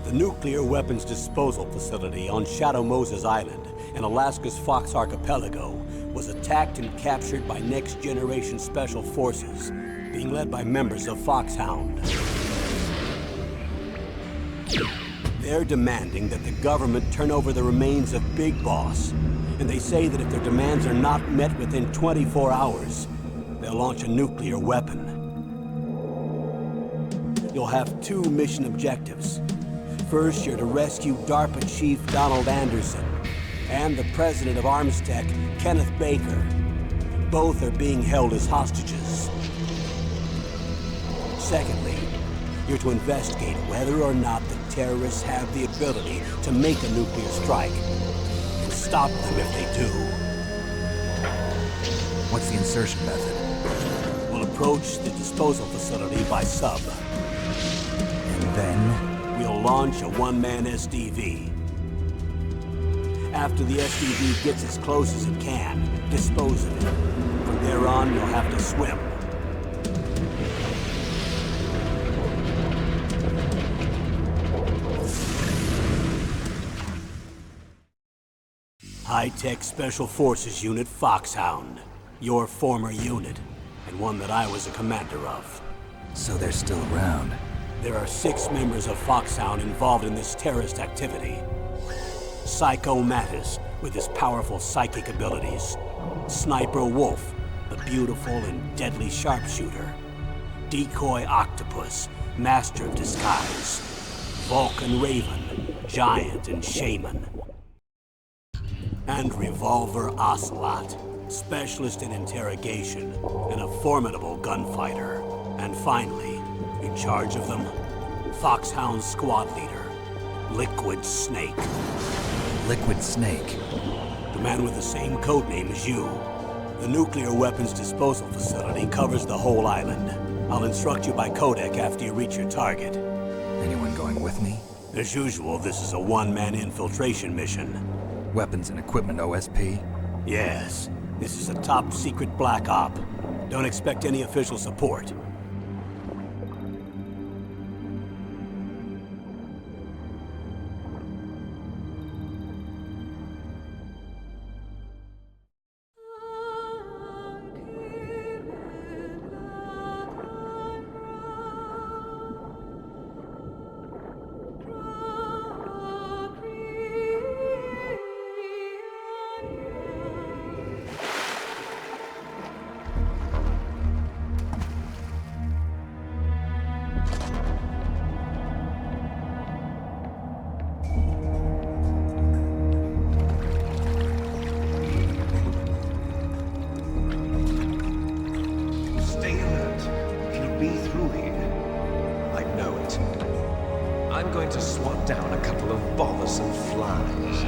The nuclear weapons disposal facility on Shadow Moses Island in Alaska's Fox Archipelago was attacked and captured by Next Generation Special Forces, being led by members of Foxhound. They're demanding that the government turn over the remains of Big Boss, and they say that if their demands are not met within 24 hours, they'll launch a nuclear weapon. You'll have two mission objectives. First, you're to rescue DARPA Chief Donald Anderson and the president of Armstech, Kenneth Baker. Both are being held as hostages. Secondly, you're to investigate whether or not the terrorists have the ability to make a nuclear strike and stop them if they do. What's the insertion method? We'll approach the disposal facility by sub. And then? We'll launch a one-man SDV. After the SDV gets as close as it can, dispose of it. From there on, you'll have to swim. High-Tech Special Forces Unit Foxhound. Your former unit, and one that I was a commander of. So they're still around. There are 6 members of Foxhound involved in this terrorist activity. Psycho Mattis, with his powerful psychic abilities. Sniper Wolf, the beautiful and deadly sharpshooter. Decoy Octopus, master of disguise. Vulcan Raven, giant and shaman. And Revolver Ocelot, specialist in interrogation and a formidable gunfighter. And finally, in charge of them, Foxhound squad leader, Liquid Snake. Liquid Snake? The man with the same codename as you. The nuclear weapons disposal facility covers the whole island. I'll instruct you by codec after you reach your target. Anyone going with me? As usual, this is a one-man infiltration mission. Weapons and equipment OSP? Yes. This is a top-secret black op. Don't expect any official support. I'm going to swat down a couple of bothersome flies.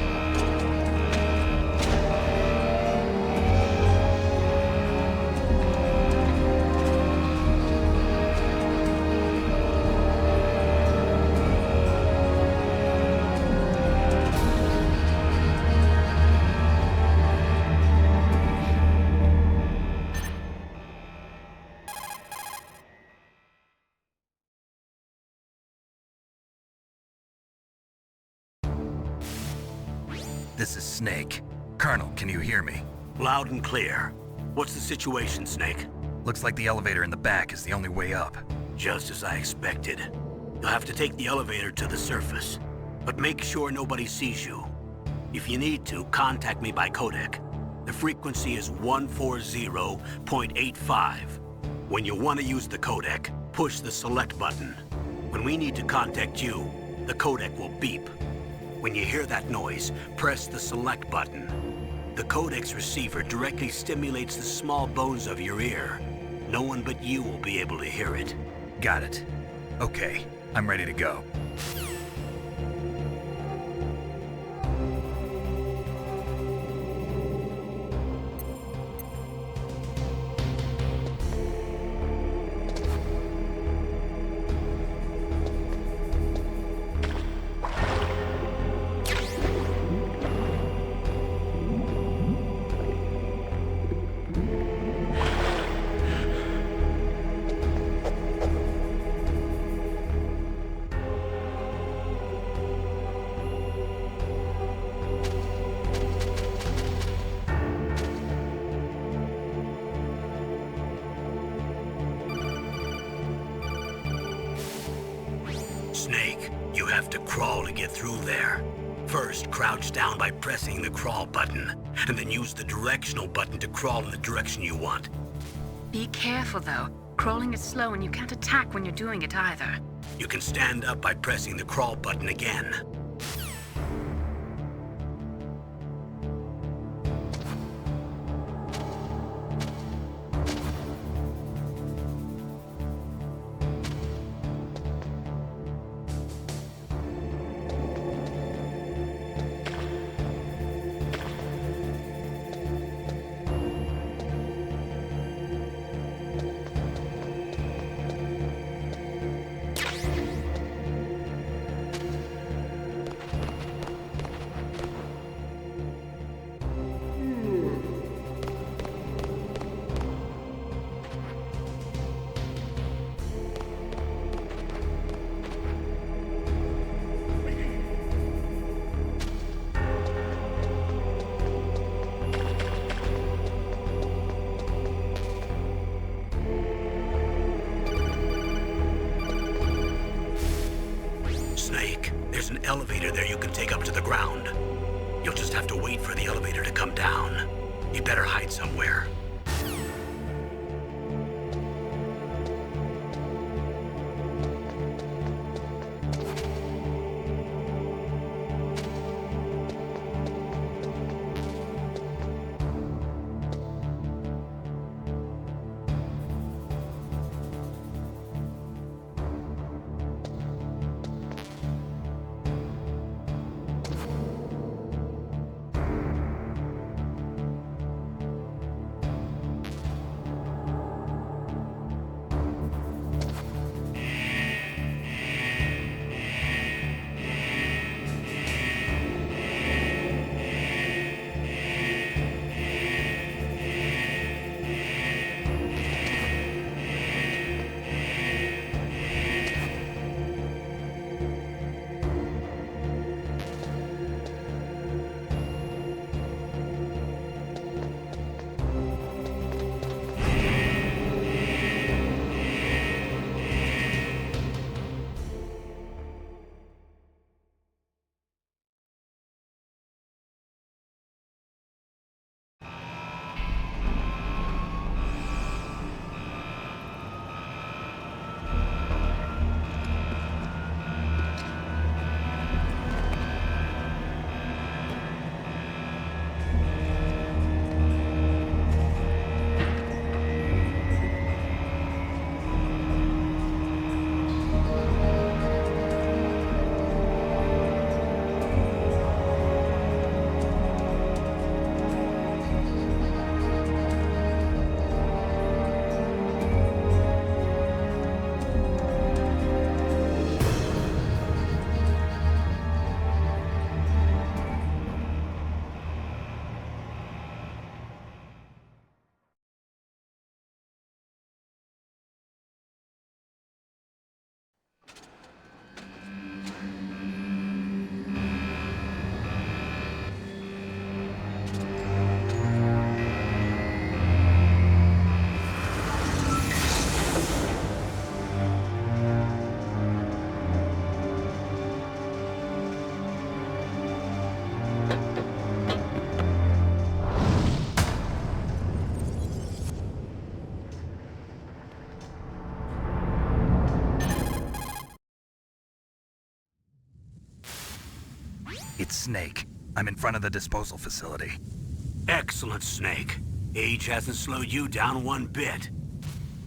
This is Snake. Colonel, can you hear me? Loud and clear. What's the situation, Snake? Looks like the elevator in the back is the only way up. Just as I expected. You'll have to take the elevator to the surface. But make sure nobody sees you. If you need to, contact me by codec. The frequency is 140.85. When you want to use the codec, push the select button. When we need to contact you, the codec will beep. When you hear that noise, press the select button. The codec's receiver directly stimulates the small bones of your ear. No one but you will be able to hear it. Got it. Okay, I'm ready to go. have to crawl to get through there. First, crouch down by pressing the crawl button, and then use the directional button to crawl in the direction you want. Be careful, though. Crawling is slow and you can't attack when you're doing it either. You can stand up by pressing the crawl button again. Snake, there's an elevator there you can take up to the ground. You'll just have to wait for the elevator to come down. You better hide somewhere. It's Snake. I'm in front of the disposal facility. Excellent, Snake. Age hasn't slowed you down one bit.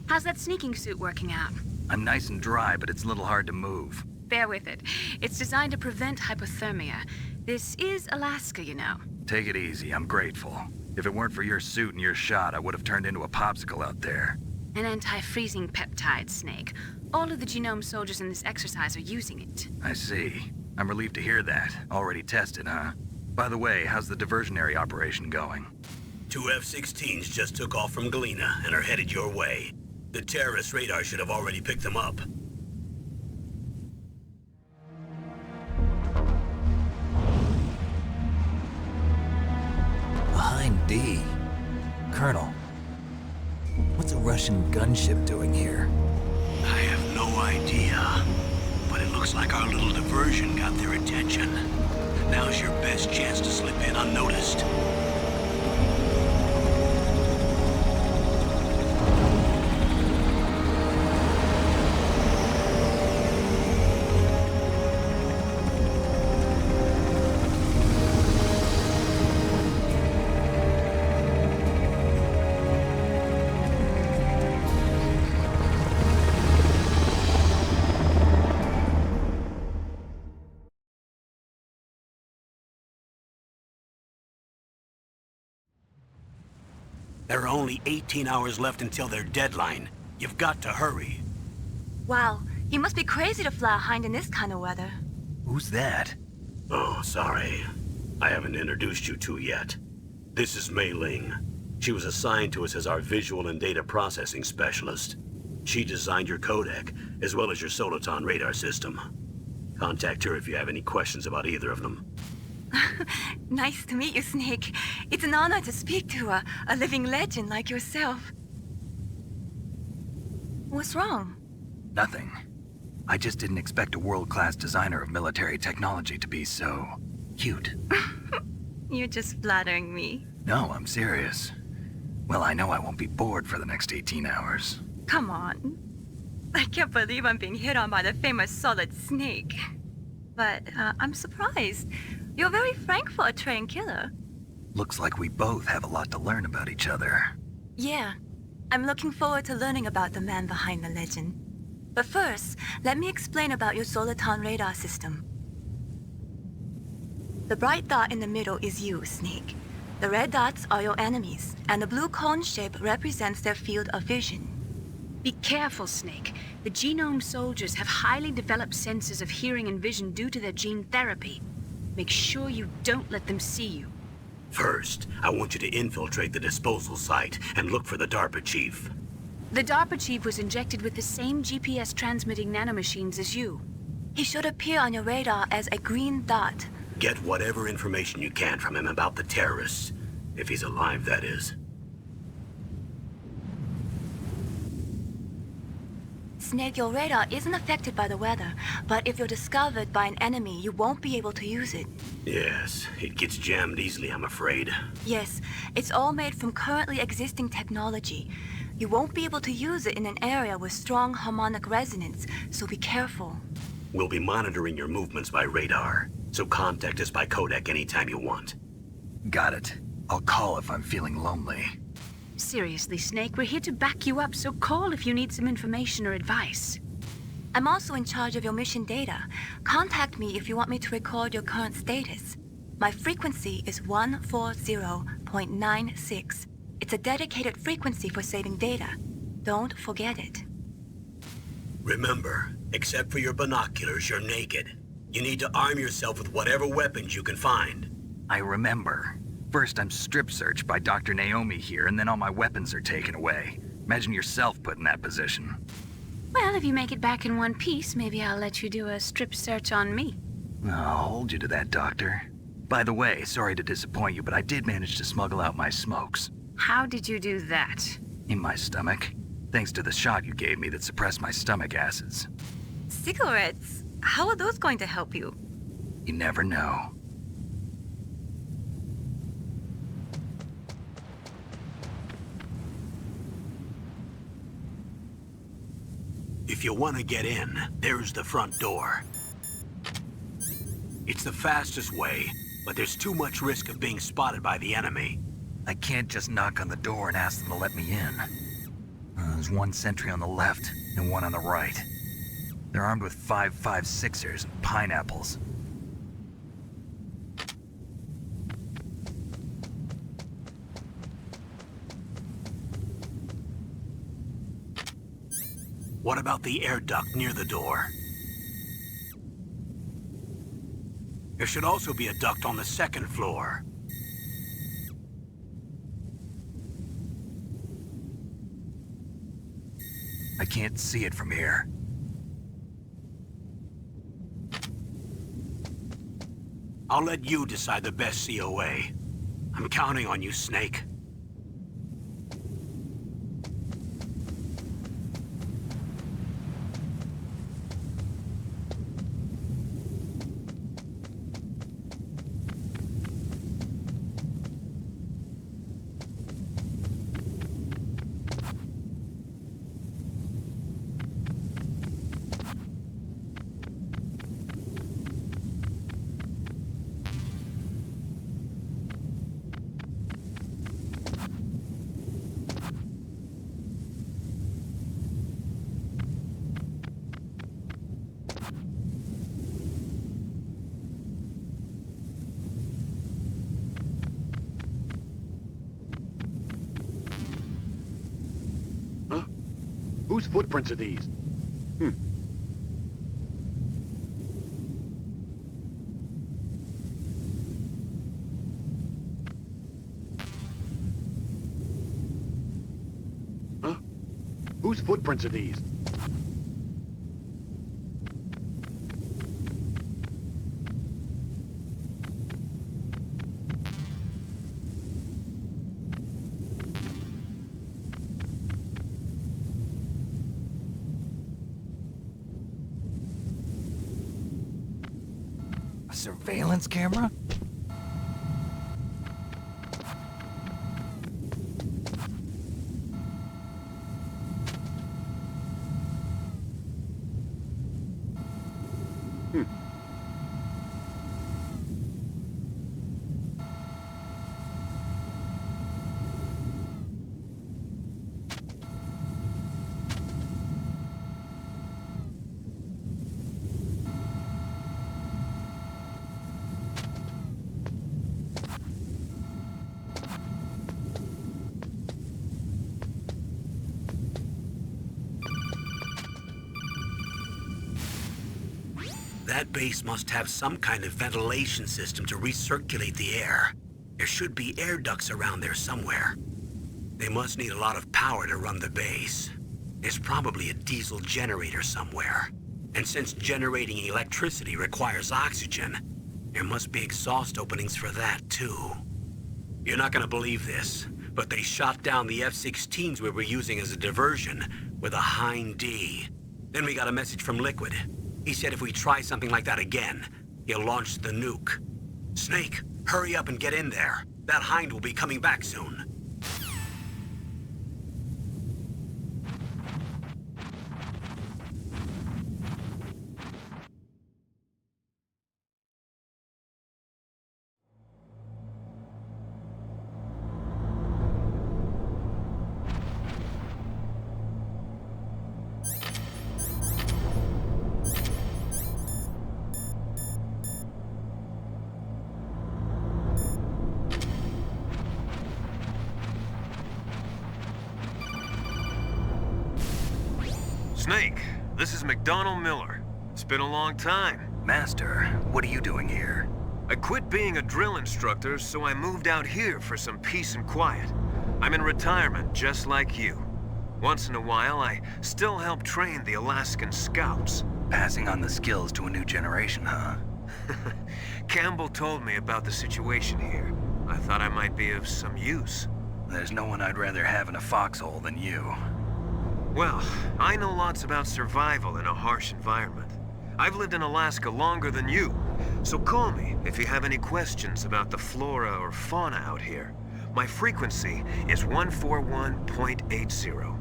How's that sneaking suit working out? I'm nice and dry, but it's a little hard to move. Bear with it. It's designed to prevent hypothermia. This is Alaska, you know. Take it easy, I'm grateful. If it weren't for your suit and your shot, I would have turned into a popsicle out there. An anti-freezing peptide, Snake. All of the genome soldiers in this exercise are using it. I see. I'm relieved to hear that. Already tested, huh? By the way, how's the diversionary operation going? 2 F-16s just took off from Galena and are headed your way. The terrorist radar should have already picked them up. Behind D. Colonel, what's a Russian gunship doing here? I have no idea, but It looks like our little diversion got their attention. Now's your best chance to slip in unnoticed. There are only 18 hours left until their deadline. You've got to hurry. Wow, you must be crazy to fly a hind in this kind of weather. Who's that? Oh, sorry. I haven't introduced you to yet. This is Mei Ling. She was assigned to us as our visual and data processing specialist. She designed your codec, as well as your Soliton radar system. Contact her if you have any questions about either of them. Nice to meet you, Snake. It's an honor to speak to a living legend like yourself. What's wrong? Nothing. I just didn't expect a world-class designer of military technology to be so cute. You're just flattering me. No, I'm serious. Well, I know I won't be bored for the next 18 hours. Come on. I can't believe I'm being hit on by the famous Solid Snake. But I'm surprised. You're very frank for a trained killer. Looks like we both have a lot to learn about each other. Yeah. I'm looking forward to learning about the man behind the legend. But first, let me explain about your Soliton radar system. The bright dot in the middle is you, Snake. The red dots are your enemies, and the blue cone shape represents their field of vision. Be careful, Snake. The genome soldiers have highly developed senses of hearing and vision due to their gene therapy. Make sure you don't let them see you. First, I want you to infiltrate the disposal site and look for the DARPA chief. The DARPA chief was injected with the same GPS transmitting nanomachines as you. He should appear on your radar as a green dot. Get whatever information you can from him about the terrorists. If he's alive, that is. Snake, your radar isn't affected by the weather, but if you're discovered by an enemy, you won't be able to use it. Yes, it gets jammed easily, I'm afraid. Yes, it's all made from currently existing technology. You won't be able to use it in an area with strong harmonic resonance, so be careful. We'll be monitoring your movements by radar, so contact us by codec anytime you want. Got it. I'll call if I'm feeling lonely. Seriously, Snake, we're here to back you up, so call if you need some information or advice. I'm also in charge of your mission data. Contact me if you want me to record your current status. My frequency is 140.96. It's a dedicated frequency for saving data. Don't forget it. Remember, except for your binoculars, you're naked. You need to arm yourself with whatever weapons you can find. I remember. First, I'm strip searched by Dr. Naomi here, and then all my weapons are taken away. Imagine yourself put in that position. Well, if you make it back in one piece, maybe I'll let you do a strip search on me. I'll hold you to that, Doctor. By the way, sorry to disappoint you, but I did manage to smuggle out my smokes. How did you do that? In my stomach. Thanks to the shot you gave me that suppressed my stomach acids. Cigarettes? How are those going to help you? You never know. If you want to get in, there's the front door. It's the fastest way, but there's too much risk of being spotted by the enemy. I can't just knock on the door and ask them to let me in. There's one sentry on the left and one on the right. They're armed with 5.56ers and pineapples. What about the air duct near the door? There should also be a duct on the second floor. I can't see it from here. I'll let you decide the best COA. I'm counting on you, Snake. Whose footprints are these? Huh? Whose footprints are these? A surveillance camera? That base must have some kind of ventilation system to recirculate the air. There should be air ducts around there somewhere. They must need a lot of power to run the base. There's probably a diesel generator somewhere. And since generating electricity requires oxygen, there must be exhaust openings for that too. You're not gonna believe this, but they shot down the F-16s we were using as a diversion with a Hind D. Then we got a message from Liquid. He said if we try something like that again, he'll launch the nuke. Snake, hurry up and get in there. That Hind will be coming back soon. Snake, this is McDonald Miller. It's been a long time. Master, what are you doing here? I quit being a drill instructor, so I moved out here for some peace and quiet. I'm in retirement, just like you. Once in a while, I still help train the Alaskan Scouts. Passing on the skills to a new generation, huh? Campbell told me about the situation here. I thought I might be of some use. There's no one I'd rather have in a foxhole than you. Well, I know lots about survival in a harsh environment. I've lived in Alaska longer than you, so call me if you have any questions about the flora or fauna out here. My frequency is 141.80.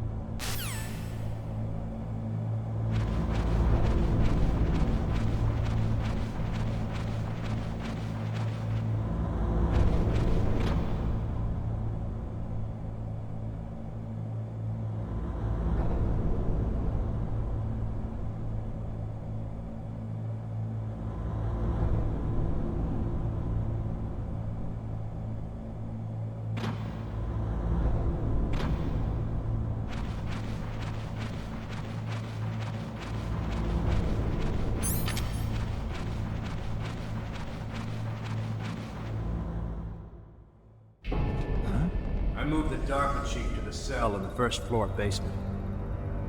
I moved the DARPA chief to the cell in the first floor basement.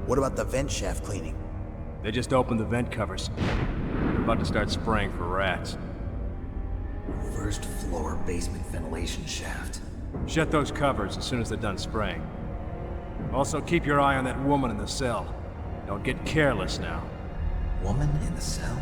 What about the vent shaft cleaning? They just opened the vent covers. They're about to start spraying for rats. First floor basement ventilation shaft. Shut those covers as soon as they're done spraying. Also, keep your eye on that woman in the cell. Don't get careless now. Woman in the cell?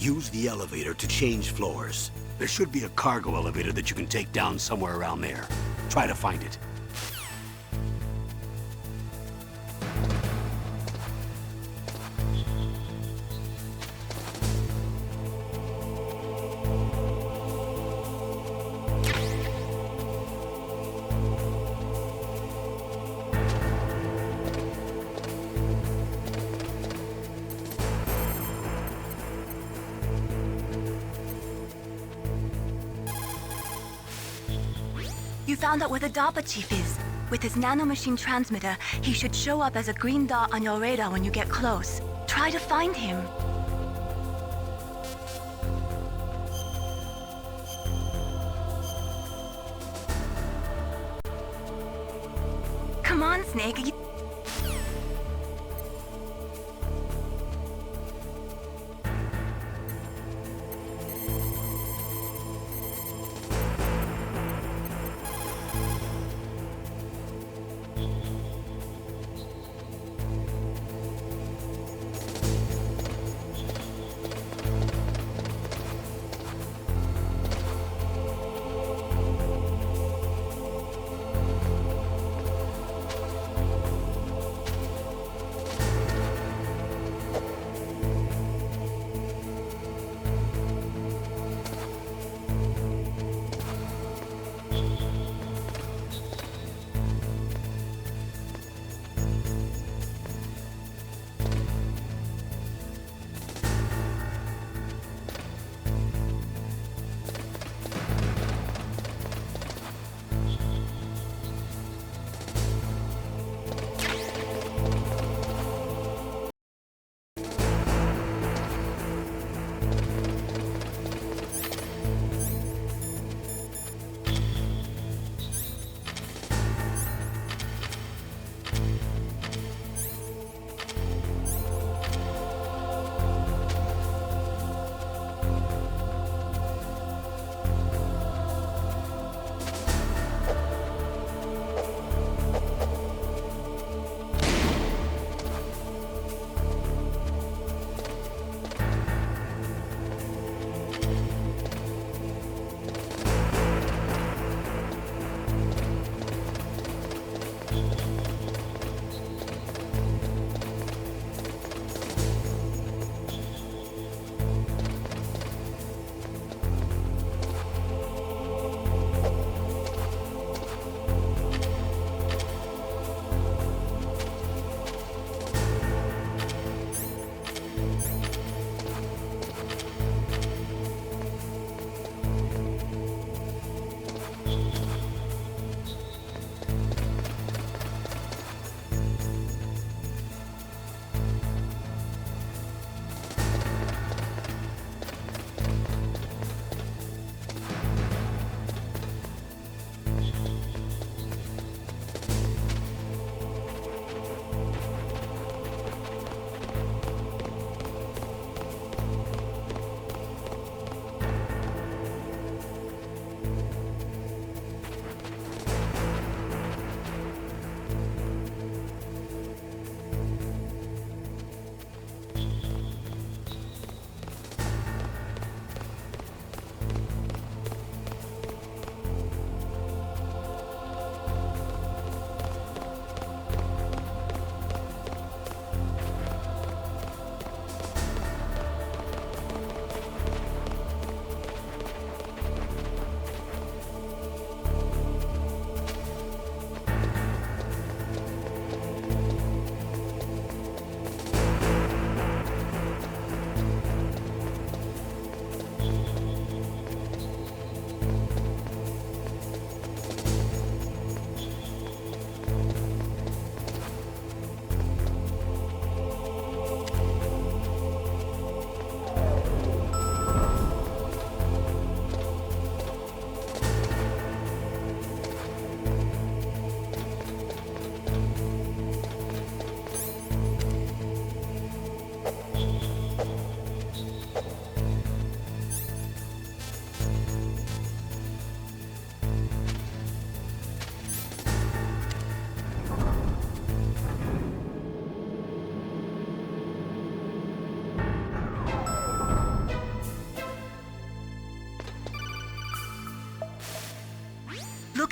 Use the elevator to change floors. There should be a cargo elevator that you can take down somewhere around there. Try to find it. You found out where the DARPA chief is. With his nanomachine transmitter, he should show up as a green dot on your radar when you get close. Try to find him. Come on, Snake.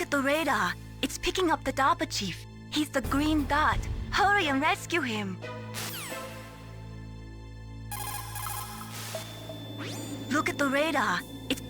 Look at the radar. It's picking up the DARPA chief. He's the green dot. Hurry and rescue him. Look at the radar. It's...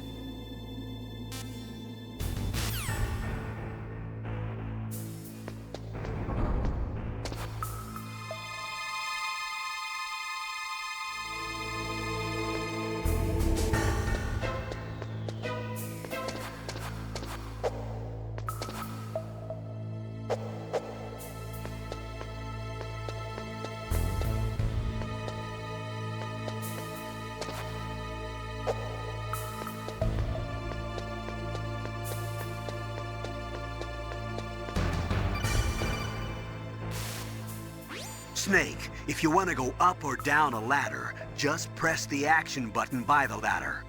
Snake, if you want to go up or down a ladder, just press the action button by the ladder.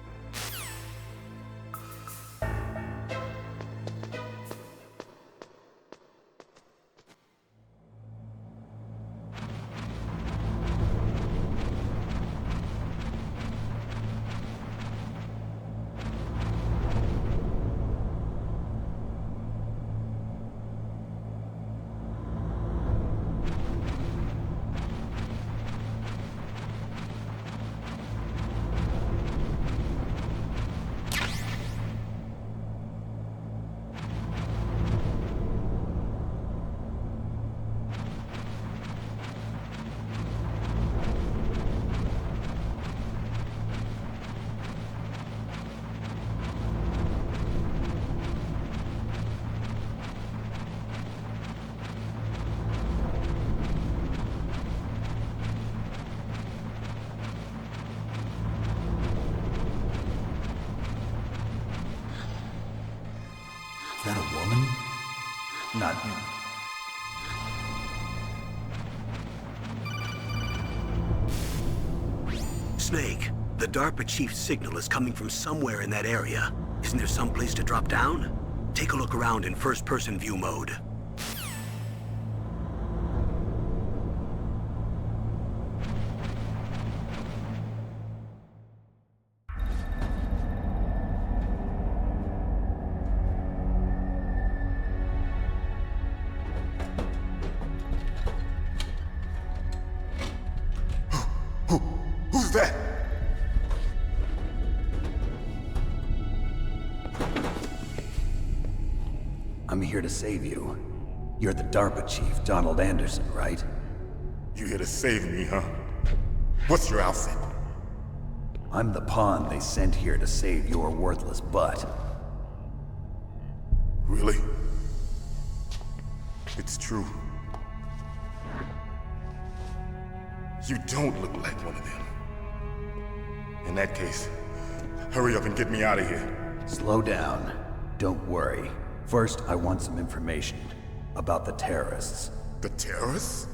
Is that a woman? Not... Snake, the DARPA chief's signal is coming from somewhere in that area. Isn't there some place to drop down? Take a look around in first-person view mode. Who's that? I'm here to save you. You're the DARPA chief, Donald Anderson, right? You here to save me, huh? What's your outfit? I'm the pawn they sent here to save your worthless butt. Really? It's true. You don't look like one of them. In that case, hurry up and get me out of here. Slow down. Don't worry. First, I want some information about the terrorists. The terrorists?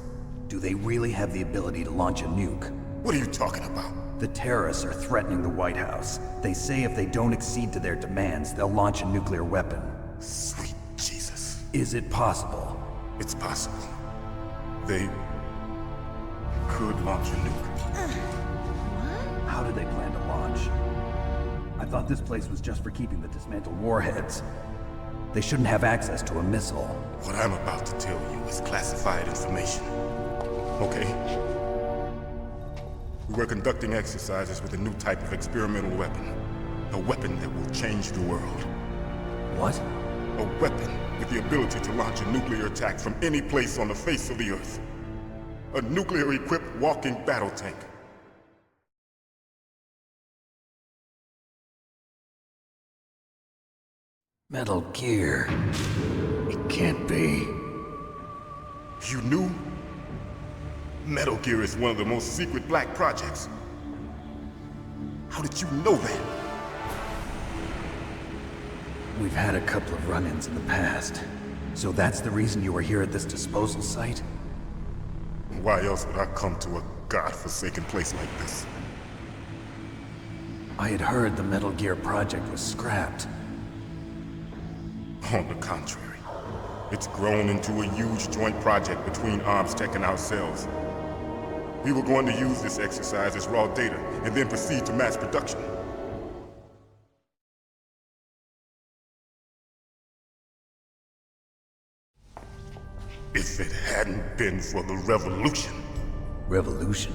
Do they really have the ability to launch a nuke? What are you talking about? The terrorists are threatening the White House. They say if they don't accede to their demands, they'll launch a nuclear weapon. Sweet Jesus. Is it possible? It's possible. They could launch a nuke. How do they plan to launch? I thought this place was just for keeping the dismantled warheads. They shouldn't have access to a missile. What I'm about to tell you is classified information. Okay? We were conducting exercises with a new type of experimental weapon. A weapon that will change the world. What? A weapon with the ability to launch a nuclear attack from any place on the face of the Earth. A nuclear-equipped walking battle tank. Metal Gear. It can't be. You knew? Metal Gear is one of the most secret black projects. How did you know that? We've had a couple of run-ins in the past. So that's the reason you were here at this disposal site? Why else would I come to a godforsaken place like this? I had heard the Metal Gear project was scrapped. On the contrary, it's grown into a huge joint project between ArmsTech and ourselves. We were going to use this exercise as raw data and then proceed to mass production. been for the revolution. Revolution?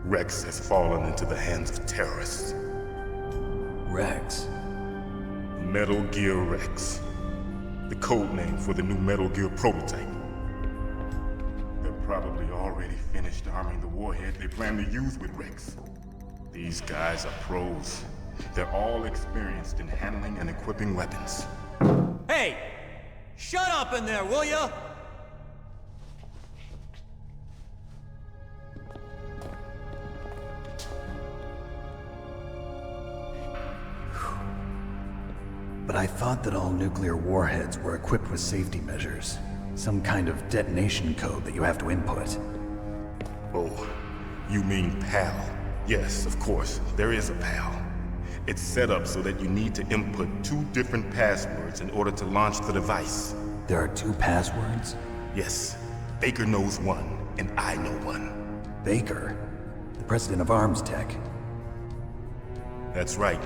Rex has fallen into the hands of terrorists. Rex? Metal Gear Rex. The code name for the new Metal Gear prototype. They're probably already finished arming the warhead they plan to use with Rex. These guys are pros. They're all experienced in handling and equipping weapons. Hey! Shut up in there, will ya? But I thought that all nuclear warheads were equipped with safety measures. Some kind of detonation code that you have to input. Oh, you mean PAL? Yes, of course, there is a PAL. It's set up so that you need to input 2 different passwords in order to launch the device. There are 2 passwords? Yes, Baker knows one, and I know one. Baker? The president of Arms Tech? That's right.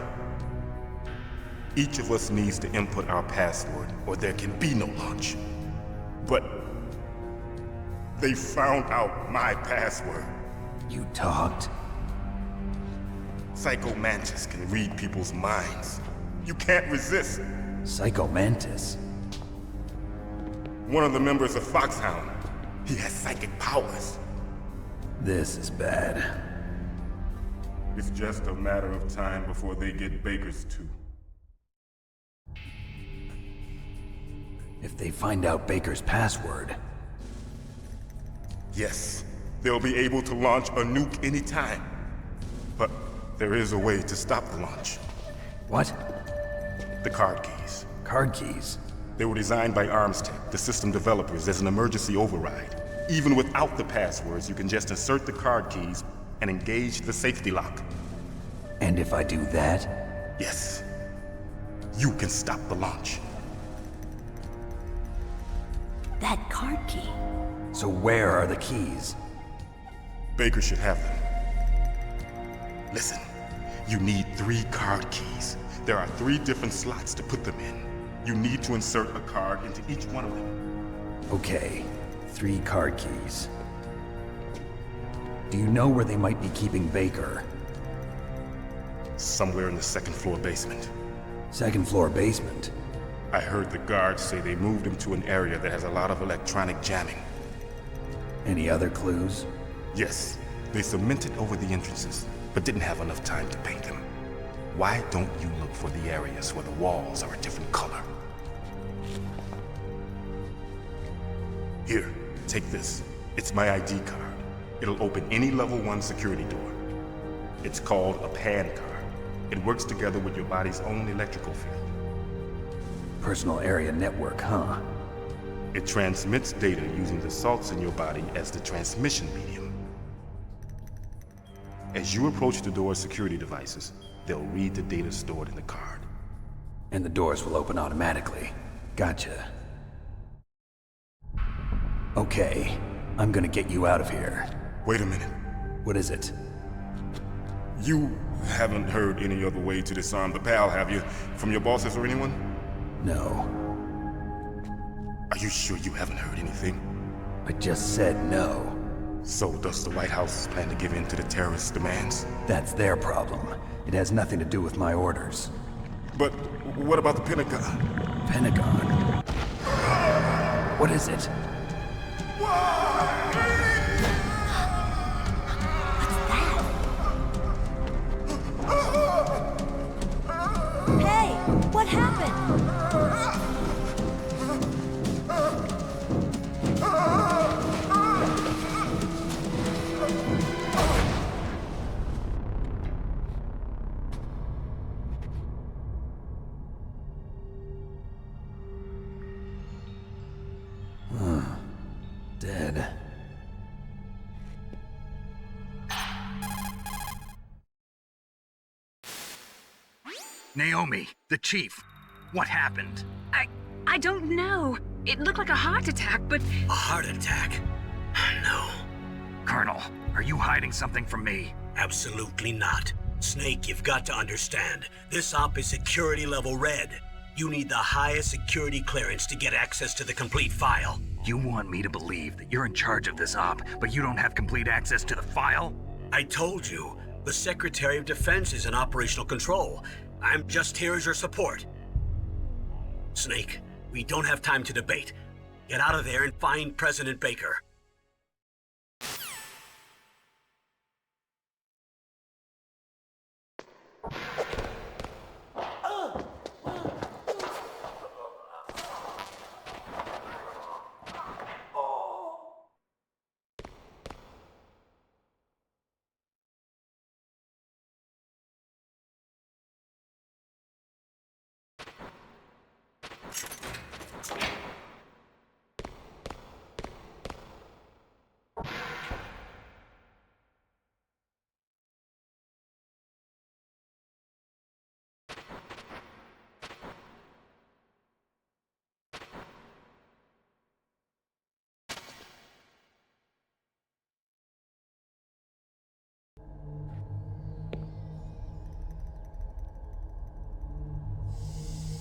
Each of us needs to input our password, or there can be no launch. But they found out my password. You talked? Psycho Mantis can read people's minds. You can't resist. Psycho Mantis? One of the members of Foxhound. He has psychic powers. This is bad. It's just a matter of time before they get Baker's too. If they find out Baker's password... Yes, they'll be able to launch a nuke anytime. But there is a way to stop the launch. What? The card keys. Card keys? They were designed by Arms Tech, the system developers, as an emergency override. Even without the passwords, you can just insert the card keys and engage the safety lock. And if I do that? Yes. You can stop the launch. That card key. So where are the keys? Baker should have them. Listen, you need 3 card keys. There are 3 different slots to put them in. You need to insert a card into each one of them. Okay, 3 card keys. Do you know where they might be keeping Baker? Somewhere in the 2nd floor basement. 2nd floor basement? I heard the guards say they moved him to an area that has a lot of electronic jamming. Any other clues? Yes, they cemented over the entrances, but didn't have enough time to paint them. Why don't you look for the areas where the walls are a different color? Here, take this. It's my ID card. It'll open any level 1 security door. It's called a PAN card. It works together with your body's own electrical field. Personal area network, huh? It transmits data using the salts in your body as the transmission medium. As you approach the door's security devices, they'll read the data stored in the card. And the doors will open automatically. Gotcha. Okay, I'm gonna get you out of here. Wait a minute. What is it? You haven't heard any other way to disarm the PAL, have you? From your bosses or anyone? No. Are you sure you haven't heard anything? I just said no. So does the White House plan to give in to the terrorists' demands? That's their problem. It has nothing to do with my orders. But what about the Pentagon? Pentagon? What is it? Hey, what happened? Dead. Naomi, the chief. What happened? I don't know. It looked like a heart attack, but... A heart attack? No. Colonel, are you hiding something from me? Absolutely not. Snake, you've got to understand. This op is security level red. You need the highest security clearance to get access to the complete file. You want me to believe that you're in charge of this op, but you don't have complete access to the file? I told you, the Secretary of Defense is in operational control. I'm just here as your support. Snake, we don't have time to debate. Get out of there and find President Baker.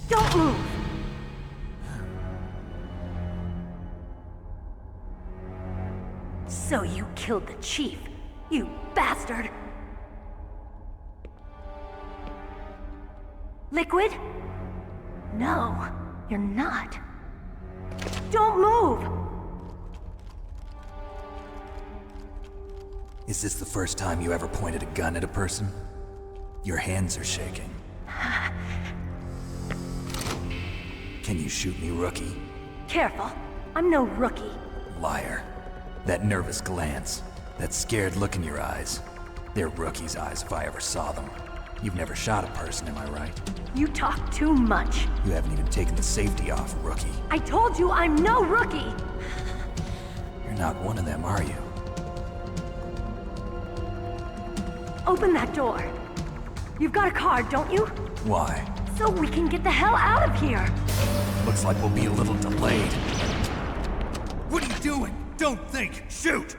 Don't move! So you killed the chief, you bastard! Liquid? No, you're not. Don't move! Is this the first time you ever pointed a gun at a person? Your hands are shaking. Can you shoot me, rookie? Careful, I'm no rookie. Liar. That nervous glance, that scared look in your eyes. They're rookie's eyes if I ever saw them. You've never shot a person, am I right? You talk too much. You haven't even taken the safety off, rookie. I told you I'm no rookie! You're not one of them, are you? Open that door. You've got a card, don't you? Why? So we can get the hell out of here! Looks like we'll be a little delayed. What are you doing? Don't think! Shoot!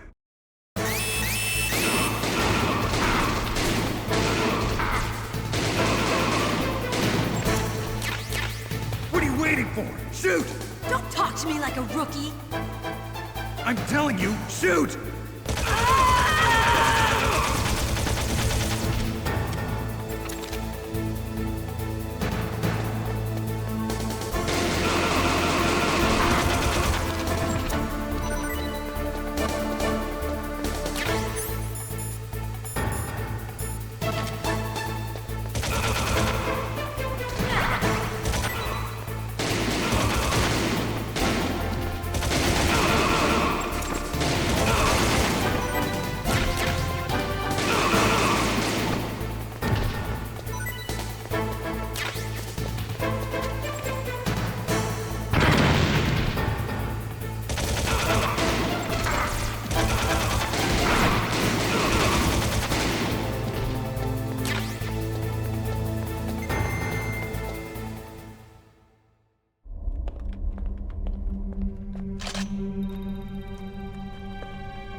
What are you waiting for? Shoot! Don't talk to me like a rookie! I'm telling you, shoot!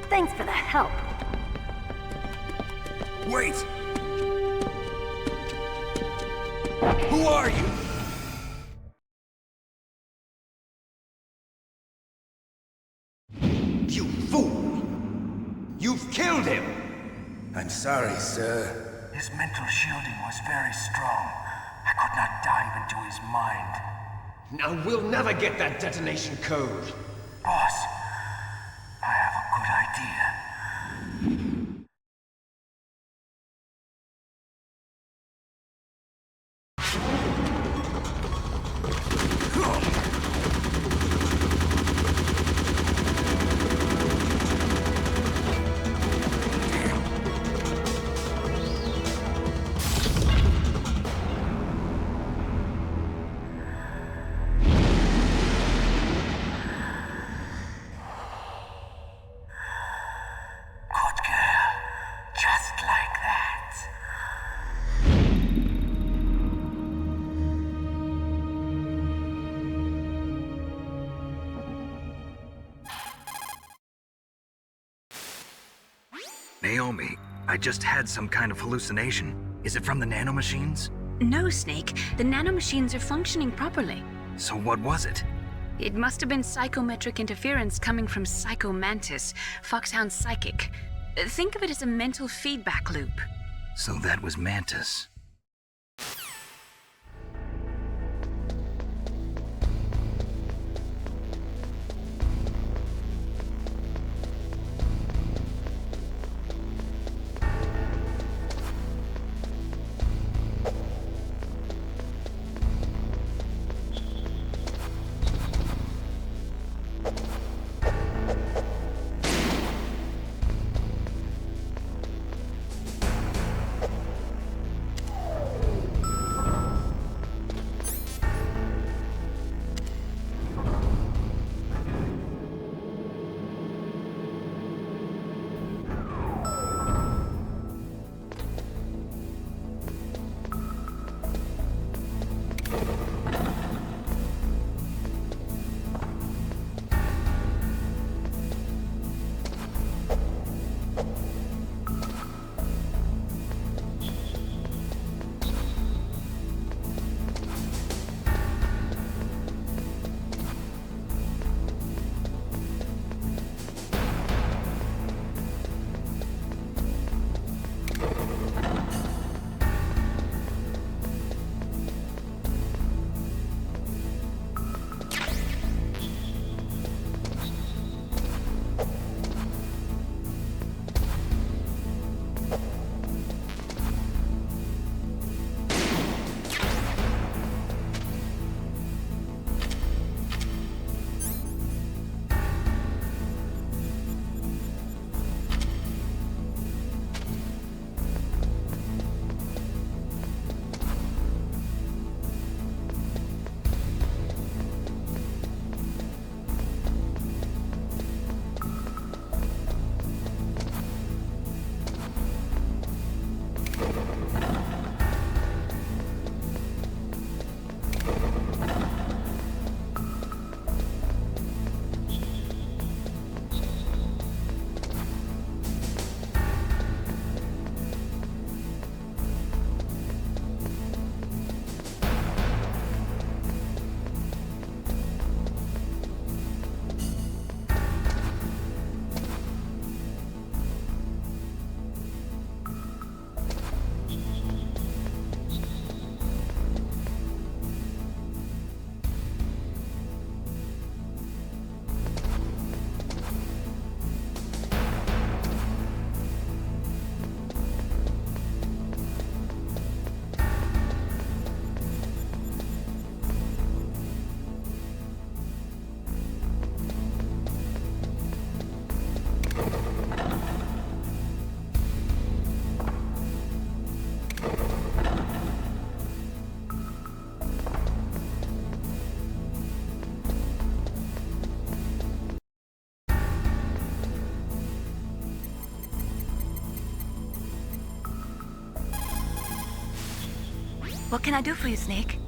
Thanks for the help. Wait! Who are you? You fool! You've killed him! I'm sorry, sir. His mental shielding was very strong. I could not dive into his mind. Now we'll never get that detonation code. Boss, I have a good idea. Naomi, I just had some kind of hallucination. Is it from the nanomachines? No, Snake. The nanomachines are functioning properly. So what was it? It must have been psychometric interference coming from Psycho Mantis, Foxhound's psychic. Think of it as a mental feedback loop. So that was Mantis. What can I do for you, Snake?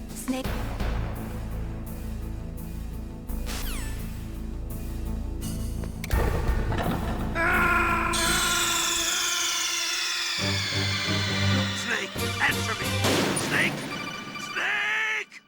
Snake. Snake, answer me! Snake! Snake!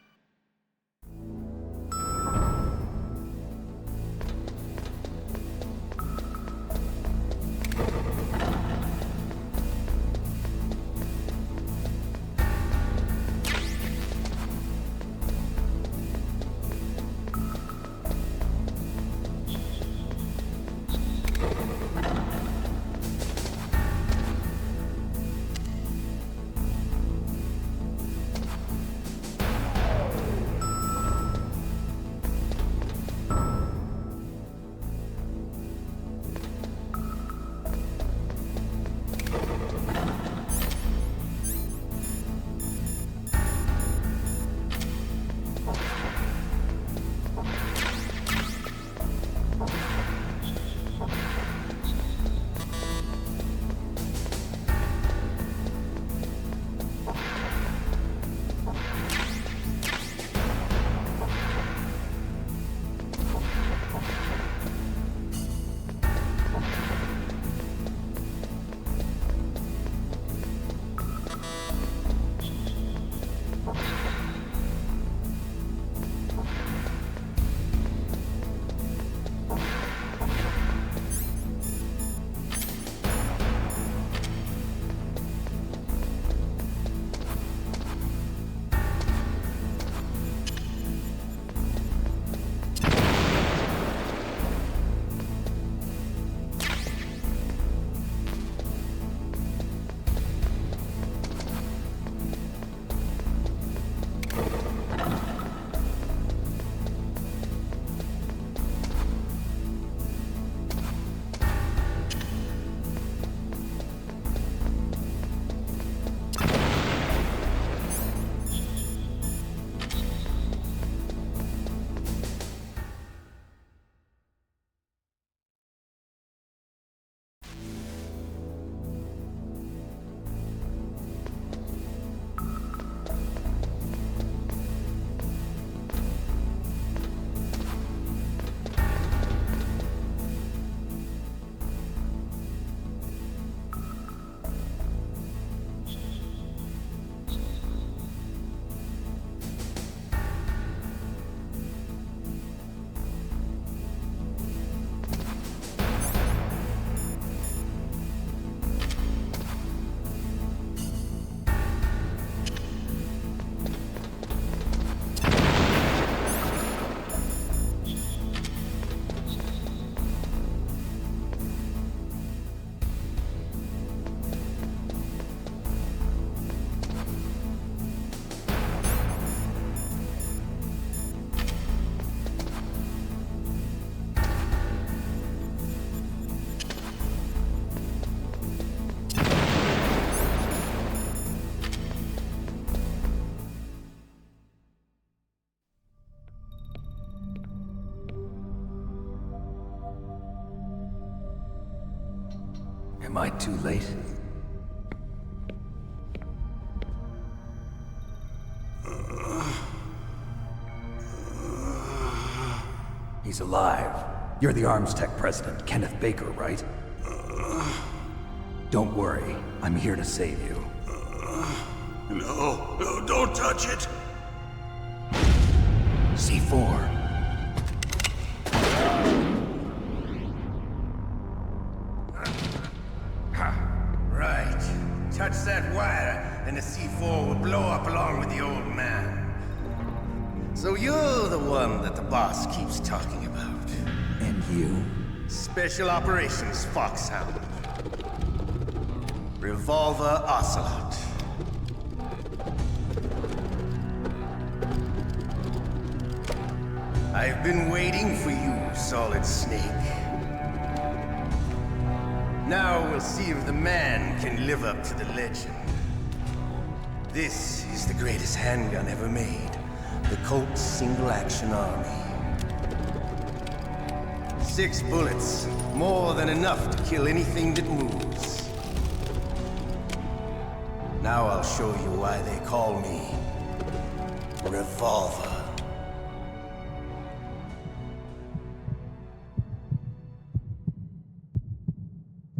Am I too late? He's alive. You're the Arms Tech president, Kenneth Baker, right? Don't worry. I'm here to save you. No, don't touch it! C4. Right. Touch that wire, and the C4 will blow up along with the old man. So you're the one that the boss keeps talking about. And you? Special Operations Foxhound. Revolver Ocelot. I've been waiting for you, Solid Snake. Now we'll see if the man can live up to the legend. This is the greatest handgun ever made. The Colt Single Action Army. 6 bullets, more than enough to kill anything that moves. Now I'll show you why they call me Revolver.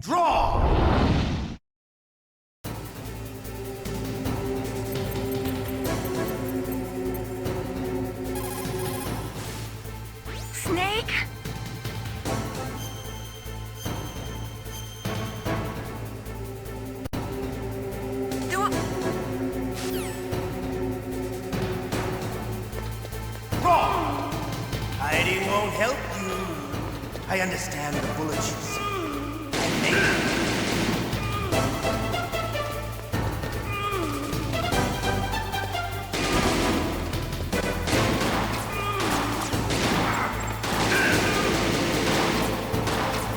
Draw! Snake? Wrong! Hiding won't help you. I understand the bullet you see. I made it.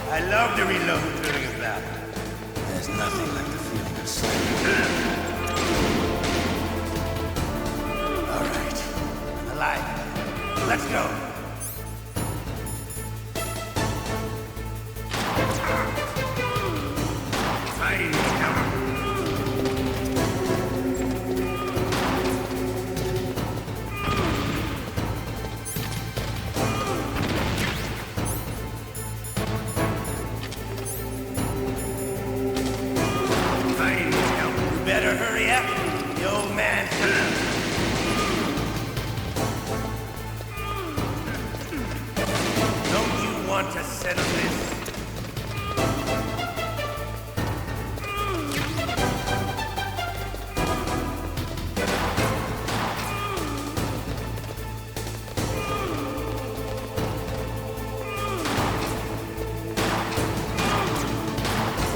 I love to reload during a battle. There's nothing like the feeling of sleep. All right, I'm alive. Let's go. Better hurry up. The old man's here. Don't you want to settle this?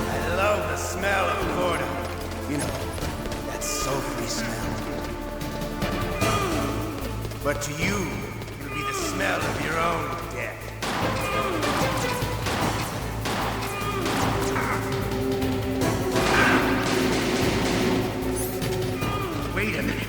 I love the smell of Gorda. You know, that sulfury smell. But to you, it'll be the smell of your own death. Wait a minute.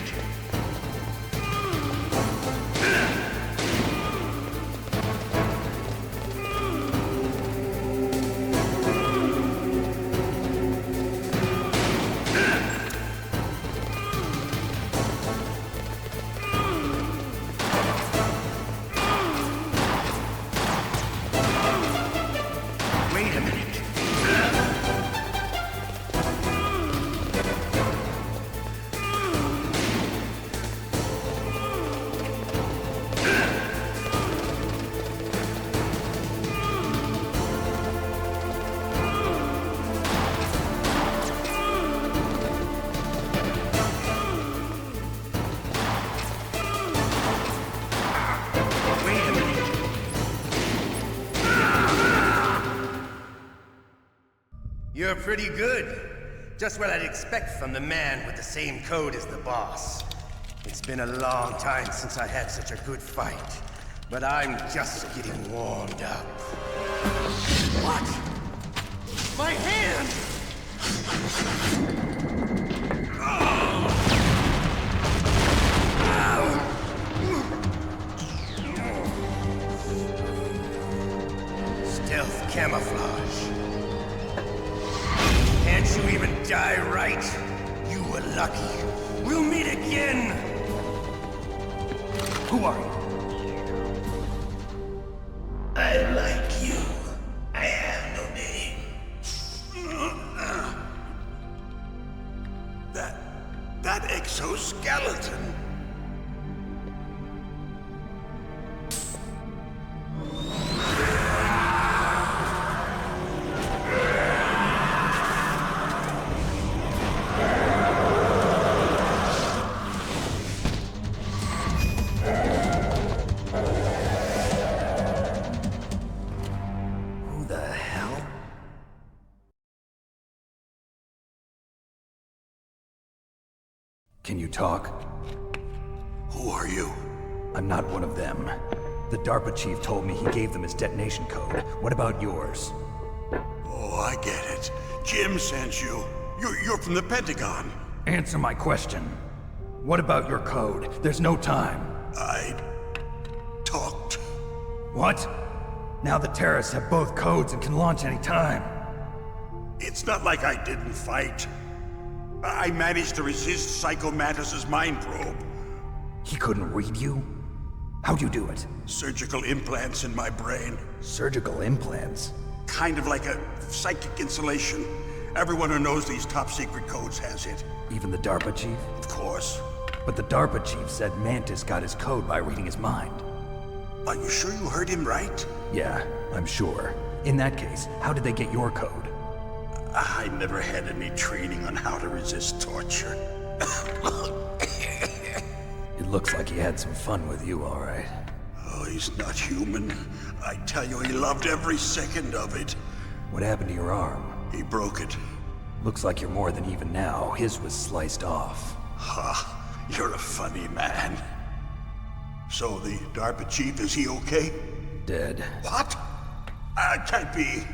Wait a minute. Wait a minute. You're pretty good. Just what I'd expect from the man with the same code as the boss. It's been a long time since I had such a good fight, but I'm just getting warmed up. What? My hand! Stealth camouflage. die right. You were lucky. We'll meet again! Who are you? I like you. I have no name. That exoskeleton. Who the hell? Can you talk? Who are you? I'm not one of them. The DARPA chief told me he gave them his detonation code. What about yours? Oh, I get it. Jim sent you. You're from the Pentagon. Answer my question. What about your code? There's no time. I talked. What? Now the terrorists have both codes and can launch any time. It's not like I didn't fight. I managed to resist Psycho Mantis's mind probe. He couldn't read you? How'd you do it? Surgical implants in my brain. Surgical implants? Kind of like a psychic insulation. Everyone who knows these top secret codes has it. Even the DARPA chief? Of course. But the DARPA chief said Mantis got his code by reading his mind. Are you sure you heard him right? Yeah, I'm sure. In that case, how did they get your code? I never had any training on how to resist torture. It looks like he had some fun with you, all right. Oh, he's not human. I tell you, he loved every second of it. What happened to your arm? He broke it. Looks like you're more than even now. His was sliced off. Ha, you're a funny man. So the DARPA chief, is he okay? Dead. What? Can't be.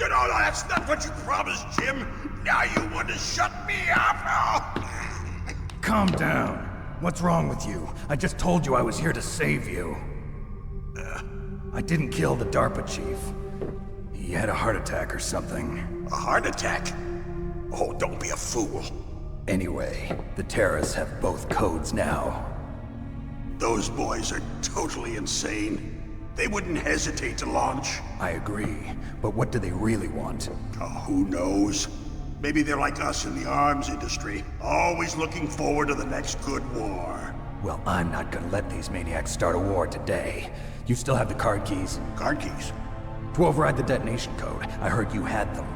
No, that's not what you promised, Jim. Now you want to shut me up? Calm down. What's wrong with you? I just told you I was here to save you. I didn't kill the DARPA chief. He had a heart attack or something. A heart attack? Oh, don't be a fool. Anyway, the terrorists have both codes now. Those boys are totally insane. They wouldn't hesitate to launch. I agree, but what do they really want? Oh, who knows? Maybe they're like us in the arms industry, always looking forward to the next good war. Well, I'm not gonna let these maniacs start a war today. You still have the card keys? Card keys? To override the detonation code. I heard you had them.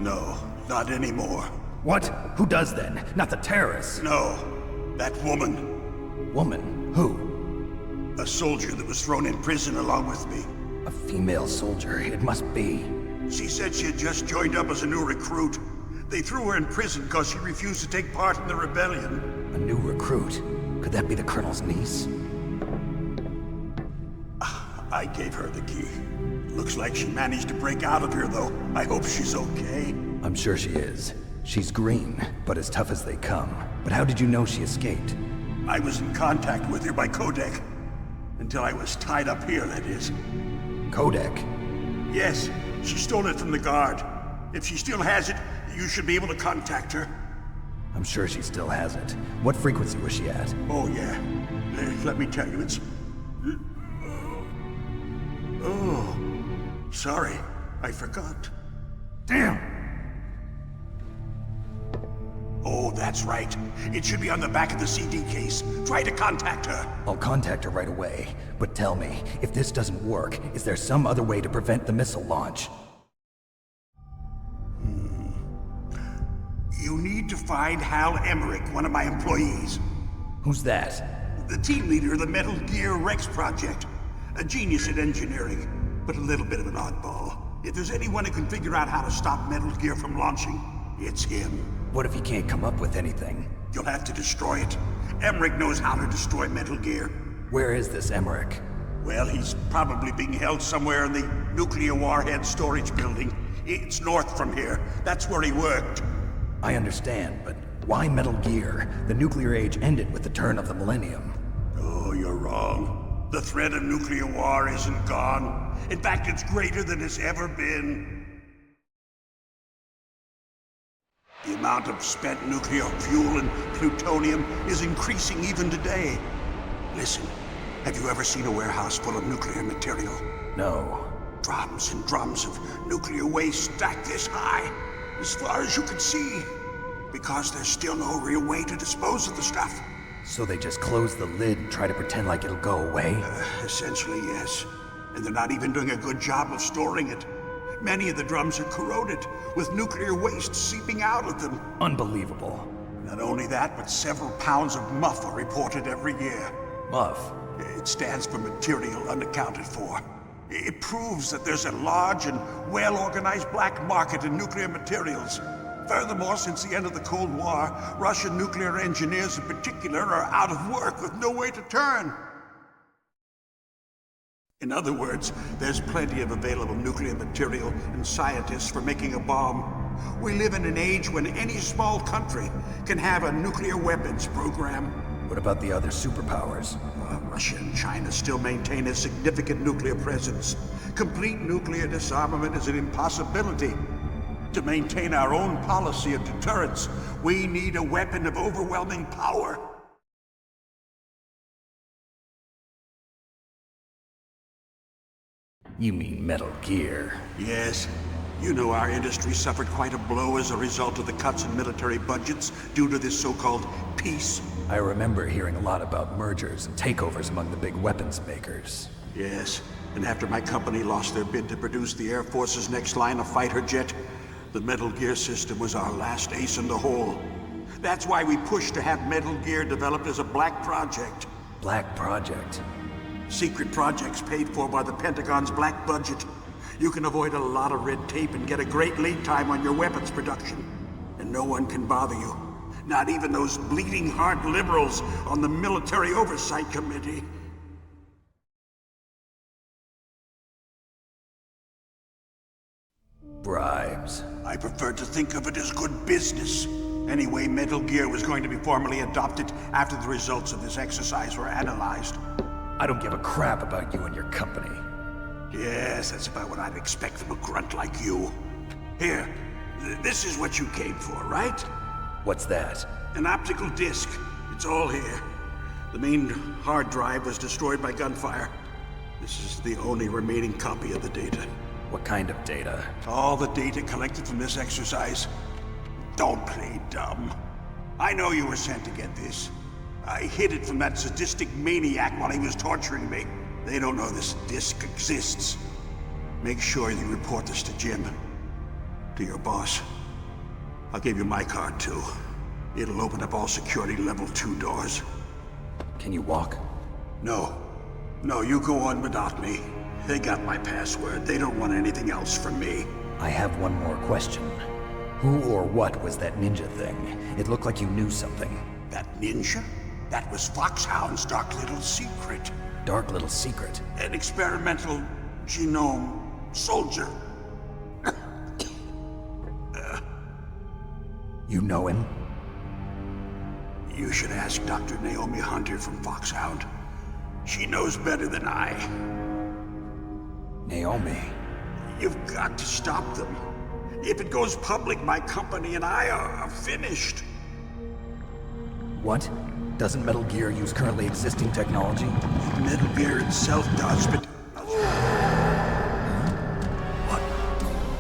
No, not anymore. What? Who does then? Not the terrorists? No, that woman. Woman? Who? A soldier that was thrown in prison along with me. A female soldier, it must be. She said she had just joined up as a new recruit. They threw her in prison because she refused to take part in the rebellion. A new recruit? Could that be the Colonel's niece? I gave her the key. Looks like she managed to break out of here, though. I hope she's okay. I'm sure she is. She's green, but as tough as they come. But how did you know she escaped? I was in contact with her by codec. Until I was tied up here, that is. Codec? Yes, she stole it from the guard. If she still has it, you should be able to contact her. I'm sure she still has it. What frequency was she at? Oh, yeah. Let me tell you, it's... Oh, sorry. I forgot. Damn! Oh, that's right. It should be on the back of the CD case. Try to contact her. I'll contact her right away. But tell me, if this doesn't work, is there some other way to prevent the missile launch? You need to find Hal Emmerich, one of my employees. Who's that? The team leader of the Metal Gear Rex project. A genius at engineering, but a little bit of an oddball. If there's anyone who can figure out how to stop Metal Gear from launching, it's him. What if he can't come up with anything? You'll have to destroy it. Emmerich knows how to destroy Metal Gear. Where is this Emmerich? Well, he's probably being held somewhere in the nuclear warhead storage building. It's north from here. That's where he worked. I understand, but why Metal Gear? The nuclear age ended with the turn of the millennium. Oh, you're wrong. The threat of nuclear war isn't gone. In fact, it's greater than it's ever been. The amount of spent nuclear fuel and plutonium is increasing even today. Listen, have you ever seen a warehouse full of nuclear material? No. Drums and drums of nuclear waste stacked this high, as far as you can see. Because there's still no real way to dispose of the stuff. So they just close the lid and try to pretend like it'll go away? Essentially, yes. And they're not even doing a good job of storing it. Many of the drums are corroded, with nuclear waste seeping out of them. Unbelievable. Not only that, but several pounds of MUF are reported every year. MUF? It stands for material unaccounted for. It proves that there's a large and well-organized black market in nuclear materials. Furthermore, since the end of the Cold War, Russian nuclear engineers in particular are out of work with no way to turn. In other words, there's plenty of available nuclear material and scientists for making a bomb. We live in an age when any small country can have a nuclear weapons program. What about the other superpowers? Russia and China still maintain a significant nuclear presence. Complete nuclear disarmament is an impossibility. To maintain our own policy of deterrence, we need a weapon of overwhelming power. You mean Metal Gear? Yes. You know our industry suffered quite a blow as a result of the cuts in military budgets due to this so-called peace. I remember hearing a lot about mergers and takeovers among the big weapons makers. Yes, and after my company lost their bid to produce the Air Force's next line of fighter jet, the Metal Gear system was our last ace in the hole. That's why we pushed to have Metal Gear developed as a black project. Black project? Secret projects paid for by the Pentagon's black budget. You can avoid a lot of red tape and get a great lead time on your weapons production. And no one can bother you. Not even those bleeding heart liberals on the Military Oversight Committee. Bribes. I prefer to think of it as good business. Anyway, Metal Gear was going to be formally adopted after the results of this exercise were analyzed. I don't give a crap about you and your company. Yes, that's about what I'd expect from a grunt like you. Here, this is what you came for, right? What's that? An optical disc. It's all here. The main hard drive was destroyed by gunfire. This is the only remaining copy of the data. What kind of data? All the data collected from this exercise. Don't play dumb. I know you were sent to get this. I hid it from that sadistic maniac while he was torturing me. They don't know this disc exists. Make sure you report this to Jim. To your boss. I'll give you my card too. It'll open up all security level 2 doors. Can you walk? No. No, you go on without me. They got my password. They don't want anything else from me. I have one more question. Who or what was that ninja thing? It looked like you knew something. That ninja? That was Foxhound's dark little secret. Dark little secret? An experimental genome soldier. You know him? You should ask Dr. Naomi Hunter from Foxhound. She knows better than I. Naomi? You've got to stop them. If it goes public, my company and I are finished. What? Doesn't Metal Gear use currently existing technology? Metal Gear itself does, but...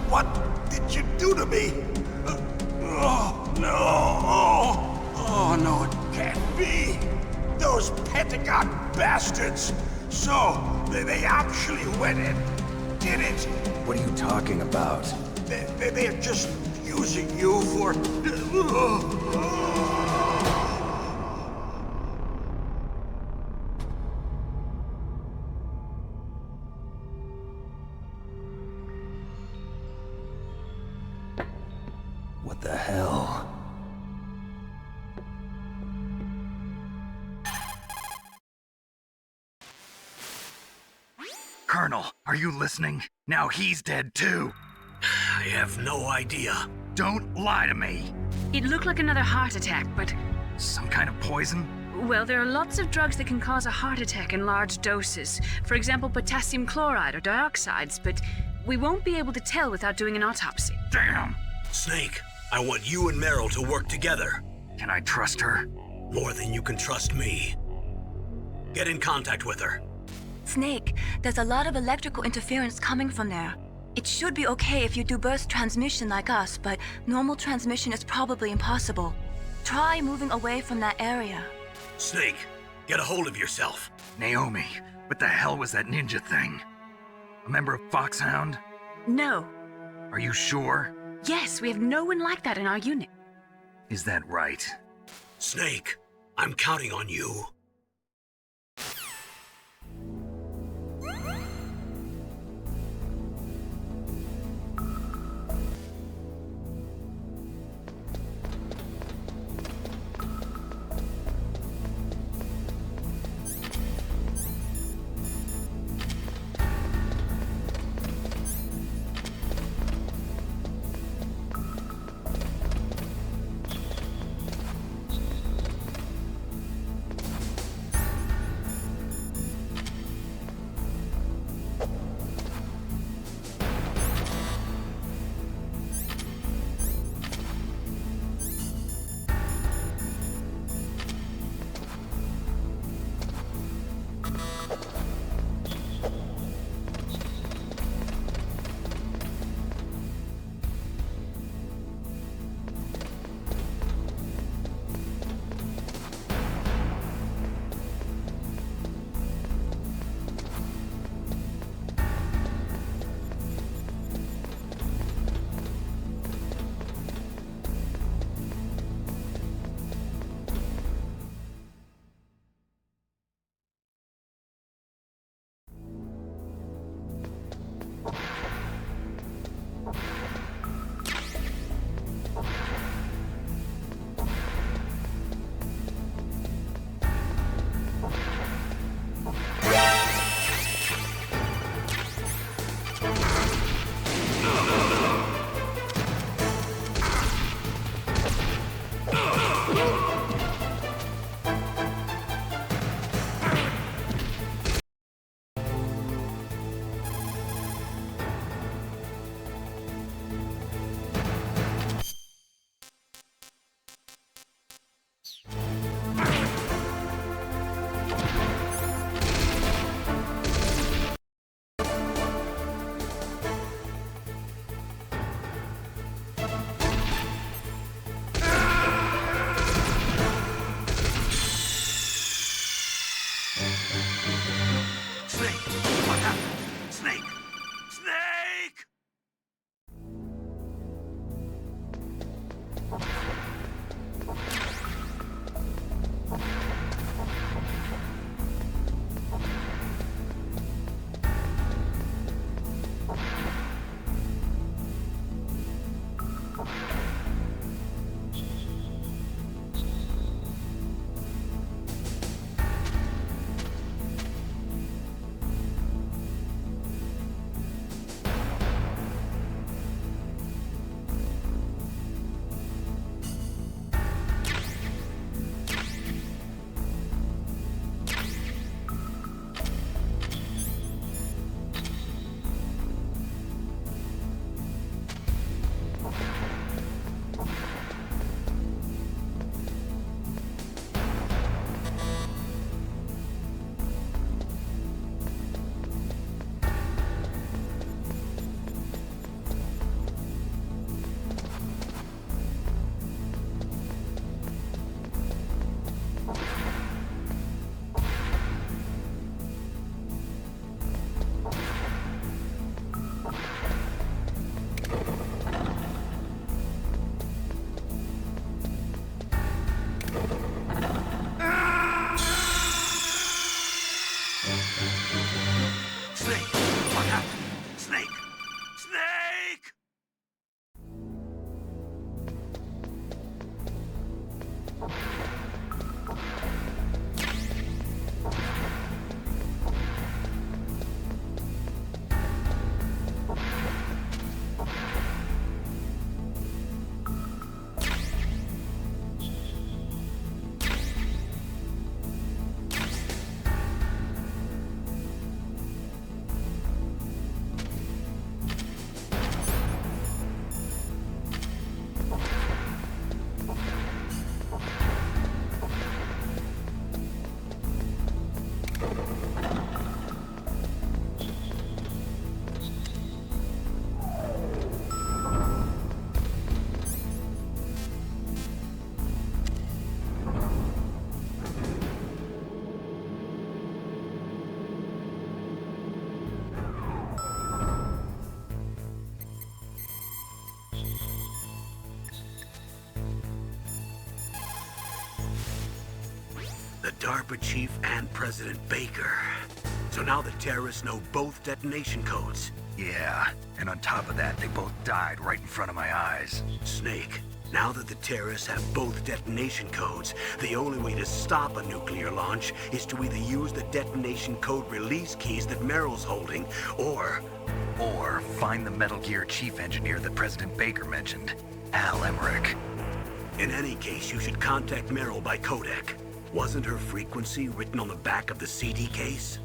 What did you do to me? Oh, no. Oh, no, it can't be. Those Pentagon bastards. So, they actually went and did it. What are you talking about? They're just using you for... What the hell? Colonel, are you listening? Now he's dead too. I have no idea. Don't lie to me. It looked like another heart attack, but... Some kind of poison? Well, there are lots of drugs that can cause a heart attack in large doses. For example, potassium chloride or dioxides, but we won't be able to tell without doing an autopsy. Damn! Snake, I want you and Meryl to work together. Can I trust her? More than you can trust me. Get in contact with her. Snake, there's a lot of electrical interference coming from there. It should be okay if you do burst transmission like us, but normal transmission is probably impossible. Try moving away from that area. Snake, get a hold of yourself. Naomi, what the hell was that ninja thing? A member of Foxhound? No. Are you sure? Yes, we have no one like that in our unit. Is that right? Snake, I'm counting on you. DARPA chief and President Baker. So now the terrorists know both detonation codes. Yeah, and on top of that, they both died right in front of my eyes. Snake, now that the terrorists have both detonation codes, the only way to stop a nuclear launch is to either use the detonation code release keys that Meryl's holding, or find the Metal Gear chief engineer that President Baker mentioned, Al Emmerich. In any case, you should contact Meryl by codec. Wasn't her frequency written on the back of the CD case?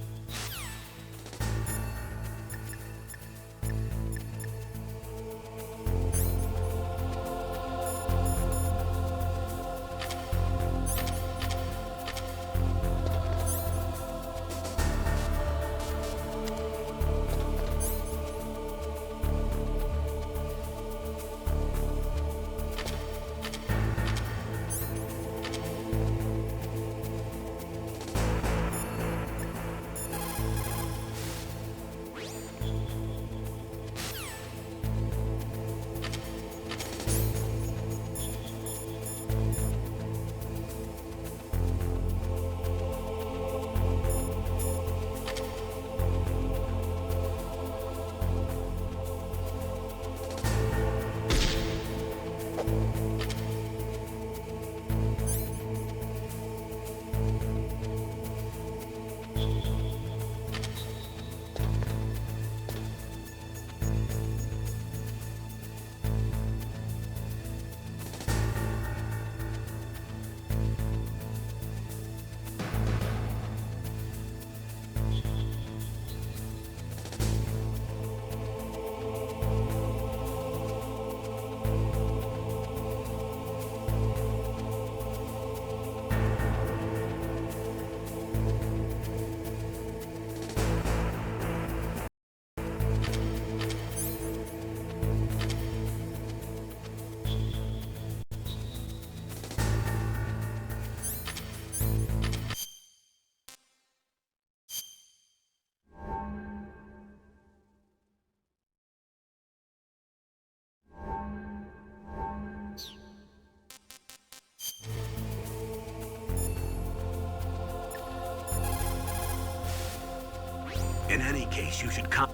In any case, you should come.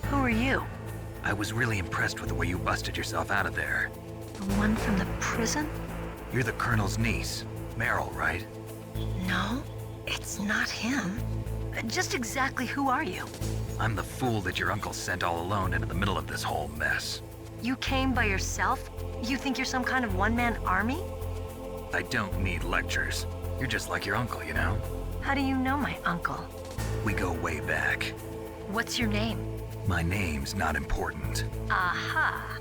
Who are you? I was really impressed with the way you busted yourself out of there. The one from the prison? You're the Colonel's niece, Meryl, right? No, it's not him. Just exactly who are you? I'm the fool that your uncle sent all alone into the middle of this whole mess. You came by yourself? You think you're some kind of one-man army? I don't need lectures. You're just like your uncle, you know? How do you know my uncle? We go way back. What's your name? My name's not important. Aha.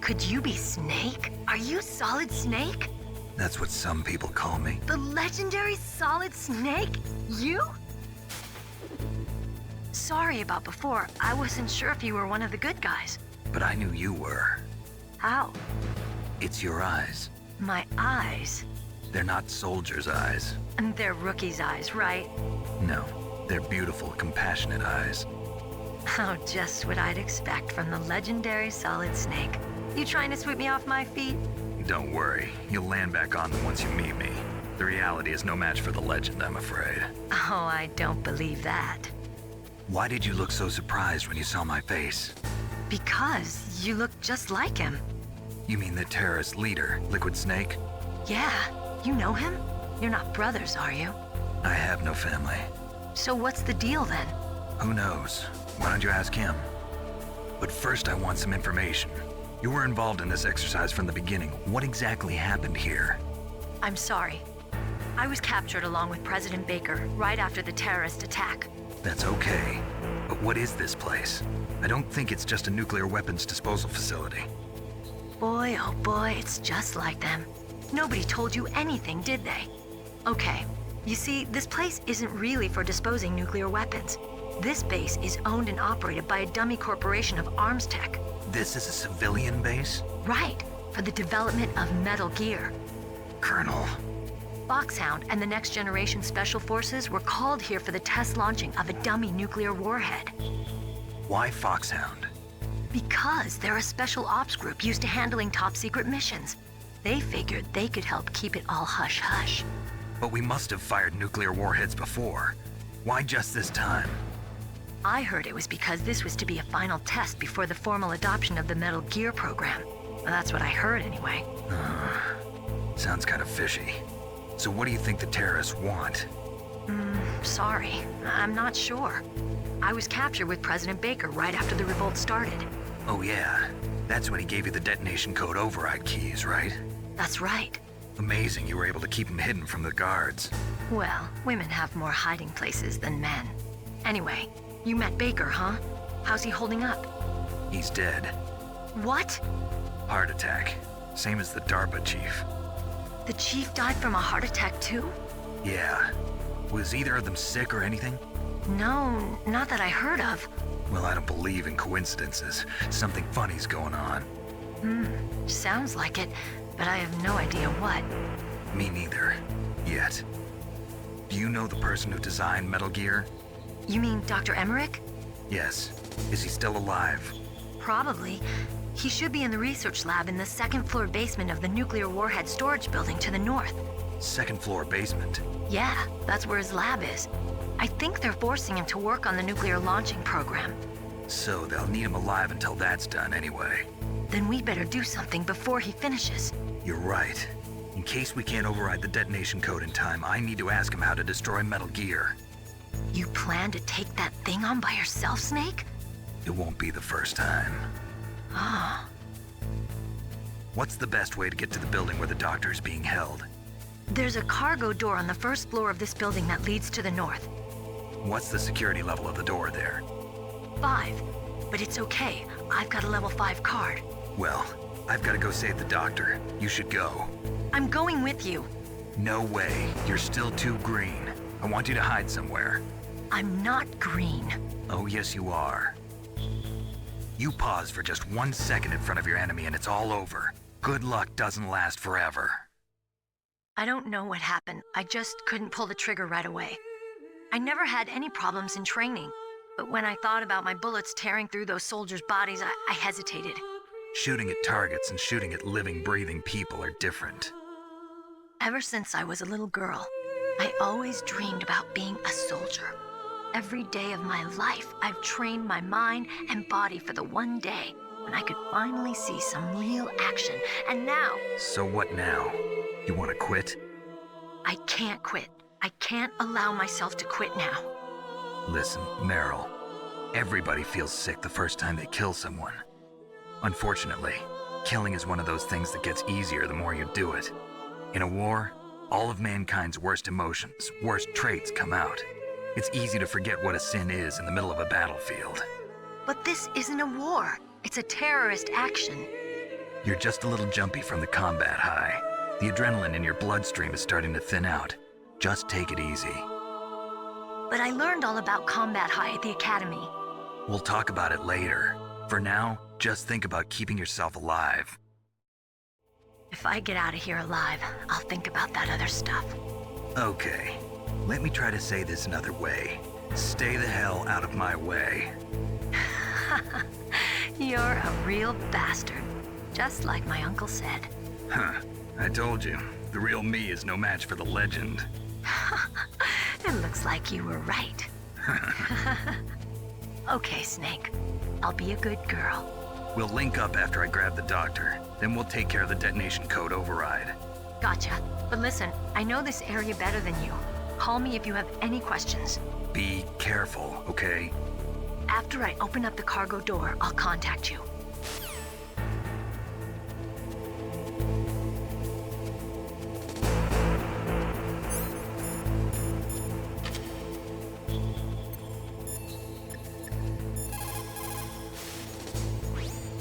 Could you be Snake? Are you Solid Snake? That's what some people call me. The legendary Solid Snake? You? Sorry about before. I wasn't sure if you were one of the good guys. But I knew you were. How? It's your eyes. My eyes? They're not soldiers' eyes. And they're rookies' eyes, right? No, they're beautiful, compassionate eyes. Oh, just what I'd expect from the legendary Solid Snake. You trying to sweep me off my feet? Don't worry, you'll land back on them once you meet me. The reality is no match for the legend, I'm afraid. Oh, I don't believe that. Why did you look so surprised when you saw my face? Because you look just like him. You mean the terrorist leader, Liquid Snake? Yeah, you know him? You're not brothers, are you? I have no family. So what's the deal then? Who knows? Why don't you ask him? But first I want some information. You were involved in this exercise from the beginning. What exactly happened here? I'm sorry. I was captured along with President Baker right after the terrorist attack. That's okay. But what is this place? I don't think it's just a nuclear weapons disposal facility. Boy, oh boy, it's just like them. Nobody told you anything, did they? Okay, you see, this place isn't really for disposing nuclear weapons. This base is owned and operated by a dummy corporation of arms tech. This is a civilian base? Right, for the development of Metal Gear. Colonel, Foxhound and the Next Generation Special Forces were called here for the test launching of a dummy nuclear warhead. Why Foxhound? Because they're a special ops group used to handling top-secret missions. They figured they could help keep it all hush-hush. But we must have fired nuclear warheads before. Why just this time? I heard it was because this was to be a final test before the formal adoption of the Metal Gear program. Well, that's what I heard anyway. Sounds kind of fishy. So what do you think the terrorists want? Sorry, I'm not sure. I was captured with President Baker right after the revolt started. Oh yeah, that's when he gave you the detonation code override keys, right? That's right. Amazing you were able to keep him hidden from the guards. Well, women have more hiding places than men. Anyway, you met Baker, huh? How's he holding up? He's dead. What? Heart attack. Same as the DARPA chief. The chief died from a heart attack too? Yeah. Was either of them sick or anything? No, not that I heard of. Well, I don't believe in coincidences. Something funny's going on. Sounds like it, but I have no idea what. Me neither. Yet. Do you know the person who designed Metal Gear? You mean Dr. Emmerich? Yes. Is he still alive? Probably. He should be in the research lab in the second-floor basement of the nuclear warhead storage building to the north. Second-floor basement? Yeah, that's where his lab is. I think they're forcing him to work on the nuclear launching program. So they'll need him alive until that's done anyway. Then we better do something before he finishes. You're right. In case we can't override the detonation code in time, I need to ask him how to destroy Metal Gear. You plan to take that thing on by yourself, Snake? It won't be the first time. Ah. What's the best way to get to the building where the doctor is being held? There's a cargo door on the first floor of this building that leads to the north. What's the security level of the door there? 5. But it's okay. I've got a level 5 card. Well, I've got to go save the doctor. You should go. I'm going with you. No way. You're still too green. I want you to hide somewhere. I'm not green. Oh, yes, you are. You pause for just 1 second in front of your enemy and it's all over. Good luck doesn't last forever. I don't know what happened. I just couldn't pull the trigger right away. I never had any problems in training, but when I thought about my bullets tearing through those soldiers' bodies, I hesitated. Shooting at targets and shooting at living, breathing people are different. Ever since I was a little girl, I always dreamed about being a soldier. Every day of my life, I've trained my mind and body for the one day when I could finally see some real action, and now... So what now? You want to quit? I can't quit. I can't allow myself to quit now. Listen, Meryl, everybody feels sick the first time they kill someone. Unfortunately, killing is one of those things that gets easier the more you do it. In a war, all of mankind's worst emotions, worst traits come out. It's easy to forget what a sin is in the middle of a battlefield. But this isn't a war. It's a terrorist action. You're just a little jumpy from the combat high. The adrenaline in your bloodstream is starting to thin out. Just take it easy. But I learned all about combat high at the academy. We'll talk about it later. For now, just think about keeping yourself alive. If I get out of here alive, I'll think about that other stuff. Okay. Let me try to say this another way. Stay the hell out of my way. You're a real bastard. Just like my uncle said. Huh. I told you. The real me is no match for the legend. It looks like you were right. Okay, Snake. I'll be a good girl. We'll link up after I grab the doctor. Then we'll take care of the detonation code override. Gotcha. But listen, I know this area better than you. Call me if you have any questions. Be careful, okay? After I open up the cargo door, I'll contact you.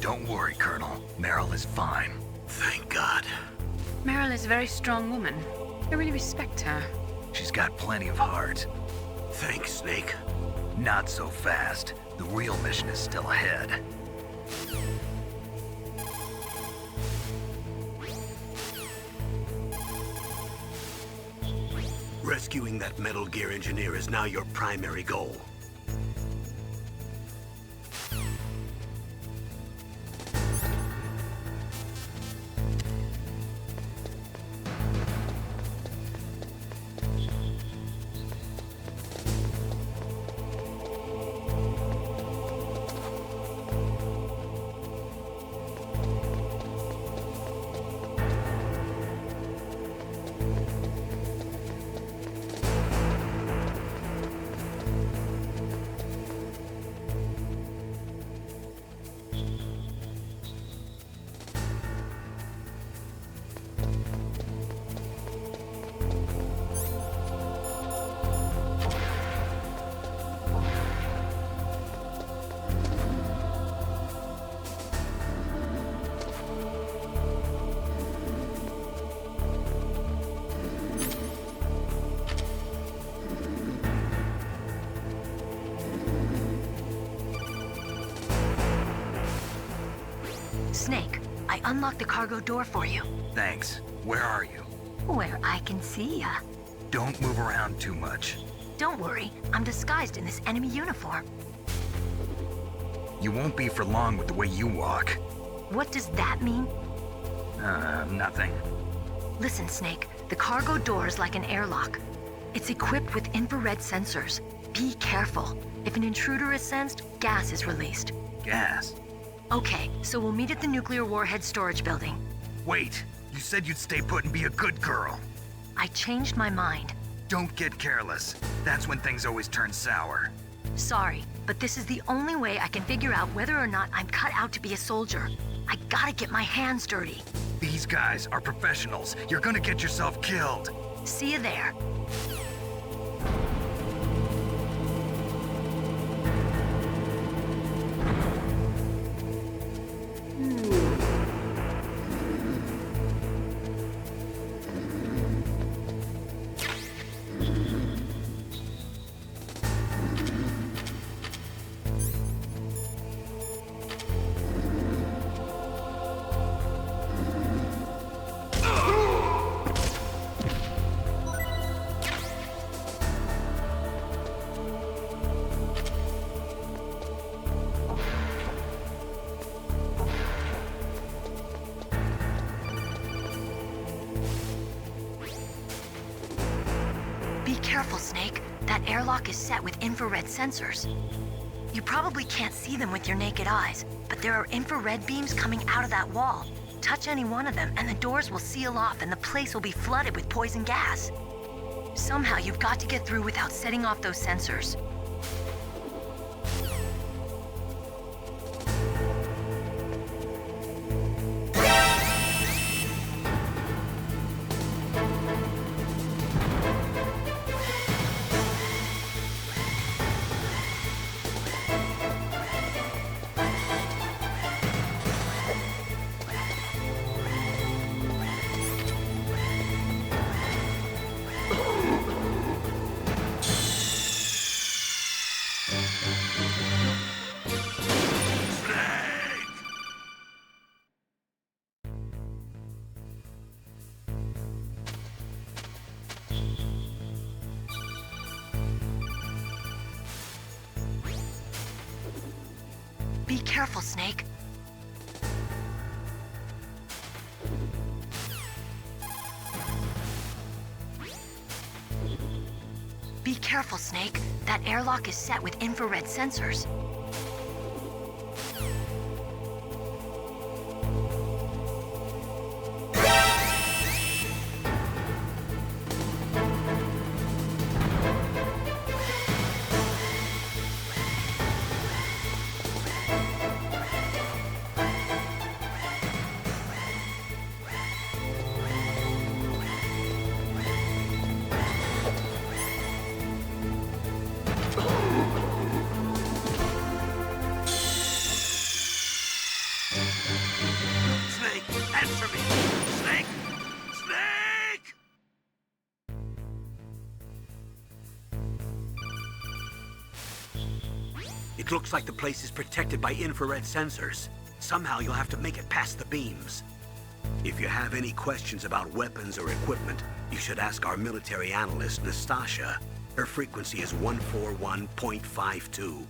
Don't worry, Colonel. Meryl is fine. Thank God. Meryl is a very strong woman. I really respect her. She's got plenty of heart. Thanks, Snake. Not so fast. The real mission is still ahead. Rescuing that Metal Gear engineer is now your primary goal. Snake, I unlocked the cargo door for you. Thanks. Where are you? Where I can see ya. Don't move around too much. Don't worry, I'm disguised in this enemy uniform. You won't be for long with the way you walk. What does that mean? Nothing. Listen, Snake, the cargo door is like an airlock. It's equipped with infrared sensors. Be careful. If an intruder is sensed, gas is released. Gas? Okay, so we'll meet at the nuclear warhead storage building. Wait, you said you'd stay put and be a good girl. I changed my mind. Don't get careless. That's when things always turn sour. Sorry, but this is the only way I can figure out whether or not I'm cut out to be a soldier. I gotta get my hands dirty. These guys are professionals. You're gonna get yourself killed. See you there. Careful, Snake. That airlock is set with infrared sensors. You probably can't see them with your naked eyes, but there are infrared beams coming out of that wall. Touch any one of them and the doors will seal off and the place will be flooded with poison gas. Somehow you've got to get through without setting off those sensors. Be careful, Snake. Be careful, Snake. That airlock is set with infrared sensors. It looks like the place is protected by infrared sensors. Somehow you'll have to make it past the beams. If you have any questions about weapons or equipment, you should ask our military analyst, Nastasha. Her frequency is 141.52.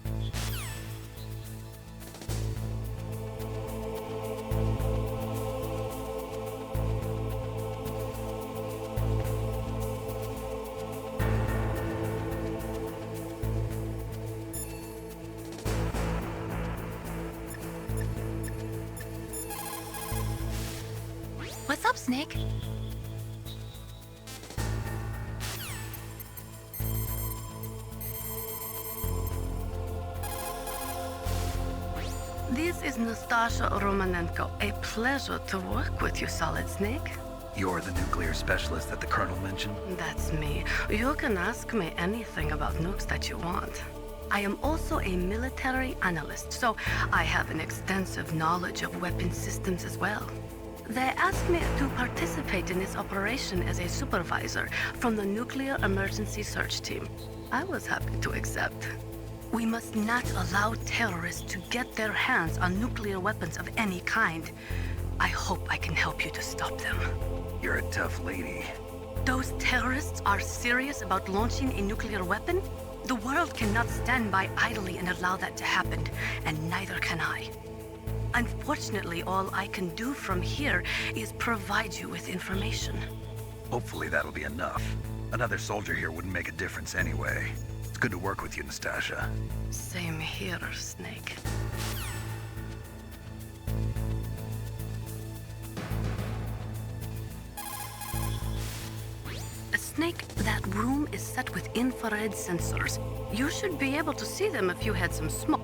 What's up, Snake? This is Nastasha Romanenko. A pleasure to work with you, Solid Snake. You're the nuclear specialist that the Colonel mentioned? That's me. You can ask me anything about nukes that you want. I am also a military analyst, so I have an extensive knowledge of weapon systems as well. They asked me to participate in this operation as a supervisor from the Nuclear Emergency Search Team. I was happy to accept. We must not allow terrorists to get their hands on nuclear weapons of any kind. I hope I can help you to stop them. You're a tough lady. Those terrorists are serious about launching a nuclear weapon? The world cannot stand by idly and allow that to happen, and neither can I. Unfortunately, all I can do from here is provide you with information. Hopefully that'll be enough. Another soldier here wouldn't make a difference anyway. It's good to work with you, Nastasha. Same here, Snake. Snake, that room is set with infrared sensors. You should be able to see them if you had some smoke.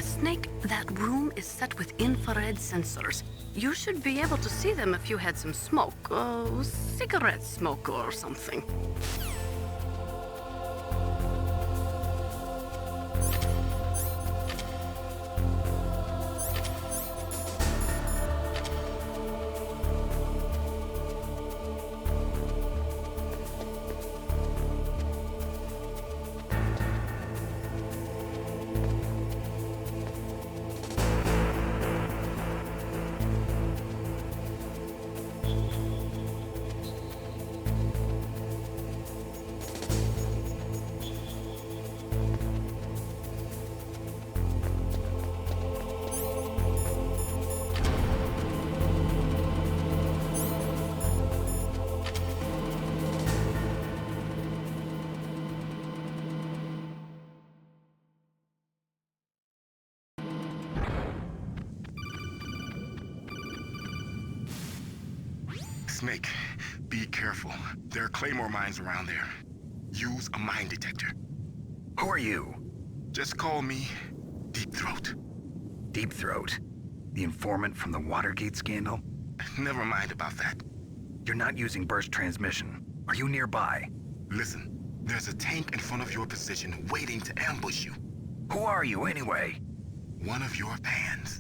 Snake, that room is set with infrared sensors. You should be able to see them if you had some smoke, cigarette smoke or something. Snake, be careful. There are Claymore mines around there. Use a mine detector. Who are you? Just call me Deep Throat. Deep Throat? The informant from the Watergate scandal? Never mind about that. You're not using burst transmission. Are you nearby? Listen, there's a tank in front of your position waiting to ambush you. Who are you anyway? One of your fans.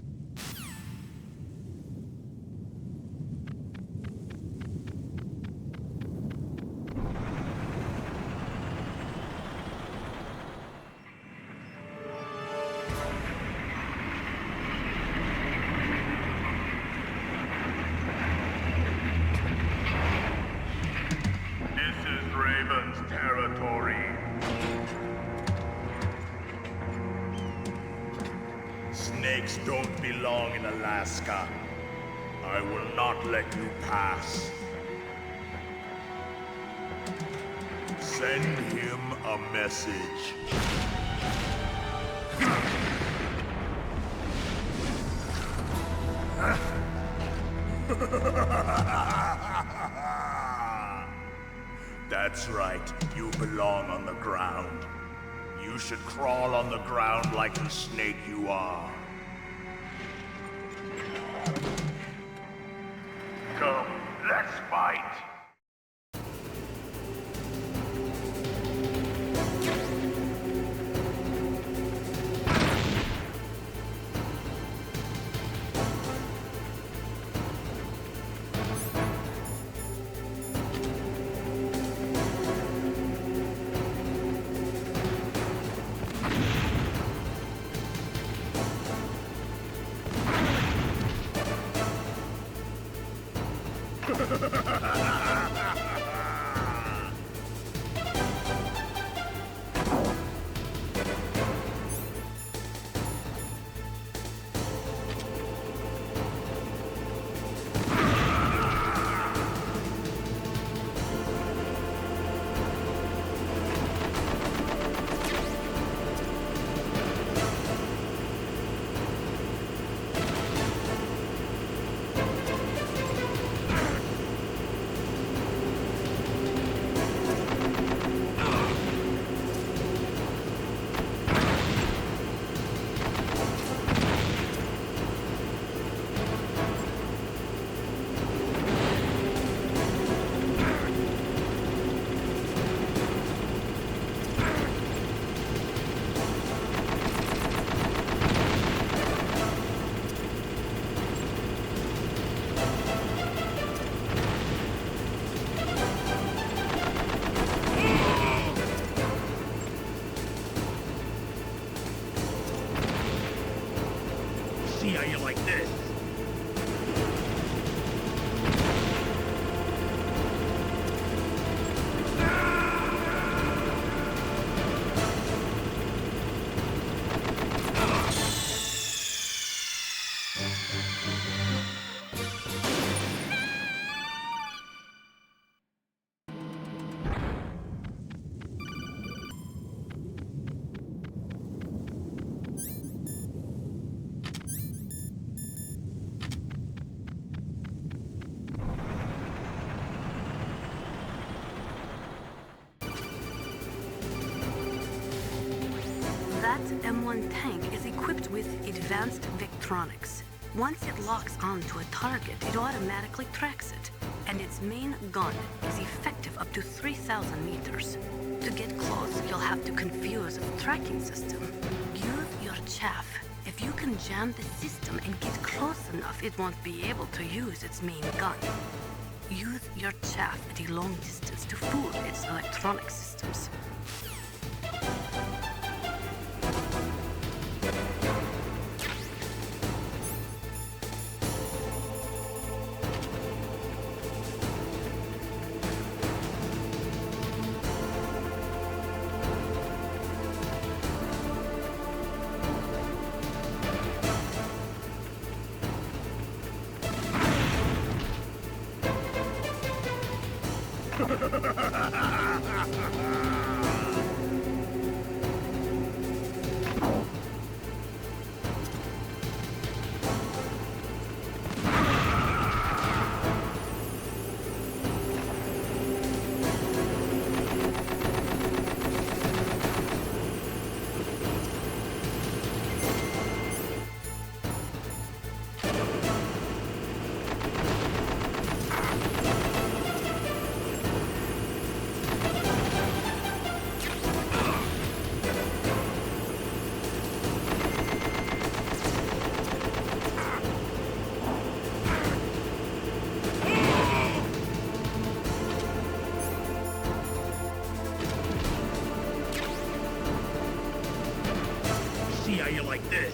Snakes don't belong in Alaska. I will not let you pass. Send him a message. That's right, you belong on the ground. You should crawl on the ground like the snake you are. Come, let's fight! See how you like this? That M1 tank is equipped with advanced Victronics. Once it locks onto a target, it automatically tracks it. And its main gun is effective up to 3,000 meters. To get close, you'll have to confuse the tracking system. Use your chaff. If you can jam the system and get close enough, it won't be able to use its main gun. Use your chaff at a long distance to fool its electronic systems. See how you like this?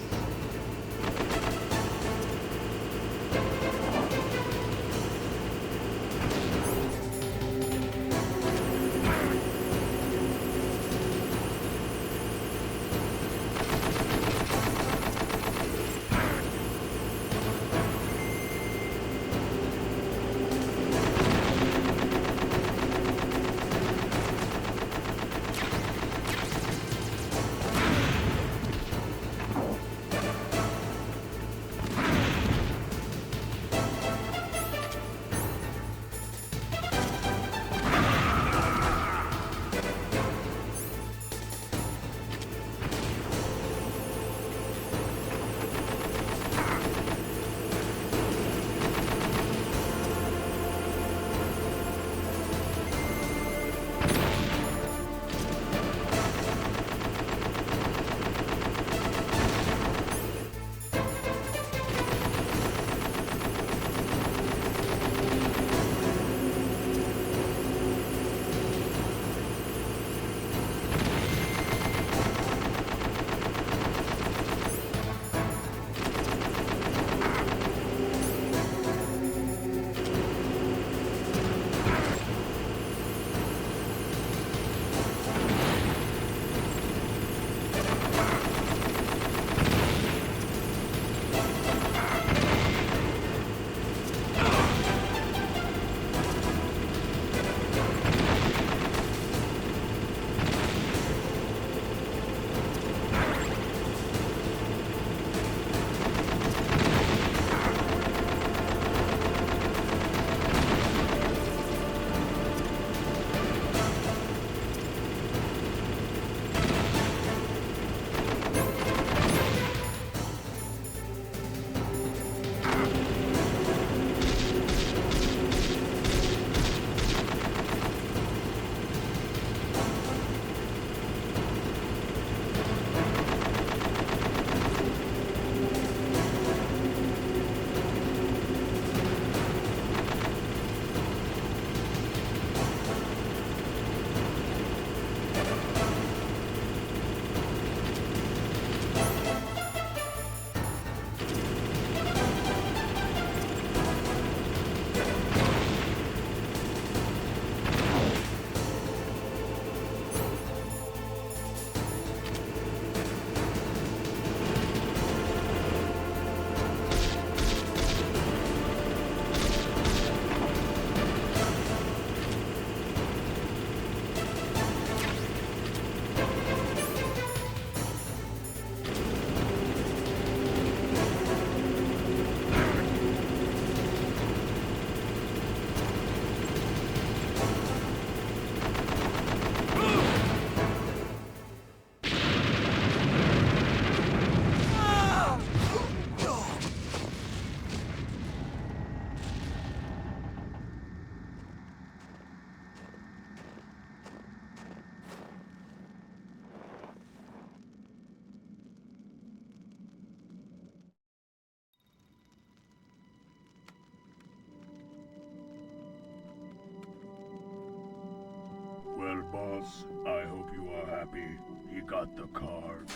boss. I hope you are happy. He got the card.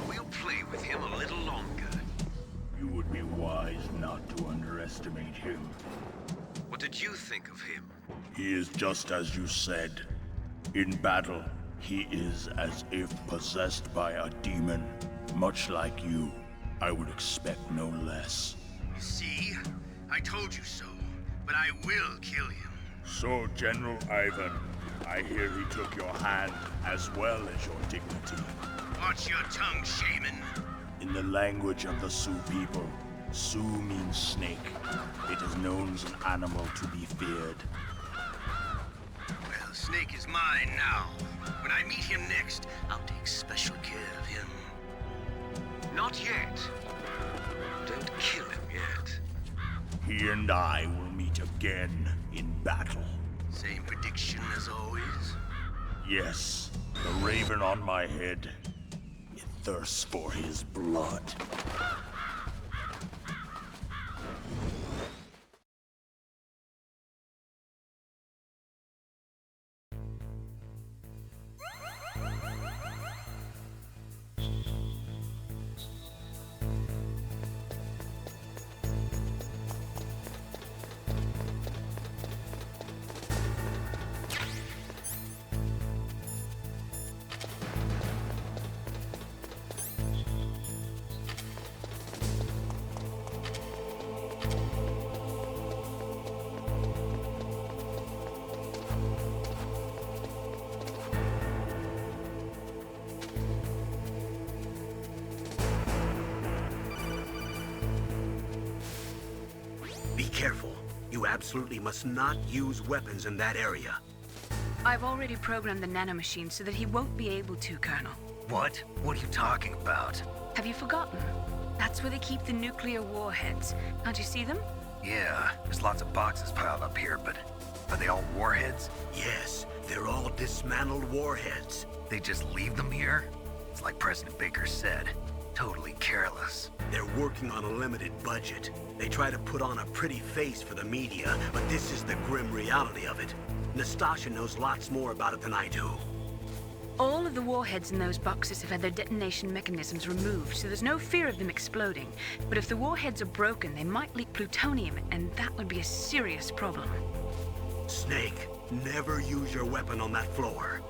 We'll play with him a little longer. You would be wise not to underestimate him. What did you think of him? He is just as you said. In battle, he is as if possessed by a demon. Much like you, I would expect no less. See? I told you so. But I will kill him. So, General Ivan, I hear he took your hand as well as your dignity. Watch your tongue, shaman. In the language of the Sioux people, Sioux means snake. It is known as an animal to be feared. Well, Snake is mine now. When I meet him next, I'll take special care of him. Not yet. Don't kill him yet. He and I will meet again in battle. Same prediction as always? Yes, the raven on my head. It thirsts for his blood. Be careful. You absolutely must not use weapons in that area. I've already programmed the nanomachine so that he won't be able to, Colonel. What? What are you talking about? Have you forgotten? That's where they keep the nuclear warheads. Can't you see them? Yeah, there's lots of boxes piled up here, but are they all warheads? Yes, they're all dismantled warheads. They just leave them here? It's like President Baker said, totally careless. They're working on a limited budget. They try to put on a pretty face for the media, but this is the grim reality of it. Nastasha knows lots more about it than I do. All of the warheads in those boxes have had their detonation mechanisms removed, so there's no fear of them exploding. But if the warheads are broken, they might leak plutonium, and that would be a serious problem. Snake, never use your weapon on that floor.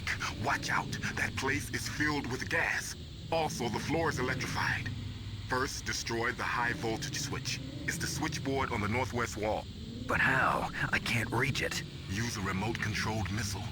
Snake, watch out. That place is filled with gas. Also, the floor is electrified. First, destroy the high voltage switch. It's the switchboard on the northwest wall. But how? I can't reach it. Use a remote-controlled missile.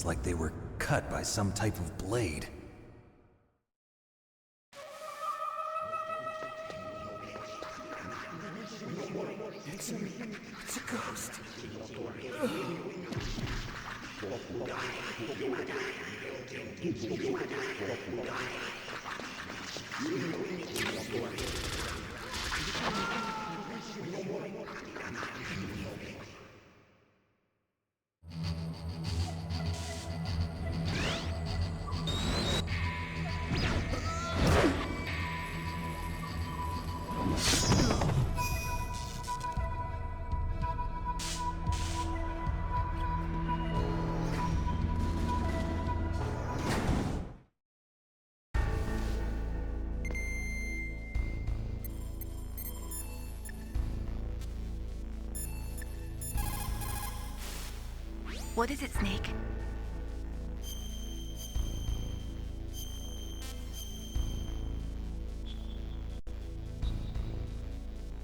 like they were cut by some type of blade. It's a ghost. What is it, Snake?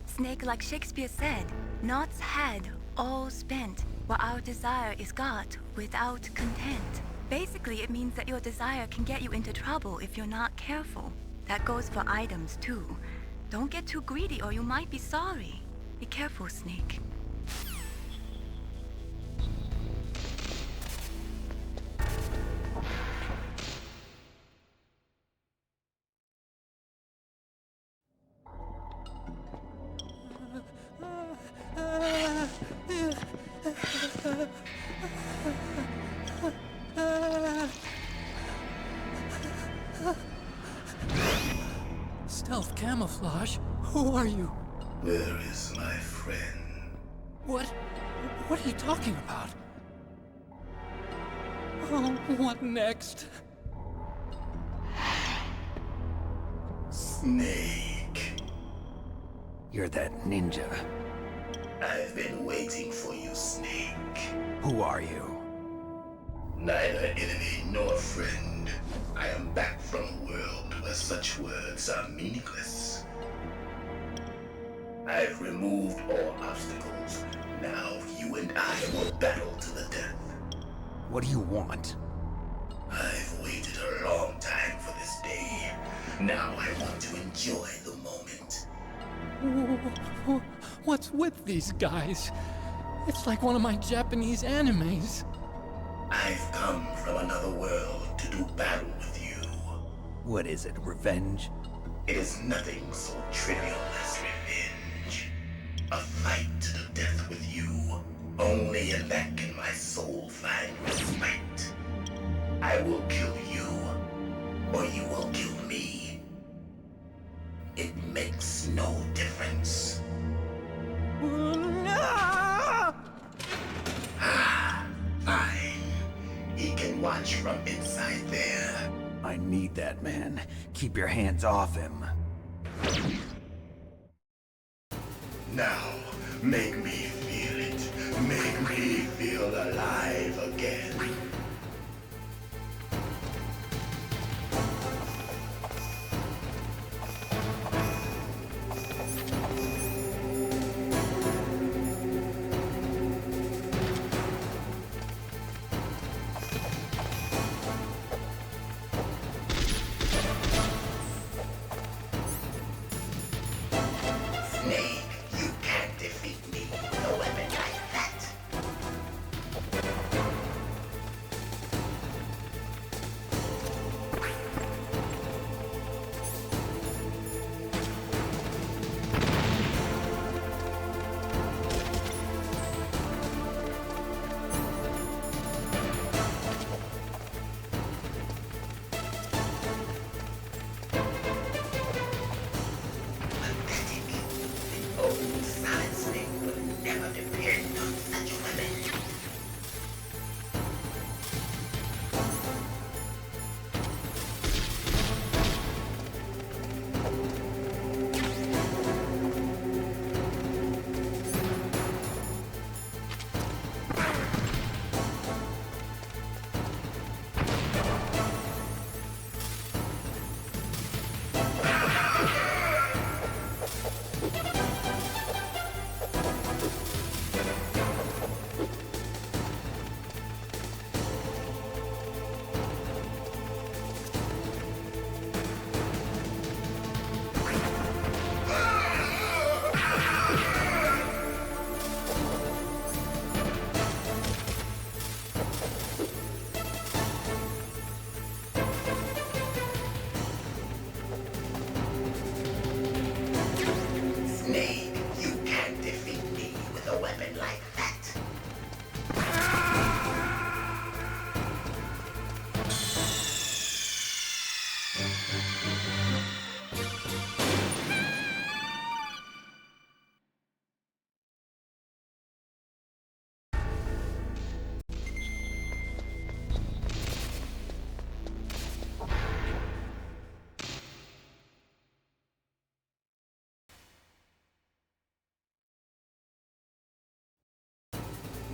Snake, like Shakespeare said, knots had, all spent, while our desire is got without content. Basically, it means that your desire can get you into trouble if you're not careful. That goes for items, too. Don't get too greedy or you might be sorry. Be careful, Snake. Stealth camouflage? Who are you? Where is my friend? What are you talking about? Oh, what next? Snake. You're that ninja. I've been waiting for you, Snake. Who are you? Neither enemy nor friend. I am back from a world where such words are meaningless. I've removed all obstacles. Now you and I will battle to the death. What do you want? I've waited a long time for this day. Now I want to enjoy the moment. What's with these guys? It's like one of my Japanese animes. I've come from another world to do battle with you. What is it, revenge? It is nothing so trivial as revenge. A fight to the death with you. Only in that can my soul find respite. I will kill you, or you will kill me. It makes no difference. Fine. He can watch from inside there. I need that man. Keep your hands off him. Now, make me feel it. Make me feel alive again. Snake, you can't defeat me with a weapon like that.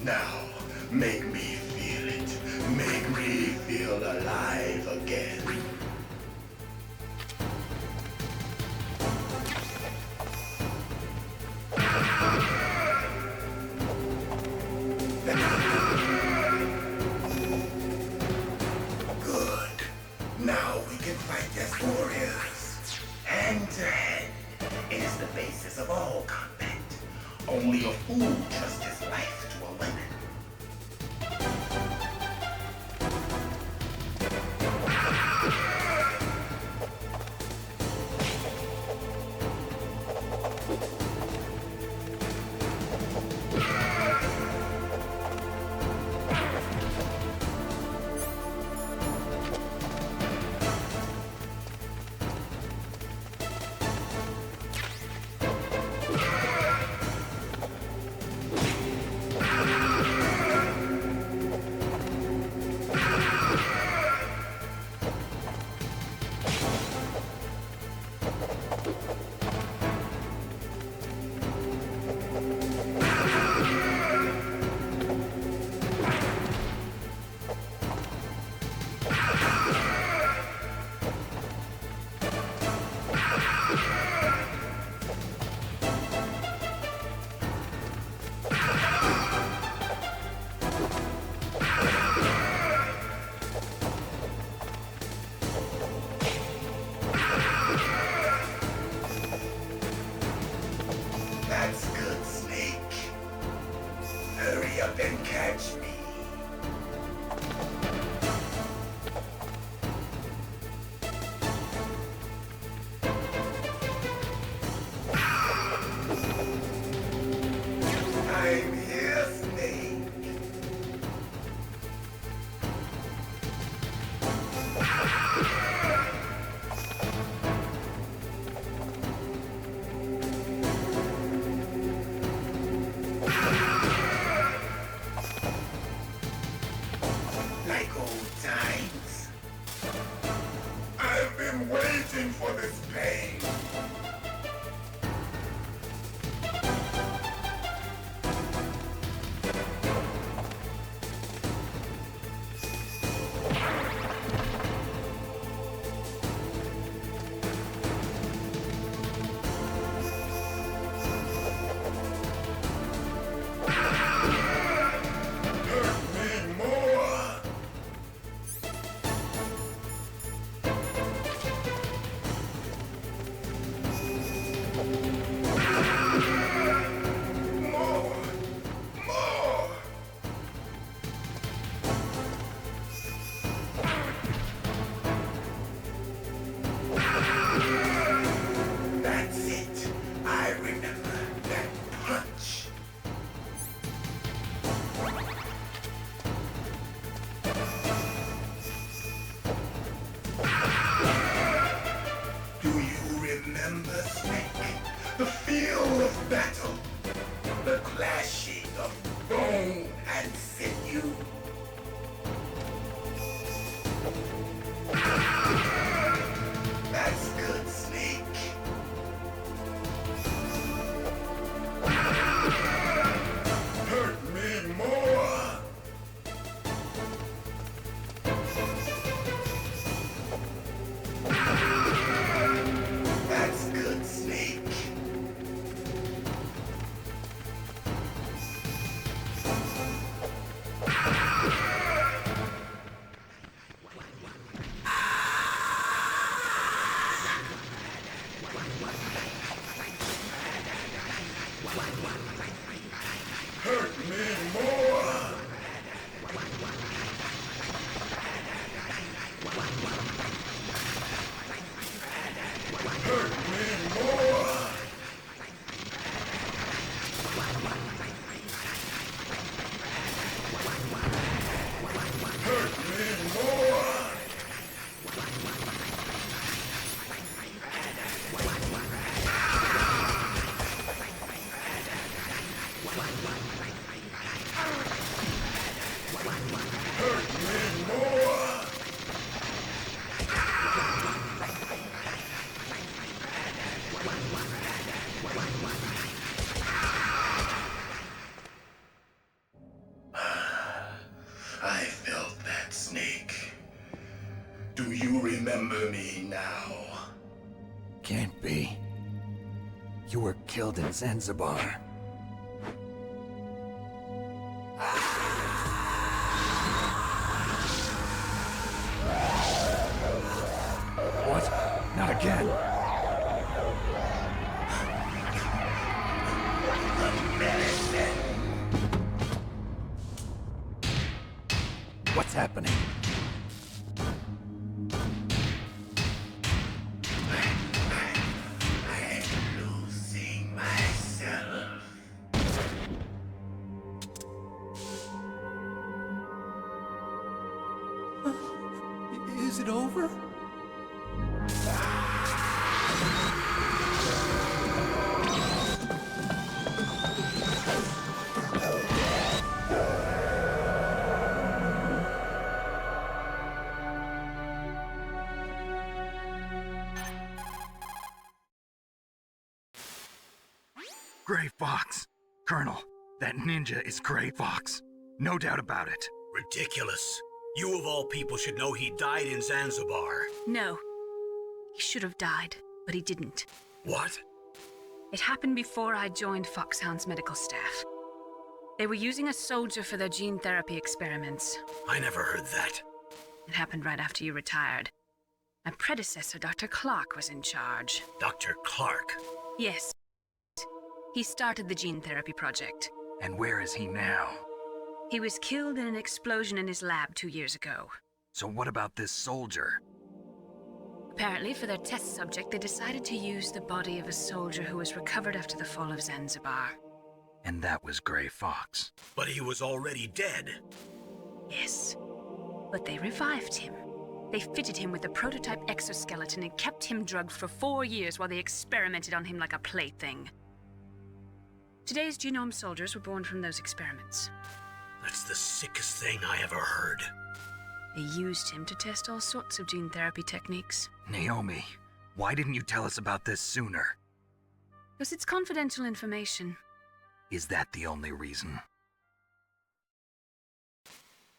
Now, make me feel it. Make me feel alive again. Good. Now we can fight as warriors. Hand to hand. It is the basis of all combat. Only a fool trusts his life to a weapon. That's good, Snake. Hurry up and catch me. I'm here, Snake. Like old times. I've been waiting for this pain. That's it. I remember that punch. Do you remember, Snake? The feel of battle. The clashing of bone and sinew. That's good, Snake. Hurt me more. That's good, Snake. Can't be. You were killed in Zanzibar. What? Not again. What's happening? Is it over? Gray Fox. Colonel, that ninja is Gray Fox. No doubt about it. Ridiculous. You of all people should know he died in Zanzibar. No. He should have died, but he didn't. What? It happened before I joined Foxhound's medical staff. They were using a soldier for their gene therapy experiments. I never heard that. It happened right after you retired. My predecessor, Dr. Clark, was in charge. Dr. Clark? Yes. He started the gene therapy project. And where is he now? He was killed in an explosion in his lab 2 years ago. So what about this soldier? Apparently, for their test subject, they decided to use the body of a soldier who was recovered after the fall of Zanzibar. And that was Gray Fox. But he was already dead. Yes. But they revived him. They fitted him with a prototype exoskeleton and kept him drugged for 4 years while they experimented on him like a plaything. Today's genome soldiers were born from those experiments. That's the sickest thing I ever heard. They used him to test all sorts of gene therapy techniques. Naomi, why didn't you tell us about this sooner? Because it's confidential information. Is that the only reason?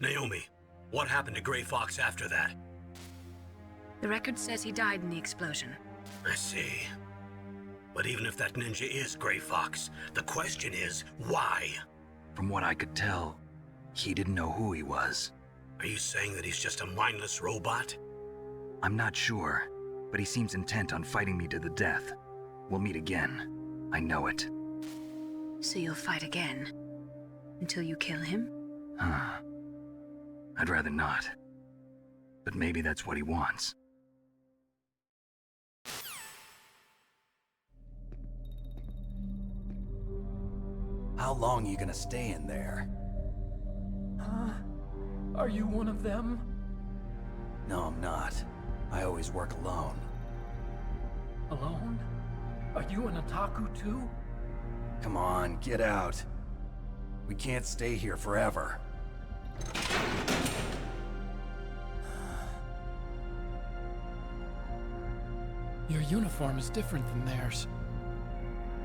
Naomi, what happened to Gray Fox after that? The record says he died in the explosion. I see. But even if that ninja is Gray Fox, the question is, why? From what I could tell, he didn't know who he was. Are you saying that he's just a mindless robot? I'm not sure, but he seems intent on fighting me to the death. We'll meet again. I know it. So you'll fight again? Until you kill him? I'd rather not. But maybe that's what he wants. How long are you gonna stay in there? Are you one of them? No, I'm not. I always work alone. Alone? Are you an otaku too? Come on, get out. We can't stay here forever. Your uniform is different than theirs.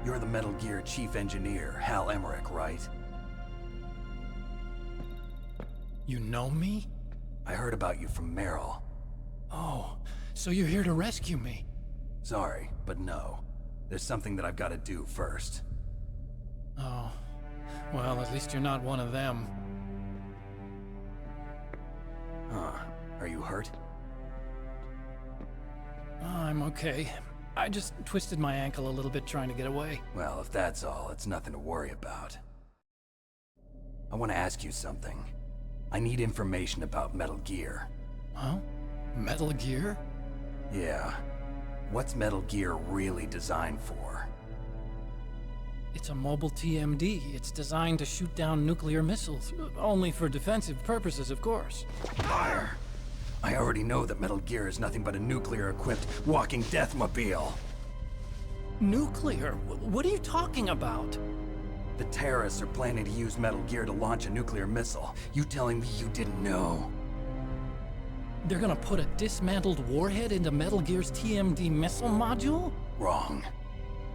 You're the Metal Gear Chief Engineer, Hal Emmerich, right? You know me? I heard about you from Meryl. Oh, so you're here to rescue me? Sorry, but no. There's something that I've got to do first. Oh, well, at least you're not one of them. Huh. Are you hurt? I'm okay. I just twisted my ankle a little bit trying to get away. Well, if that's all, it's nothing to worry about. I want to ask you something. I need information about Metal Gear. Huh? Metal Gear? Yeah. What's Metal Gear really designed for? It's a mobile TMD. It's designed to shoot down nuclear missiles. Only for defensive purposes, of course. Fire! I already know that Metal Gear is nothing but a nuclear-equipped walking deathmobile. Nuclear? What are you talking about? The terrorists are planning to use Metal Gear to launch a nuclear missile. You telling me you didn't know? They're gonna put a dismantled warhead into Metal Gear's TMD missile module? Wrong.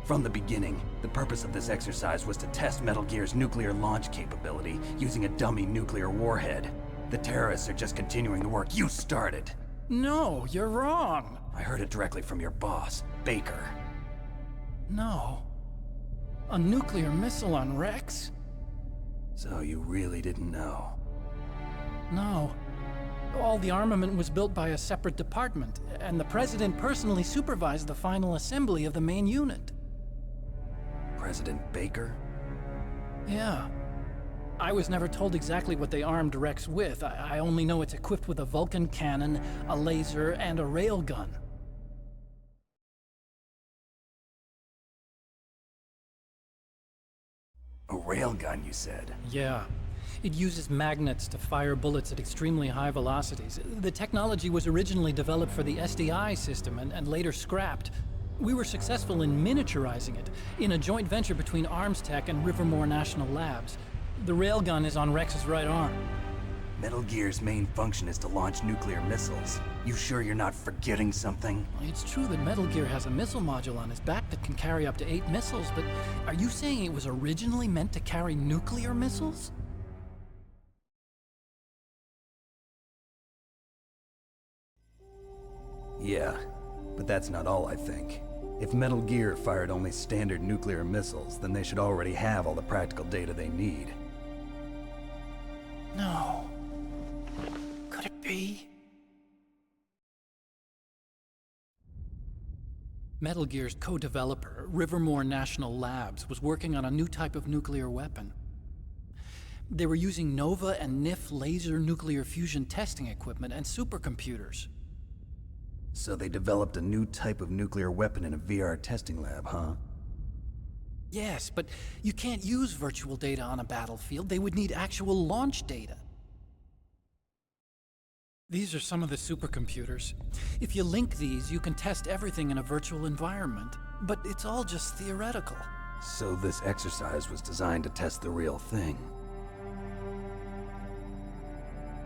From the beginning, the purpose of this exercise was to test Metal Gear's nuclear launch capability using a dummy nuclear warhead. The terrorists are just continuing the work you started. No, you're wrong. I heard it directly from your boss, Baker. No. A nuclear missile on Rex? So you really didn't know? No. All the armament was built by a separate department, and the President personally supervised the final assembly of the main unit. President Baker? Yeah. I was never told exactly what they armed Rex with. I only know it's equipped with a Vulcan cannon, a laser, and a railgun. A railgun, you said? Yeah. It uses magnets to fire bullets at extremely high velocities. The technology was originally developed for the SDI system and later scrapped. We were successful in miniaturizing it in a joint venture between ArmsTech and Rivermore National Labs. The railgun is on Rex's right arm. Metal Gear's main function is to launch nuclear missiles. You sure you're not forgetting something? It's true that Metal Gear has a missile module on his back that can carry up to 8 missiles, but are you saying it was originally meant to carry nuclear missiles? Yeah, but that's not all I think. If Metal Gear fired only standard nuclear missiles, then they should already have all the practical data they need. No. Could it be? Metal Gear's co-developer, Rivermore National Labs, was working on a new type of nuclear weapon. They were using NOVA and NIF laser nuclear fusion testing equipment and supercomputers. So they developed a new type of nuclear weapon in a VR testing lab, huh? Yes, but you can't use virtual data on a battlefield. They would need actual launch data. These are some of the supercomputers. If you link these, you can test everything in a virtual environment. But it's all just theoretical. So this exercise was designed to test the real thing.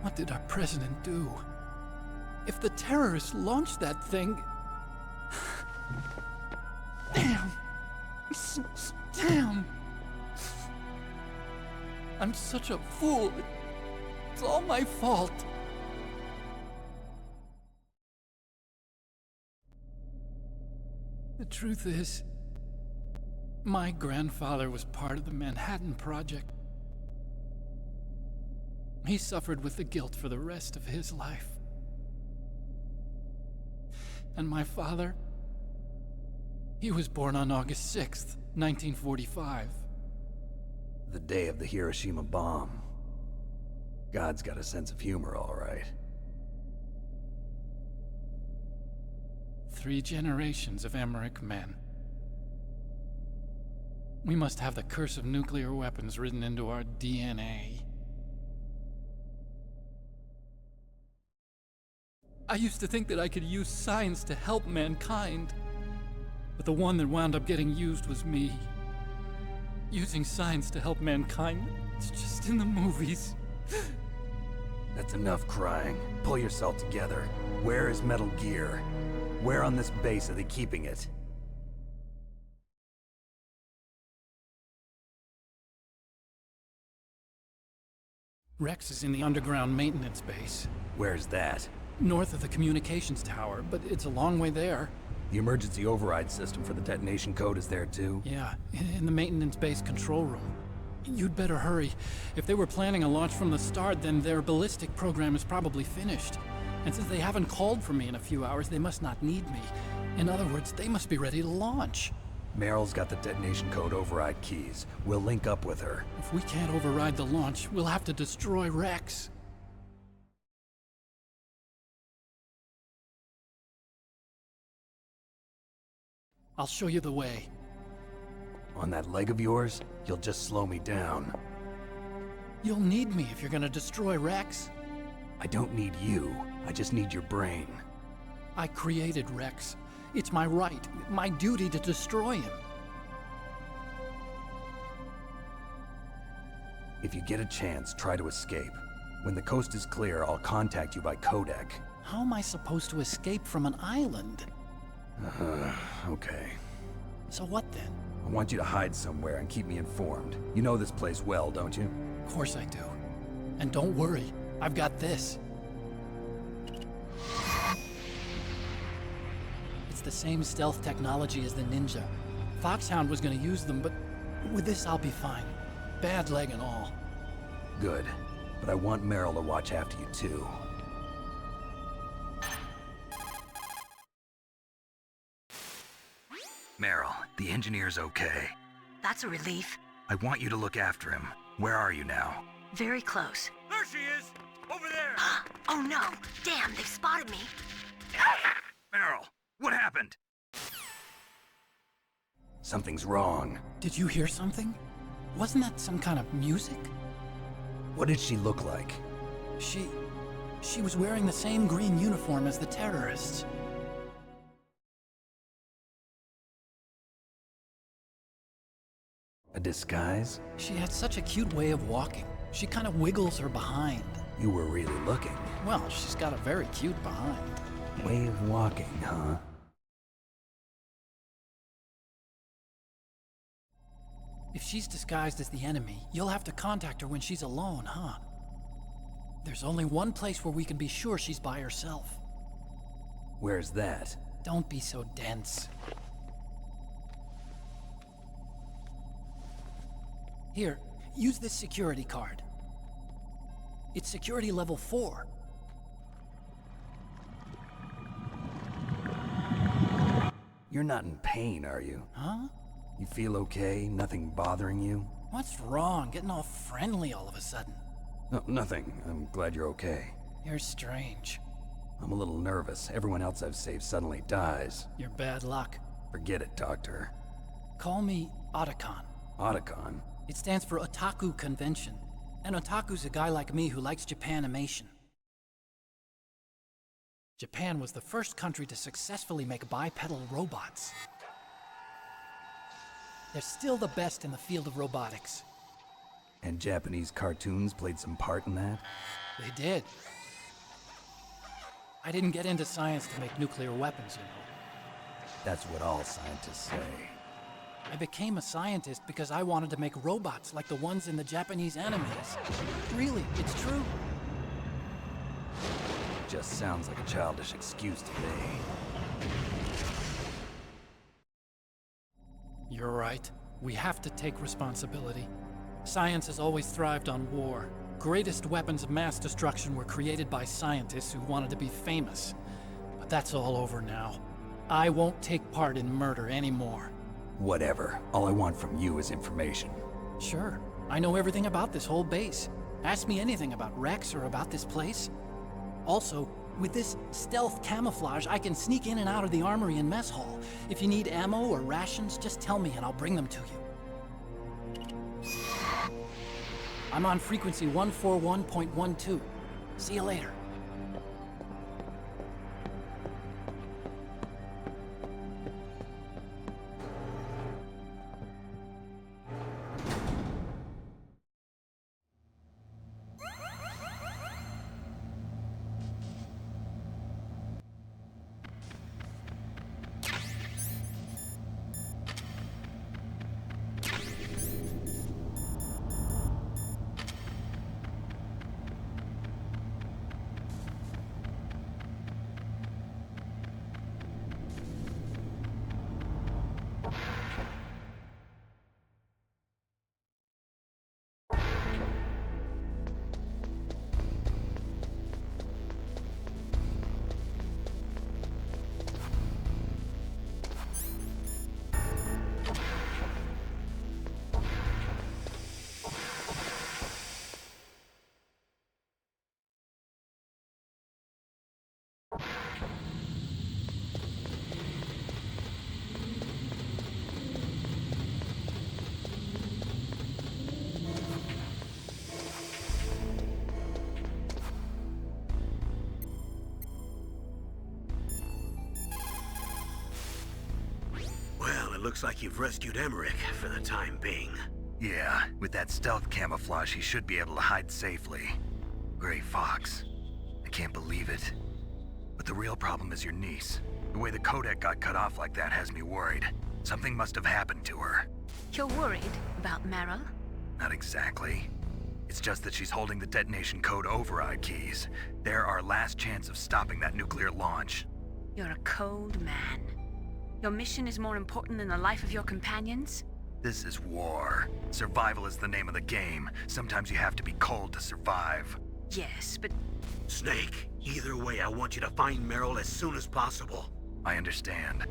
What did our president do? If the terrorists launched that thing... Damn! Damn! I'm such a fool. It's all my fault. The truth is, my grandfather was part of the Manhattan Project. He suffered with the guilt for the rest of his life. And my father, he was born on August 6th, 1945. The day of the Hiroshima bomb. God's got a sense of humor, all right. 3 generations of Emmerich men. We must have the curse of nuclear weapons written into our DNA. I used to think that I could use science to help mankind, but the one that wound up getting used was me. Using science to help mankind, it's just in the movies. That's enough crying. Pull yourself together. Where is Metal Gear? Where on this base are they keeping it? Rex is in the underground maintenance base. Where's that? North of the communications tower, but it's a long way there. The emergency override system for the detonation code is there too? Yeah, in the maintenance base control room. You'd better hurry. If they were planning a launch from the start, then their ballistic program is probably finished. And since they haven't called for me in a few hours, they must not need me. In other words, they must be ready to launch. Meryl's got the detonation code override keys. We'll link up with her. If we can't override the launch, we'll have to destroy Rex. I'll show you the way. On that leg of yours, you'll just slow me down. You'll need me if you're gonna destroy Rex. I don't need you. I just need your brain. I created Rex. It's my right, my duty to destroy him. If you get a chance, try to escape. When the coast is clear, I'll contact you by codec. How am I supposed to escape from an island? Okay. So what then? I want you to hide somewhere and keep me informed. You know this place well, don't you? Of course I do. And don't worry, I've got this. the same stealth technology as the Ninja. Foxhound was gonna use them, but with this I'll be fine. Bad leg and all. Good. But I want Meryl to watch after you too. Meryl, the engineer's okay. That's a relief. I want you to look after him. Where are you now? Very close. There she is! Over there! Oh no! Damn, they've spotted me! Meryl, what happened? Something's wrong. Did you hear something? Wasn't that some kind of music? What did she look like? She was wearing the same green uniform as the terrorists. A disguise? She had such a cute way of walking. She kind of wiggles her behind. You were really looking. Well, she's got a very cute behind. Way of walking, huh? If she's disguised as the enemy, you'll have to contact her when she's alone, huh? There's only one place where we can be sure she's by herself. Where's that? Don't be so dense. Here, use this security card. It's security level 4. You're not in pain, are you? Huh? You feel okay? Nothing bothering you? What's wrong? Getting all friendly all of a sudden. No, nothing. I'm glad you're okay. You're strange. I'm a little nervous. Everyone else I've saved suddenly dies. You're bad luck. Forget it, Doctor. Call me Otacon. Otacon? It stands for Otaku Convention. And Otaku's a guy like me who likes Japanimation. Japan was the first country to successfully make bipedal robots. They're still the best in the field of robotics. And Japanese cartoons played some part in that? They did. I didn't get into science to make nuclear weapons, you know. That's what all scientists say. I became a scientist because I wanted to make robots like the ones in the Japanese animes. Really, it's true. Just sounds like a childish excuse to me. You're right. We have to take responsibility. Science has always thrived on war. Greatest weapons of mass destruction were created by scientists who wanted to be famous. But that's all over now. I won't take part in murder anymore. Whatever. All I want from you is information. Sure. I know everything about this whole base. Ask me anything about Rex or about this place. Also, with this stealth camouflage, I can sneak in and out of the armory and mess hall. If you need ammo or rations, just tell me and I'll bring them to you. I'm on frequency 141.12. See you later. Looks like you've rescued Emmerich for the time being. Yeah, with that stealth camouflage, he should be able to hide safely. Gray Fox. I can't believe it. But the real problem is your niece. The way the codec got cut off like that has me worried. Something must have happened to her. You're worried about Meryl? Not exactly. It's just that she's holding the detonation code override keys. They're our last chance of stopping that nuclear launch. You're a cold man. Your mission is more important than the life of your companions? This is war. Survival is the name of the game. Sometimes you have to be cold to survive. Yes, but... Snake, either way, I want you to find Meryl as soon as possible. I understand.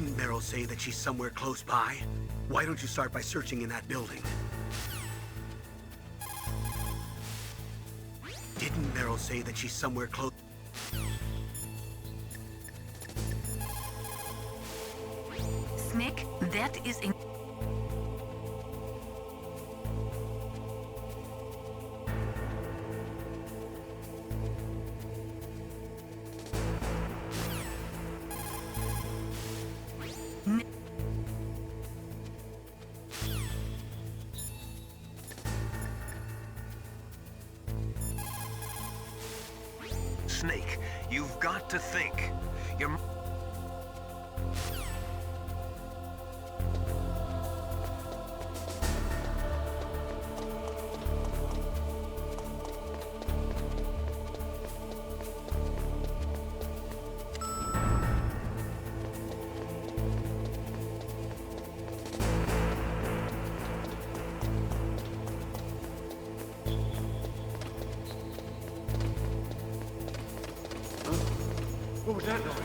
Didn't Meryl say that she's somewhere close by? Why don't you start by searching in that building? Didn't Meryl say that she's somewhere close? Snick, that is in... Snake, you've got to think. You're... What was that noise?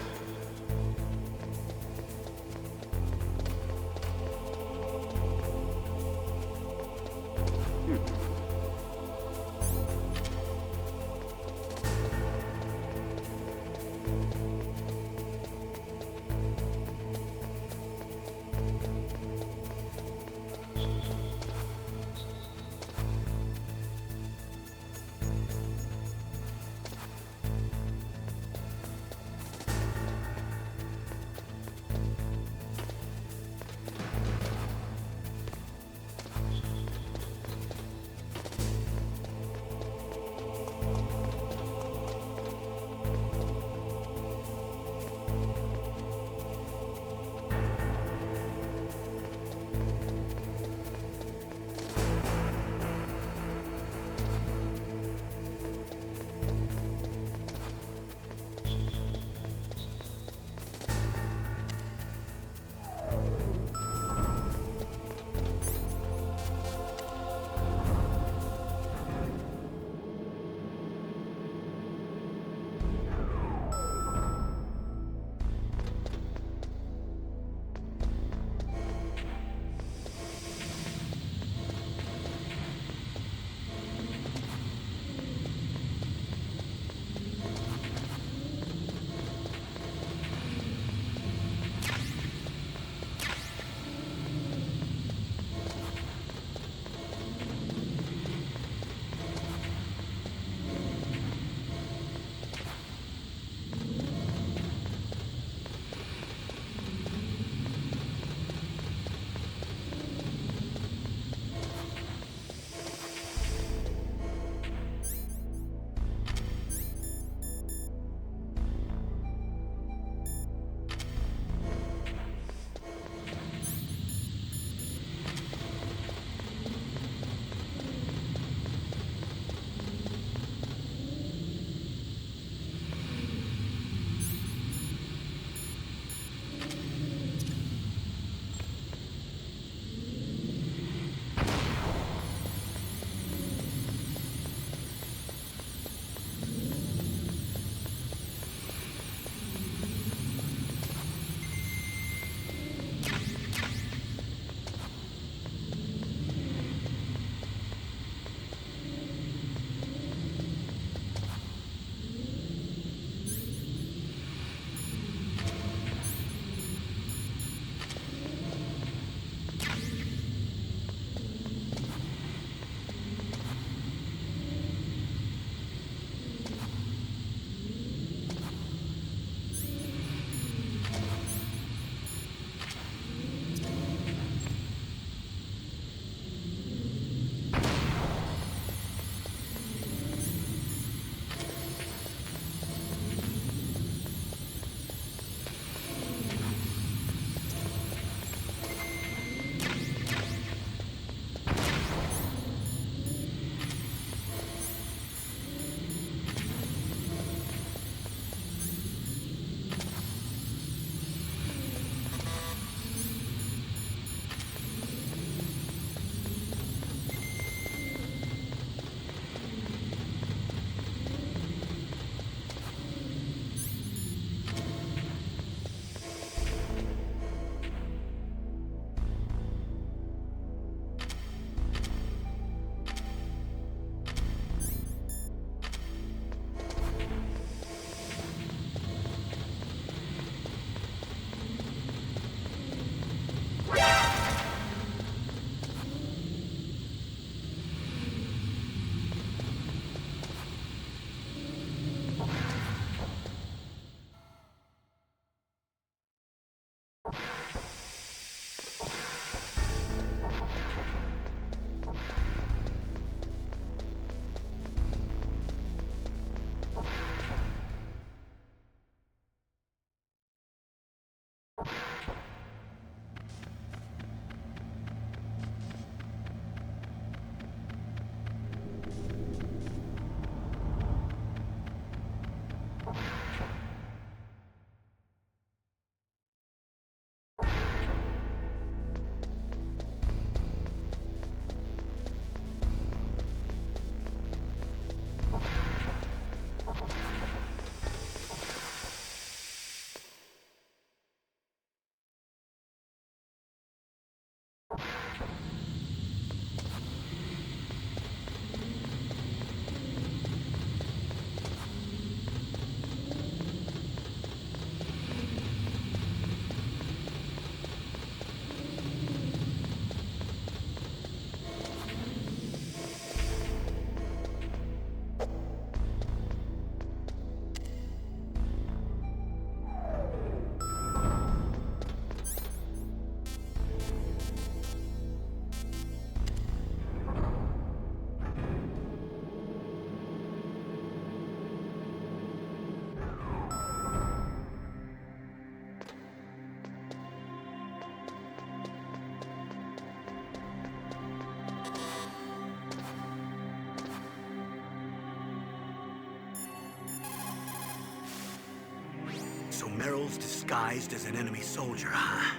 So Meryl's disguised as an enemy soldier, huh?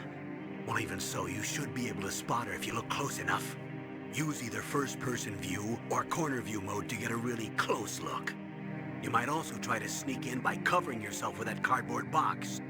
Well, even so, you should be able to spot her if you look close enough. Use either first-person view or corner view mode to get a really close look. You might also try to sneak in by covering yourself with that cardboard box.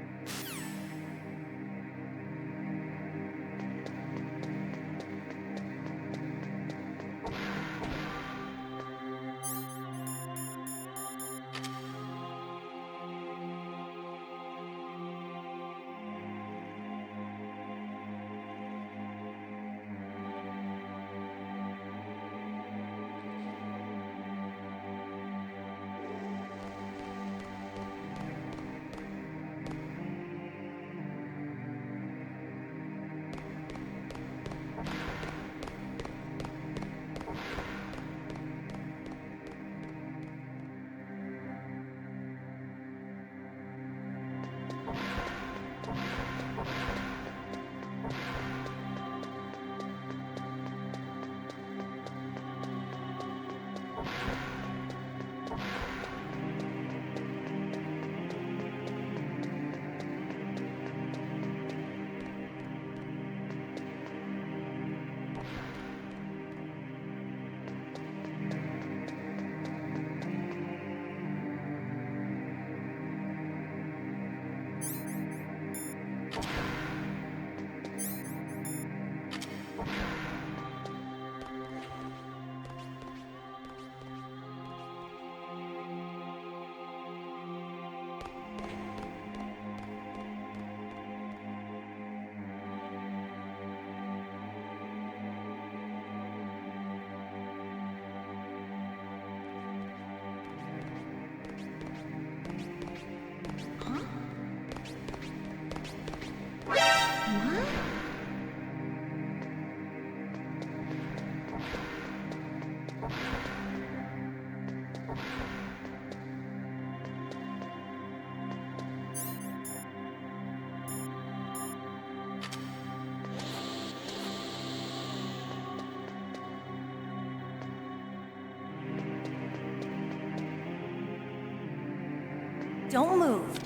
Don't move.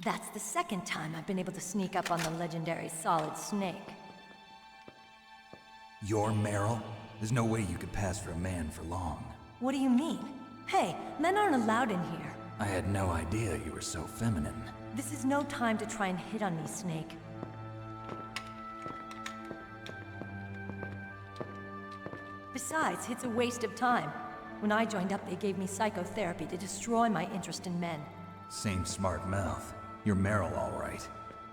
That's the second time I've been able to sneak up on the legendary Solid Snake. You're Meryl? There's no way you could pass for a man for long. What do you mean? Hey, men aren't allowed in here. I had no idea you were so feminine. This is no time to try and hit on me, Snake. Besides, it's a waste of time. When I joined up, they gave me psychotherapy to destroy my interest in men. Same smart mouth. You're Meryl, all right.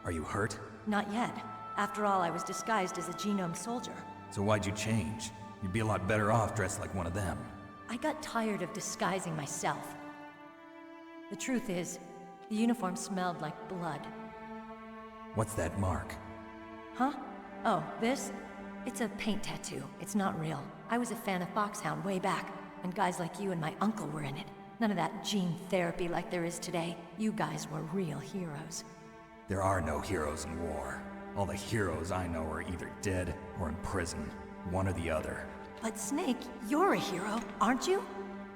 Are you hurt? Not yet. After all, I was disguised as a genome soldier. So why'd you change? You'd be a lot better off dressed like one of them. I got tired of disguising myself. The truth is, the uniform smelled like blood. What's that mark? Huh? Oh, this? It's a paint tattoo. It's not real. I was a fan of Foxhound way back, and guys like you and my uncle were in it. None of that gene therapy like there is today. You guys were real heroes. There are no heroes in war. All the heroes I know are either dead or in prison. One or the other. But Snake, you're a hero, aren't you?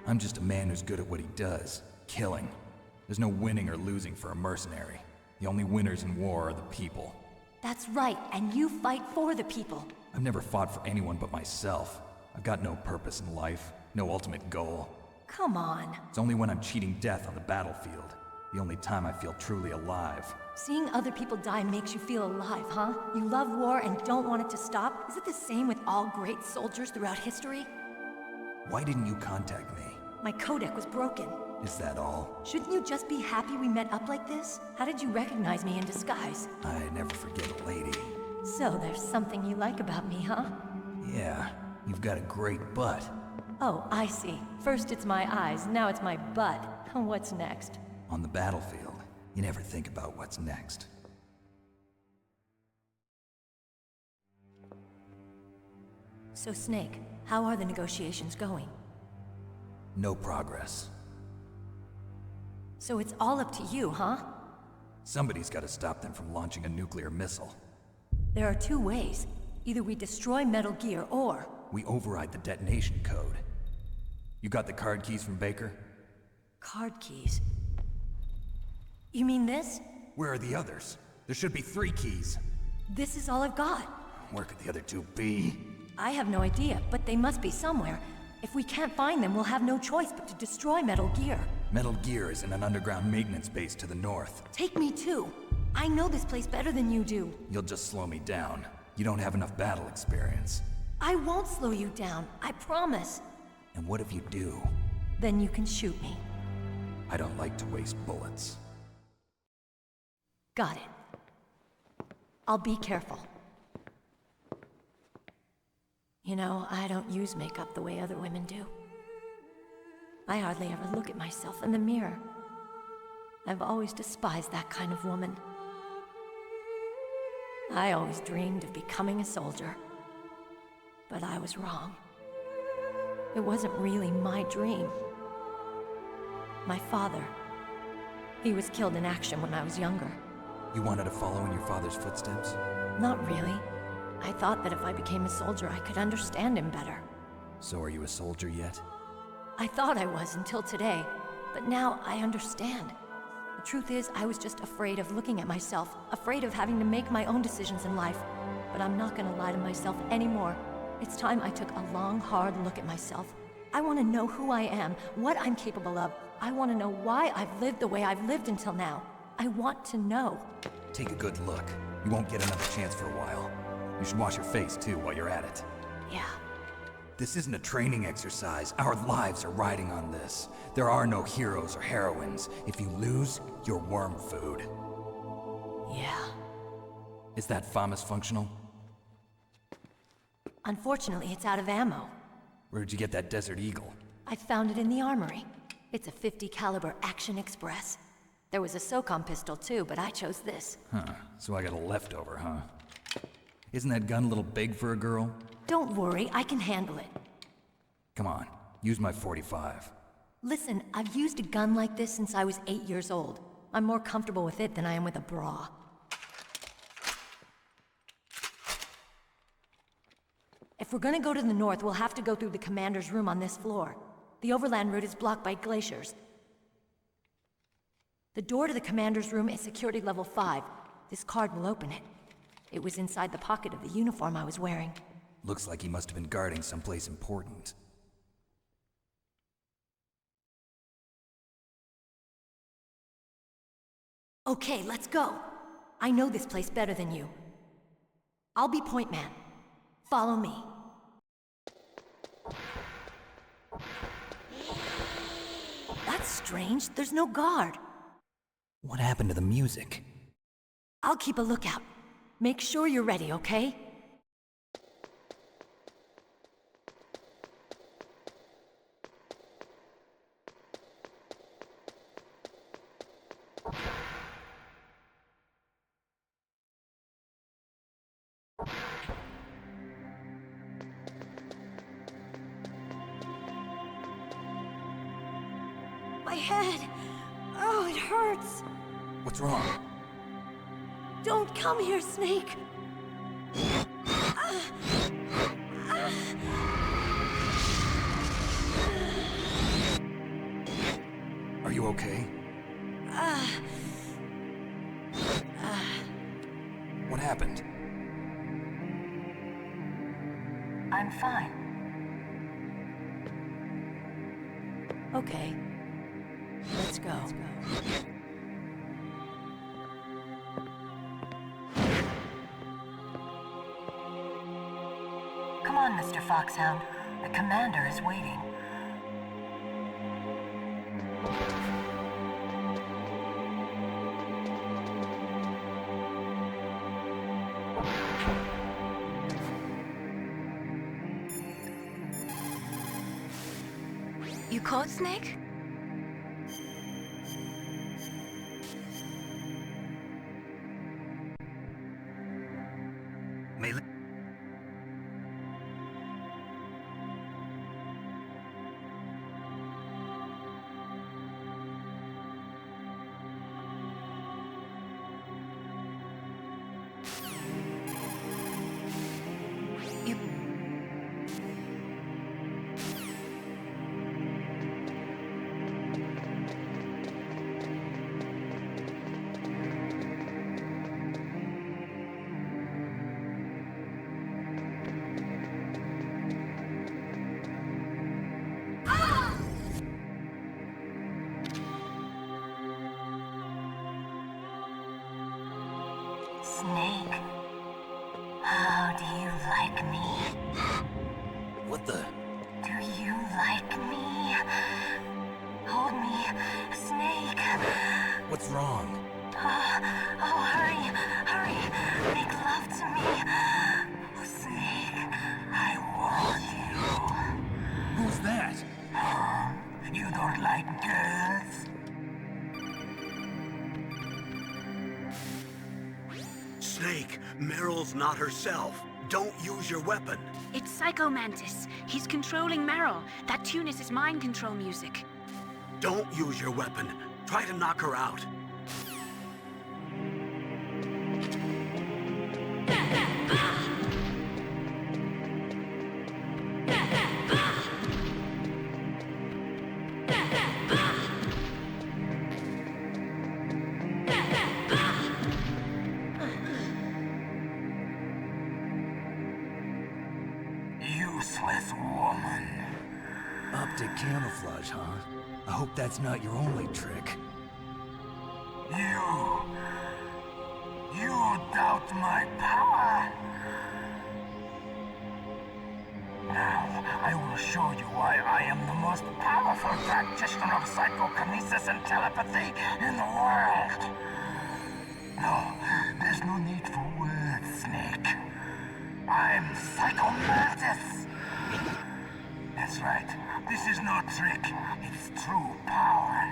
I'm just a man who's good at what he does. Killing. There's no winning or losing for a mercenary. The only winners in war are the people. That's right, and you fight for the people. I've never fought for anyone but myself. I've got no purpose in life, no ultimate goal. Come on. It's only when I'm cheating death on the battlefield. The only time I feel truly alive. Seeing other people die makes you feel alive, huh? You love war and don't want it to stop? Is it the same with all great soldiers throughout history? Why didn't you contact me? My codec was broken. Is that all? Shouldn't you just be happy we met up like this? How did you recognize me in disguise? I never forget a lady. So there's something you like about me, huh? Yeah, you've got a great butt. Oh, I see. First it's my eyes, now it's my butt. What's next? On the battlefield, you never think about what's next. So Snake, how are the negotiations going? No progress. So it's all up to you, huh? Somebody's got to stop them from launching a nuclear missile. There are two ways. Either we destroy Metal Gear, or we override the detonation code. You got the card keys from Baker? Card keys? You mean this? Where are the others? There should be 3 keys. This is all I've got. Where could the other 2 be? I have no idea, but they must be somewhere. If we can't find them, we'll have no choice but to destroy Metal Gear. Metal Gear is in an underground maintenance base to the north. Take me too. I know this place better than you do. You'll just slow me down. You don't have enough battle experience. I won't slow you down, I promise. And what if you do? Then you can shoot me. I don't like to waste bullets. Got it. I'll be careful. You know, I don't use makeup the way other women do. I hardly ever look at myself in the mirror. I've always despised that kind of woman. I always dreamed of becoming a soldier. But I was wrong. It wasn't really my dream. My father, he was killed in action when I was younger. You wanted to follow in your father's footsteps? Not really. I thought that if I became a soldier, I could understand him better. So are you a soldier yet? I thought I was until today, but now I understand. The truth is, I was just afraid of looking at myself, afraid of having to make my own decisions in life. But I'm not gonna lie to myself anymore. It's time I took a long, hard look at myself. I want to know who I am, what I'm capable of. I want to know why I've lived the way I've lived until now. I want to know. Take a good look. You won't get another chance for a while. You should wash your face, too, while you're at it. Yeah. This isn't a training exercise. Our lives are riding on this. There are no heroes or heroines. If you lose, you're worm food. Yeah. Is that FAMAS functional? Unfortunately, it's out of ammo. Where'd you get that Desert Eagle? I found it in the armory. It's a .50 caliber Action Express. There was a SOCOM pistol too, but I chose this. Huh, so I got a leftover, huh? Isn't that gun a little big for a girl? Don't worry, I can handle it. Come on, use my .45. Listen, I've used a gun like this since I was 8 years old. I'm more comfortable with it than I am with a bra. If we're gonna go to the north, we'll have to go through the commander's room on this floor. The overland route is blocked by glaciers. The door to the commander's room is security level 5. This card will open it. It was inside the pocket of the uniform I was wearing. Looks like he must have been guarding someplace important. Okay, let's go. I know this place better than you. I'll be point man. Follow me. That's strange. There's no guard. What happened to the music? I'll keep a lookout. Make sure you're ready, okay? My head. Oh, it hurts. What's wrong? Don't come here, Snake. Are you okay? What happened? I'm fine. Okay. Let's go. Come on, Mr. Foxhound. The commander is waiting. You caught Snake? Melee? Snake, how do you like me? What the? Do you like me? Hold me, Snake. What's wrong? Oh, hurry, hurry. Make love to me. Oh, Snake, I want you. Who's that? Oh, you don't like girls? Snake, Meryl's not herself. Don't use your weapon. It's Psycho Mantis. He's controlling Meryl. That tune is his mind control music. Don't use your weapon. Try to knock her out. Useless woman. Optic camouflage, huh? I hope that's not your only trick. You doubt my power? Now, I will show you why I am the most powerful practitioner of psychokinesis and telepathy in the world. No, there's no need for words, Snake. I'm Psycho Mantis. That's right. This is no trick. It's true power.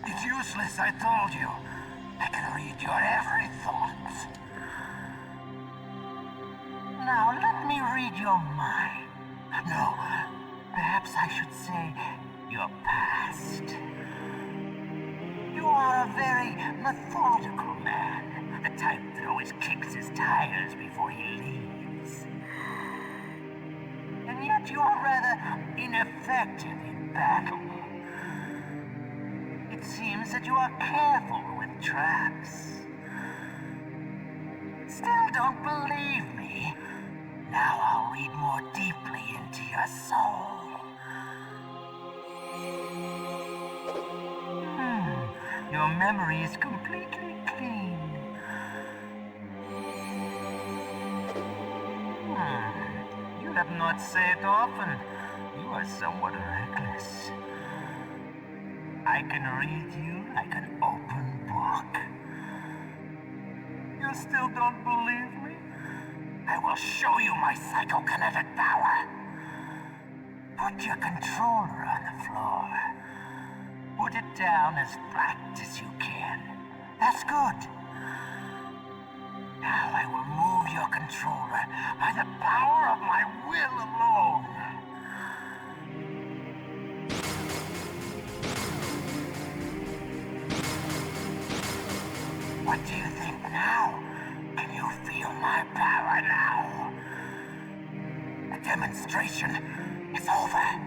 It's useless, I told you. I can read your every thought. Now, let me read your mind. No, perhaps I should say your past. You are a very methodical man. The type that always kicks his tires before he leaves. And yet you are rather ineffective in battle. It seems that you are careful with traps. Still don't believe me? Now I'll read more deeply into your soul. Your memory is completely clean. You have not said often. You are somewhat reckless. I can read you like an open book. You still don't believe me? I will show you my psychokinetic power. Put your controller on the floor. Put it down as flat as you can. That's good. Now I will move your controller by the power of my will alone. What do you think now? Can you feel my power now? The demonstration is over.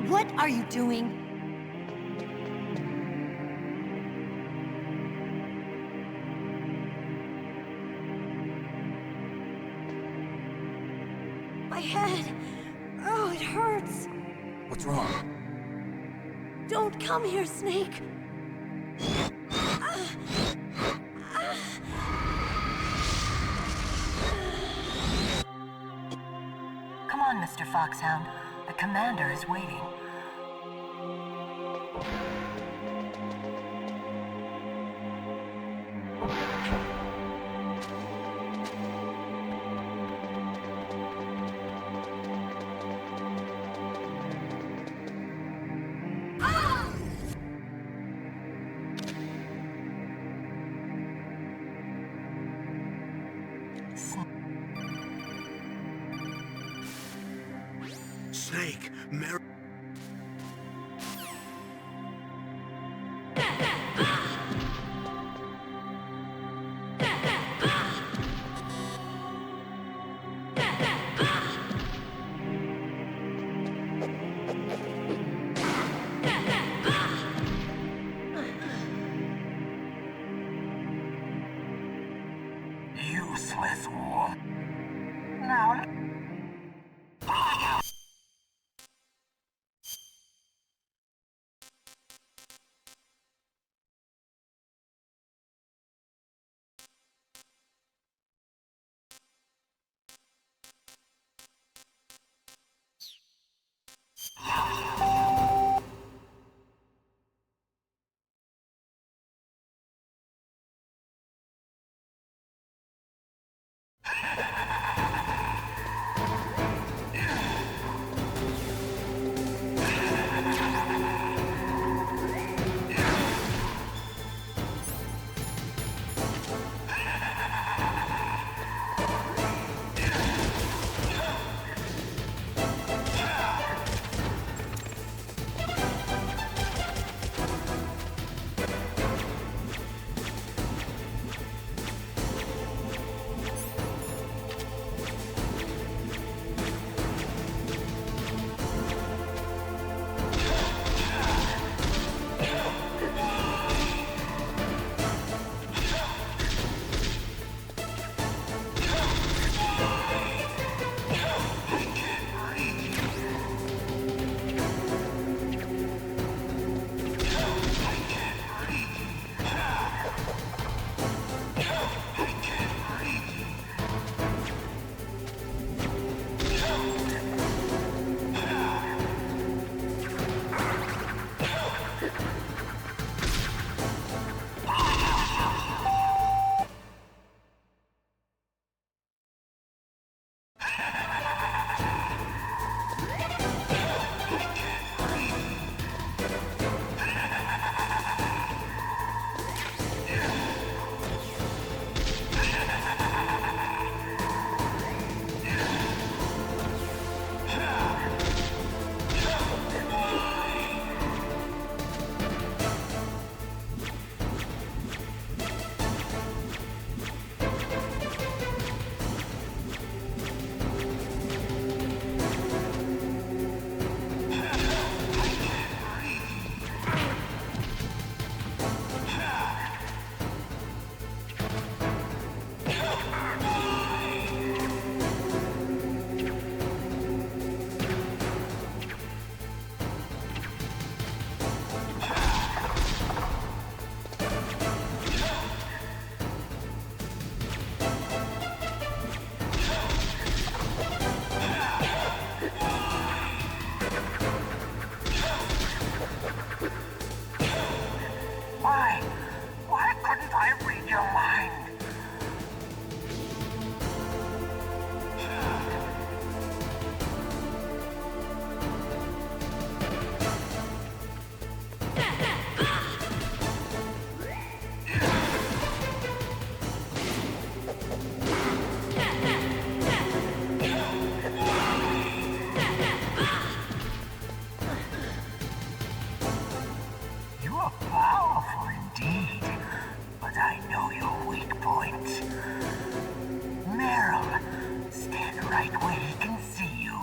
What are you doing? My head. Oh, it hurts. What's wrong? Don't come here, Snake. Come on, Mr. Foxhound. The commander is waiting. Snake, Meryl. Useless woman. Now... right where he can see you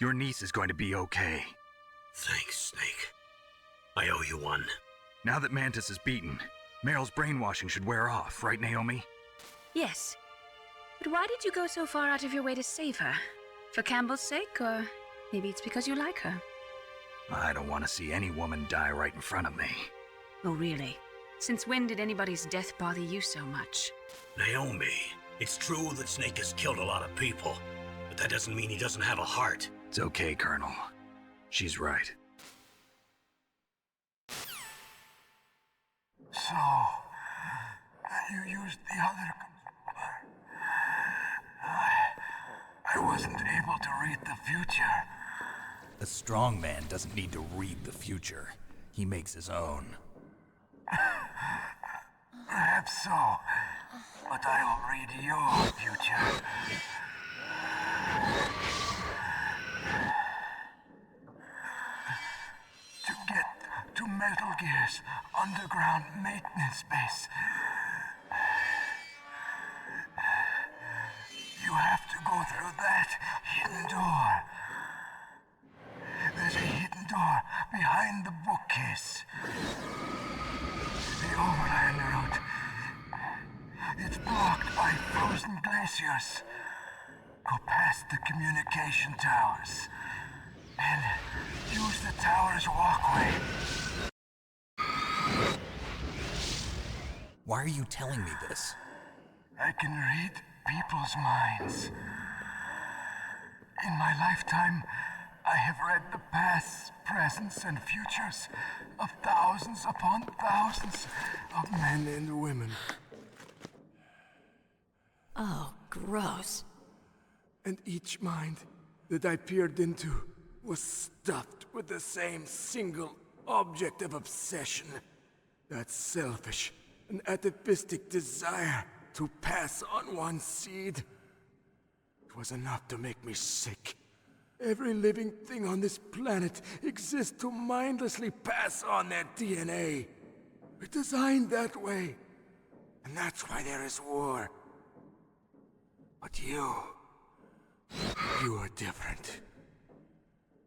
Your niece is going to be okay. Thanks, Snake. I owe you one. Now that Mantis is beaten, Meryl's brainwashing should wear off, right, Naomi? Yes. But why did you go so far out of your way to save her? For Campbell's sake, or maybe it's because you like her? I don't want to see any woman die right in front of me. Oh, really? Since when did anybody's death bother you so much? Naomi, it's true that Snake has killed a lot of people, but that doesn't mean he doesn't have a heart. It's okay, Colonel. She's right. So, you used the other... I wasn't able to read the future. A strong man doesn't need to read the future. He makes his own. Perhaps so, but I'll read your future. To get to Metal Gear's underground maintenance base, you have to go through that hidden door. There's a hidden door behind the bookcase. The overland route. It's blocked by frozen glaciers. Go past the communication towers and use the tower's walkway. Why are you telling me this? I can read people's minds. In my lifetime, I have read the pasts, presents, and futures of thousands upon thousands of men and women. Oh, gross. And each mind that I peered into was stuffed with the same single object of obsession. That selfish and atavistic desire to pass on one's seed. It was enough to make me sick. Every living thing on this planet exists to mindlessly pass on their DNA. We're designed that way. And that's why there is war. But you are different.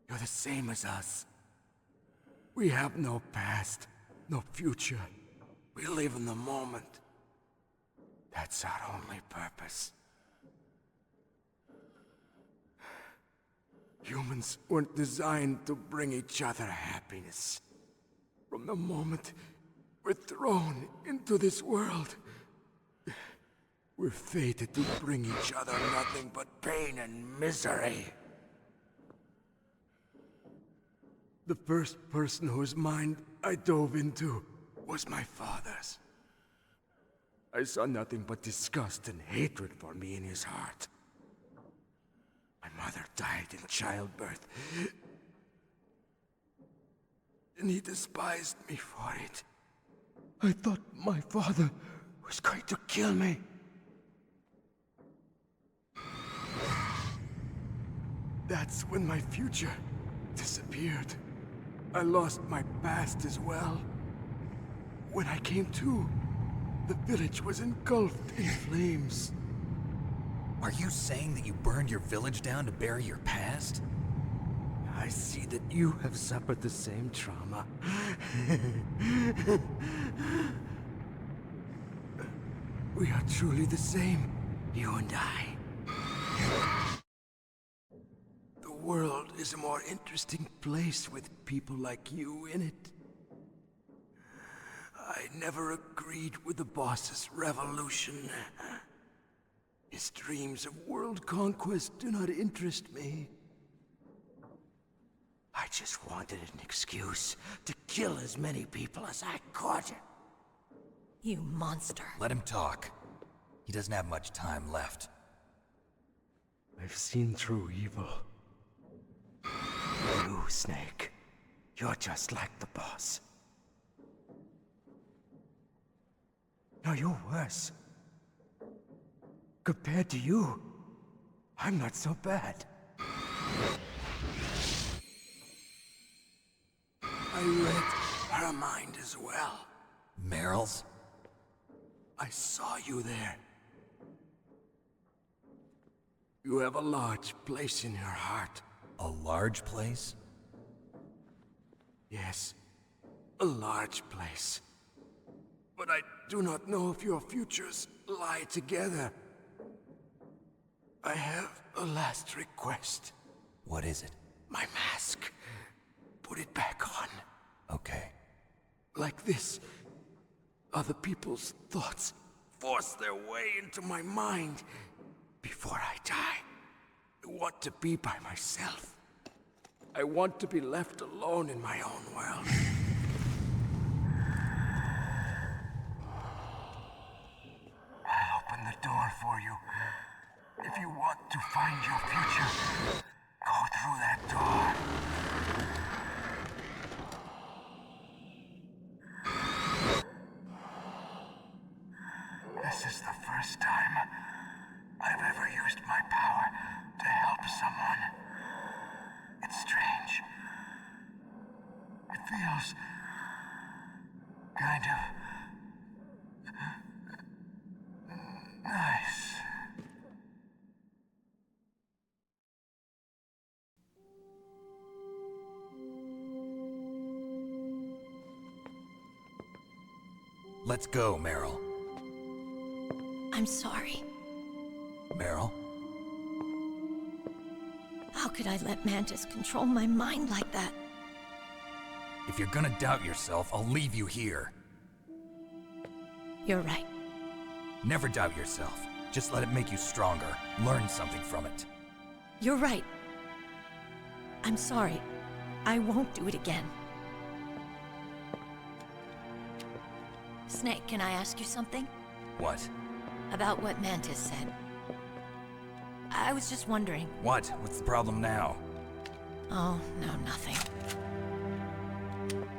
You're the same as us. We have no past, no future. We live in the moment. That's our only purpose. Humans weren't designed to bring each other happiness. From the moment we're thrown into this world, we're fated to bring each other nothing but pain and misery. The first person whose mind I dove into was my father's. I saw nothing but disgust and hatred for me in his heart. My mother died in childbirth, and he despised me for it. I thought my father was going to kill me. That's when my future disappeared. I lost my past as well. When I came to, the village was engulfed in flames. Are you saying that you burned your village down to bury your past? I see that you have suffered the same trauma. We are truly the same, you and I. The world is a more interesting place with people like you in it. I never agreed with the boss's revolution. His dreams of world conquest do not interest me. I just wanted an excuse to kill as many people as I could. You monster. Let him talk. He doesn't have much time left. I've seen through evil. You, Snake, you're just like the boss. No, you're worse. Compared to you, I'm not so bad. I read her mind as well. Meryl's? I saw you there. You have a large place in her heart A large place? Yes, a large place. But I do not know if your futures lie together. I have a last request. What is it? My mask. Put it back on. Okay. Like this, other people's thoughts force their way into my mind. Before I die, I want to be by myself. I want to be left alone in my own world. I'll open the door for you. If you want to find your future, go through that door. This is the first time I've ever used my power to help someone. It's strange. It feels kind of nice. Let's go, Meryl. I'm sorry. Meryl? How could I let Mantis control my mind like that? If you're gonna doubt yourself, I'll leave you here. You're right. Never doubt yourself. Just let it make you stronger. Learn something from it. You're right. I'm sorry. I won't do it again. Snake, can I ask you something? What? About what Mantis said. I was just wondering. What? What's the problem now? Oh, no, nothing.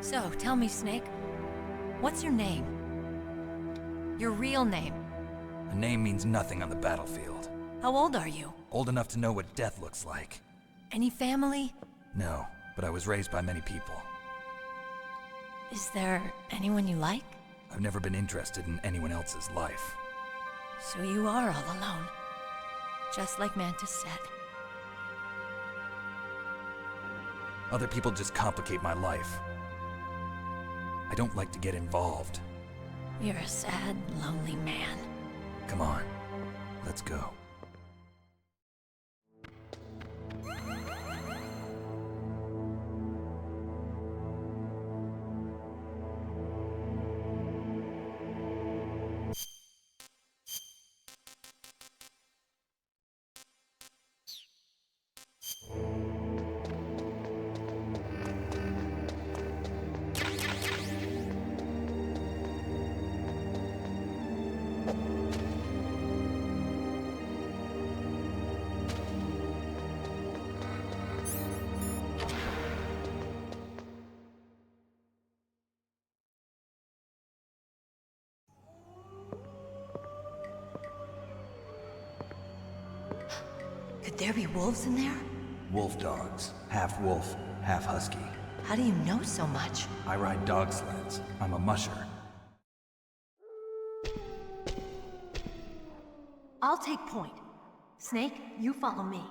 So, tell me, Snake. What's your name? Your real name? A name means nothing on the battlefield. How old are you? Old enough to know what death looks like. Any family? No, but I was raised by many people. Is there anyone you like? I've never been interested in anyone else's life. So you are all alone. Just like Mantis said. Other people just complicate my life. I don't like to get involved. You're a sad, lonely man. Come on, let's go. Could there be wolves in there? Wolf dogs. Half wolf, half husky. How do you know so much? I ride dog sleds. I'm a musher. I'll take point. Snake, you follow me.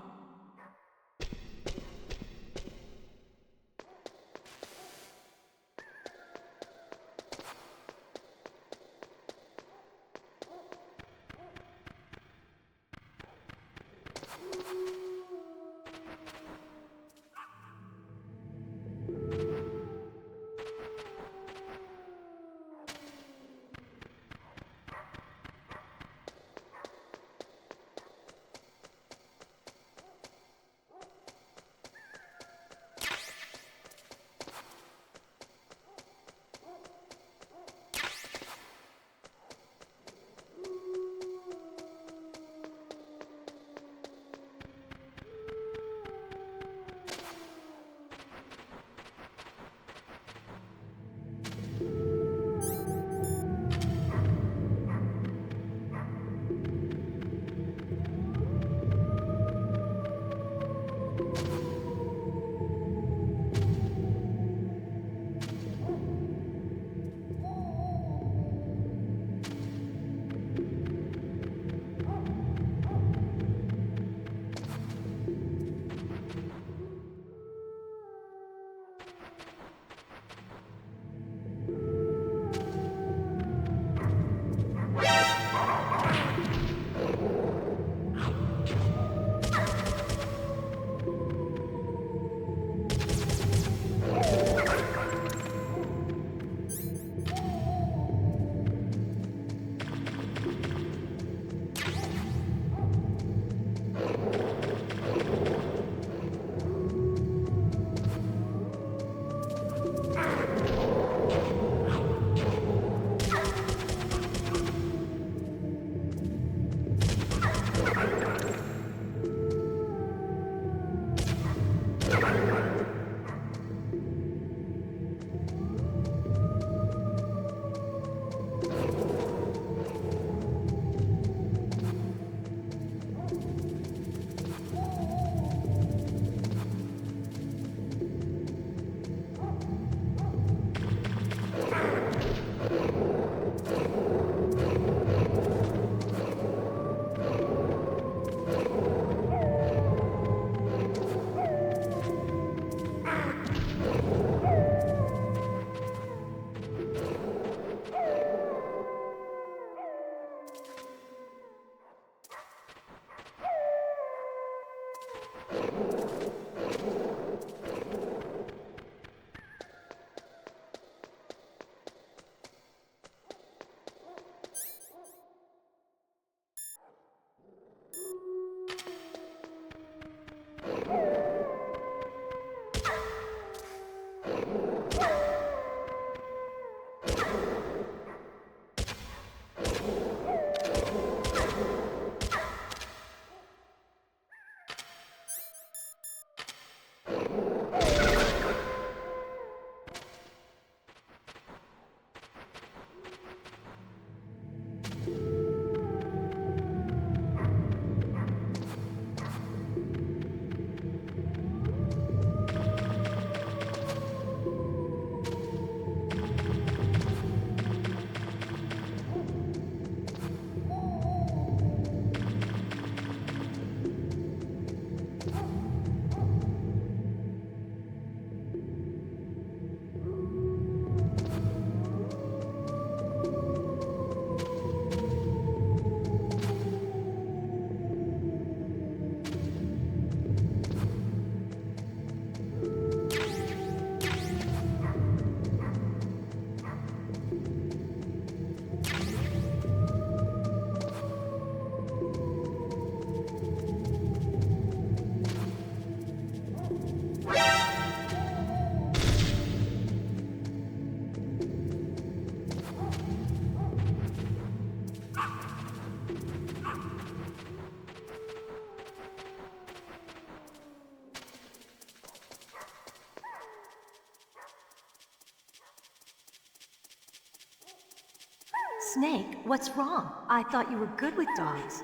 Snake, what's wrong? I thought you were good with dogs.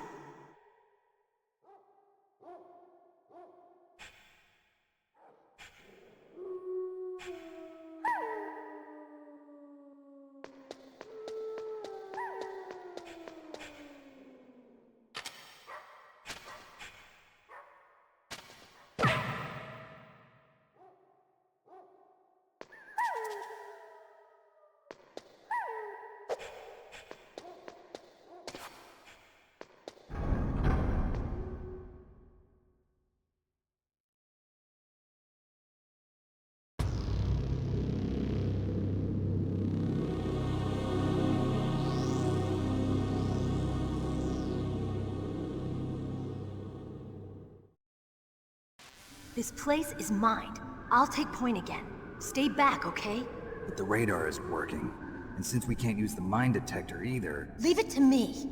This place is mine. I'll take point again. Stay back, okay? But the radar isn't working. And since we can't use the mine detector either... Leave it to me.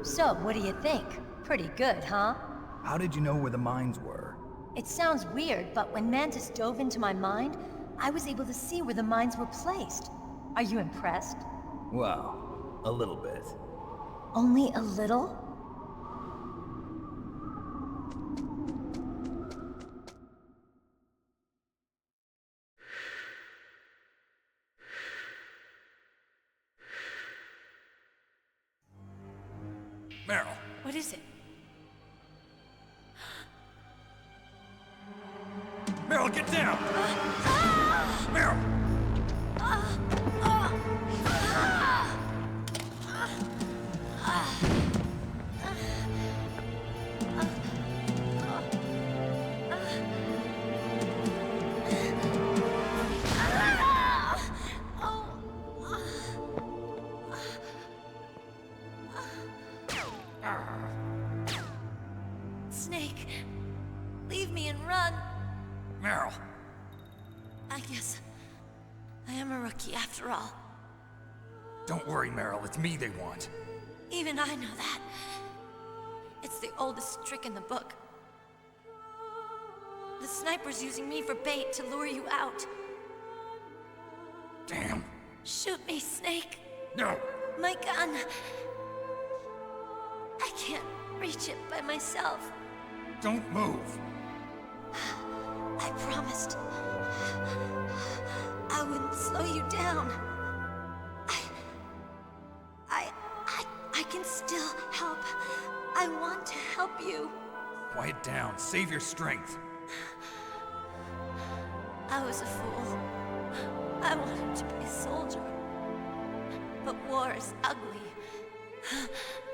So, what do you think? Pretty good, huh? How did you know where the mines were? It sounds weird, but when Mantis dove into my mind, I was able to see where the mines were placed. Are you impressed? Well, a little bit. Only a little? Meryl! What is it? Meryl, get down! Meryl! Snake, leave me and run. Meryl! I guess I am a rookie after all. Don't worry, Meryl. It's me they want. Even I know that. It's the oldest trick in the book. The sniper's using me for bait to lure you out. Damn. Shoot me, Snake. No! My gun. I can't reach it by myself. Don't move. I promised I wouldn't slow you down. I can still help. I want to help you. Quiet down. Save your strength. I was a fool. I wanted to be a soldier. But war is ugly.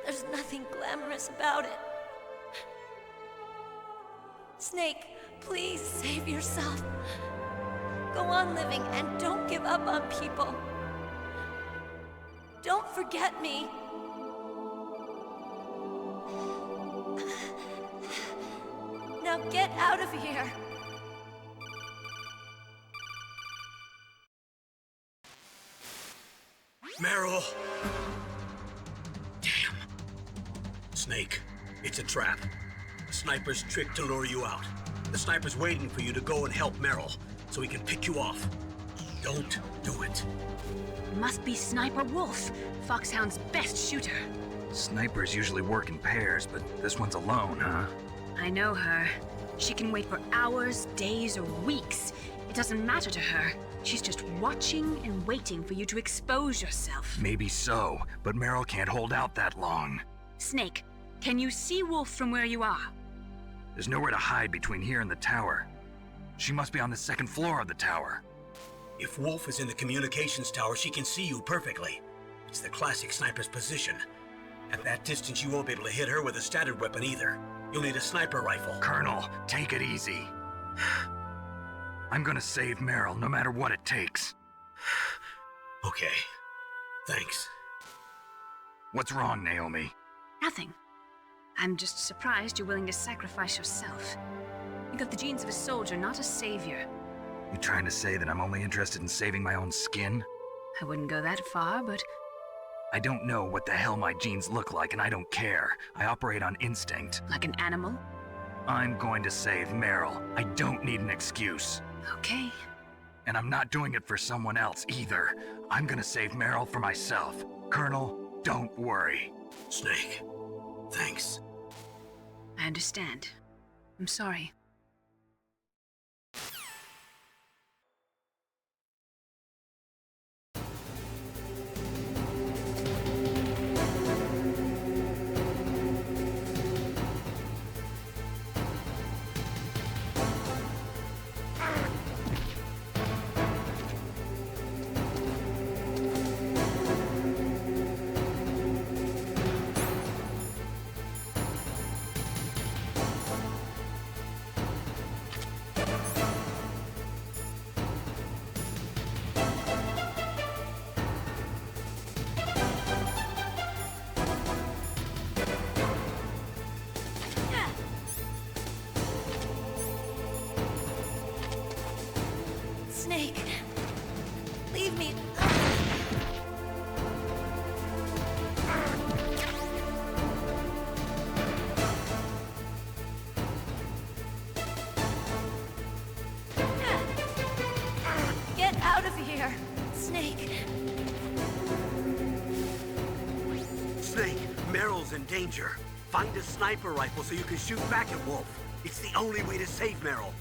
There's nothing glamorous about it. Snake, please save yourself. Go on living and don't give up on people. Don't forget me. Now get out of here. Meryl! Damn. Snake, it's a trap. The sniper's trick to lure you out. The sniper's waiting for you to go and help Meryl, so he can pick you off. Don't do it. Must be Sniper Wolf, Foxhound's best shooter. Snipers usually work in pairs, but this one's alone, huh? I know her. She can wait for hours, days, or weeks. It doesn't matter to her. She's just watching and waiting for you to expose yourself. Maybe so, but Meryl can't hold out that long. Snake, can you see Wolf from where you are? There's nowhere to hide between here and the tower. She must be on the second floor of the tower. If Wolf is in the communications tower, she can see you perfectly. It's the classic sniper's position. At that distance, you won't be able to hit her with a standard weapon either. You'll need a sniper rifle. Colonel, take it easy. I'm gonna save Meryl, no matter what it takes. Okay. Thanks. What's wrong, Naomi? Nothing. I'm just surprised you're willing to sacrifice yourself. You got the genes of a soldier, not a savior. You trying to say that I'm only interested in saving my own skin? I wouldn't go that far, but I don't know what the hell my genes look like, and I don't care. I operate on instinct. like an animal? I'm going to save Meryl. I don't need an excuse. Okay. And I'm not doing it for someone else either. I'm gonna save Meryl for myself. Colonel, don't worry. Snake, thanks. I understand. I'm sorry. Snake, leave me. Get out of here, Snake. Snake, Meryl's in danger. Find a sniper rifle so you can shoot back at Wolf. It's the only way to save Meryl.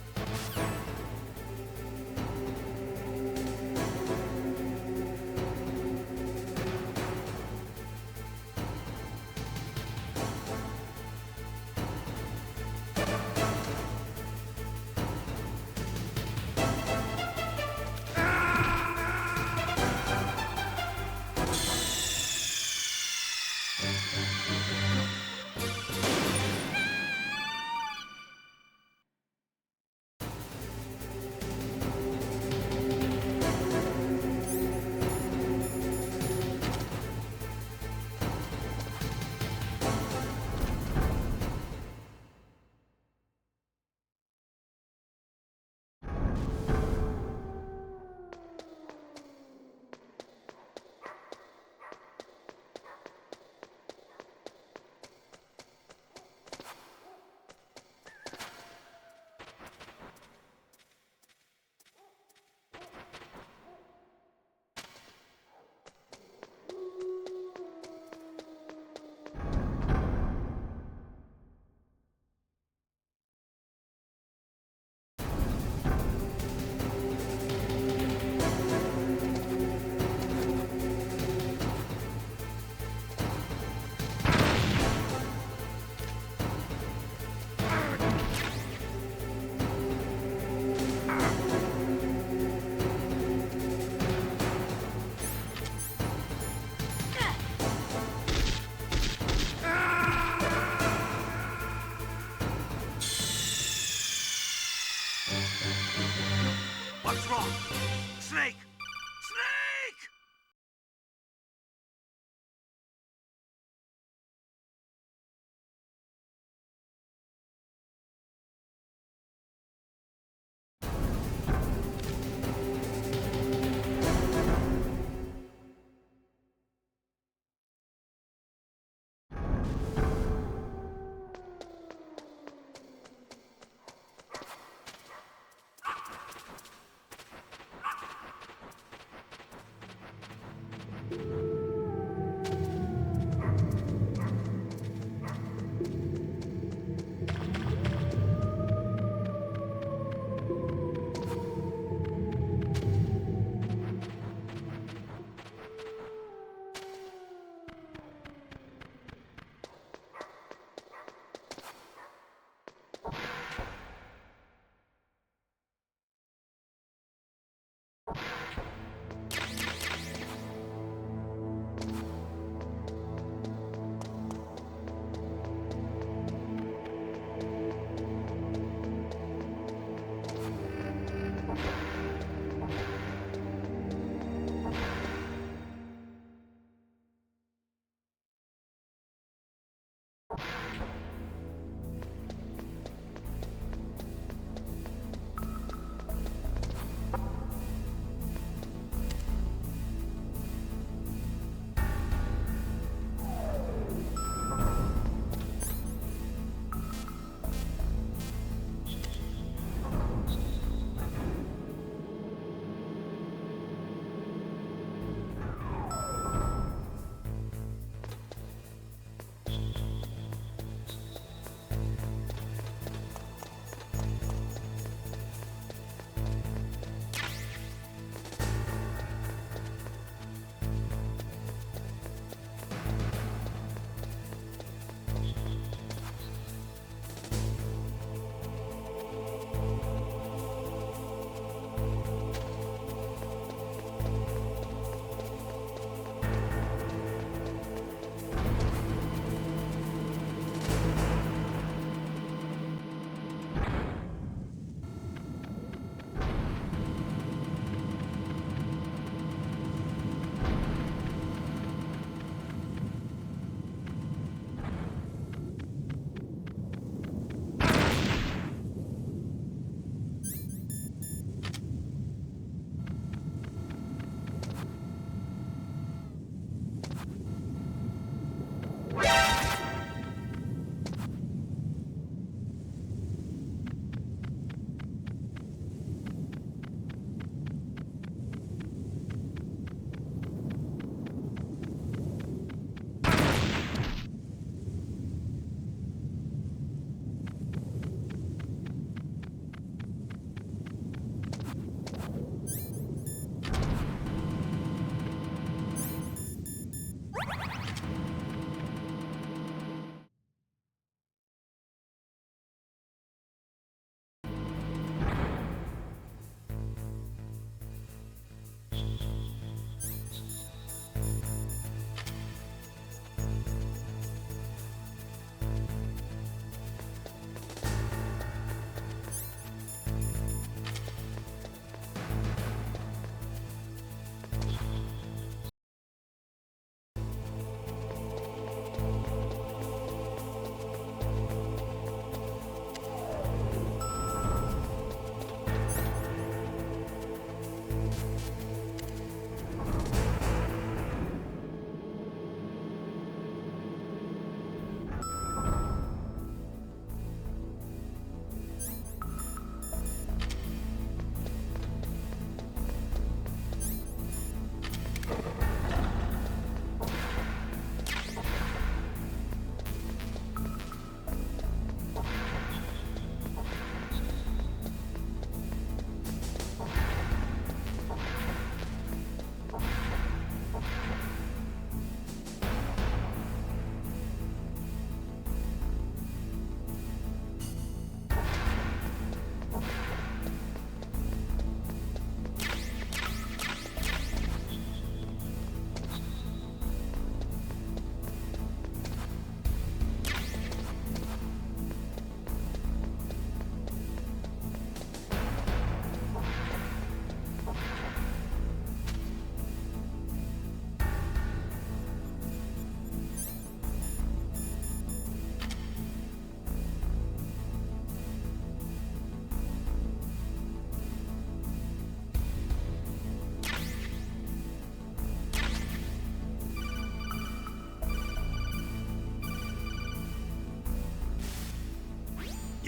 What's wrong? Snake! Snake!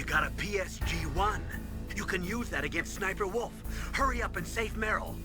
got a PSG-1. You can use that against Sniper Wolf. Hurry up and save Meryl.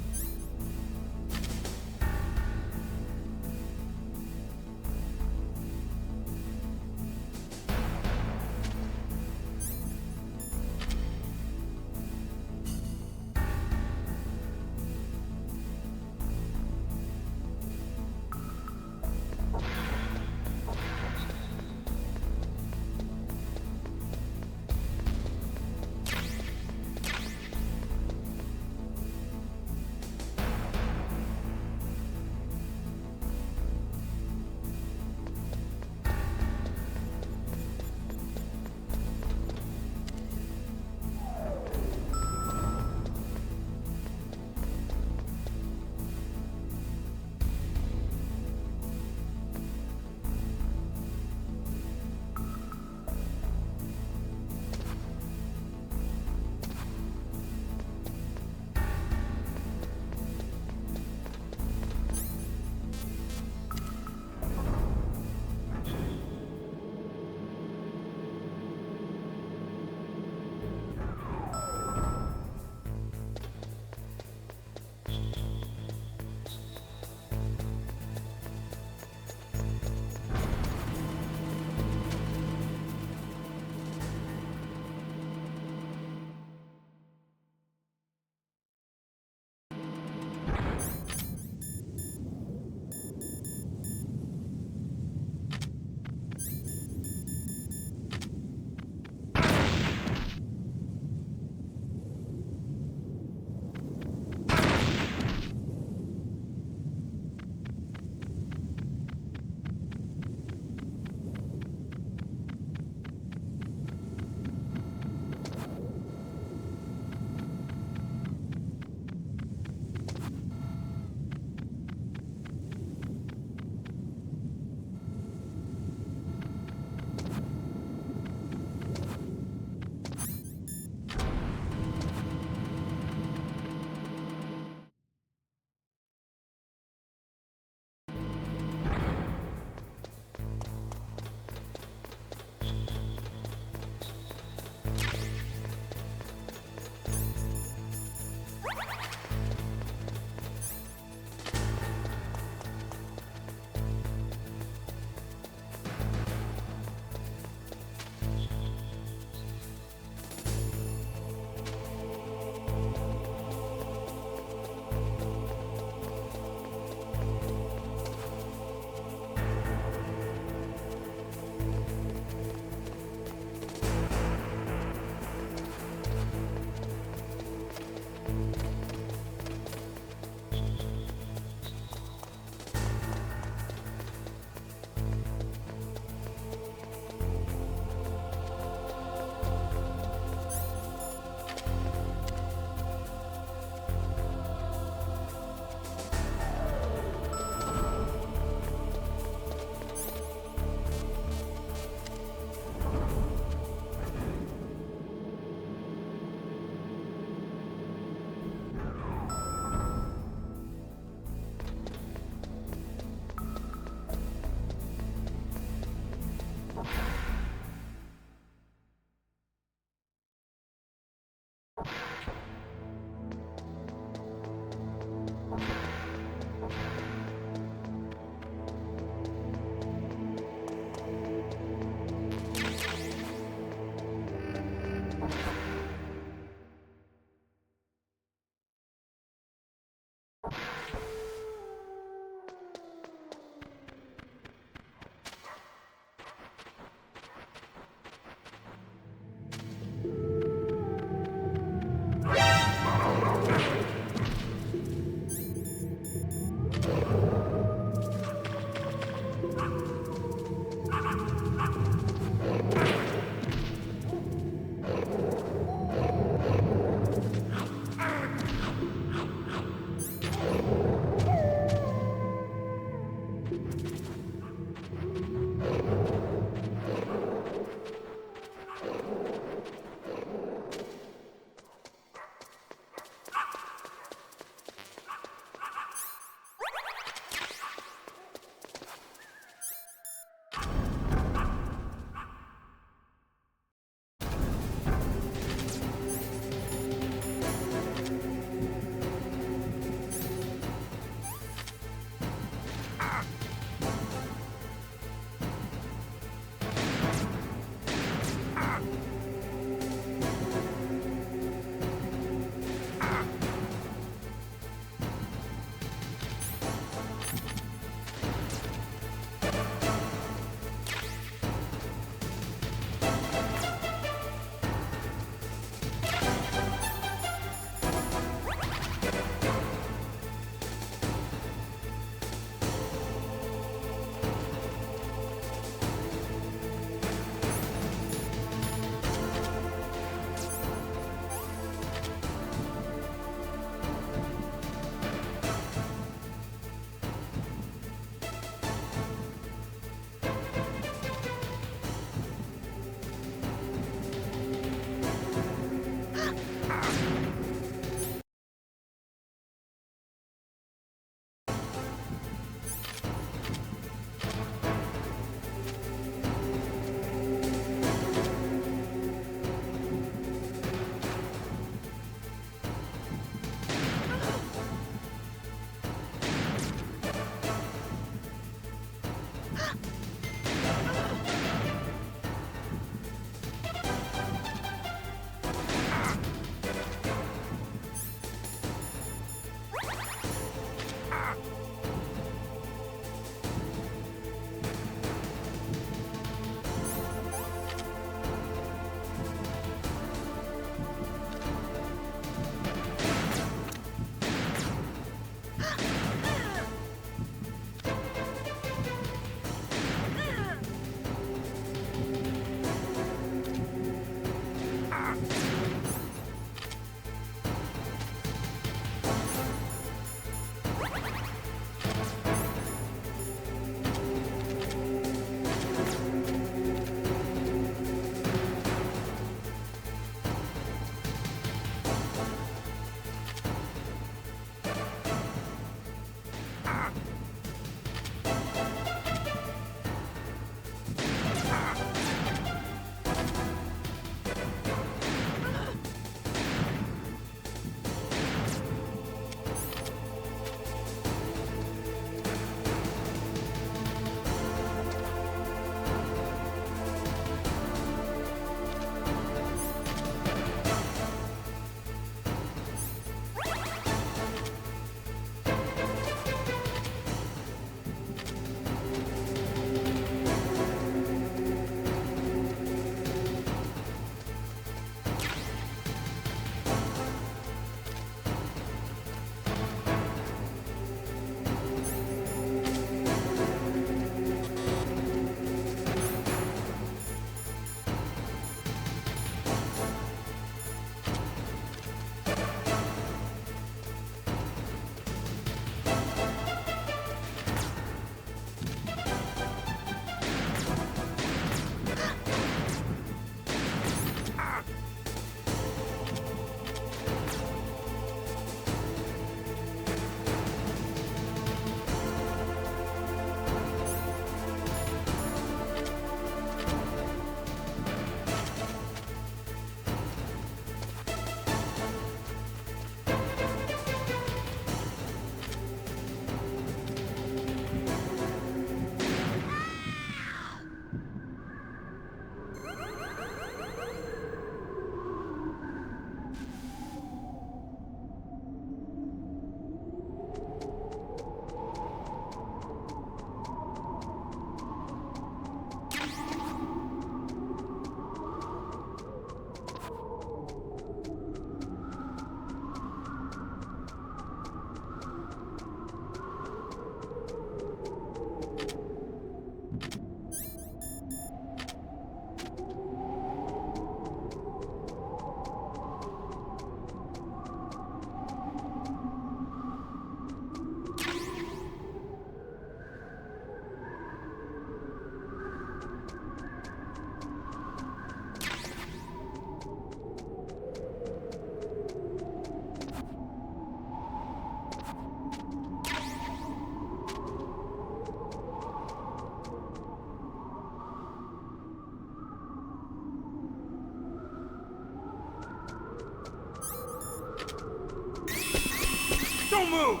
move!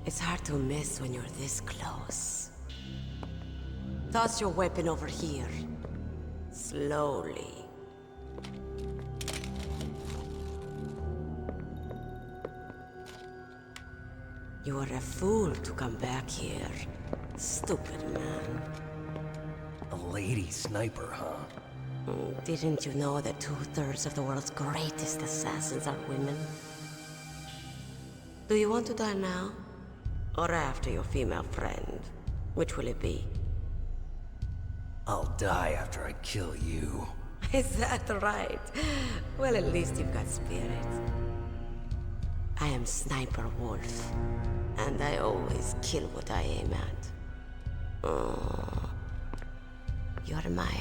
It's hard to miss when you're this close. Toss your weapon over here. Slowly. You are a fool to come back here. Stupid man. A lady sniper, huh? Didn't you know that 2/3 of the world's greatest assassins are women? Do you want to die now? Or after your female friend? Which will it be? I'll die after I kill you. Is that right? Well, at least you've got spirit. I am Sniper Wolf, and I always kill what I aim at. Oh, you're my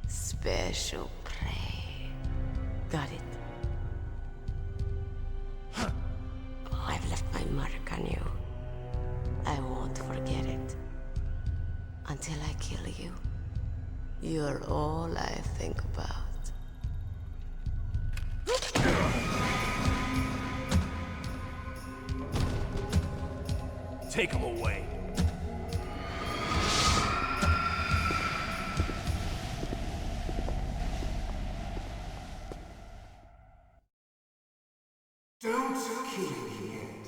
special prey. Got it? I've left my mark on you. I won't forget it. Until I kill you. You're all I think about. Take him away. Don't kill me yet,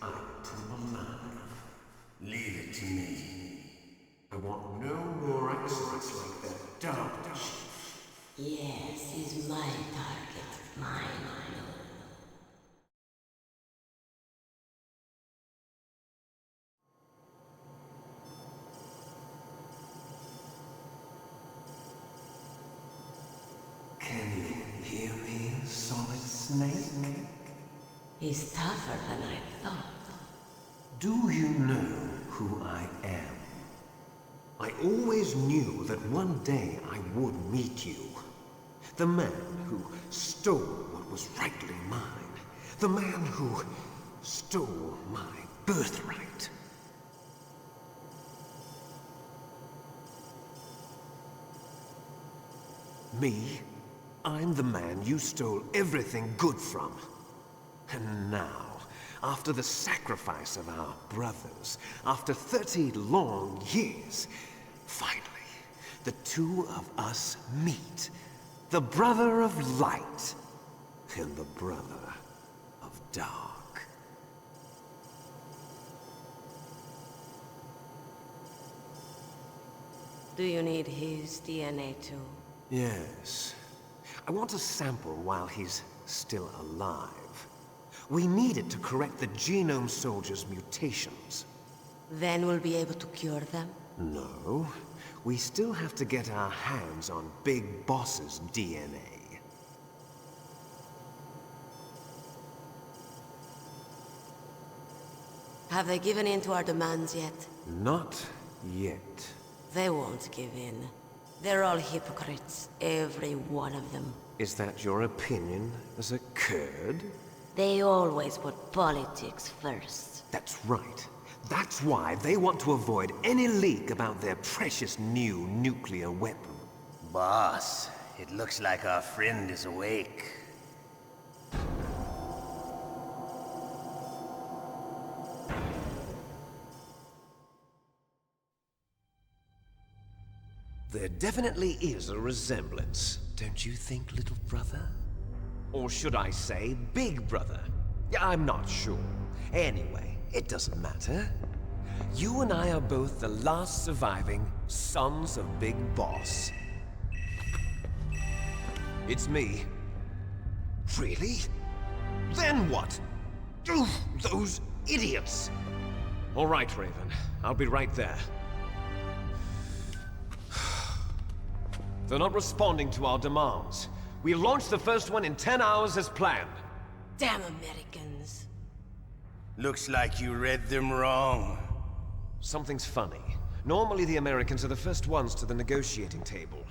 item alive. Leave it to me. I want no more accidents like that Dark Chief. Yes, he's my target. Mine. Can you hear me, Solid Snake? He's tougher than I thought. Do you know who I am? I always knew that one day I would meet you. The man who stole what was rightly mine. The man who stole my birthright. Me? I'm the man you stole everything good from. And now, after the sacrifice of our brothers, after 30 long years, finally, the two of us meet. The brother of light and the brother of dark. Do you need his DNA too? Yes. I want a sample while he's still alive. We need it to correct the Genome Soldier's mutations. Then we'll be able to cure them? No. We still have to get our hands on Big Boss's DNA. Have they given in to our demands yet? Not yet. They won't give in. They're all hypocrites, every one of them. Is that your opinion as a Kurd? They always put politics first. That's right. That's why they want to avoid any leak about their precious new nuclear weapon. Boss, it looks like our friend is awake. There definitely is a resemblance, don't you think, little brother? Or should I say, big brother? I'm not sure. Anyway, it doesn't matter. You and I are both the last surviving sons of Big Boss. It's me. Really? Then what? Oof, those idiots! All right, Raven. I'll be right there. They're not responding to our demands. We launched the first one in 10 hours as planned. Damn Americans. Looks like you read them wrong. Something's funny. Normally the Americans are the first ones to the negotiating table.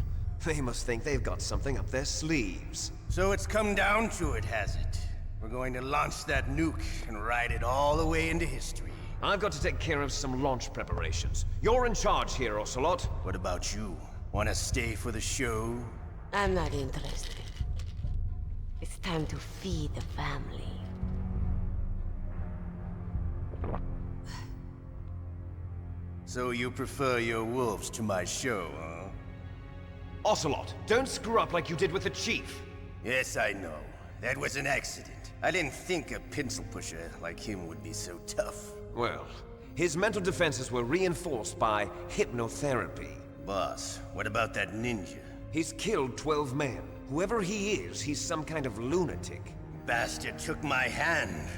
They must think they've got something up their sleeves. So it's come down to it, has it? We're going to launch that nuke and ride it all the way into history. I've got to take care of some launch preparations. You're in charge here, Ocelot. What about you? Wanna stay for the show? I'm not interested. It's time to feed the family. So you prefer your wolves to my show, huh? Ocelot, don't screw up like you did with the Chief. Yes, I know. That was an accident. I didn't think a pencil pusher like him would be so tough. Well, his mental defenses were reinforced by hypnotherapy. Boss, what about that ninja? He's killed 12 men. Whoever he is, he's some kind of lunatic. Bastard took my hand.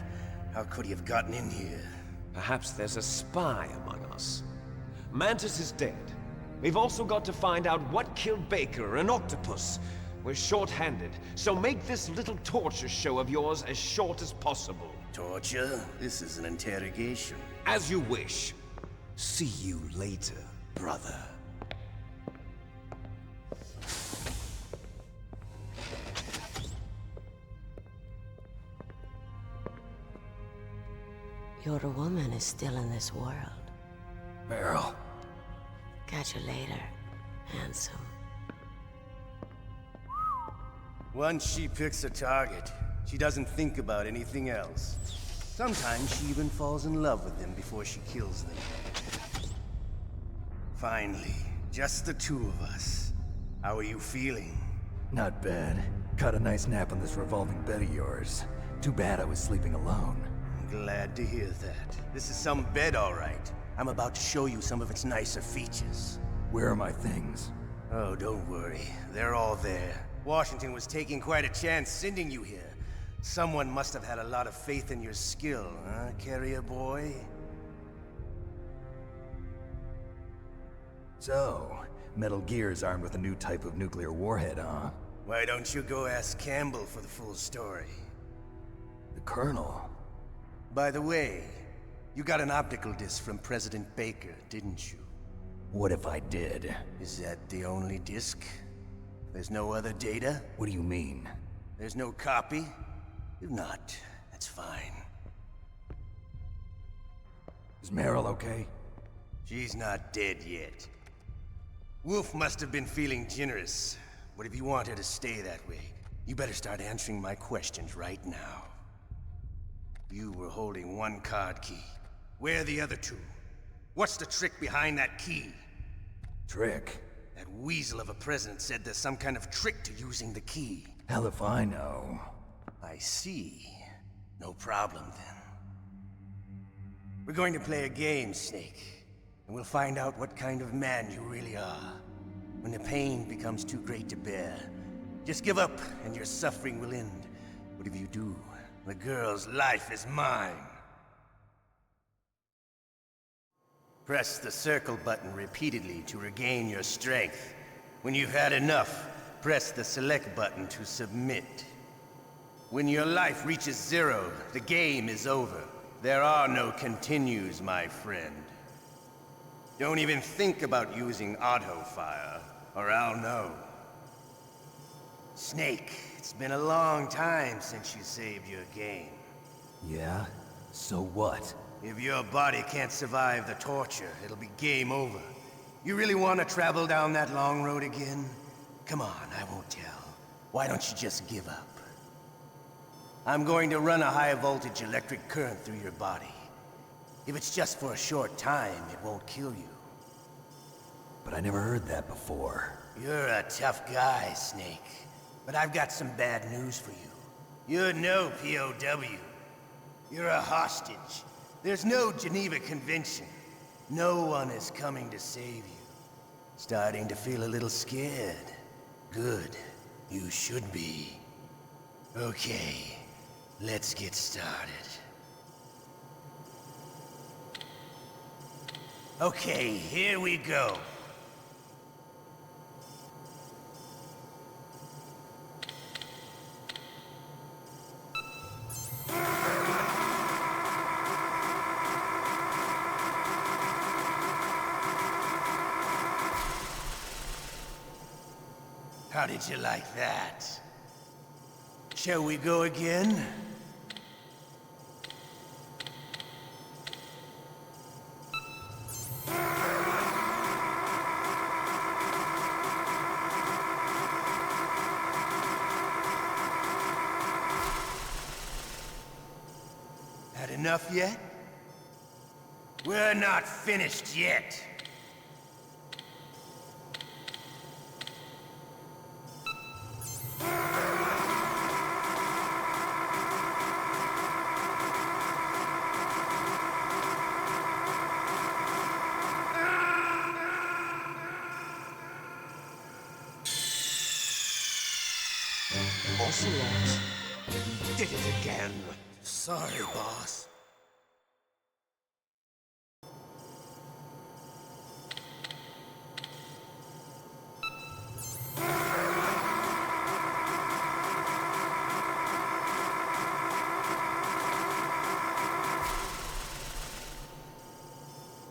How could he have gotten in here? Perhaps there's a spy among us. Mantis is dead. We've also got to find out what killed Baker and Octopus. We're short-handed, so make this little torture show of yours as short as possible. Torture? This is an interrogation. As you wish. See you later, brother. Your woman is still in this world. Meryl. Catch you later, handsome. Once she picks a target, she doesn't think about anything else. Sometimes she even falls in love with them before she kills them. Finally, just the two of us. How are you feeling? Not bad. Caught a nice nap on this revolving bed of yours. Too bad I was sleeping alone. Glad to hear that. This is some bed, all right. I'm about to show you some of its nicer features. Where are my things? Oh, don't worry. They're all there. Washington was taking quite a chance sending you here. Someone must have had a lot of faith in your skill, huh, carrier boy? So, Metal Gear's armed with a new type of nuclear warhead, huh? Why don't you go ask Campbell for the full story? The Colonel? By the way, you got an optical disc from President Baker, didn't you? What if I did? Is that the only disc? There's no other data? What do you mean? There's no copy? If not, that's fine. Is Meryl okay? She's not dead yet. Wolf must have been feeling generous. But if you want her to stay that way, you better start answering my questions right now. You were holding one card key. Where are the other two? What's the trick behind that key? Trick? That weasel of a president said there's some kind of trick to using the key. Hell if I know. I see. No problem then. We're going to play a game, Snake. And we'll find out what kind of man you really are. When the pain becomes too great to bear, just give up and your suffering will end. But if you do, the girl's life is mine. Press the circle button repeatedly to regain your strength. When you've had enough, press the select button to submit. When your life reaches 0, the game is over. There are no continues, my friend. Don't even think about using auto-fire, or I'll know. Snake, it's been a long time since you saved your game. Yeah? So what? If your body can't survive the torture, it'll be game over. You really want to travel down that long road again? Come on, I won't tell. Why don't you just give up? I'm going to run a high-voltage electric current through your body. If it's just for a short time, it won't kill you. But I never heard that before. You're a tough guy, Snake. But I've got some bad news for you. You're no POW. You're a hostage. There's no Geneva Convention. No one is coming to save you. Starting to feel a little scared. Good. You should be. Okay, let's get started. Okay, here we go. How did you like that? Shall we go again? enough yet? We're not finished yet. Ocelot, you did it again. Sorry, boss.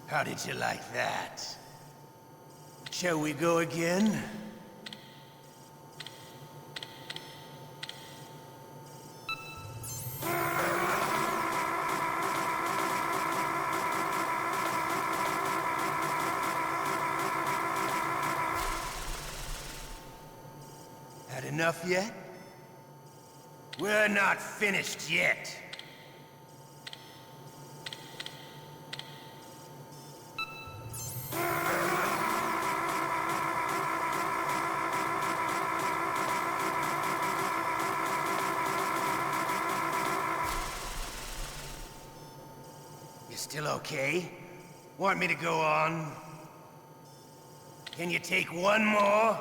How did you like that? Shall we go again? Had enough yet? We're not finished yet. You still okay? Want me to go on? Can you take one more?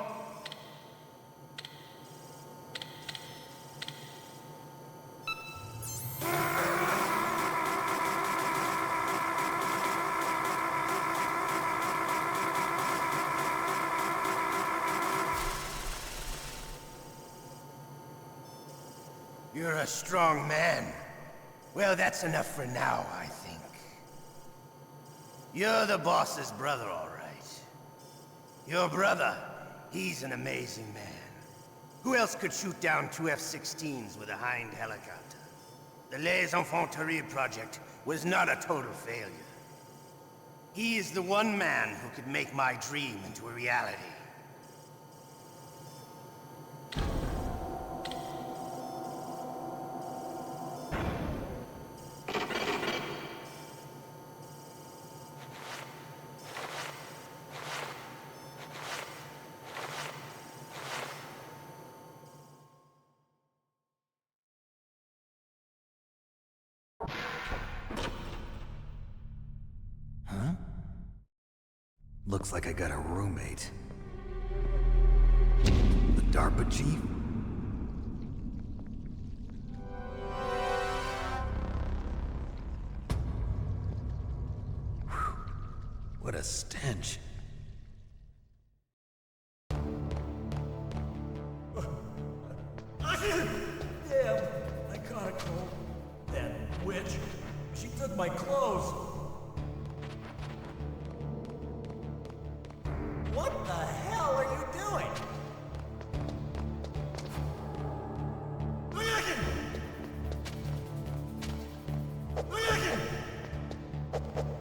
You're a strong man. Well, that's enough for now, I think. You're the boss's brother, all right. Your brother, he's an amazing man. Who else could shoot down 2 F-16s with a Hind helicopter? The Les Infanteries project was not a total failure. He is the one man who could make my dream into a reality. Huh? Looks like I got a roommate. The DARPA chief? Whew. What a stench. Damn, I caught a cold. That witch. She took my clothes. What the hell are you doing?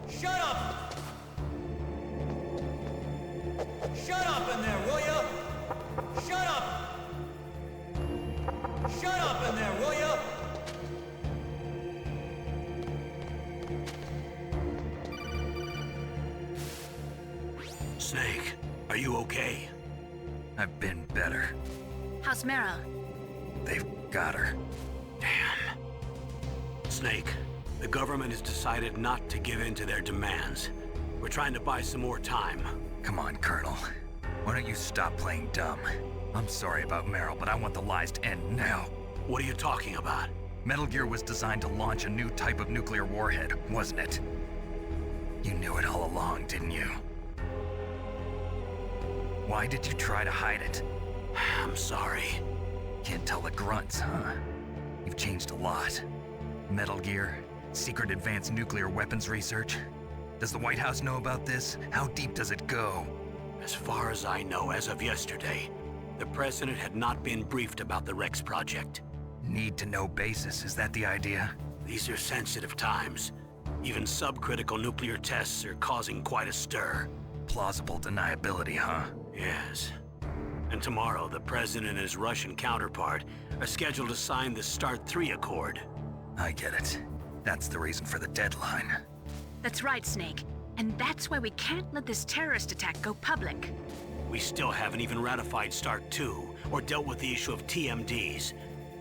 Shut up! Shut up in there, will ya? Shut up! Shut up in there, will ya? Snake, are you okay? I've been better. How's Meryl? They've got her. Damn. Snake, the government has decided not to give in to their demands. We're trying to buy some more time. Come on, Colonel. Why don't you stop playing dumb? I'm sorry about Meryl, but I want the lies to end now. What are you talking about? Metal Gear was designed to launch a new type of nuclear warhead, wasn't it? You knew it all along, didn't you? Why did you try to hide it? I'm sorry. Can't tell the grunts, huh? You've changed a lot. Metal Gear, secret advanced nuclear weapons research. Does the White House know about this? How deep does it go? As far as I know, as of yesterday, the President had not been briefed about the Rex project. Need-to-know basis, is that the idea? These are sensitive times. Even subcritical nuclear tests are causing quite a stir. Plausible deniability, huh? Yes. And tomorrow, the President and his Russian counterpart are scheduled to sign the START 3 Accord. I get it. That's the reason for the deadline. That's right, Snake. And that's why we can't let this terrorist attack go public. We still haven't even ratified START 2 or dealt with the issue of TMDs.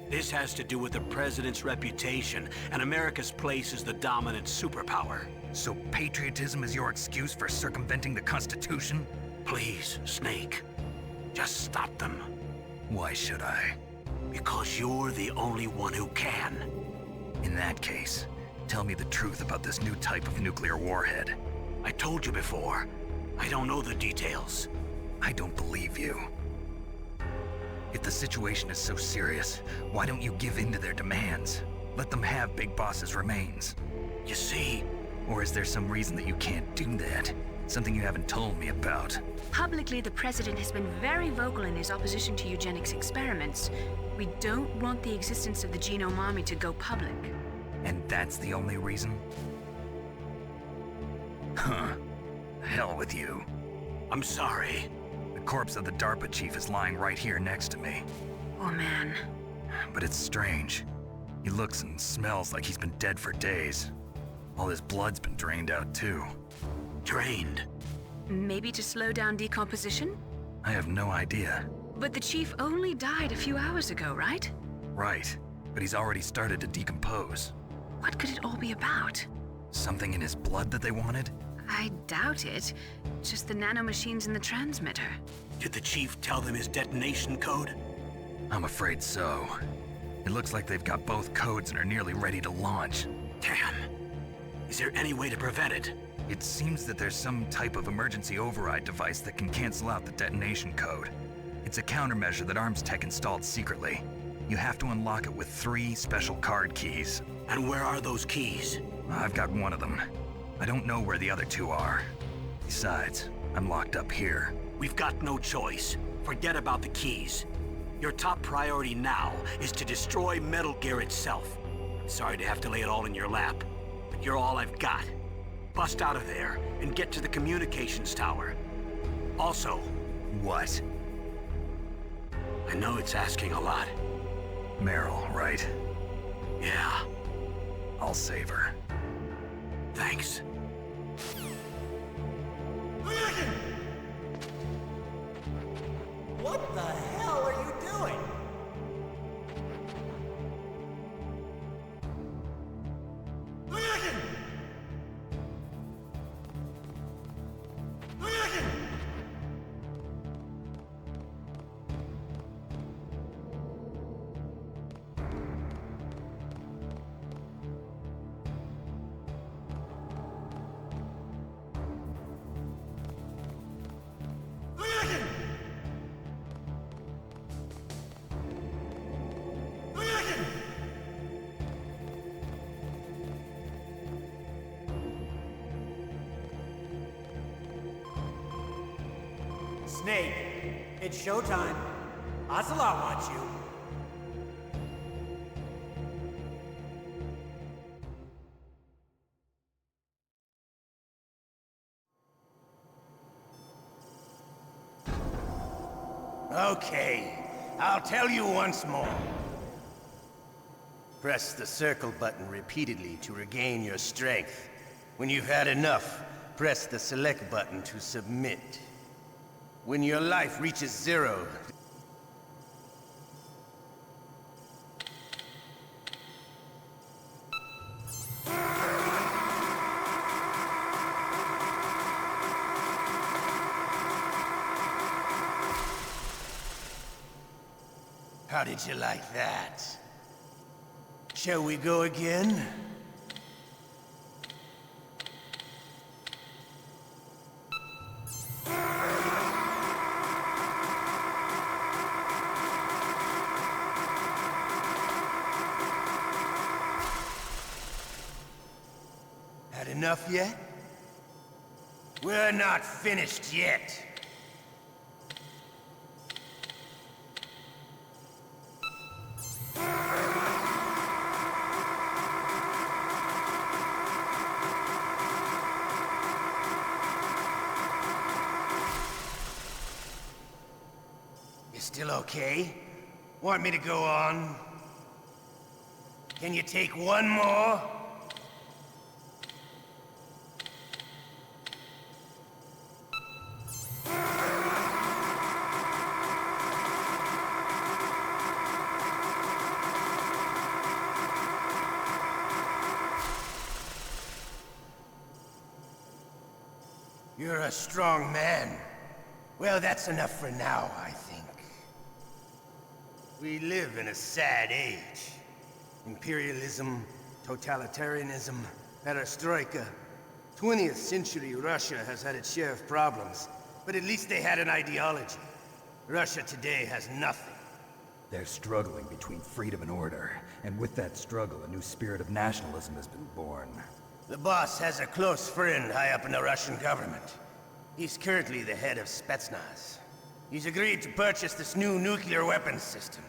This has to do with the President's reputation and America's place as the dominant superpower. So patriotism is your excuse for circumventing the Constitution? Please, Snake. Just stop them. Why should I? Because you're the only one who can. In that case, tell me the truth about this new type of nuclear warhead. I told you before. I don't know the details. I don't believe you. If the situation is so serious, why don't you give in to their demands? Let them have Big Boss's remains. You see? Or is there some reason that you can't do that? Something you haven't told me about? Publicly, the President has been very vocal in his opposition to eugenics experiments. We don't want the existence of the Genome Army to go public. And that's the only reason? Huh. Hell with you. I'm sorry. The corpse of the DARPA chief is lying right here next to me. Oh, man. But it's strange. He looks and smells like he's been dead for days. All his blood's been drained out, too. Drained? Maybe to slow down decomposition? I have no idea. But the chief only died a few hours ago, right? Right. But he's already started to decompose. What could it all be about? Something in his blood that they wanted? I doubt it. Just the nanomachines in the transmitter. Did the chief tell them his detonation code? I'm afraid so. It looks like they've got both codes and are nearly ready to launch. Damn. Is there any way to prevent it? It seems that there's some type of emergency override device that can cancel out the detonation code. It's a countermeasure that Arms Tech installed secretly. You have to unlock it with 3 special card keys. And where are those keys? I've got one of them. I don't know where the other 2 are. Besides, I'm locked up here. We've got no choice. Forget about the keys. Your top priority now is to destroy Metal Gear itself. I'm sorry to have to lay it all in your lap, but you're all I've got. Bust out of there and get to the communications tower. Also... What? I know it's asking a lot. Meryl, right? Yeah. I'll save her. Thanks. What the hell are you doing? Snake, it's showtime. Ocelot wants you. Okay, I'll tell you once more. Press the circle button repeatedly to regain your strength. When you've had enough, press the select button to submit. When your life reaches 0... How did you like that? Shall we go again? Had enough yet? We're not finished yet. You still okay? Want me to go on? Can you take one more? You're a strong man. Well, that's enough for now, I think. We live in a sad age. Imperialism, totalitarianism, perestroika. 20th century Russia has had its share of problems, but at least they had an ideology. Russia today has nothing. They're struggling between freedom and order, and with that struggle, a new spirit of nationalism has been born. The boss has a close friend high up in the Russian government. He's currently the head of Spetsnaz. He's agreed to purchase this new nuclear weapons system.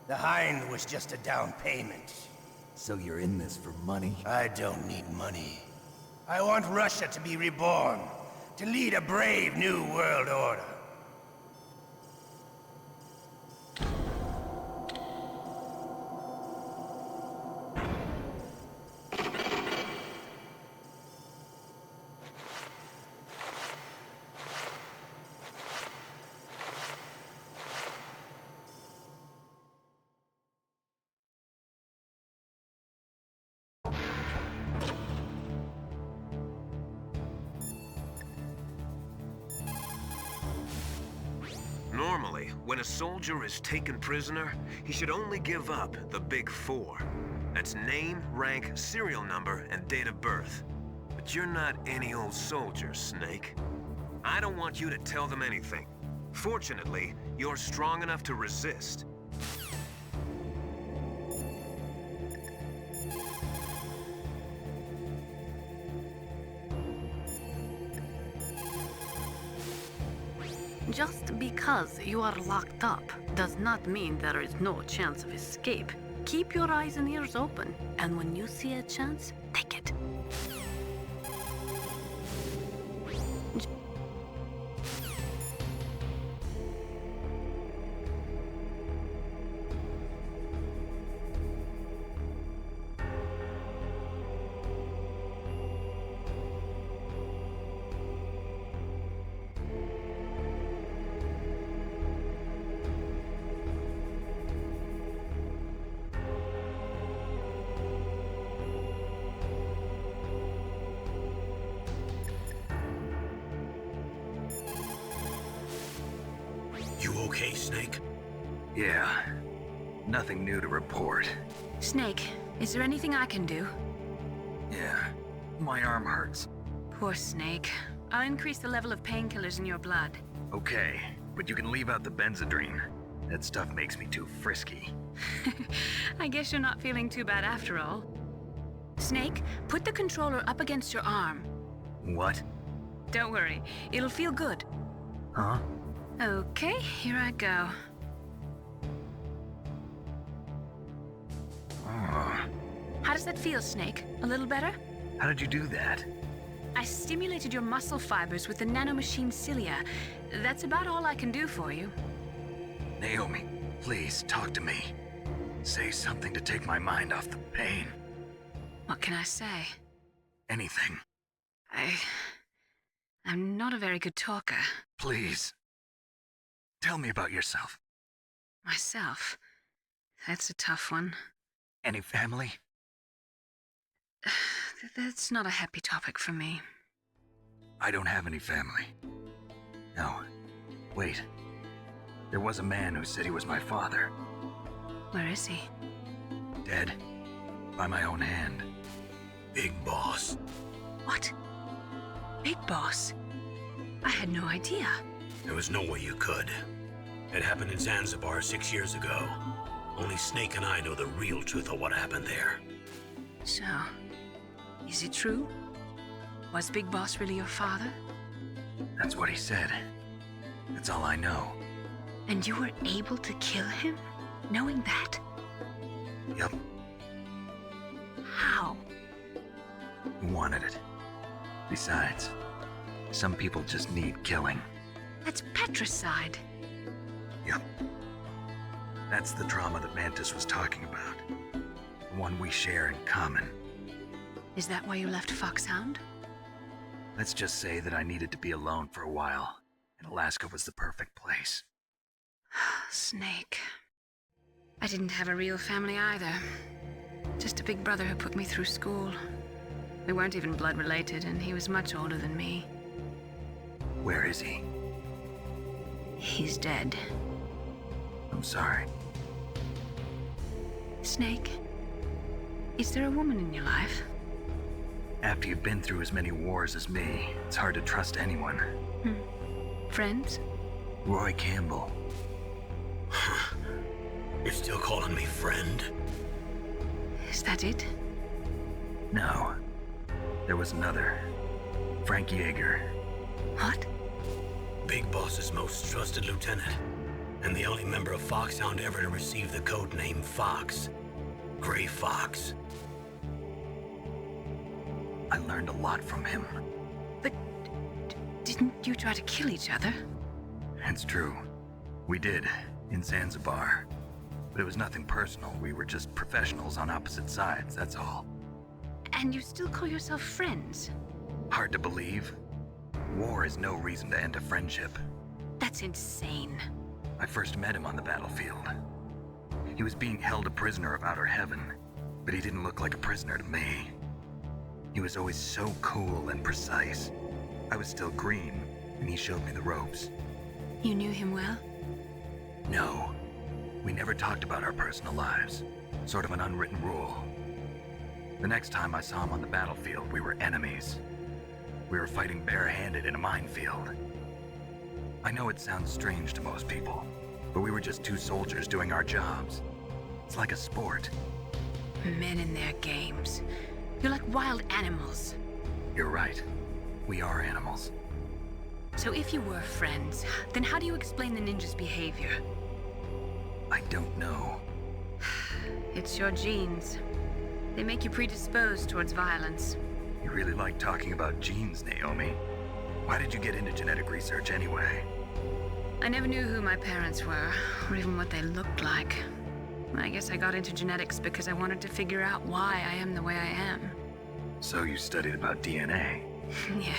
The Hind was just a down payment. So you're in this for money? I don't need money. I want Russia to be reborn, to lead a brave new world order. Normally, when a soldier is taken prisoner, he should only give up the big four. That's name, rank, serial number, and date of birth. But you're not any old soldier, Snake. I don't want you to tell them anything. Fortunately, you're strong enough to resist. Just because you are locked up does not mean there is no chance of escape. Keep your eyes and ears open, and when you see a chance, take it. You okay, Snake? Yeah. Nothing new to report. Snake, is there anything I can do? Yeah. My arm hurts. Poor Snake. I'll increase the level of painkillers in your blood. Okay, but you can leave out the Benzedrine. That stuff makes me too frisky. I guess you're not feeling too bad after all. Snake, put the controller up against your arm. What? Don't worry, it'll feel good. Huh? Okay, here I go. How does that feel, Snake? A little better? How did you do that? I stimulated your muscle fibers with the nanomachine cilia. That's about all I can do for you. Naomi, please talk to me. Say something to take my mind off the pain. What can I say? Anything. I'm not a very good talker. Please. Tell me about yourself. Myself? That's a tough one. Any family? That's not a happy topic for me. I don't have any family. No. Wait. There was a man who said he was my father. Where is he? Dead. By my own hand. Big Boss. What? Big Boss? I had no idea. There was no way you could. It happened in Zanzibar 6 years ago. Only Snake and I know the real truth of what happened there. So, is it true? Was Big Boss really your father? That's what he said. That's all I know. And you were able to kill him, knowing that? Yup. How? He wanted it. Besides, some people just need killing. That's patricide. Yup. That's the trauma that Mantis was talking about. The one we share in common. Is that why you left Foxhound? Let's just say that I needed to be alone for a while, and Alaska was the perfect place. Snake. I didn't have a real family either. Just a big brother who put me through school. We weren't even blood related, and he was much older than me. Where is he? He's dead. I'm sorry. Snake, is there a woman in your life? After you've been through as many wars as me, it's hard to trust anyone. Friends? Roy Campbell. You're still calling me friend? Is that it? No. There was another. Frank Yeager. What? Big Boss's most trusted lieutenant, and the only member of Foxhound ever to receive the code name Fox. Gray Fox. I learned a lot from him. But didn't you try to kill each other? It's true. We did, in Zanzibar. But it was nothing personal. We were just professionals on opposite sides, that's all. And you still call yourself friends? Hard to believe. War is no reason to end a friendship. That's insane. I first met him on the battlefield. He was being held a prisoner of outer heaven, but he didn't look like a prisoner to me. He was always so cool and precise. I was still green, and he showed me the ropes. You knew him well? No. We never talked about our personal lives. Sort of an unwritten rule. The next time I saw him on the battlefield, we were enemies. We were fighting barehanded in a minefield. I know it sounds strange to most people, but we were just two soldiers doing our jobs. It's like a sport. Men in their games. You're like wild animals. You're right. We are animals. So if you were friends, then how do you explain the ninja's behavior? I don't know. It's your genes. They make you predisposed towards violence. You really like talking about genes, Naomi. Why did you get into genetic research anyway? I never knew who my parents were, or even what they looked like. I guess I got into genetics because I wanted to figure out why I am the way I am. So you studied about DNA? Yeah.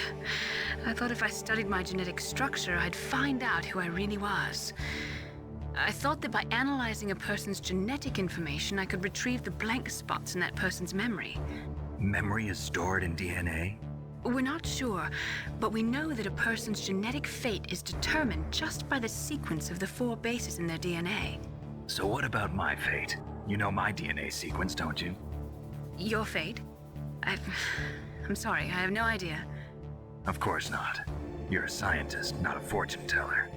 I thought if I studied my genetic structure, I'd find out who I really was. I thought that by analyzing a person's genetic information, I could retrieve the blank spots in that person's memory. Memory is stored in DNA? We're not sure, but we know that a person's genetic fate is determined just by the sequence of the 4 bases in their DNA. So what about my fate? You know my DNA sequence, don't you? Your fate? I'm sorry, I have no idea. Of course not. You're a scientist, not a fortune teller.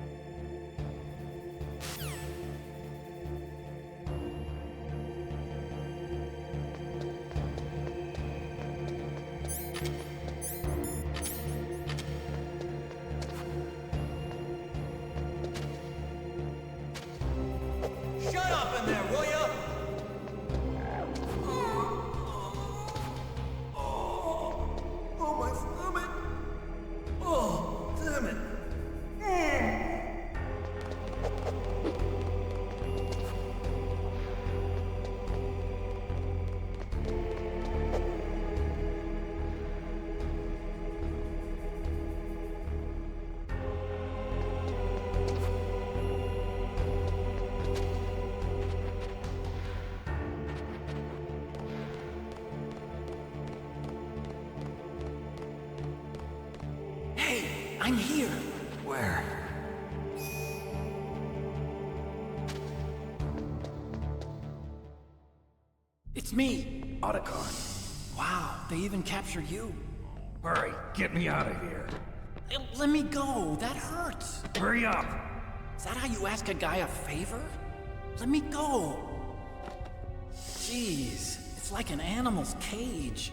Shut up in there, will ya? Oh, my stomach. Oh, damn it. Hey, I'm here. Where? It's me. Otacon. Wow, they even captured you. Hurry, get me out of here. Let me go. That hurts. Hurry up. Is that how you ask a guy a favor? Let me go. Jeez, it's like an animal's cage.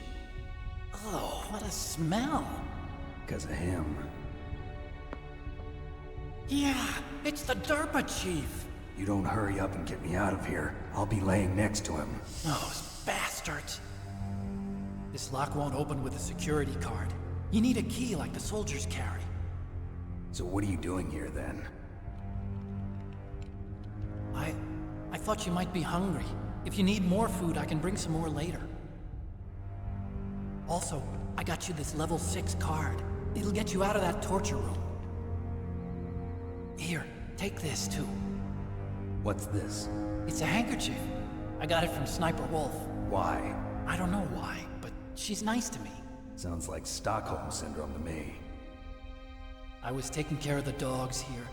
Oh, what a smell. Because of him. Yeah, it's the DARPA chief. You don't hurry up and get me out of here, I'll be laying next to him. Those bastards. This lock won't open with a security card. You need a key like the soldiers carry. So what are you doing here then? I thought you might be hungry. If you need more food, I can bring some more later. Also, I got you this level 6 card. It'll get you out of that torture room. Here, take this too. What's this? It's a handkerchief. I got it from Sniper Wolf. Why? I don't know why, but she's nice to me. Sounds like Stockholm Syndrome to me. I was taking care of the dogs here.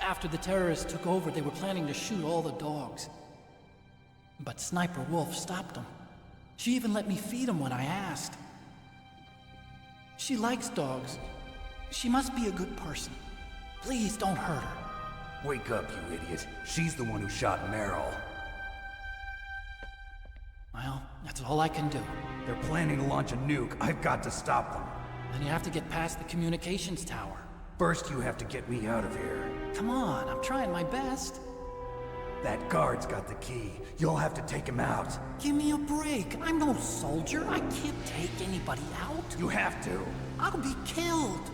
After the terrorists took over, they were planning to shoot all the dogs. But Sniper Wolf stopped them. She even let me feed them when I asked. She likes dogs. She must be a good person. Please don't hurt her. Wake up, you idiot. She's the one who shot Meryl. Well, that's all I can do. They're planning to launch a nuke. I've got to stop them. Then you have to get past the communications tower. First, you have to get me out of here. Come on, I'm trying my best. That guard's got the key. You'll have to take him out. Give me a break. I'm no soldier. I can't take anybody out. You have to. I'll be killed.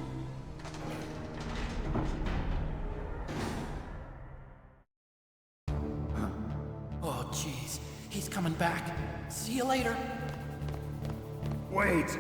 Oh, jeez. He's coming back. See you later. Wait.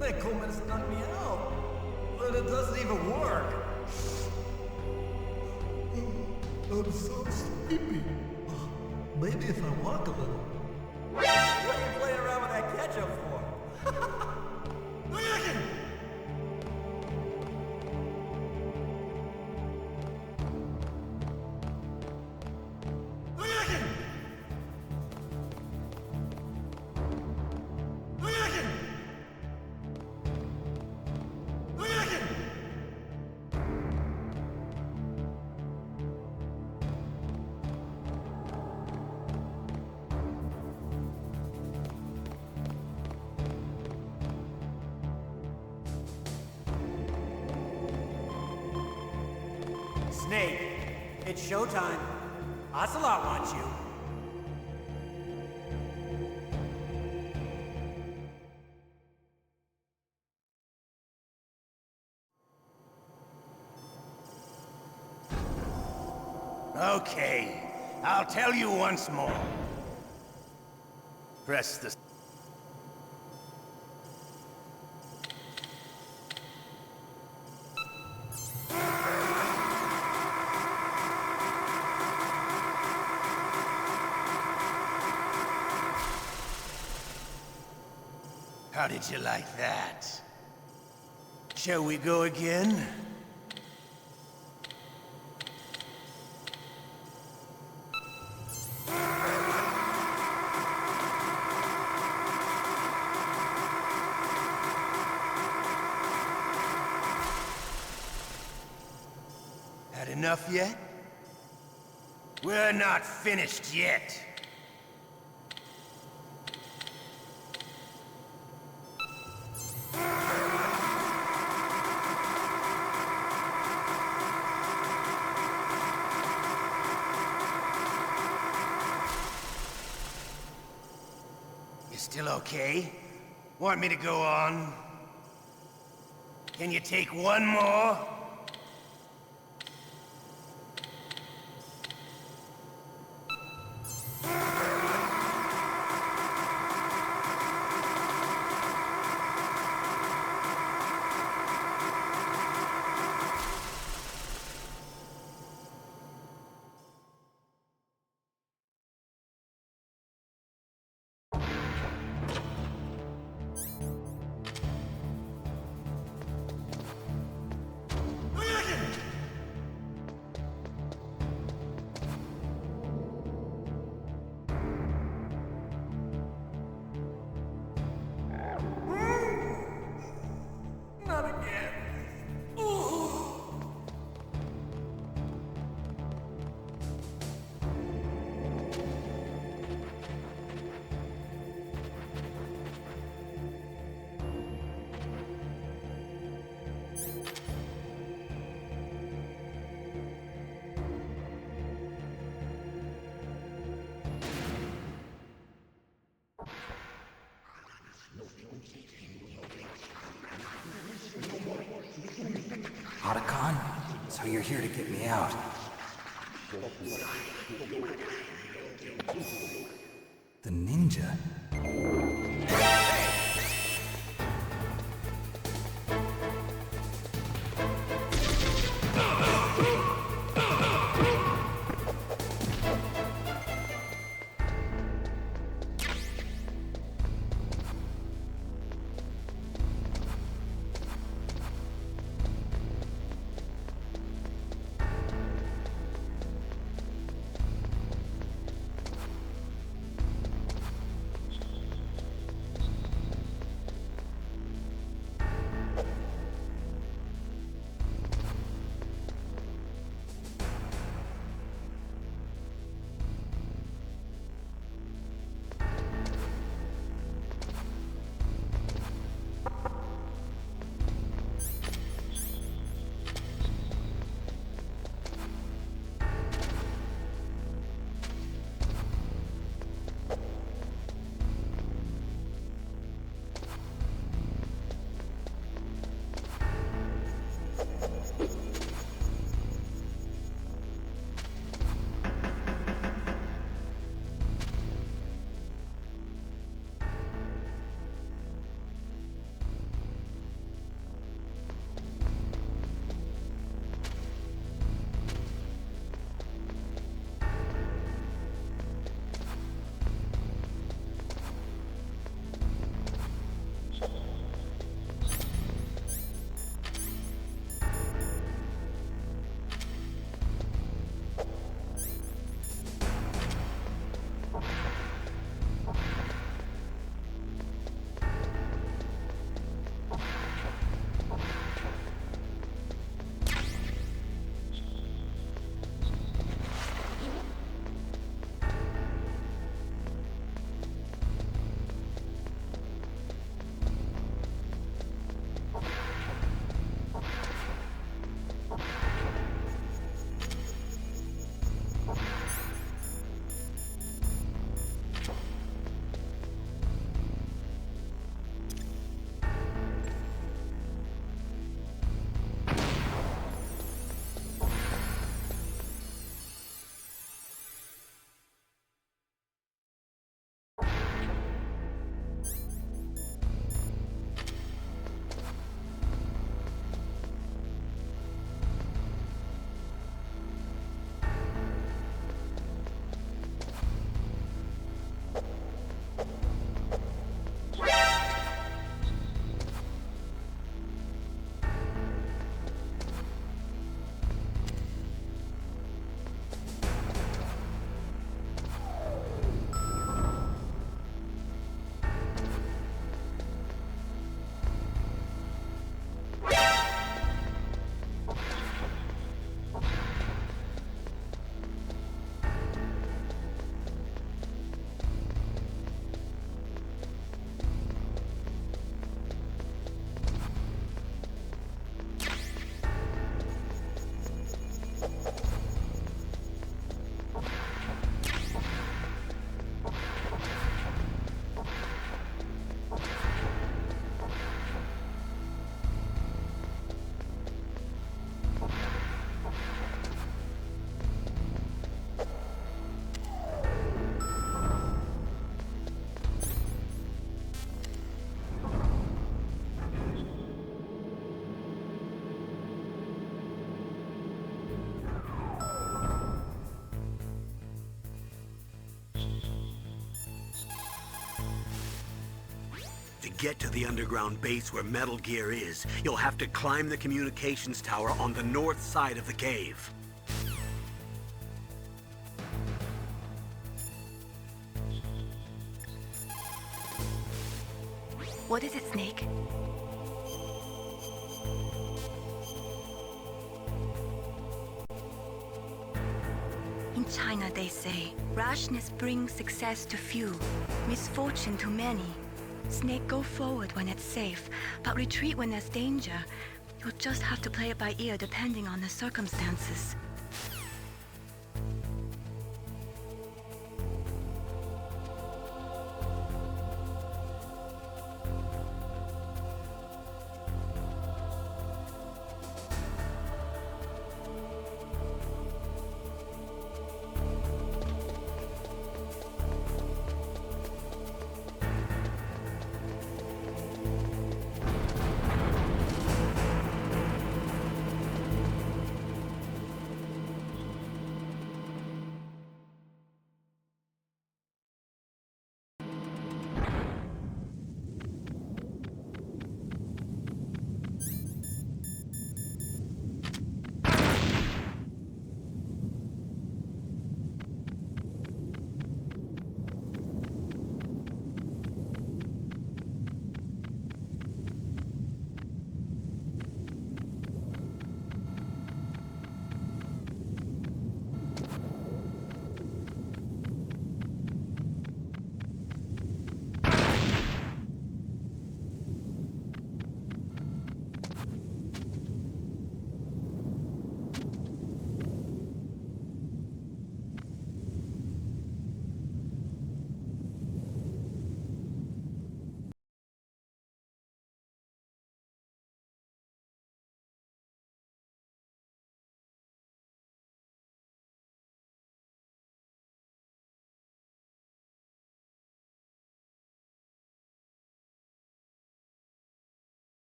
That Coleman's knocked me out, but it doesn't even work. I'm so sleepy. Maybe if I walk a little. What are you playing around with that ketchup for? Snake, it's showtime. Ocelot wants you. Okay, I'll tell you once more. Press the... How did you like that? Shall we go again? Had enough yet? We're not finished yet. You still okay? Want me to go on? Can you take one more? Not again. Otacon? So you're here to get me out. The ninja? get to the underground base where Metal Gear is, you'll have to climb the communications tower on the north side of the cave. What is it, Snake? In China, they say, rashness brings success to few, misfortune to many. Snake, go forward when it's safe, but retreat when there's danger. You'll just have to play it by ear depending on the circumstances.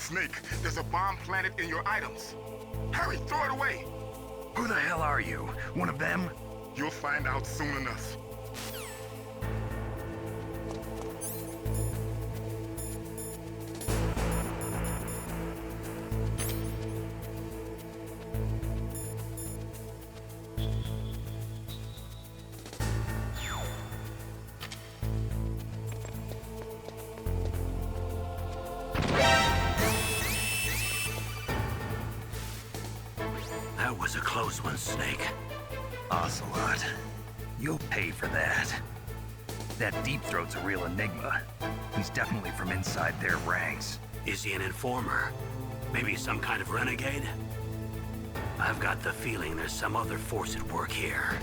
Snake, there's a bomb planted in your items. Hurry, throw it away! Who the hell are you? One of them? You'll find out soon enough. That was a close one, Snake. Ocelot, you'll pay for that. That Deep Throat's a real enigma. He's definitely from inside their ranks. Is he an informer? Maybe some kind of renegade? I've got the feeling there's some other force at work here.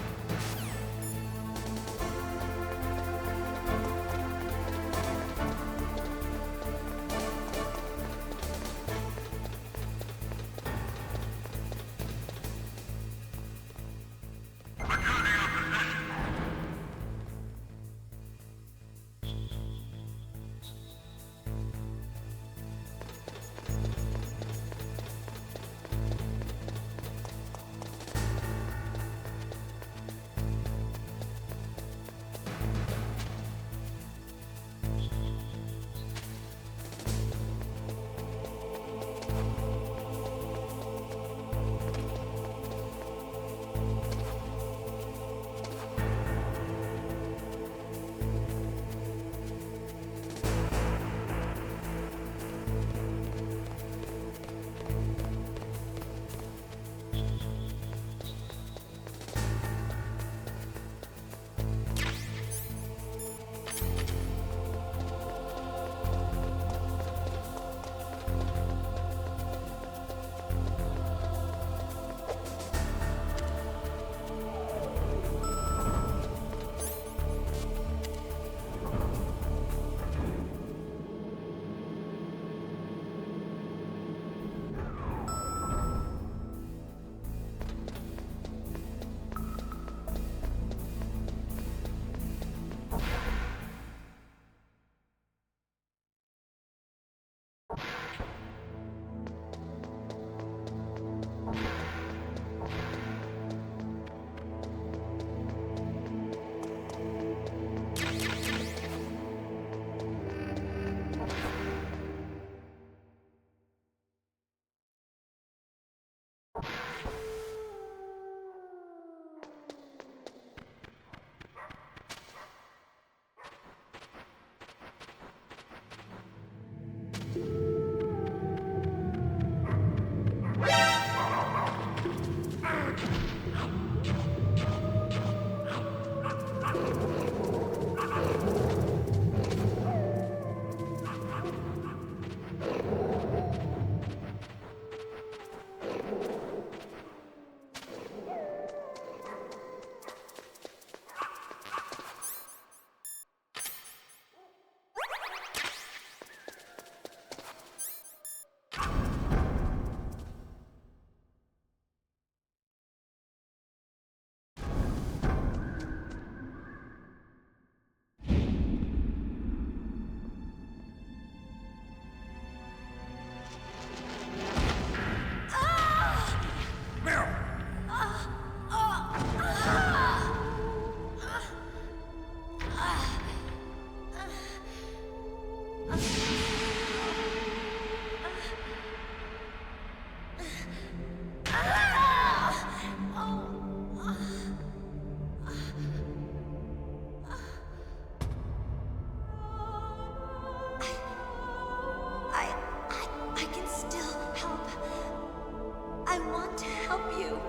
I want to help you.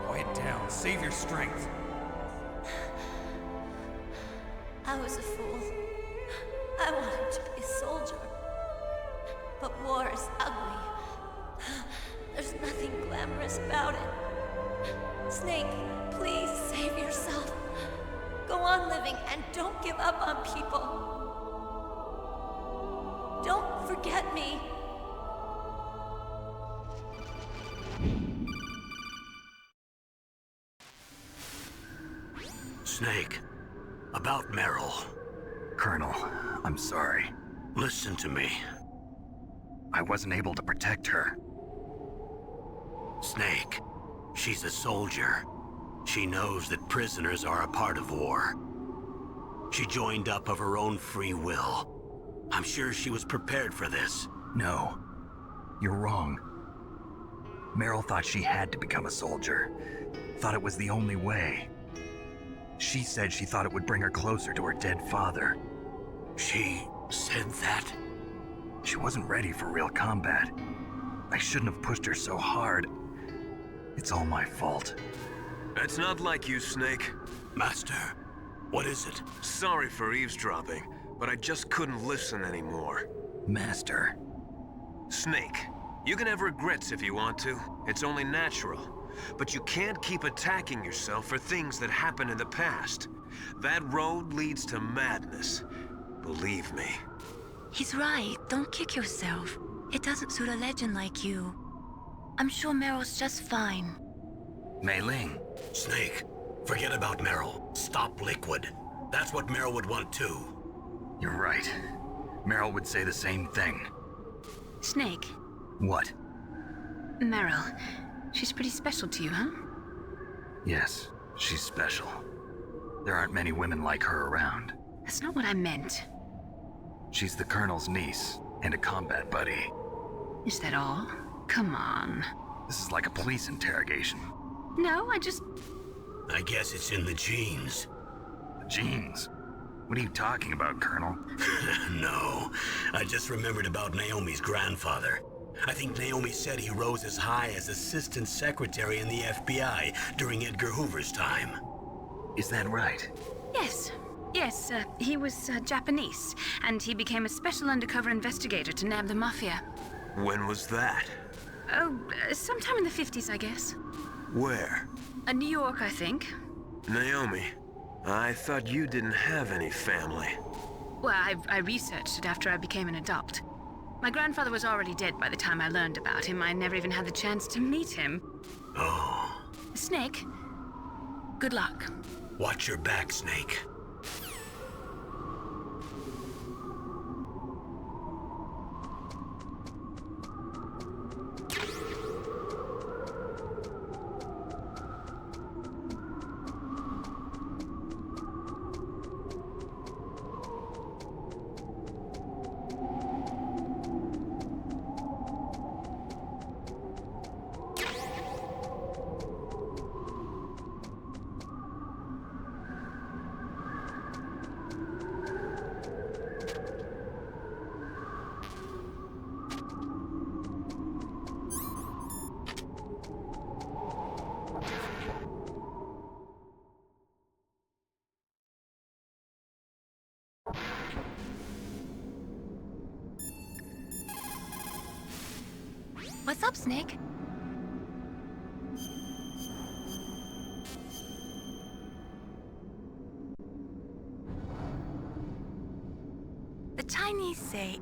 Quiet down. Save your strength. I was a fool. I wanted to be a soldier. But war is ugly. There's nothing glamorous about it. Snake, please save yourself. Go on living and don't give up on people. Don't forget me. Snake, about Meryl. Colonel, I'm sorry. Listen to me. I wasn't able to protect her. Snake, she's a soldier. She knows that prisoners are a part of war. She joined up of her own free will. I'm sure she was prepared for this. No, you're wrong. Meryl thought she had to become a soldier. Thought it was the only way. She said she thought it would bring her closer to her dead father. She said that? She wasn't ready for real combat. I shouldn't have pushed her so hard. It's all my fault. It's not like you, Snake. Master, what is it? Sorry for eavesdropping, but I just couldn't listen anymore. Master. Snake, you can have regrets if you want to. It's only natural. But you can't keep attacking yourself for things that happened in the past. That road leads to madness. Believe me. He's right. Don't kick yourself. It doesn't suit a legend like you. I'm sure Meryl's just fine. Mei Ling. Snake, forget about Meryl. Stop Liquid. That's what Meryl would want too. You're right. Meryl would say the same thing. Snake. What? Meryl. She's pretty special to you, huh? Yes, she's special. There aren't many women like her around. That's not what I meant. She's the Colonel's niece and a combat buddy. Is that all? Come on. This is like a police interrogation. No, I guess it's in the genes. Genes? What are you talking about, Colonel? No, I just remembered about Naomi's grandfather. I think Naomi said he rose as high as assistant secretary in the FBI during Edgar Hoover's time. Is that right? Yes. Yes, he was Japanese, and he became a special undercover investigator to nab the Mafia. When was that? Oh, sometime in the 50s, I guess. Where? New York, I think. Naomi, I thought you didn't have any family. Well, I researched it after I became an adult. My grandfather was already dead by the time I learned about him. I never even had the chance to meet him. Oh. Snake, good luck. Watch your back, Snake. What's up, Snake? The Chinese say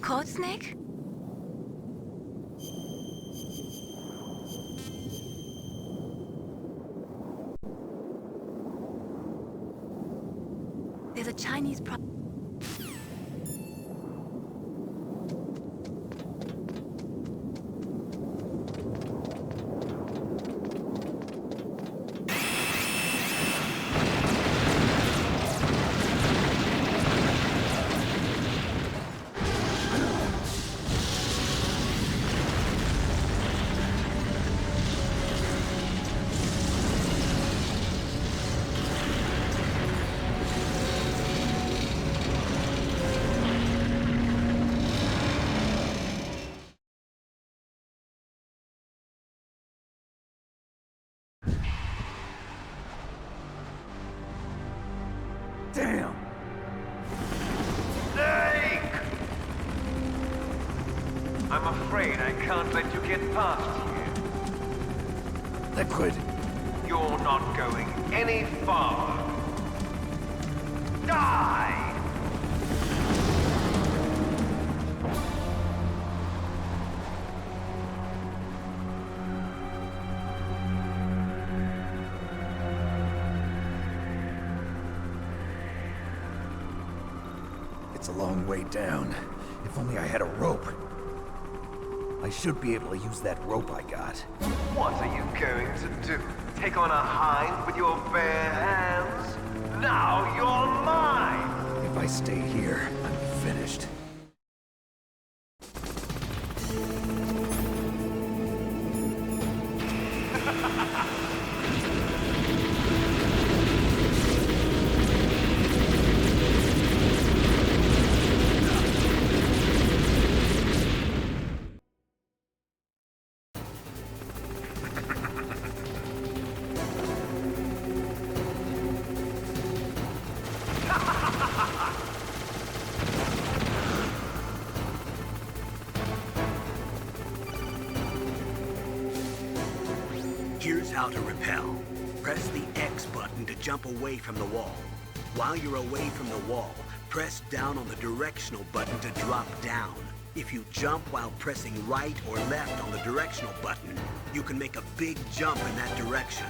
Code Snake? There's a Chinese Damn! Snake! I'm afraid I can't let you get past here. Liquid. You're not going any farther. Die! It's a long way down. If only I had a rope. I should be able to use that rope I got. What are you going to do? Take on a hind with your bare hands? Now you're mine! If I stay here, I'm finished. Here's how to repel. Press the X button to jump away from the wall. While you're away from the wall, press down on the directional button to drop down. If you jump while pressing right or left on the directional button, you can make a big jump in that direction.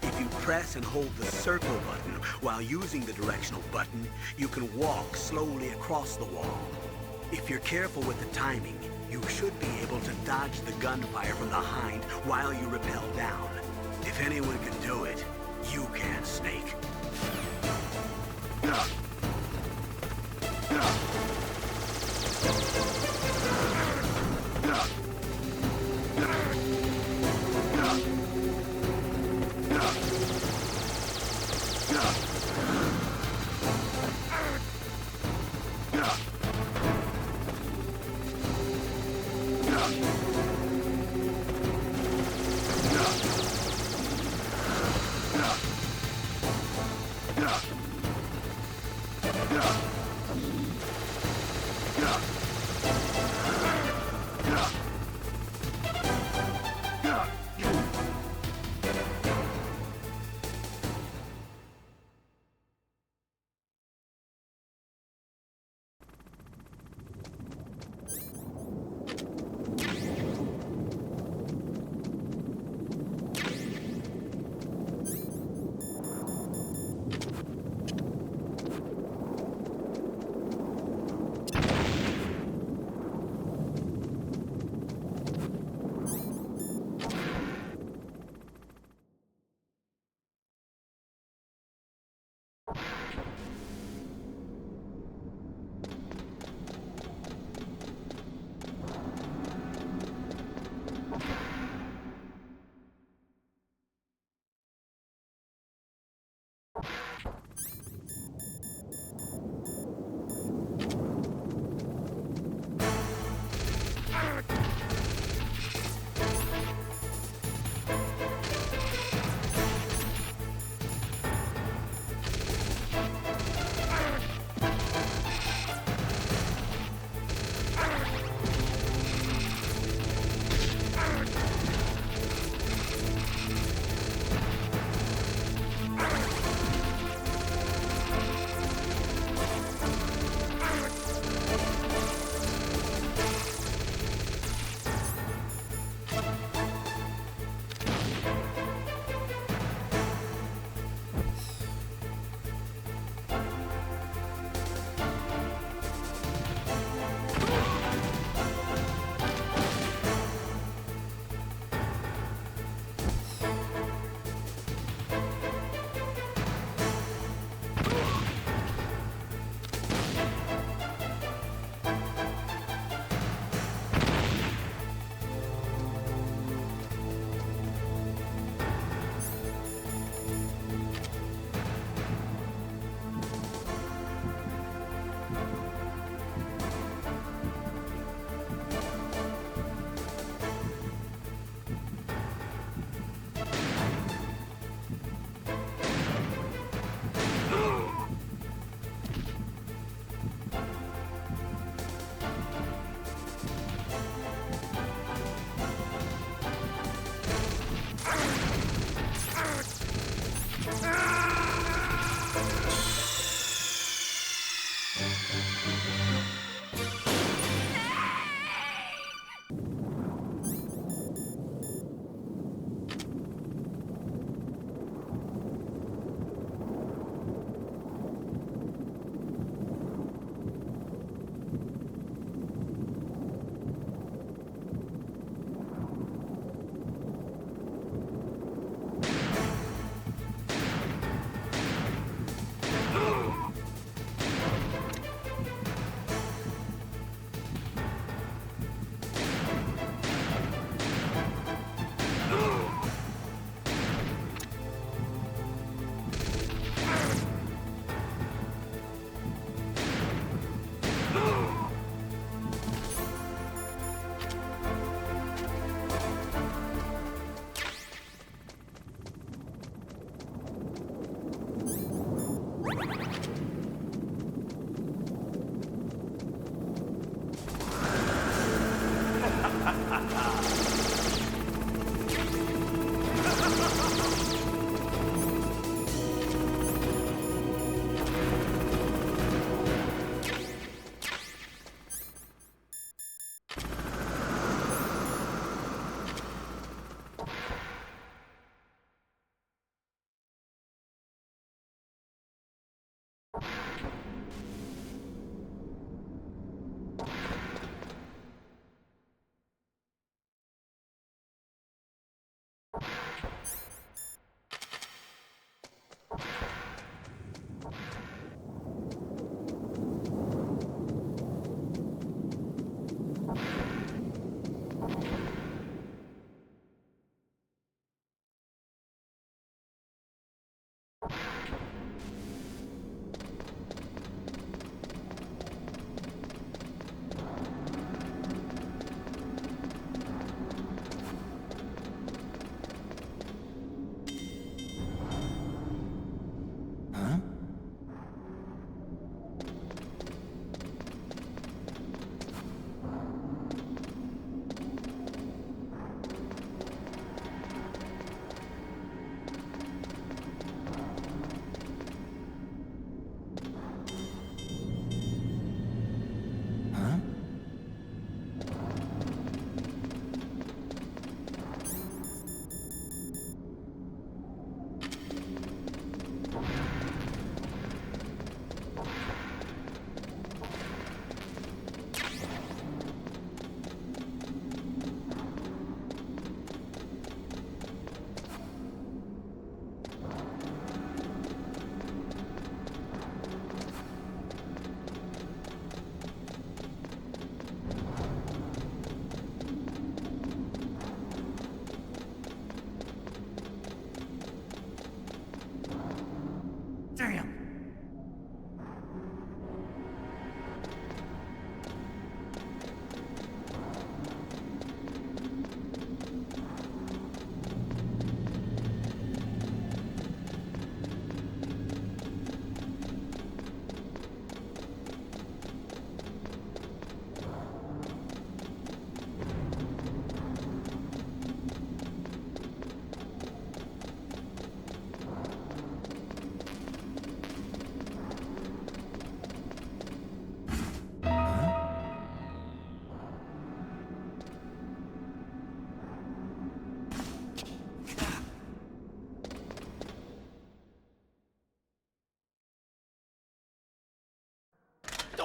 If you press and hold the circle button while using the directional button, you can walk slowly across the wall. If you're careful with the timing, you should be able to dodge the gunfire from the hind while you rappel down. If anyone can do it, you can, Snake.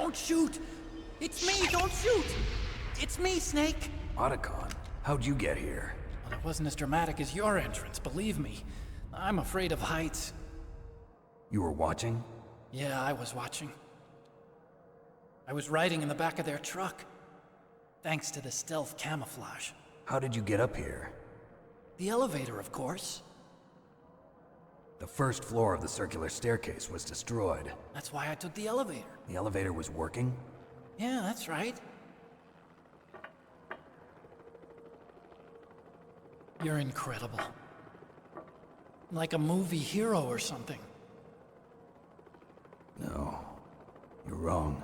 Don't shoot! It's me, don't shoot! It's me, Snake! Otacon, how'd you get here? Well, it wasn't as dramatic as your entrance, believe me. I'm afraid of heights. You were watching? Yeah, I was watching. I was riding in the back of their truck. Thanks to the stealth camouflage. How did you get up here? The elevator, of course. The first floor of the circular staircase was destroyed. That's why I took the elevator. The elevator was working? Yeah, that's right. You're incredible. Like a movie hero or something. No, you're wrong.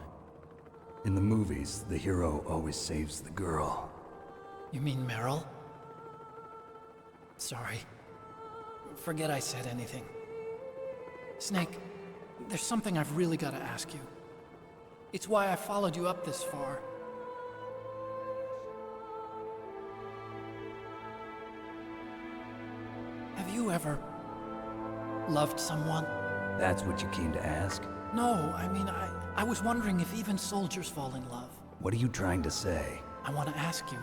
In the movies, the hero always saves the girl. You mean Meryl? Sorry. Forget I said anything. Snake, there's something I've really got to ask you. It's why I followed you up this far. Have you ever loved someone? That's what you came to ask? No, I mean, I was wondering if even soldiers fall in love. What are you trying to say? I want to ask you,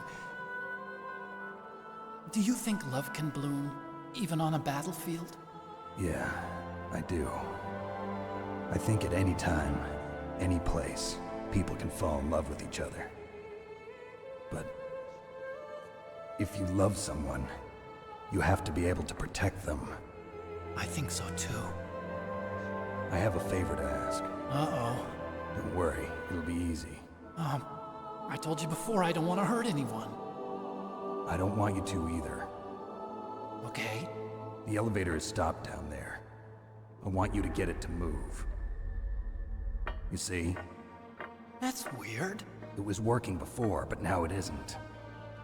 do you think love can bloom, even on a battlefield? Yeah, I do. I think at any time, any place, people can fall in love with each other. But if you love someone, you have to be able to protect them. I think so too. I have a favor to ask. Uh-oh. Don't worry, it'll be easy. I told you before I don't want to hurt anyone. I don't want you to either. Okay. The elevator is stopped down there. I want you to get it to move. You see? That's weird. It was working before, but now it isn't.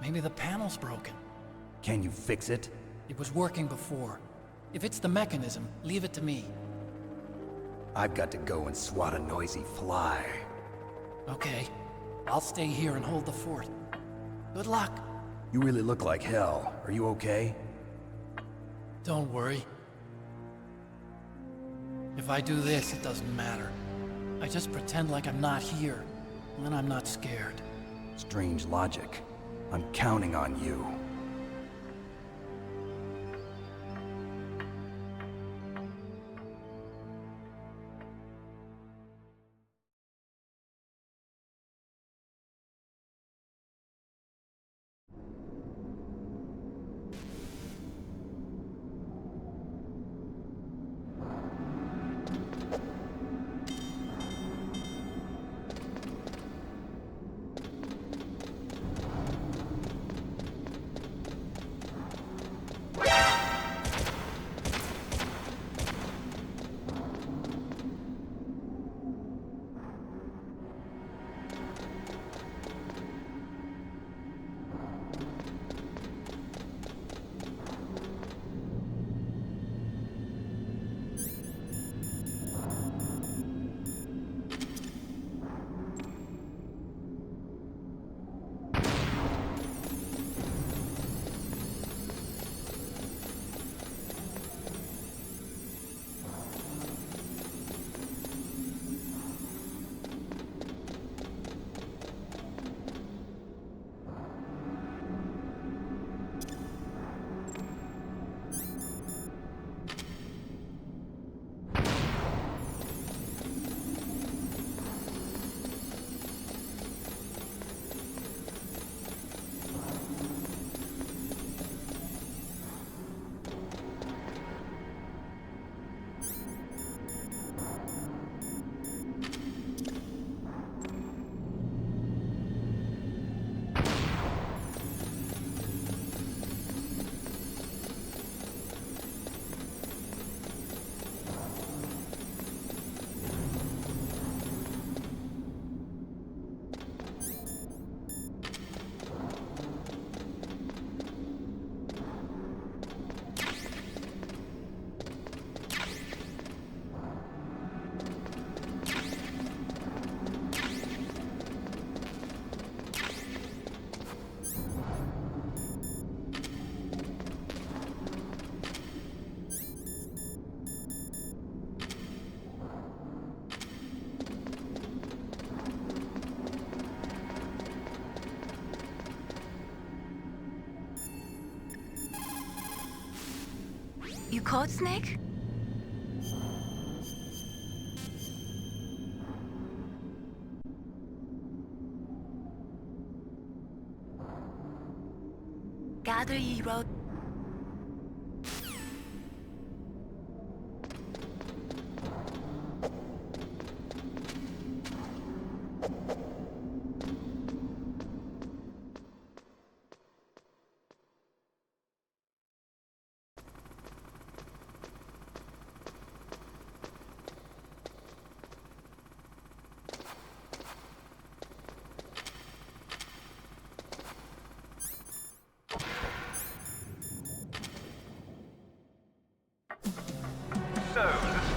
Maybe the panel's broken. Can you fix it? It was working before. If it's the mechanism, leave it to me. I've got to go and swat a noisy fly. Okay. I'll stay here and hold the fort. Good luck. You really look like hell. Are you okay? Don't worry. If I do this, it doesn't matter. I just pretend like I'm not here, and then I'm not scared. Strange logic. I'm counting on you. You caught Snake? Gather ye road.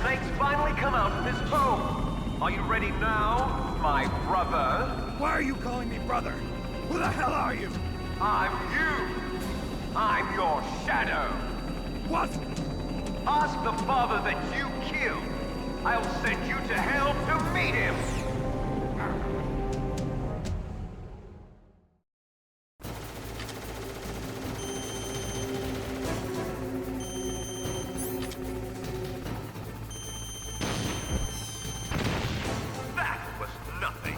snake's finally come out of his home. Are you ready now, my brother? Why are you calling me brother? Who the hell are you? I'm you. I'm your shadow. What? Ask the father that you killed. I'll send you to hell to meet him. That was nothing.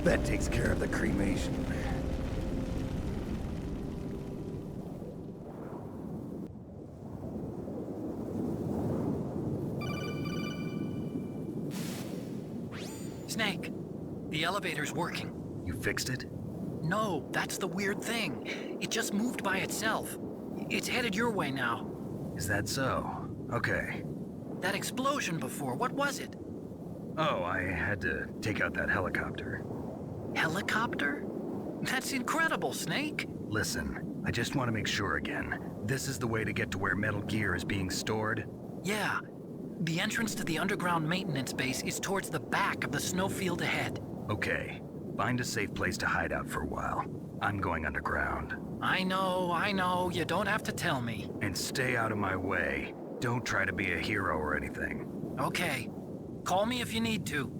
That takes care of the cremation. Snake, the elevator's working. You fixed it? No, that's the weird thing. It just moved by itself. It's headed your way now. Is that so? Okay. That explosion before, what was it? Oh, I had to take out that helicopter. Helicopter? That's incredible, Snake. Listen, I just want to make sure again. This is the way to get to where Metal Gear is being stored? Yeah. The entrance to the underground maintenance base is towards the back of the snowfield ahead. Okay. Find a safe place to hide out for a while. I'm going underground. I know. You don't have to tell me. And stay out of my way. Don't try to be a hero or anything. Okay. Call me if you need to.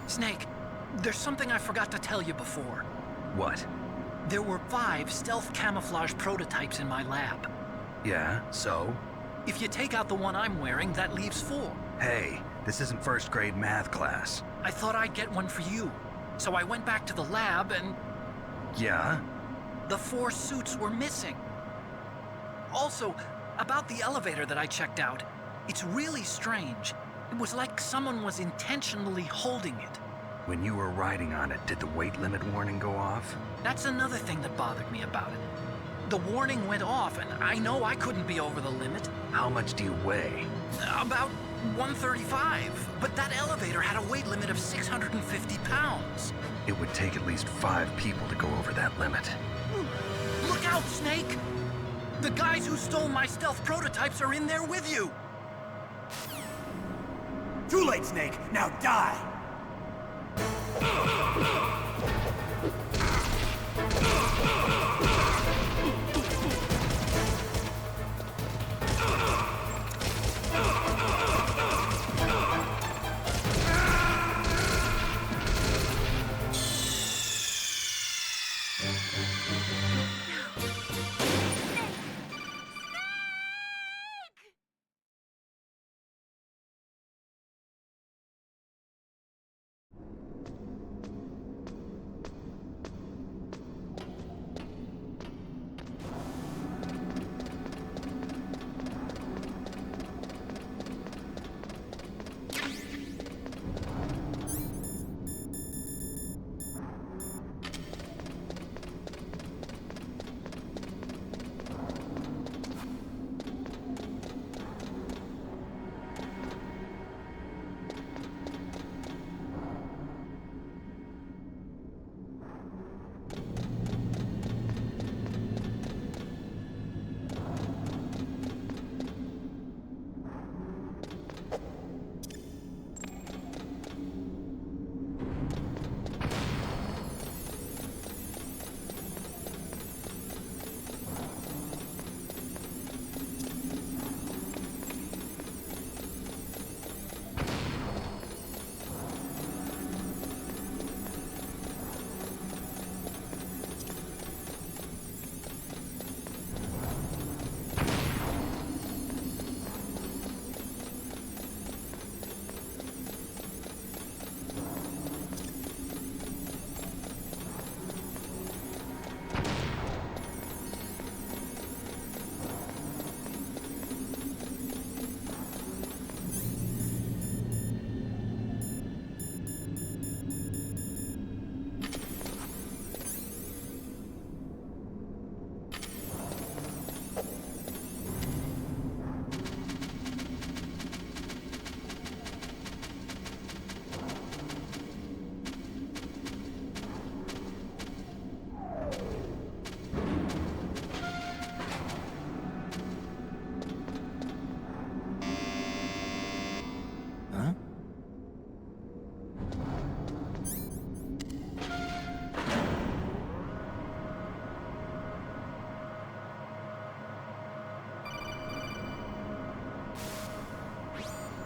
Snake, there's something I forgot to tell you before. What? There were 5 stealth camouflage prototypes in my lab. Yeah, so? If you take out the one I'm wearing, that leaves 4. Hey, this isn't first grade math class. I thought I'd get one for you. So I went back to the lab and... Yeah? The 4 suits were missing. Also, about the elevator that I checked out, it's really strange. It was like someone was intentionally holding it. When you were riding on it, did the weight limit warning go off? That's another thing that bothered me about it. The warning went off, and I know I couldn't be over the limit. How much do you weigh? About 135, but that elevator had a weight limit of 650 pounds. It would take at least 5 people to go over that limit. Look out, Snake! The guys who stole my stealth prototypes are in there with you! Too late, Snake! Now die!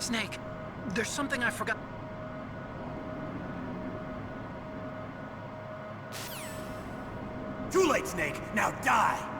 Snake, there's something I forgot. Too late, Snake! Now die!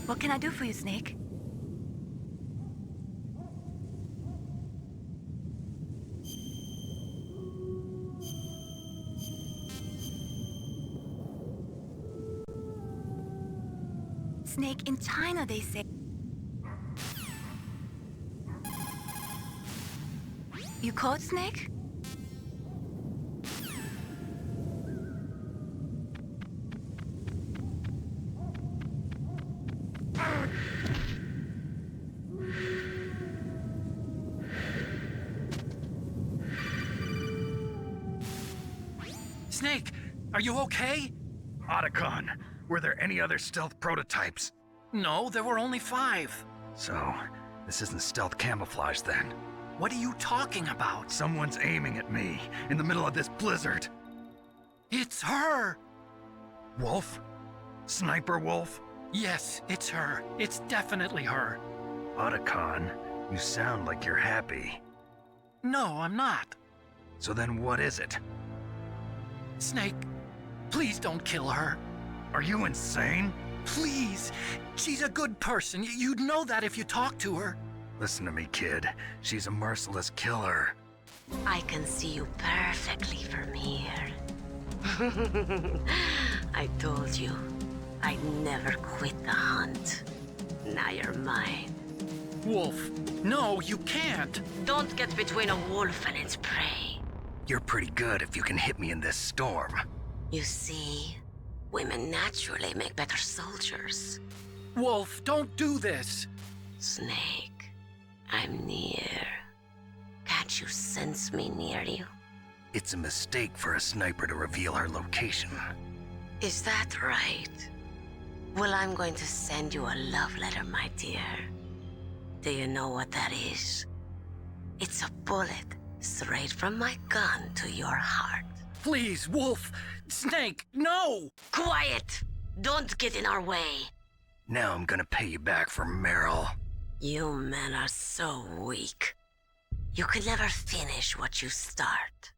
What can I do for you, Snake? Snake, in China they say... You caught Snake? Snake, are you okay? Otacon, were there any other stealth prototypes? No, there were only 5. So, this isn't stealth camouflage then? What are you talking about? Someone's aiming at me, in the middle of this blizzard. It's her! Wolf? Sniper Wolf? Yes, it's her. It's definitely her. Otacon, you sound like you're happy. No, I'm not. So then what is it? Snake, please don't kill her. Are you insane? Please! She's a good person. You'd know that if you talked to her. Listen to me, kid. She's a merciless killer. I can see you perfectly from here. I told you, I'd never quit the hunt. Now you're mine. Wolf, no, you can't. Don't get between a wolf and its prey. You're pretty good if you can hit me in this storm. You see, women naturally make better soldiers. Wolf, don't do this. Snake, I'm near. Can't you sense me near you? It's a mistake for a sniper to reveal her location. Is that right? Well, I'm going to send you a love letter, my dear. Do you know what that is? It's a bullet straight from my gun to your heart. Please, Wolf! Snake, no! Quiet! Don't get in our way. Now I'm gonna pay you back for Meryl. You men are so weak. You can never finish what you start.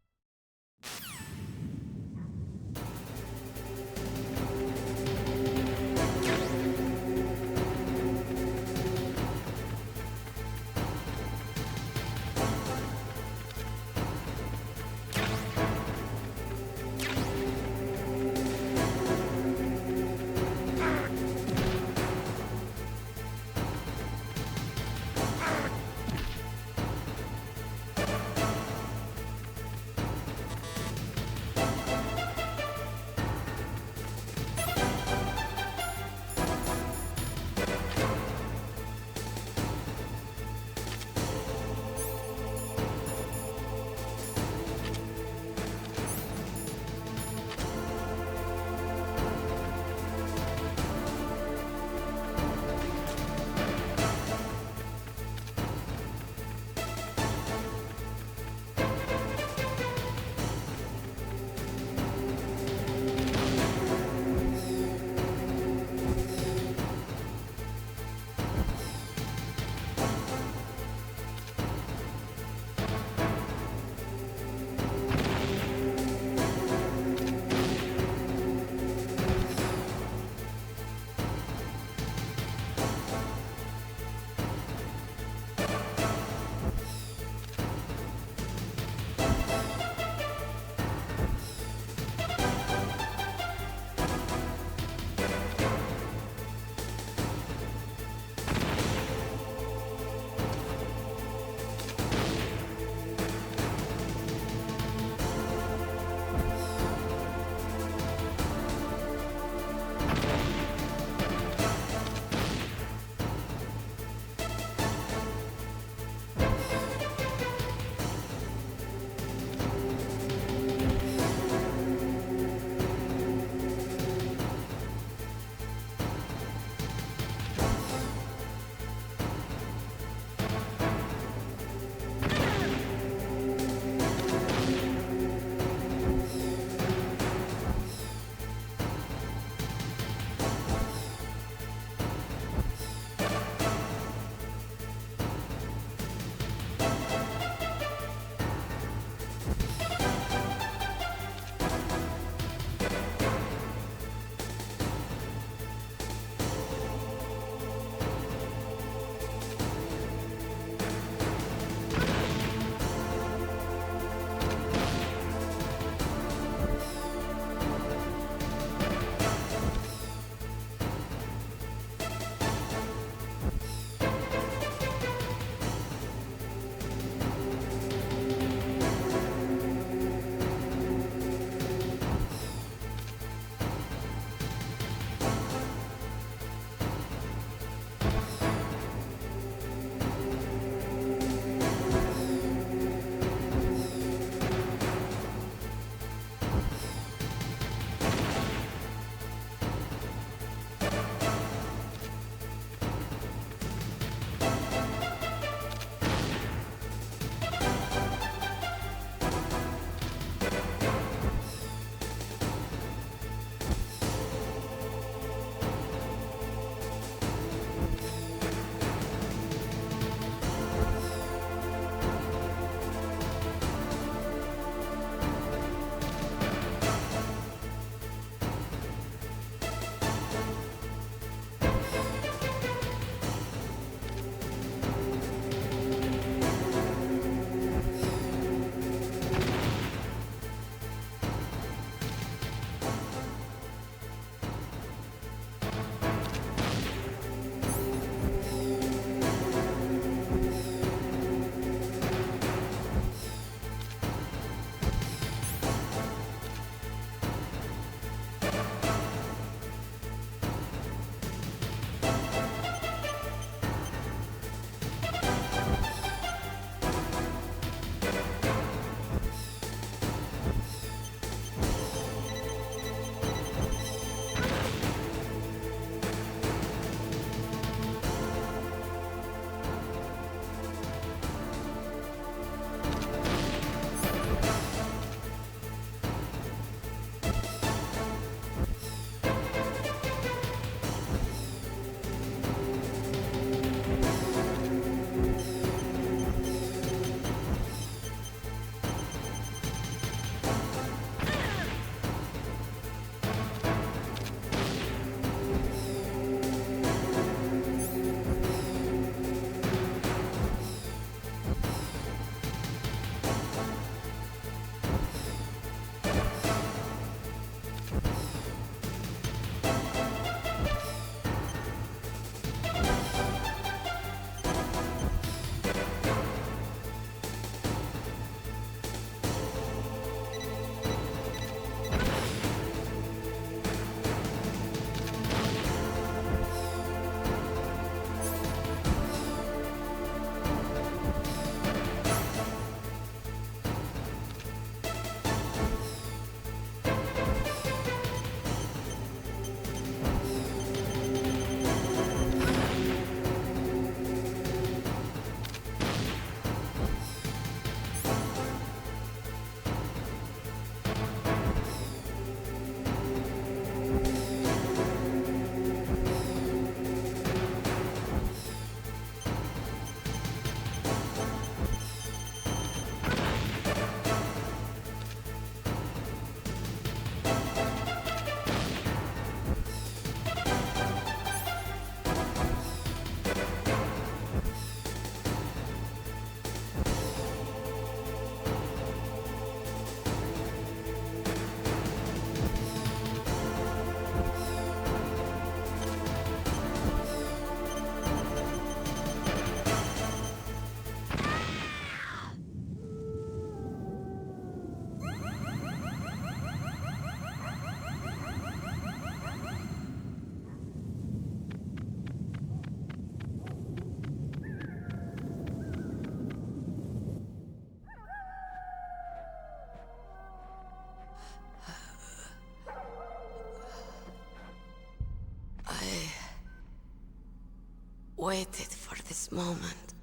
waited for this moment.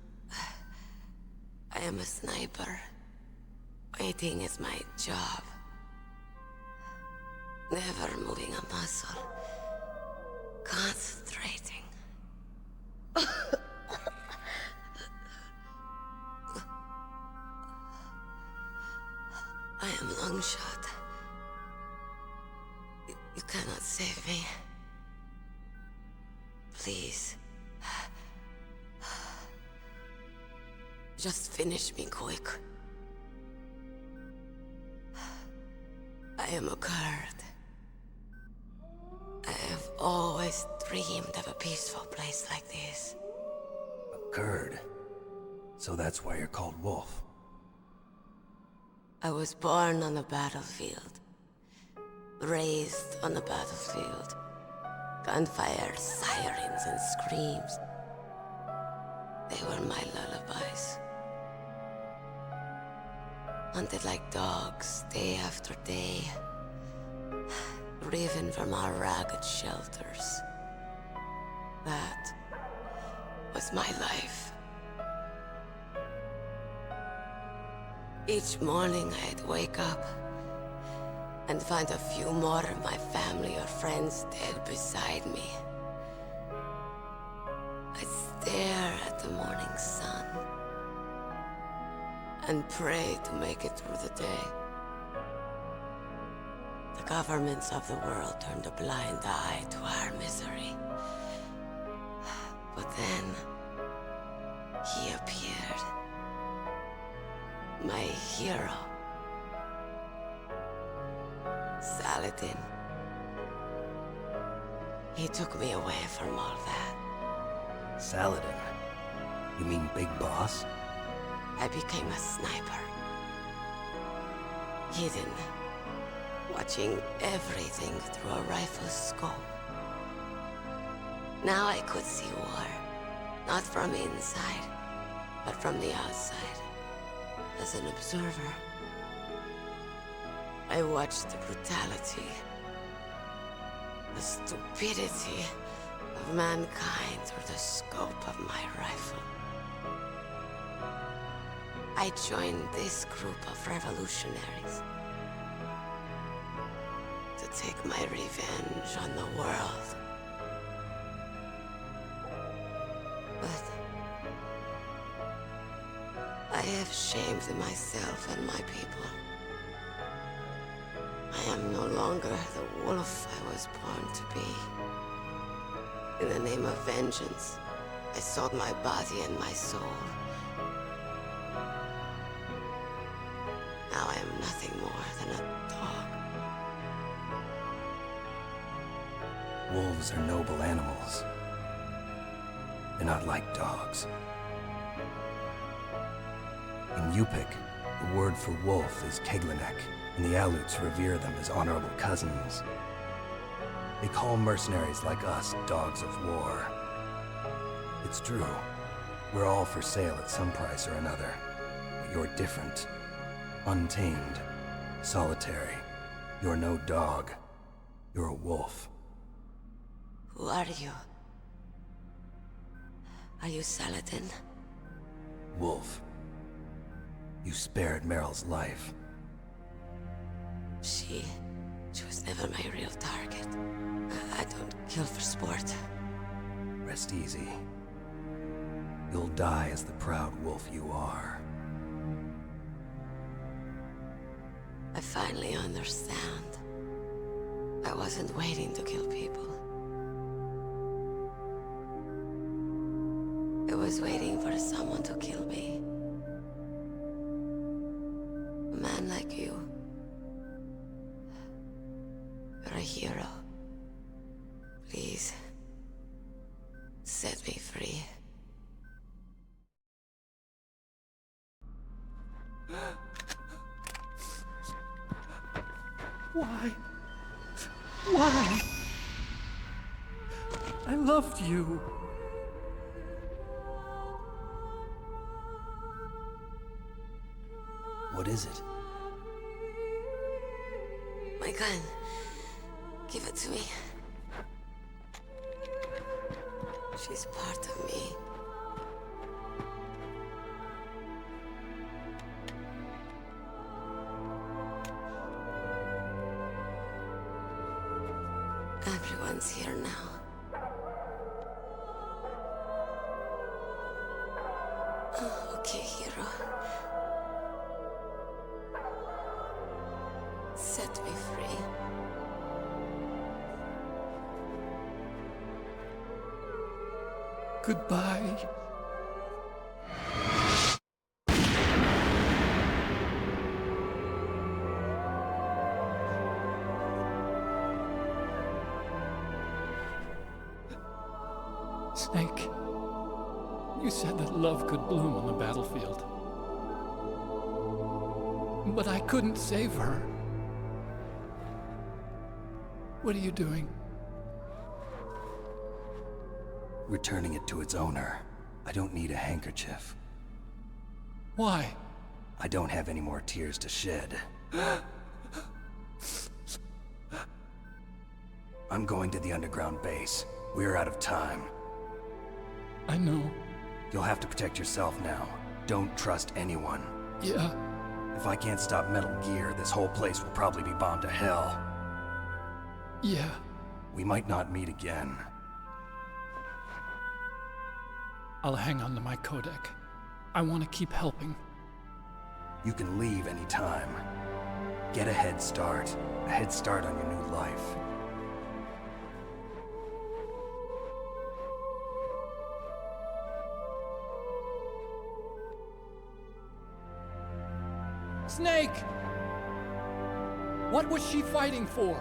I am a sniper. Waiting is my job. Never moving a muscle. Concentrating. I am Longshot. You cannot save me. Please. Just finish me quick. I am a Kurd. I have always dreamed of a peaceful place like this. A Kurd? So that's why you're called Wolf. I was born on the battlefield. Raised on the battlefield. Gunfire, sirens, and screams. They were my lullabies. Hunted like dogs, day after day. Driven from our ragged shelters. That was my life. Each morning I'd wake up and find a few more of my family or friends dead beside me. I'd stare at the morning sun and pray to make it through the day. The governments of the world turned a blind eye to our misery. But then, he appeared. My hero. Saladin. He took me away from all that. Saladin? You mean Big Boss? I became a sniper. Hidden. Watching everything through a rifle's scope. Now I could see war. Not from inside, but from the outside. As an observer. I watched the brutality, the stupidity of mankind through the scope of my rifle. I joined this group of revolutionaries to take my revenge on the world. But I have shamed myself and my people. I am no longer the wolf I was born to be. In the name of vengeance, I sold my body and my soul. Now I am nothing more than a dog. Wolves are noble animals. They're not like dogs. In Yupik, the word for wolf is Keglenek, and the Aleuts revere them as honorable cousins. They call mercenaries like us dogs of war. It's true. We're all for sale at some price or another. But you're different. Untamed. Solitary. You're no dog. You're a wolf. Who are you? Are you Saladin? Wolf. You spared Meryl's life. She was never my real target. I don't kill for sport. Rest easy. You'll die as the proud wolf you are. I finally understand. I wasn't waiting to kill people. I was waiting for someone to kill me. A man like you. You're a hero. Please, set me free. Why? Why? I loved you. What is it? My gun. Give it to me. She's part of me. Everyone's here now. Oh, okay, hero. Set me free. Goodbye. Snake, you said that love could bloom on the battlefield. But I couldn't save her. What are you doing? Returning it to its owner. I don't need a handkerchief. Why? I don't have any more tears to shed. I'm going to the underground base. We're out of time. I know. You'll have to protect yourself now. Don't trust anyone. Yeah. If I can't stop Metal Gear, this whole place will probably be bombed to hell. Yeah. We might not meet again. I'll hang on to my codec. I want to keep helping. You can leave anytime. Get a head start. A head start on your new life. Snake! What was she fighting for?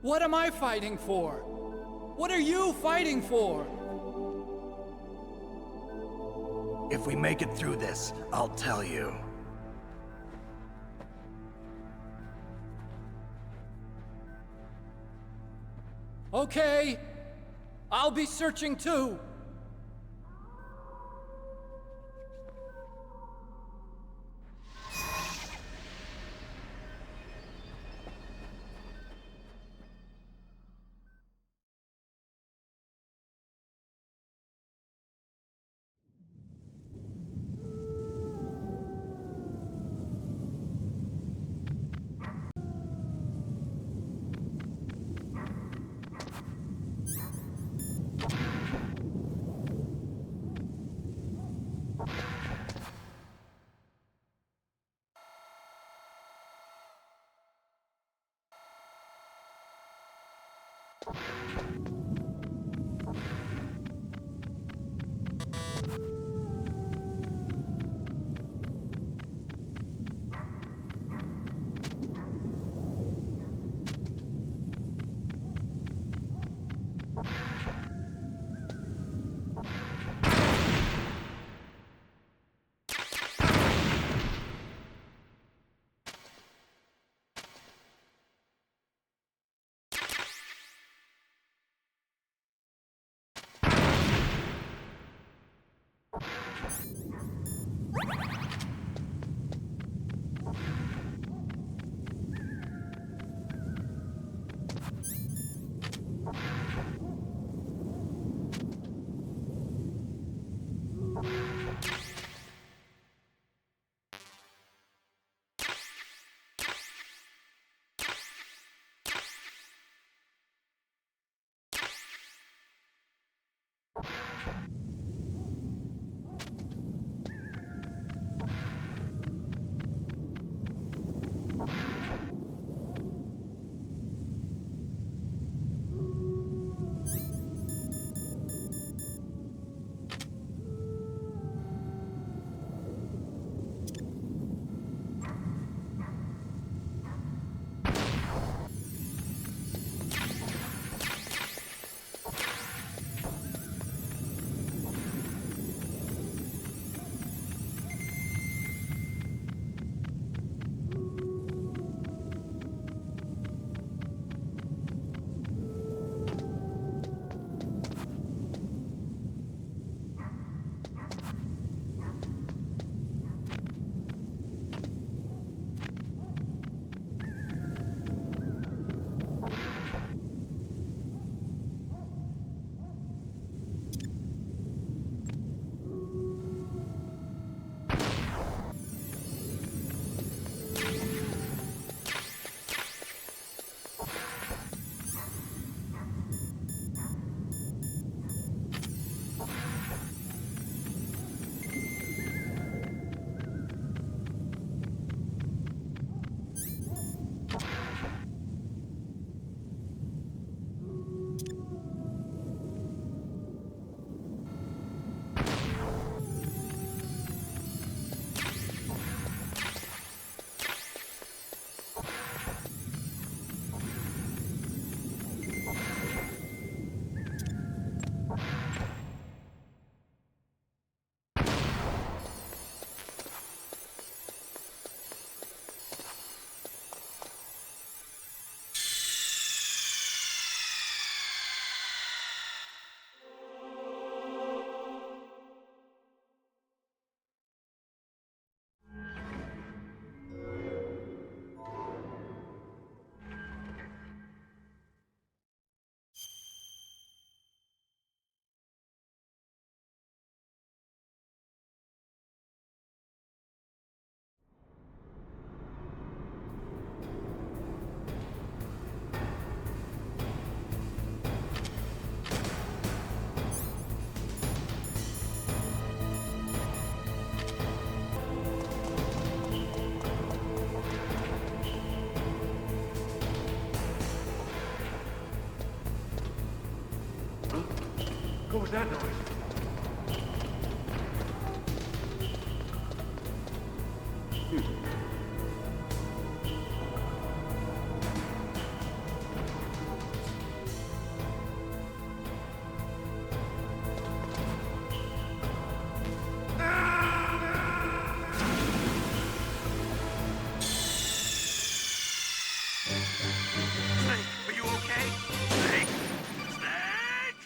What am I fighting for? What are you fighting for? If we make it through this, I'll tell you. Okay. I'll be searching too. What was that noise? Snake, are you okay? Snake! Snake!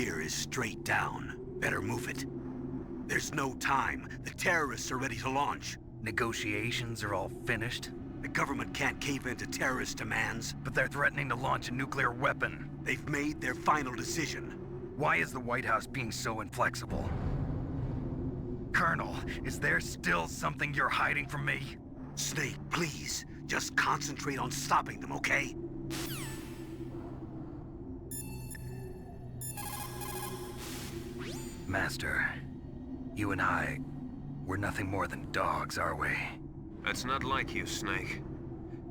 here is straight down. Better move it. There's no time. The terrorists are ready to launch. Negotiations are all finished? The government can't cave into terrorist demands. But they're threatening to launch a nuclear weapon. They've made their final decision. Why is the White House being so inflexible? Colonel, is there still something you're hiding from me? Snake, please. Just concentrate on stopping them, okay? Master, you and I, we're nothing more than dogs, are we? That's not like you, Snake.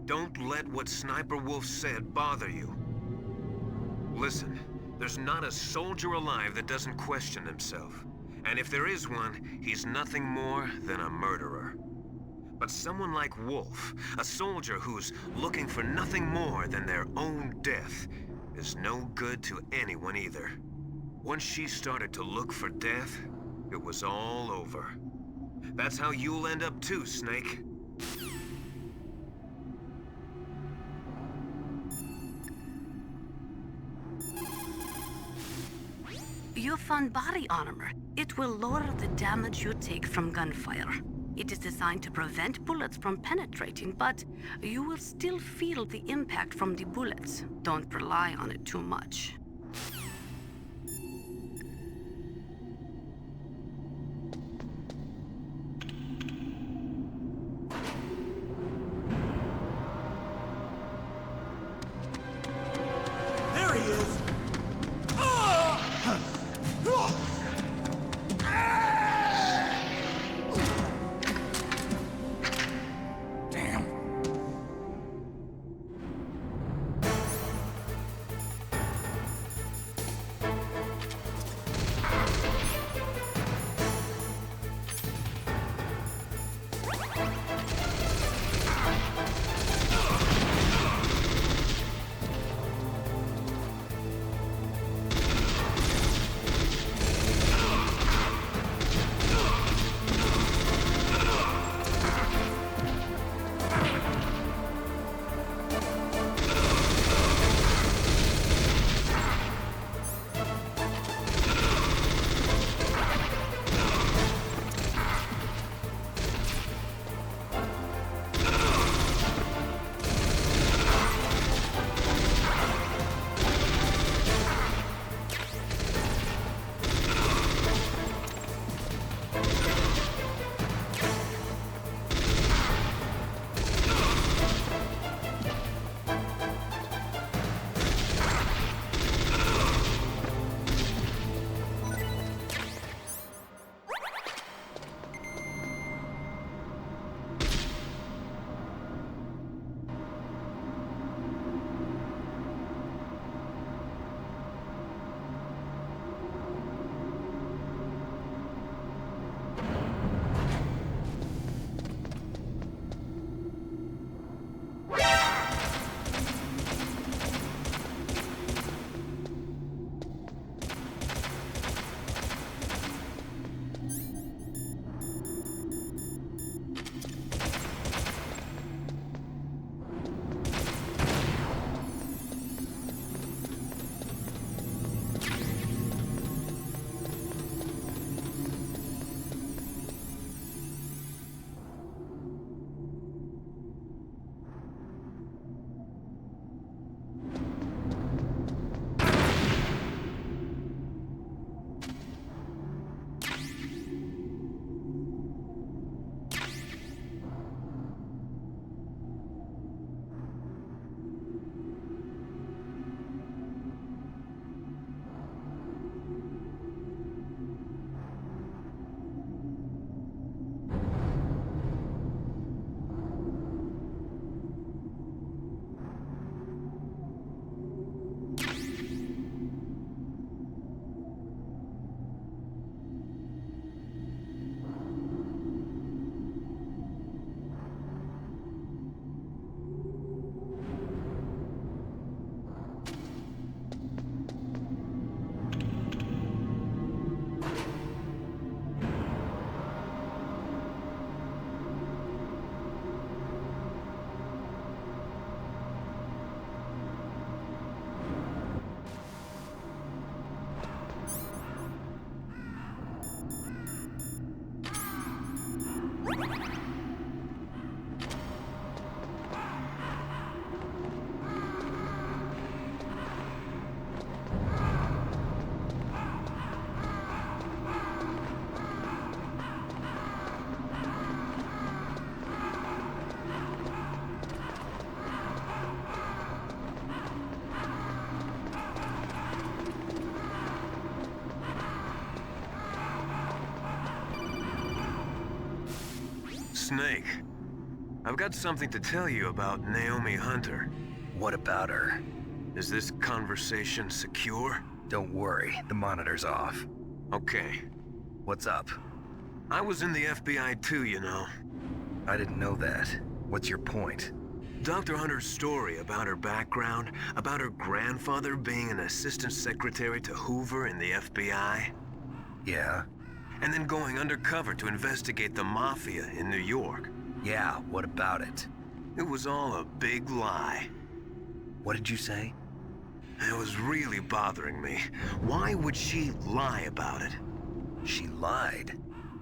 Don't let what Sniper Wolf said bother you. Listen, there's not a soldier alive that doesn't question himself. And if there is one, he's nothing more than a murderer. But someone like Wolf, a soldier who's looking for nothing more than their own death, is no good to anyone either. Once she started to look for death, it was all over. That's how you'll end up too, Snake. You found body armor. It will lower the damage you take from gunfire. It is designed to prevent bullets from penetrating, but you will still feel the impact from the bullets. Don't rely on it too much. There he is! Snake. I've got something to tell you about Naomi Hunter. What about her? Is this conversation secure? Don't worry, the monitor's off. Okay. What's up? I was in the FBI too, you know. I didn't know that. What's your point? Dr. Hunter's story about her background, about her grandfather being an assistant secretary to Hoover in the FBI. Yeah? And then going undercover to investigate the Mafia in New York. Yeah, what about it? It was all a big lie. What did you say? It was really bothering me. Why would she lie about it? She lied?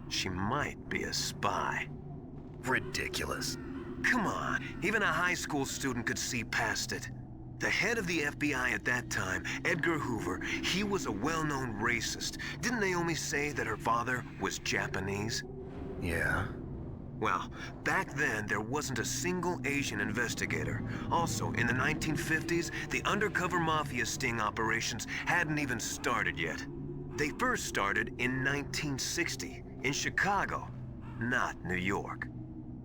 She might be a spy. Ridiculous. Come on, even a high school student could see past it. The head of the FBI at that time, Edgar Hoover, he was a well-known racist. Didn't Naomi say that her father was Japanese? Yeah. Well, back then, there wasn't a single Asian investigator. Also, in the 1950s, the undercover Mafia sting operations hadn't even started yet. They first started in 1960, in Chicago, not New York.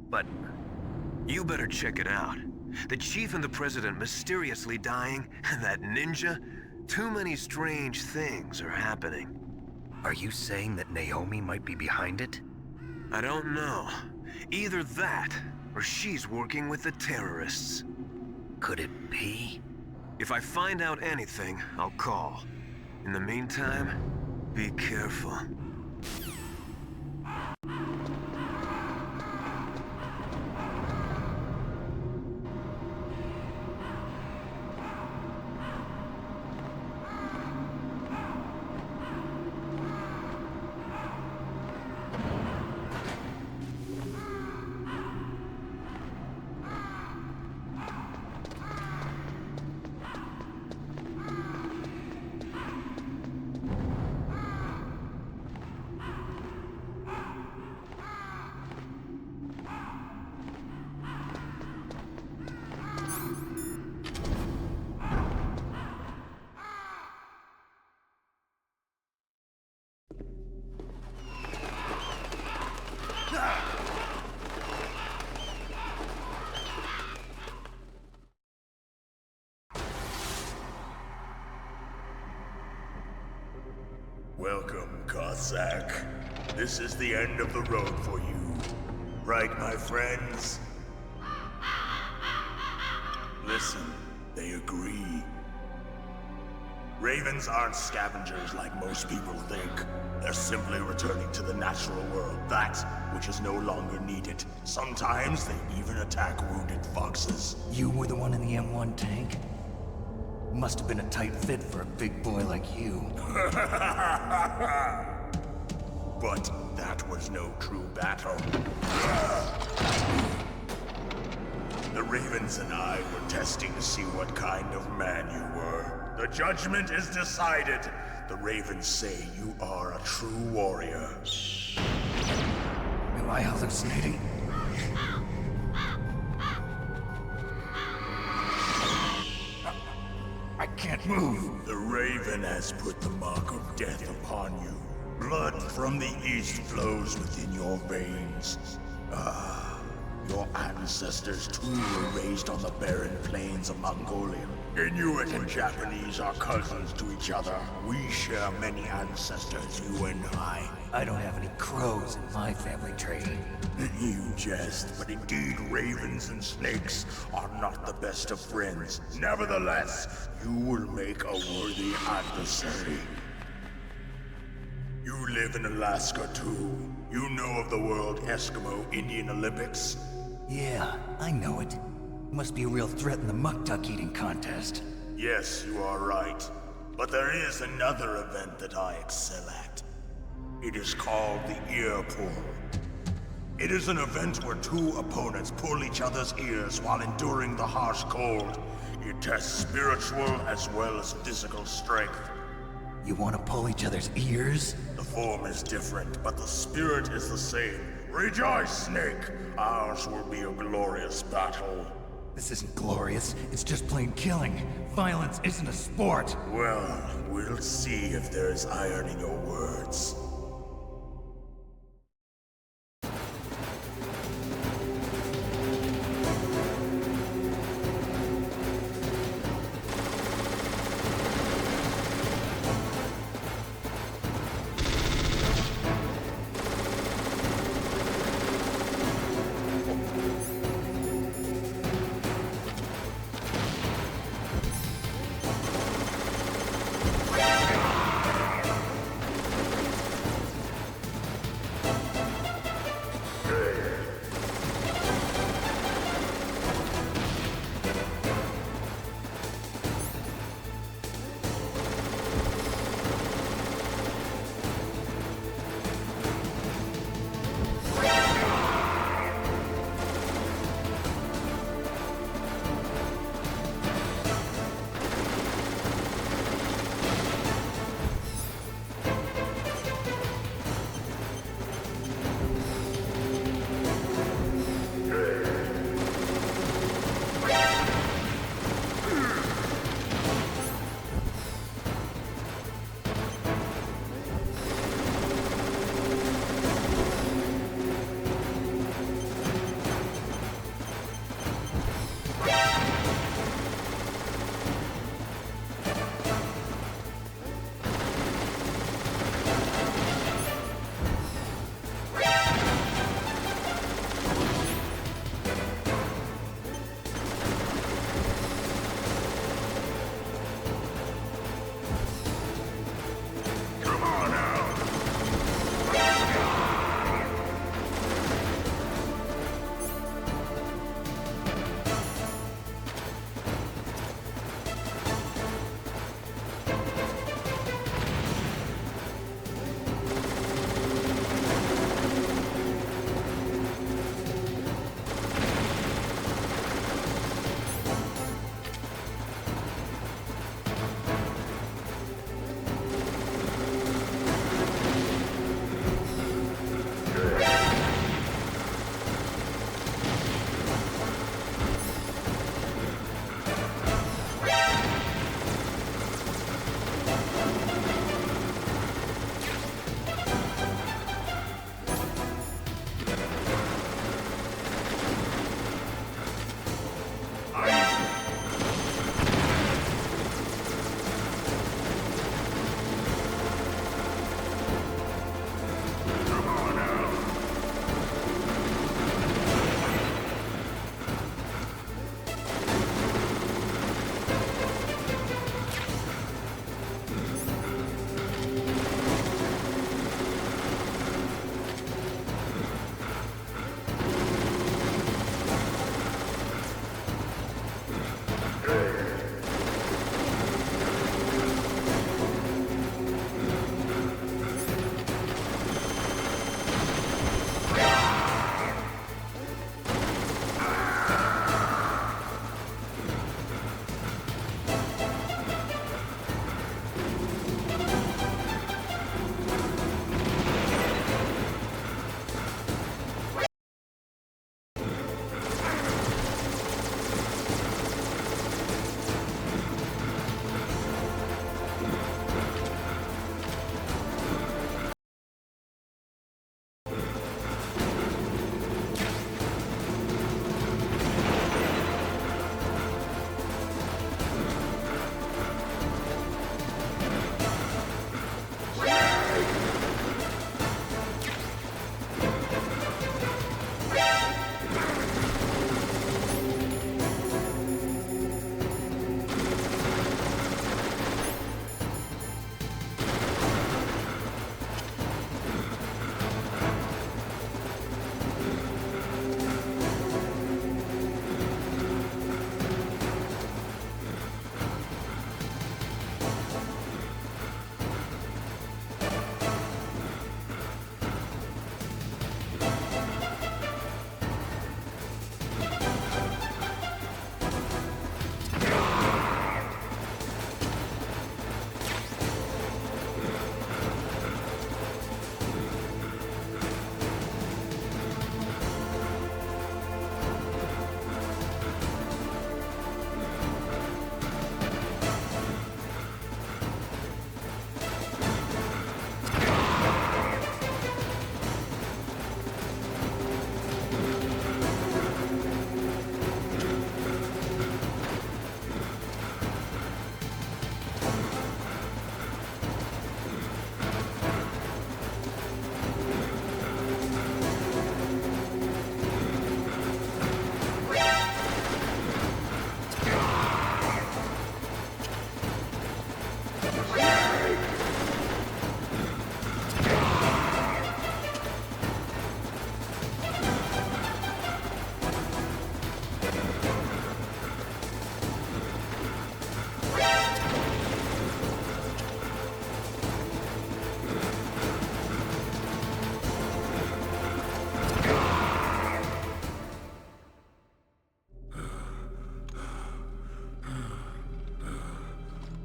But you better check it out. The chief and the president mysteriously dying, that ninja, too many strange things are happening. Are you saying that Naomi might be behind it? I don't know. Either that, or she's working with the terrorists. Could it be? If I find out anything, I'll call. In the meantime, be careful. Welcome, Cossack. This is the end of the road for you. Right, my friends? Listen, they agree. Ravens aren't scavengers like most people think. They're simply returning to the natural world, that which is no longer needed. Sometimes they even attack wounded foxes. You were the one in the M1 tank? Must have been a tight fit for a big boy like you. But that was no true battle. The Ravens and I were testing to see what kind of man you were. The judgment is decided. The Ravens say you are a true warrior. Am I hallucinating? I can't move. The Raven has put the mark of death upon you. Blood from the east flows within your veins. Your ancestors too were raised on the barren plains of Mongolia. Inuit and Japanese are cousins to each other. We share many ancestors, you and I. I don't have any crows in my family tree. You jest, but indeed ravens and snakes are not the best of friends. Nevertheless, you will make a worthy adversary. You live in Alaska too. You know of the World Eskimo Indian Olympics? Yeah, I know it. Must be a real threat in the muck-duck eating contest. Yes, you are right. But there is another event that I excel at. It is called the ear pull. It is an event where two opponents pull each other's ears while enduring the harsh cold. It tests spiritual as well as physical strength. You want to pull each other's ears? The form is different, but the spirit is the same. Rejoice, Snake! Ours will be a glorious battle. This isn't glorious, it's just plain killing. Violence isn't a sport. Well, we'll see if there's iron in your words.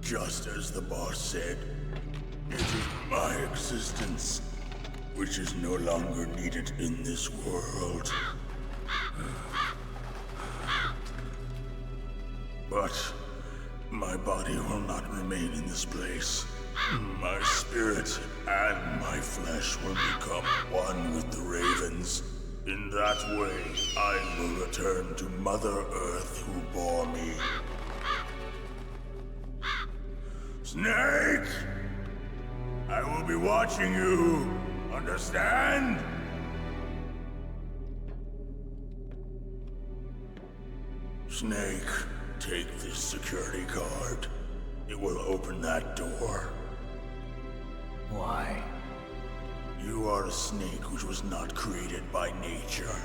Just as the boss said, it is my existence which is no longer needed in this world. But my body will not remain in this place. My spirit and my flesh will become one with the ravens. In that way, I will return to Mother Earth who bore me. Snake! I will be watching you. Understand? Snake, take this security card. It will open that door. Why? You are a snake which was not created by nature.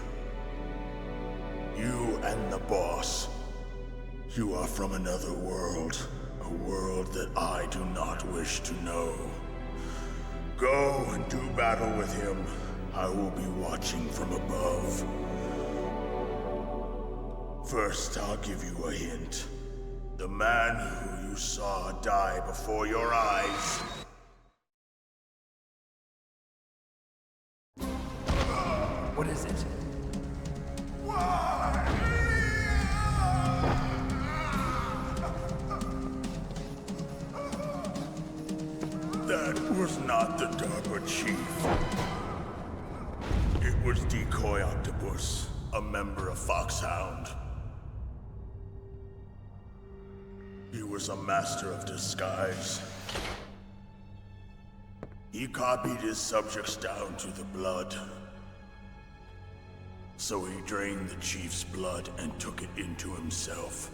You and the boss. You are from another world. A world that I do not wish to know. Go and do battle with him. I will be watching from above. First, I'll give you a hint. The man who you saw die before your eyes. What is it? That was not the DARPA chief. It was Decoy Octopus, a member of Foxhound. He was a master of disguise. He copied his subjects down to the blood. So he drained the chief's blood and took it into himself.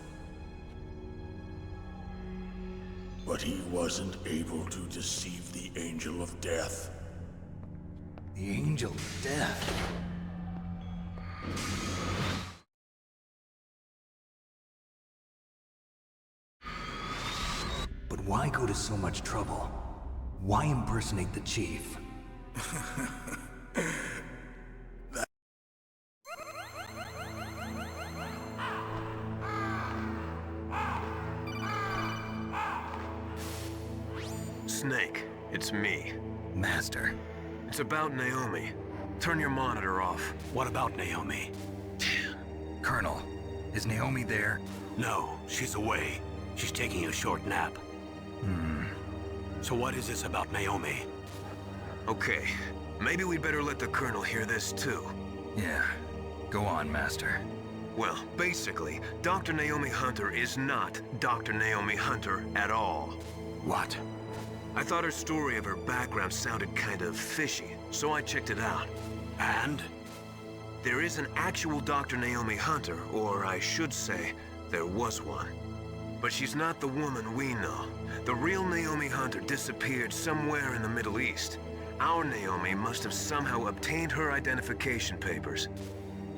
But he wasn't able to deceive the Angel of Death. The Angel of Death? Why go to so much trouble? Why impersonate the chief? Snake, it's me. Master. It's about Naomi. Turn your monitor off. What about Naomi? Colonel, is Naomi there? No, she's away. She's taking a short nap. So what is this about Naomi? Okay, maybe we'd better let the Colonel hear this too. Yeah, go on, Master. Well, basically, Dr. Naomi Hunter is not Dr. Naomi Hunter at all. What? I thought her story of her background sounded kind of fishy, so I checked it out. And? There is an actual Dr. Naomi Hunter, or I should say, there was one. But she's not the woman we know. The real Naomi Hunter disappeared somewhere in the Middle East. Our Naomi must have somehow obtained her identification papers.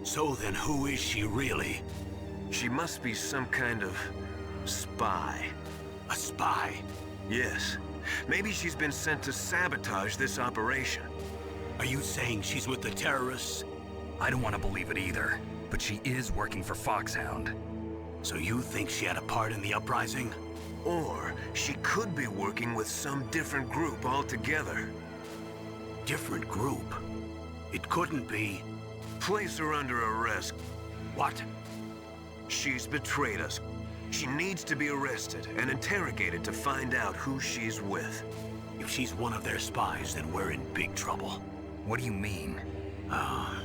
So then who is she really? She must be some kind of spy. A spy? Yes. Maybe she's been sent to sabotage this operation. Are you saying she's with the terrorists? I don't want to believe it either, but she is working for Foxhound. So you think she had a part in the uprising? Or she could be working with some different group altogether. Different group? It couldn't be. Place her under arrest. What? She's betrayed us. She needs to be arrested and interrogated to find out who she's with. If she's one of their spies, then we're in big trouble. What do you mean?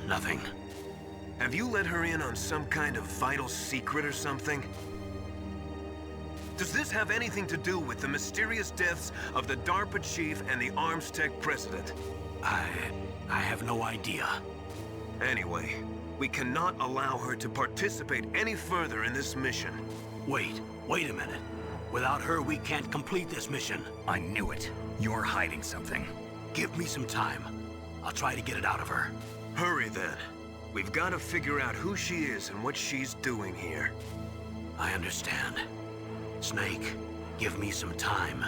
Nothing. Have you let her in on some kind of vital secret or something? Does this have anything to do with the mysterious deaths of the DARPA chief and the Armstech president? I have no idea. Anyway, we cannot allow her to participate any further in this mission. Wait a minute. Without her, we can't complete this mission. I knew it. You're hiding something. Give me some time. I'll try to get it out of her. Hurry then. We've got to figure out who she is and what she's doing here. I understand. Snake, give me some time.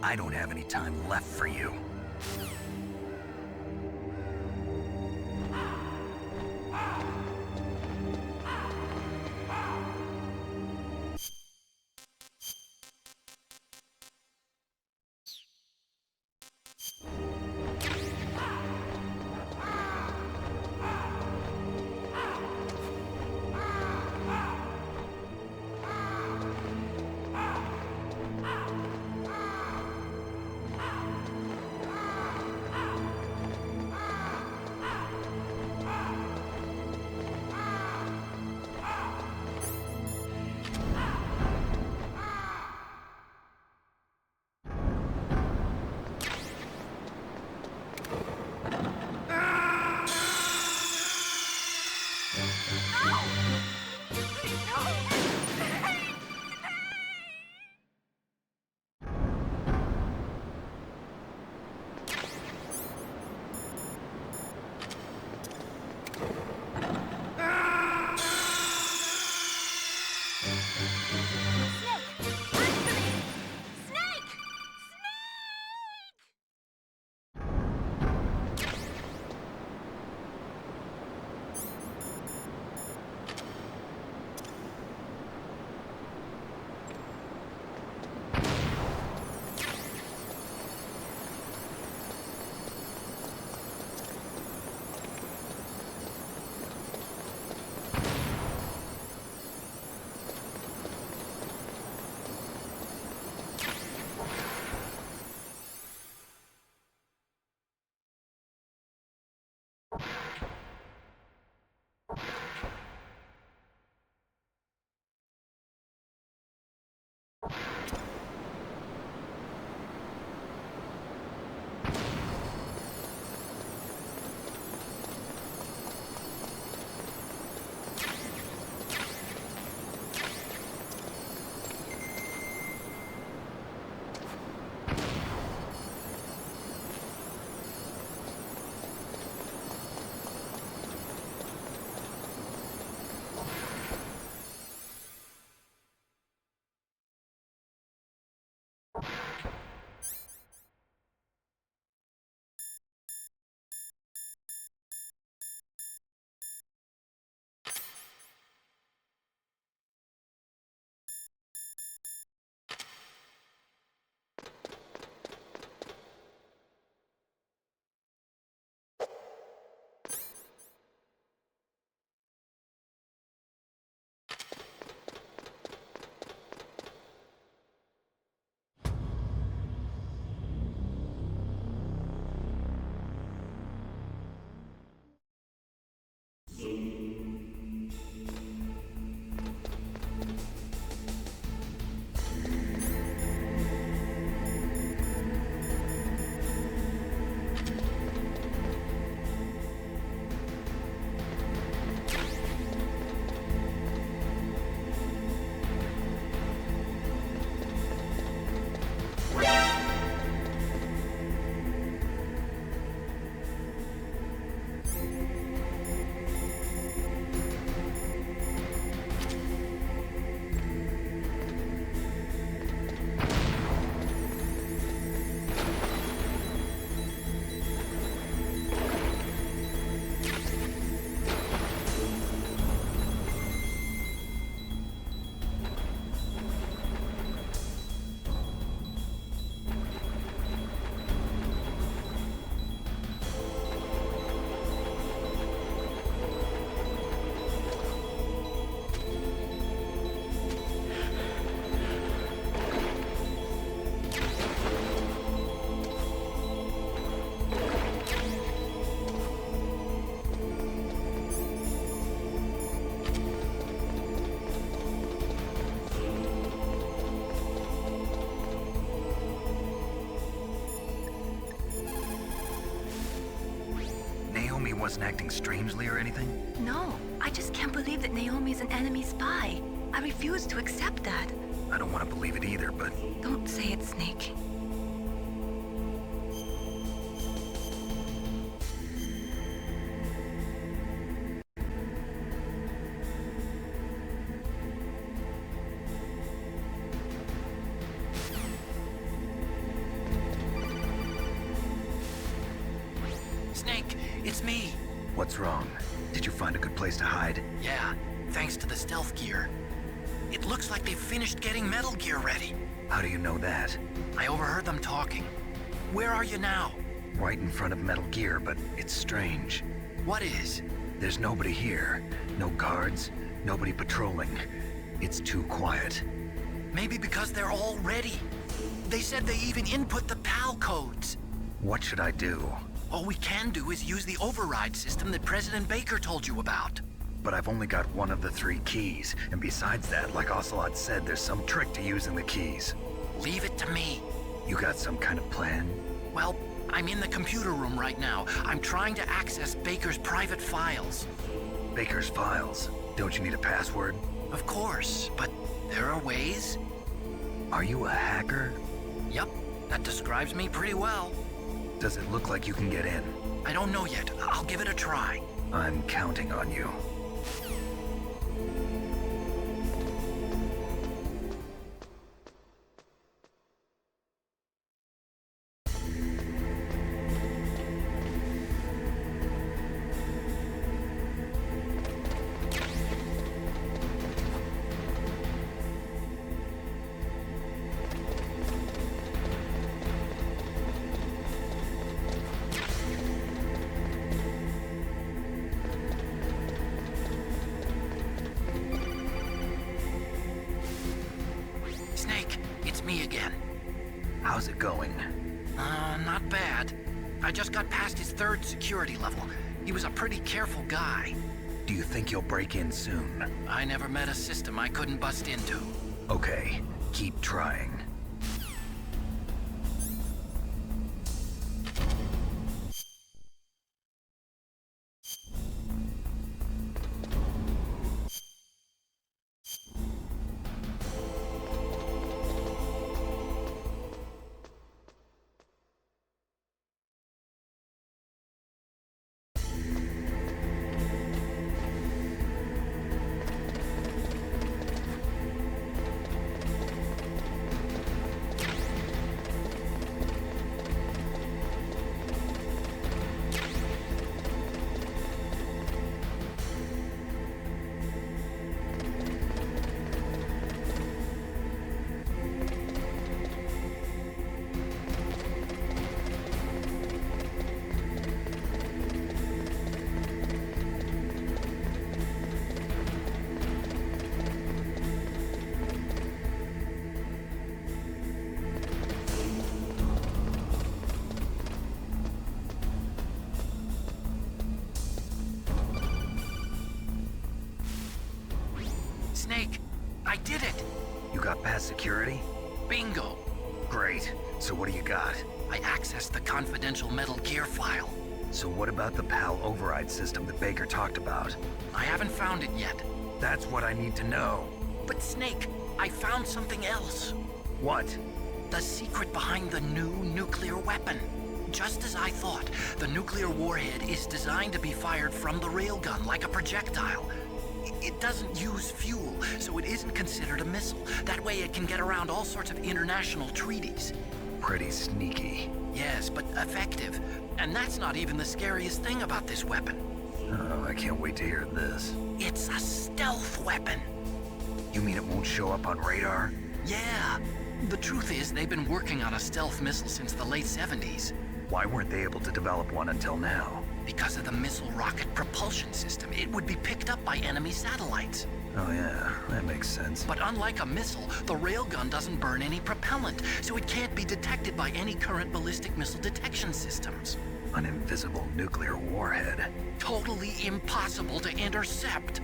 I don't have any time left for you. wasn't acting strangely or anything? No, I just can't believe that Naomi's an enemy spy. I refuse to accept that. I don't want to believe it either, but... Don't say it, Snake. Snake, it's me. What's wrong? Did you find a good place to hide? Yeah, thanks to the stealth gear. It looks like they've finished getting Metal Gear ready. How do you know that? I overheard them talking. Where are you now? Right in front of Metal Gear, but it's strange. What is? There's nobody here. No guards, nobody patrolling. It's too quiet. Maybe because they're all ready. They said they even input the PAL codes. What should I do? All we can do is use the override system that President Baker told you about. But I've only got one of the 3 keys, and besides that, like Ocelot said, there's some trick to using the keys. Leave it to me. You got some kind of plan? Well, I'm in the computer room right now. I'm trying to access Baker's private files. Baker's files? Don't you need a password? Of course, but there are ways. Are you a hacker? Yup, that describes me pretty well. Does it look like you can get in? I don't know yet. I'll give it a try. I'm counting on you. Snake, it's me again. How's it going? Not bad. I just got past his 3rd security level. He was a pretty careful guy. Do you think you'll break in soon? I never met a system I couldn't bust into. Okay, keep trying. Snake, I did it! You got past security? Bingo! Great. So what do you got? I accessed the confidential Metal Gear file. So what about the PAL override system that Baker talked about? I haven't found it yet. That's what I need to know. But Snake, I found something else. What? The secret behind the new nuclear weapon. Just as I thought, the nuclear warhead is designed to be fired from the railgun like a projectile. It doesn't use fuel, so it isn't considered a missile. That way it can get around all sorts of international treaties. Pretty sneaky. Yes, but effective. And that's not even the scariest thing about this weapon. Oh, I can't wait to hear this. It's a stealth weapon. You mean it won't show up on radar? Yeah. The truth is, they've been working on a stealth missile since the late 70s. Why weren't they able to develop one until now? Because of the missile rocket propulsion system. It would be picked up by enemy satellites. Oh yeah, that makes sense. But unlike a missile, the railgun doesn't burn any propellant, so it can't be detected by any current ballistic missile detection systems. An invisible nuclear warhead. Totally impossible to intercept.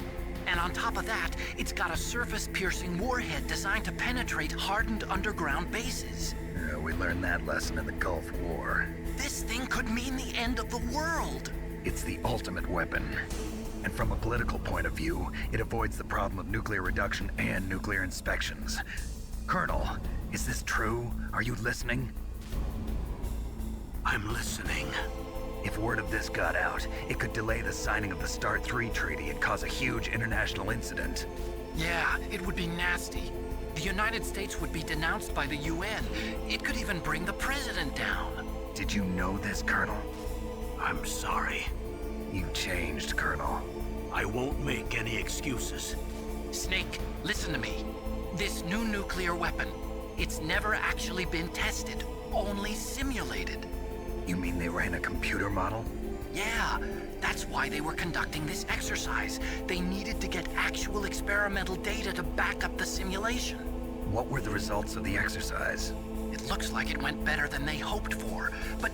And on top of that, it's got a surface-piercing warhead designed to penetrate hardened underground bases. Yeah, we learned that lesson in the Gulf War. This thing could mean the end of the world. It's the ultimate weapon. And from a political point of view, it avoids the problem of nuclear reduction and nuclear inspections. Colonel, is this true? Are you listening? I'm listening. If word of this got out, it could delay the signing of the START III treaty and cause a huge international incident. Yeah, it would be nasty. The United States would be denounced by the UN. It could even bring the president down. Did you know this, Colonel? I'm sorry. You changed, Colonel. I won't make any excuses. Snake, listen to me. This new nuclear weapon, it's never actually been tested, only simulated. You mean they ran a computer model? Yeah, that's why they were conducting this exercise. They needed to get actual experimental data to back up the simulation. What were the results of the exercise? It looks like it went better than they hoped for, but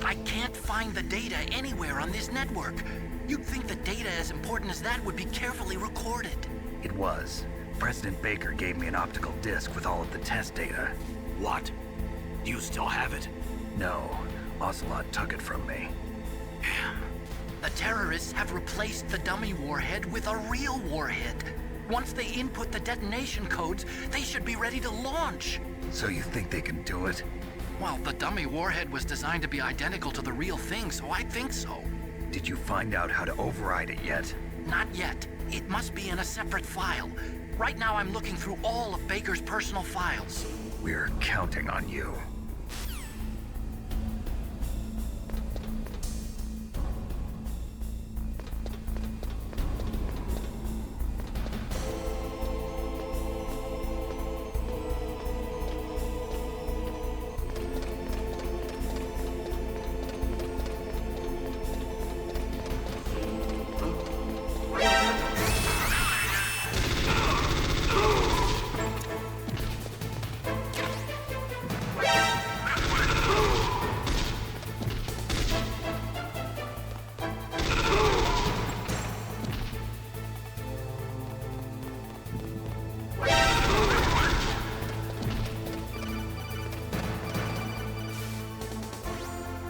I can't find the data anywhere on this network. You'd think the data as important as that would be carefully recorded. It was. President Baker gave me an optical disc with all of the test data. What? Do you still have it? No. Ocelot took it from me. Damn. The terrorists have replaced the dummy warhead with a real warhead. Once they input the detonation codes, they should be ready to launch. So you think they can do it? Well, the dummy warhead was designed to be identical to the real thing, so I think so. Did you find out how to override it yet? Not yet. It must be in a separate file. Right now I'm looking through all of Baker's personal files. We're counting on you.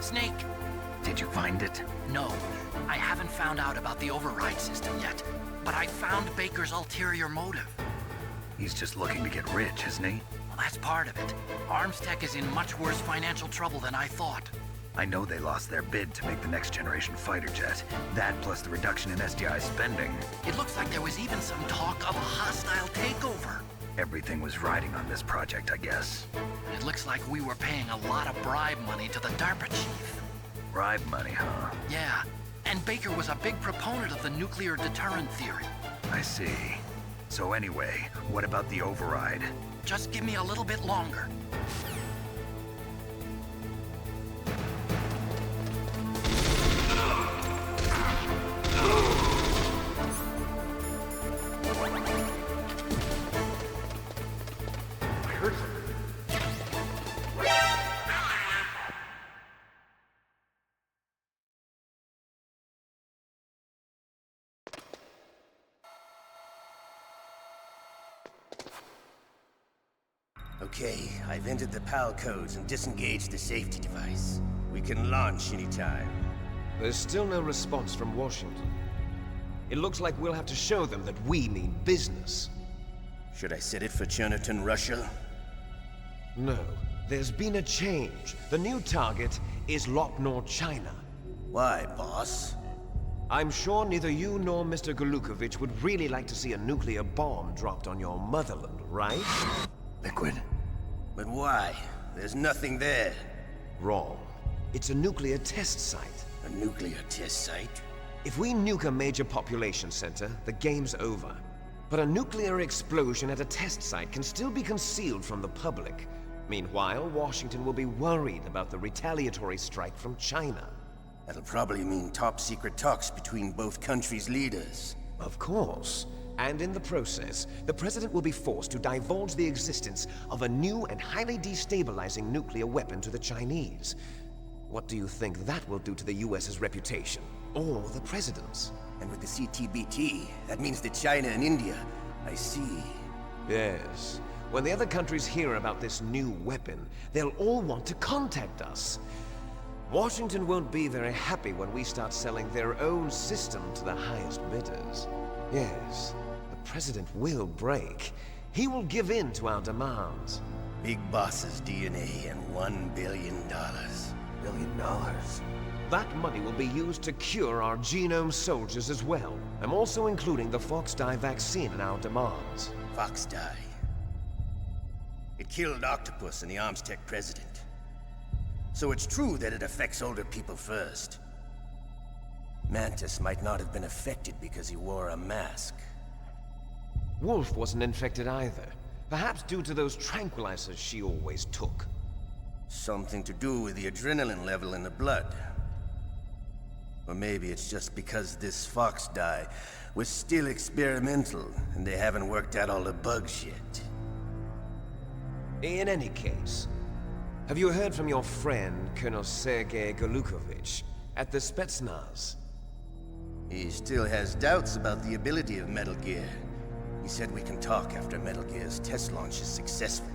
Snake! Did you find it? No. I haven't found out about the override system yet, but I found Baker's ulterior motive. He's just looking to get rich, isn't he? Well, that's part of it. Armstech is in much worse financial trouble than I thought. I know they lost their bid to make the next generation fighter jet. That plus the reduction in SDI spending. It looks like there was even some talk of a hostile takeover. Everything was riding on this project, I guess. It looks like we were paying a lot of bribe money to the DARPA chief. Bribe money, huh? Yeah, and Baker was a big proponent of the nuclear deterrent theory. I see. So anyway, what about the override? Just give me a little bit longer. Okay, I've entered the PAL codes and disengaged the safety device. We can launch anytime. There's still no response from Washington. It looks like we'll have to show them that we mean business. Should I set it for Chernobyl, Russia? No. There's been a change. The new target is Lopnor, China. Why, boss? I'm sure neither you nor Mr. Golukovich would really like to see a nuclear bomb dropped on your motherland, right? Liquid. But why? There's nothing there. Wrong. It's a nuclear test site. A nuclear test site? If we nuke a major population center, the game's over. But a nuclear explosion at a test site can still be concealed from the public. Meanwhile, Washington will be worried about the retaliatory strike from China. That'll probably mean top-secret talks between both countries' leaders. Of course. And in the process, the President will be forced to divulge the existence of a new and highly destabilizing nuclear weapon to the Chinese. What do you think that will do to the US's reputation? Or the President's? And with the CTBT, that means that China and India. I see. Yes. When the other countries hear about this new weapon, they'll all want to contact us. Washington won't be very happy when we start selling their own system to the highest bidders. Yes, the President will break. He will give in to our demands. Big Boss's DNA and $1 billion. $1 billion? That money will be used to cure our genome soldiers as well. I'm also including the Fox-Die vaccine in our demands. Fox-Die? It killed Octopus and the Armstech president. So it's true that it affects older people first. Mantis might not have been affected because he wore a mask. Wolf wasn't infected either. Perhaps due to those tranquilizers she always took. Something to do with the adrenaline level in the blood. Or maybe it's just because this Fox-Die was still experimental and they haven't worked out all the bugs yet. In any case, have you heard from your friend, Colonel Sergei Golukovich, at the Spetsnaz? He still has doubts about the ability of Metal Gear. He said we can talk after Metal Gear's test launch is successful.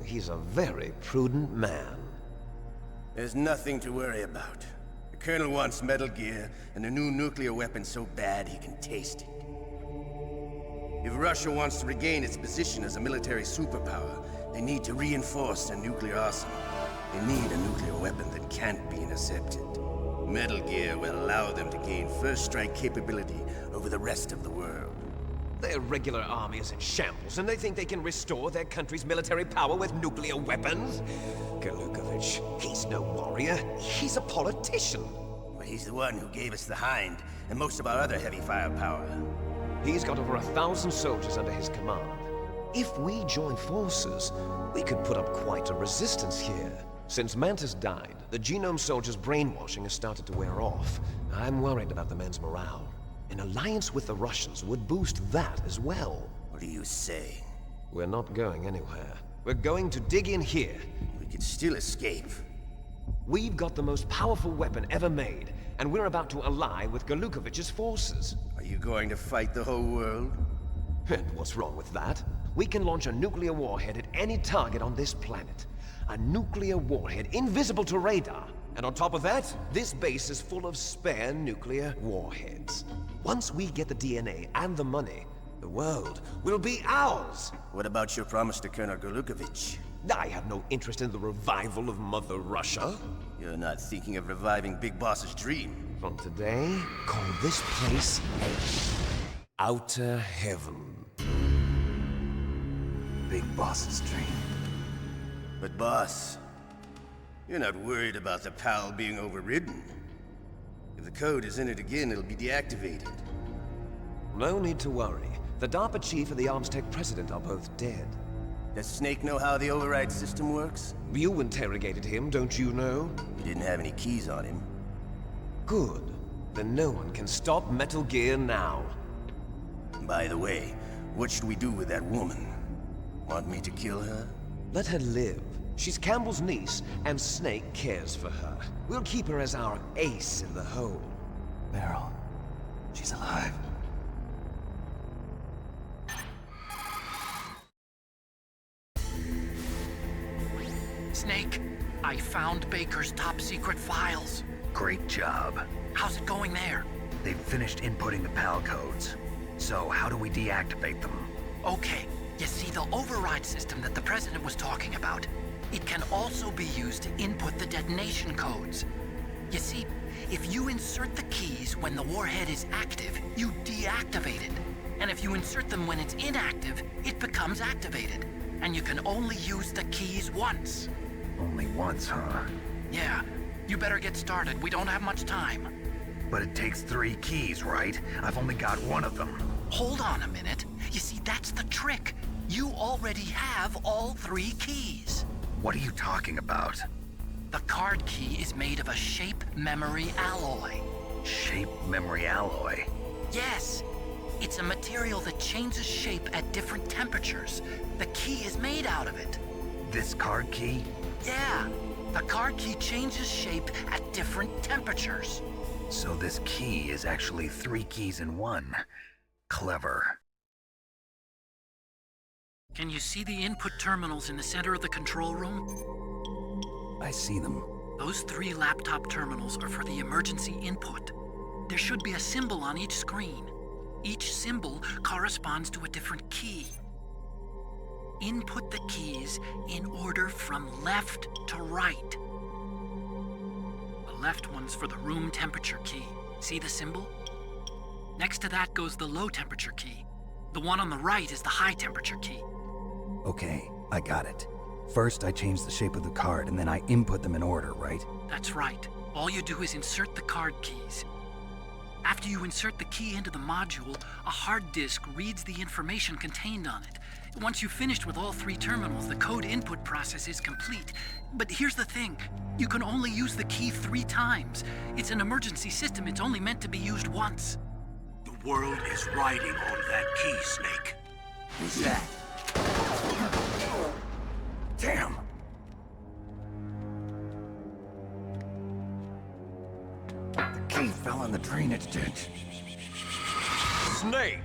He's a very prudent man. There's nothing to worry about. The Colonel wants Metal Gear and a new nuclear weapon so bad he can taste it. If Russia wants to regain its position as a military superpower, they need to reinforce their nuclear arsenal. They need a nuclear weapon that can't be intercepted. Metal Gear will allow them to gain first strike capability over the rest of the world. Their regular army is in shambles, and they think they can restore their country's military power with nuclear weapons? Golukovich, he's no warrior. He's a politician. Well, he's the one who gave us the Hind and most of our other heavy firepower. He's got over 1,000 soldiers under his command. If we join forces, we could put up quite a resistance here. Since Mantis died, the genome soldiers' brainwashing has started to wear off. I'm worried about the men's morale. An alliance with the Russians would boost that as well. What are you saying? We're not going anywhere. We're going to dig in here. We could still escape. We've got the most powerful weapon ever made, and we're about to ally with Golukovich's forces. Are you going to fight the whole world? And what's wrong with that? We can launch a nuclear warhead at any target on this planet. A nuclear warhead invisible to radar. And on top of that, this base is full of spare nuclear warheads. Once we get the DNA and the money, the world will be ours! What about your promise to Colonel Golukovich? I have no interest in the revival of Mother Russia. You're not thinking of reviving Big Boss's dream. From today, call this place Outer Heaven. Big Boss's dream. But boss, you're not worried about the PAL being overridden. If the code is entered again, it'll be deactivated. No need to worry. The DARPA chief and the Armstech president are both dead. Does Snake know how the override system works? You interrogated him, don't you know? He didn't have any keys on him. Good. Then no one can stop Metal Gear now. By the way, what should we do with that woman? Want me to kill her? Let her live. She's Campbell's niece, and Snake cares for her. We'll keep her as our ace in the hole. Meryl, she's alive. Snake, I found Baker's top-secret files. Great job. How's it going there? They've finished inputting the PAL codes. So how do we deactivate them? Okay, you see the override system that the President was talking about? It can also be used to input the detonation codes. You see, if you insert the keys when the warhead is active, you deactivate it. And if you insert them when it's inactive, it becomes activated. And you can only use the keys once. Only once, huh? Yeah. You better get started. We don't have much time. But it takes 3 keys, right? I've only got 1 of them. Hold on a minute. You see, that's the trick. You already have all 3 keys. What are you talking about? The card key is made of a shape memory alloy. Shape memory alloy? Yes. It's a material that changes shape at different temperatures. The key is made out of it. This card key? Yeah. The card key changes shape at different temperatures. So this key is actually 3 keys in 1. Clever. Can you see the input terminals in the center of the control room? I see them. Those 3 laptop terminals are for the emergency input. There should be a symbol on each screen. Each symbol corresponds to a different key. Input the keys in order from left to right. The left one's for the room temperature key. See the symbol? Next to that goes the low temperature key. The one on the right is the high temperature key. Okay, I got it. First, I change the shape of the card, and then I input them in order, right? That's right. All you do is insert the card keys. After you insert the key into the module, a hard disk reads the information contained on it. Once you've finished with all 3 terminals, the code input process is complete. But here's the thing. You can only use the key 3 times. It's an emergency system. It's only meant to be used once. The world is riding on that key, Snake. Who's that? Damn! The key fell in the drainage ditch. Snake!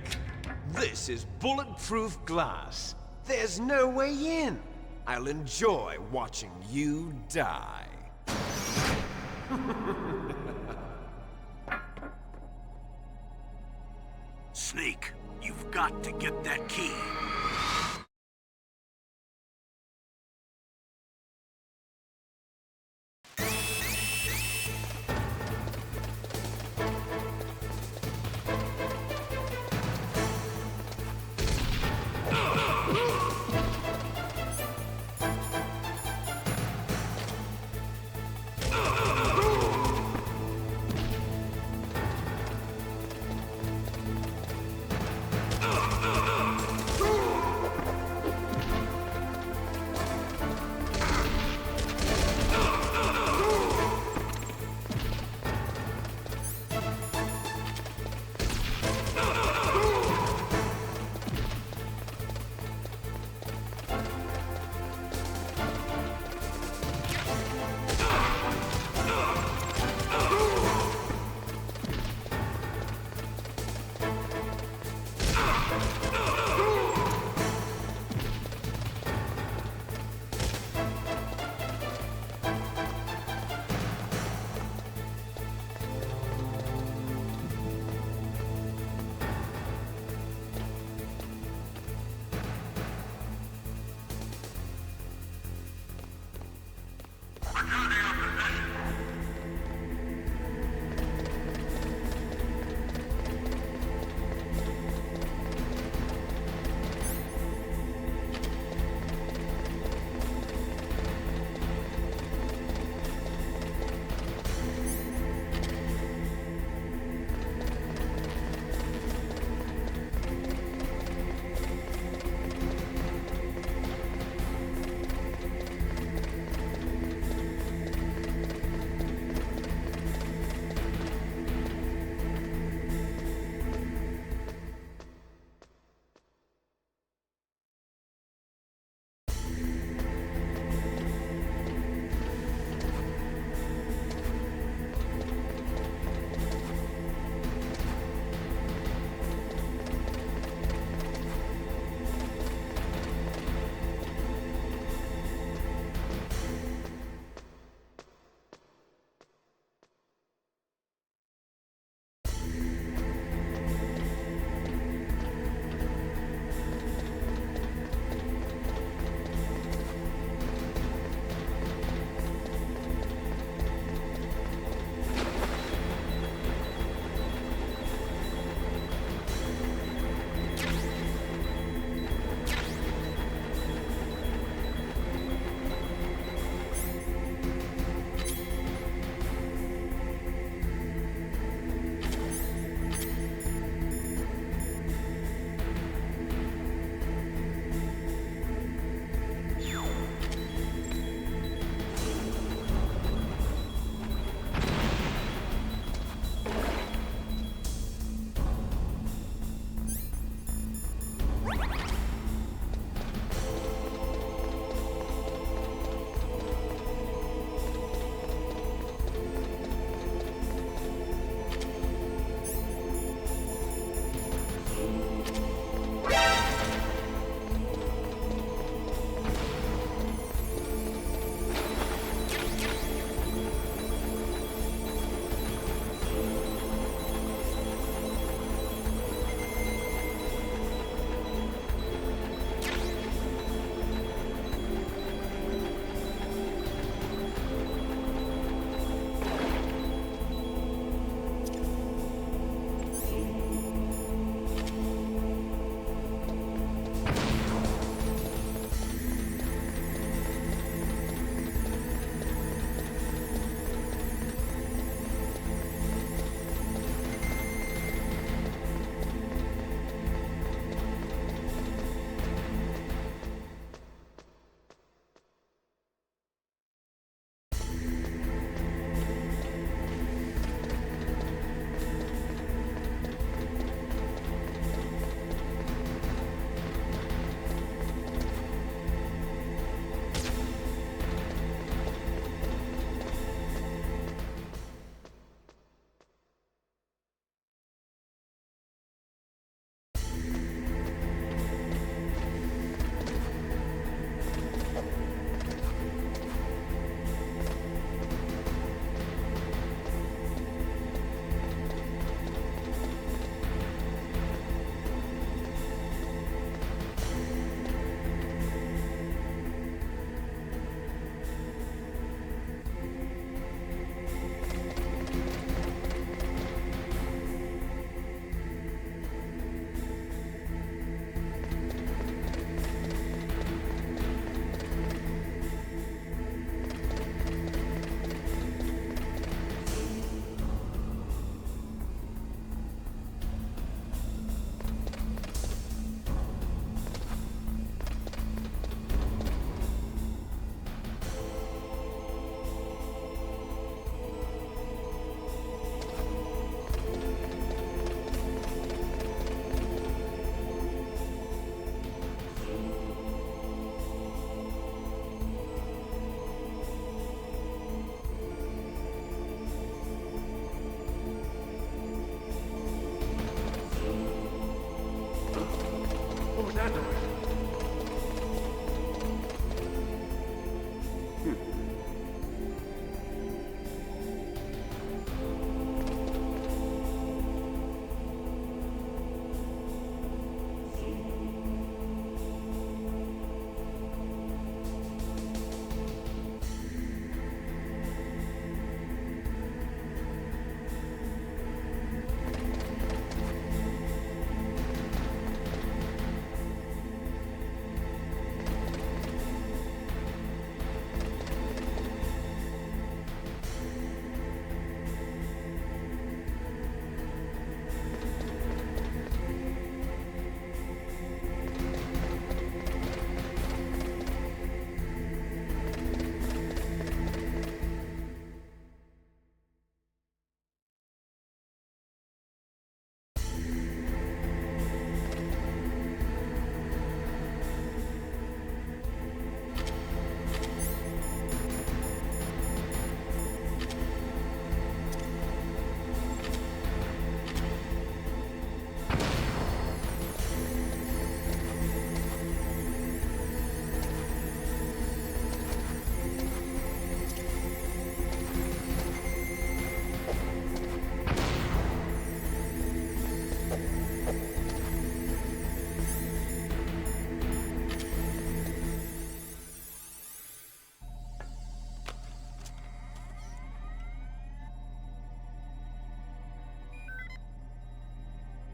This is bulletproof glass. There's no way in. I'll enjoy watching you die. Snake, you've got to get that key.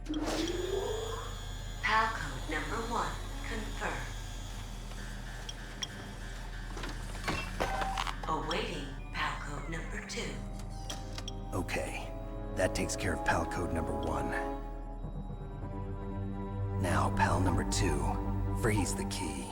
PAL code number 1 confirmed. Awaiting PAL code number 2. Okay, that takes care of PAL code number 1. Now, PAL number 2, freeze the key.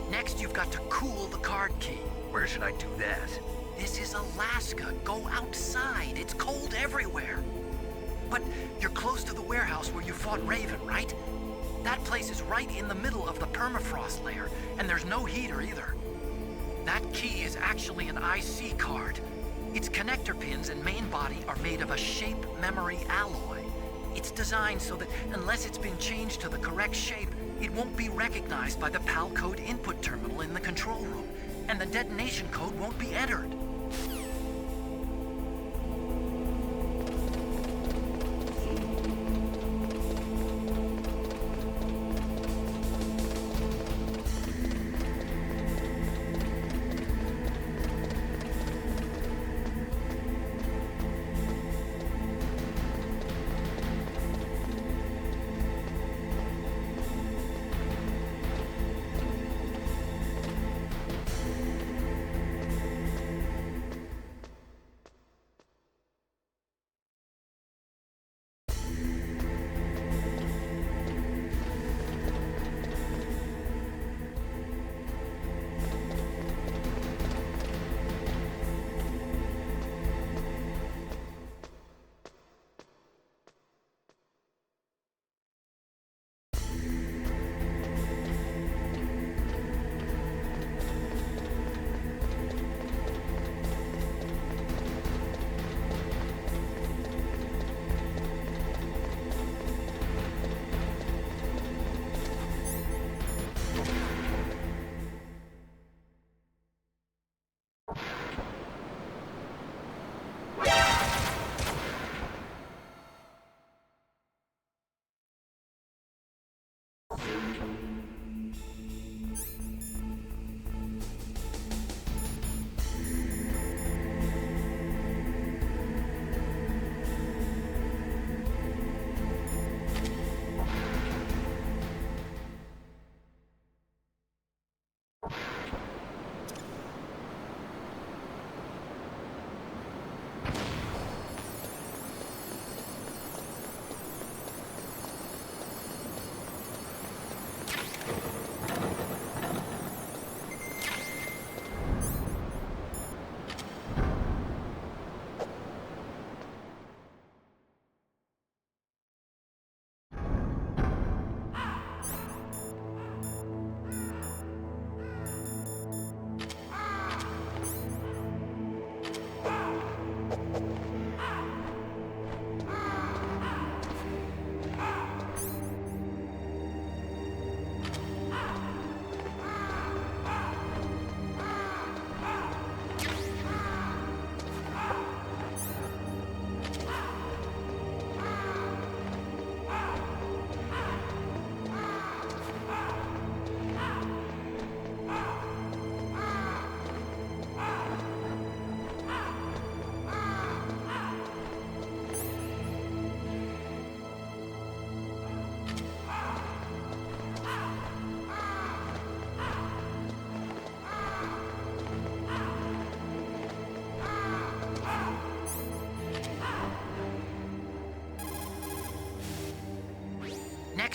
Next, you've got to cool the card key. Where should I do that? This is Alaska. Go outside. It's cold everywhere. But you're close to the warehouse where you fought Raven, right? That place is right in the middle of the permafrost layer, and there's no heater either. That key is actually an IC card. Its connector pins and main body are made of a shape memory alloy. It's designed so that unless it's been changed to the correct shape, it won't be recognized by the PAL code input terminal in the control room, and the detonation code won't be entered.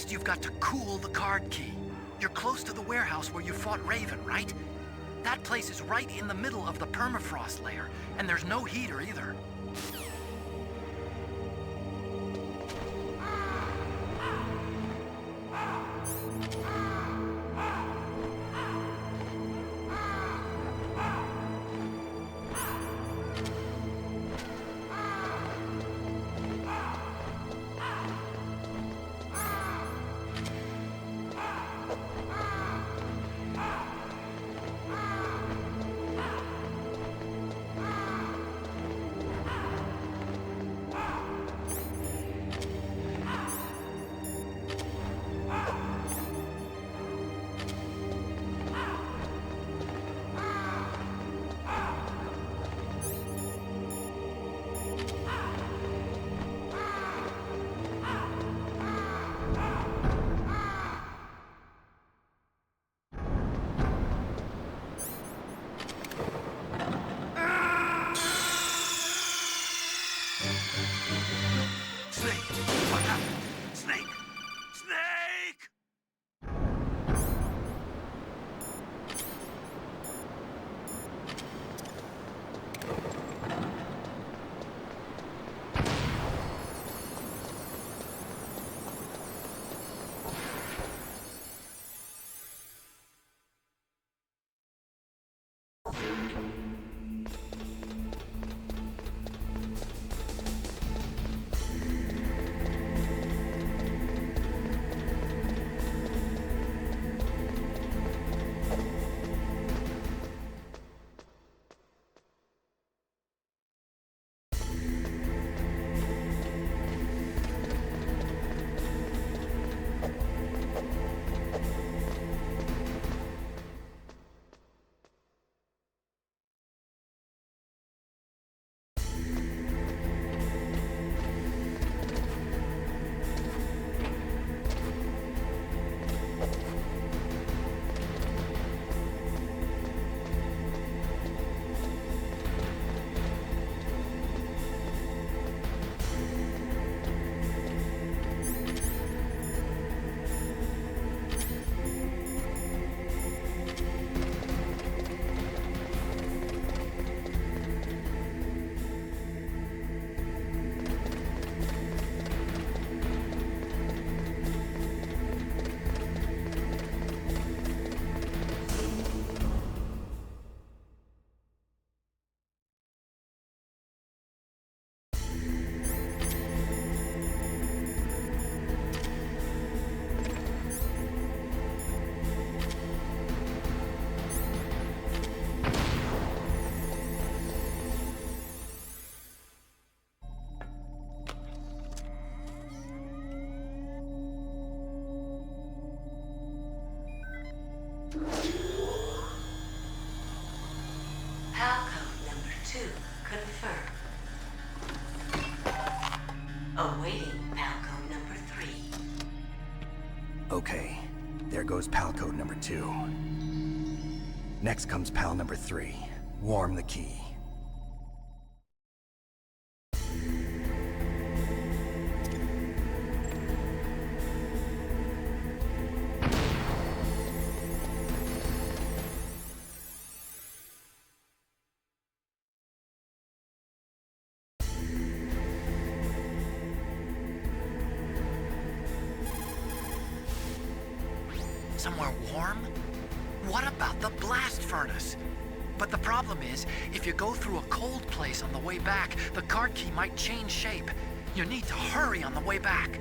Next, you've got to cool the card key. You're close to the warehouse where you fought Raven, right? That place is right in the middle of the permafrost layer, and there's no heater either. Palcode number 2 confirmed. Awaiting Palcode number 3. Okay, there goes pal code number 2. Next comes pal number 3. Warm the key. Somewhere warm? What about the blast furnace? But the problem is, if you go through a cold place on the way back, the card key might change shape. You need to hurry on the way back.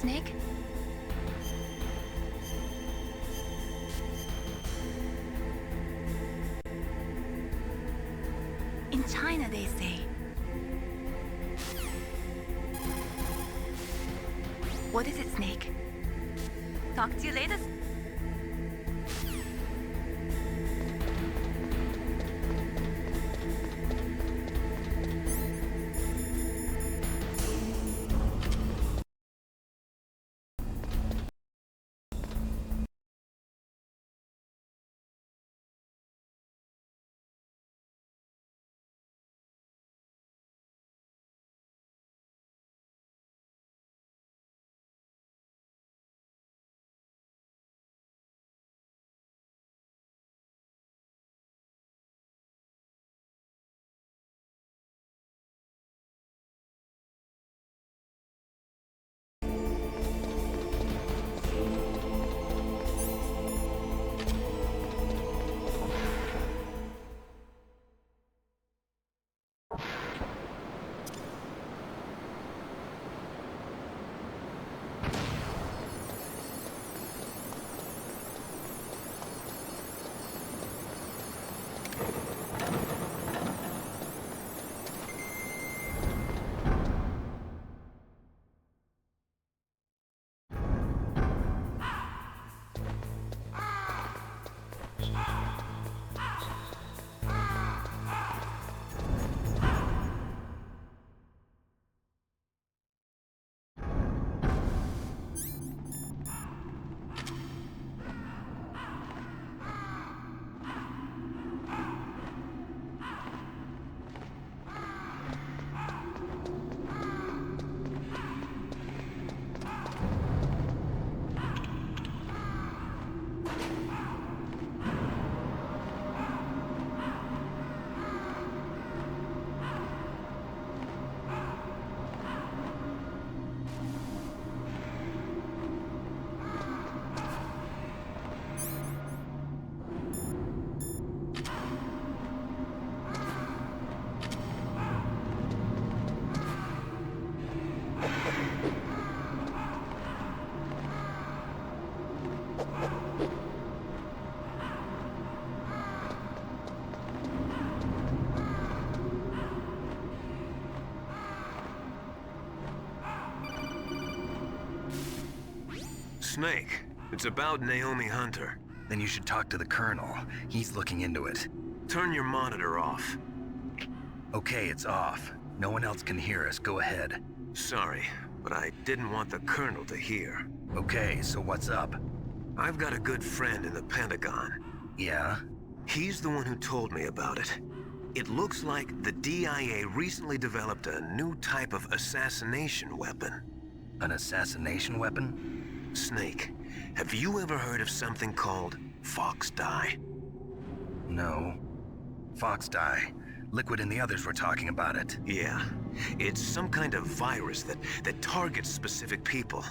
Snake? In China, they say. What is it, Snake? Talk to you later. Snake, it's about Naomi Hunter. Then you should talk to the Colonel. He's looking into it. Turn your monitor off. Okay, it's off. No one else can hear us. Go ahead. Sorry, but I didn't want the Colonel to hear. Okay, so what's up? I've got a good friend in the Pentagon. Yeah? He's the one who told me about it. It looks like the DIA recently developed a new type of assassination weapon. An assassination weapon? Snake, have you ever heard of something called Fox Dye? No. Fox Dye. Liquid and the others were talking about it. Yeah. It's some kind of virus that targets specific people.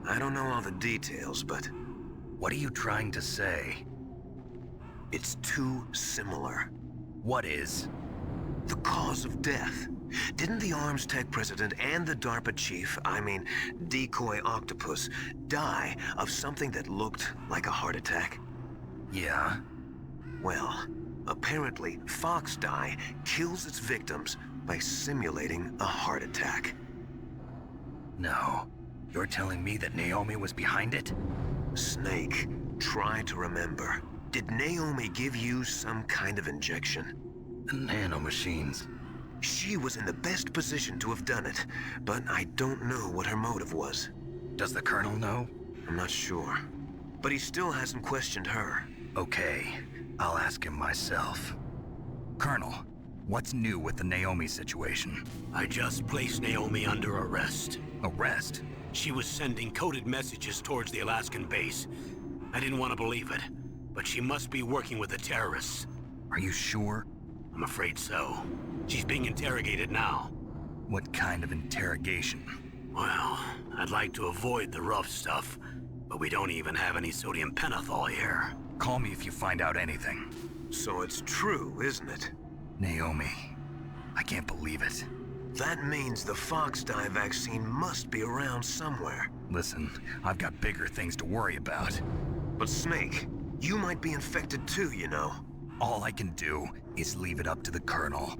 I don't know all the details, but... What are you trying to say? It's too similar. What is? The cause of death. Didn't the Arms Tech president and the DARPA chief, Decoy Octopus, die of something that looked like a heart attack? Yeah? Well, apparently Fox Dye kills its victims by simulating a heart attack. No. You're telling me that Naomi was behind it? Snake, try to remember. Did Naomi give you some kind of injection? The nanomachines. She was in the best position to have done it, but I don't know what her motive was. Does the Colonel know? I'm not sure. But he still hasn't questioned her. Okay, I'll ask him myself. Colonel, what's new with the Naomi situation? I just placed Naomi under arrest. Arrest? She was sending coded messages towards the Alaskan base. I didn't want to believe it, but she must be working with the terrorists. Are you sure? I'm afraid so. She's being interrogated now. What kind of interrogation? Well, I'd like to avoid the rough stuff, but we don't even have any sodium pentothal here. Call me if you find out anything. So it's true, isn't it? Naomi. I can't believe it. That means the Foxdie vaccine must be around somewhere. Listen, I've got bigger things to worry about. But Snake, you might be infected too, you know. All I can do is leave it up to the Colonel.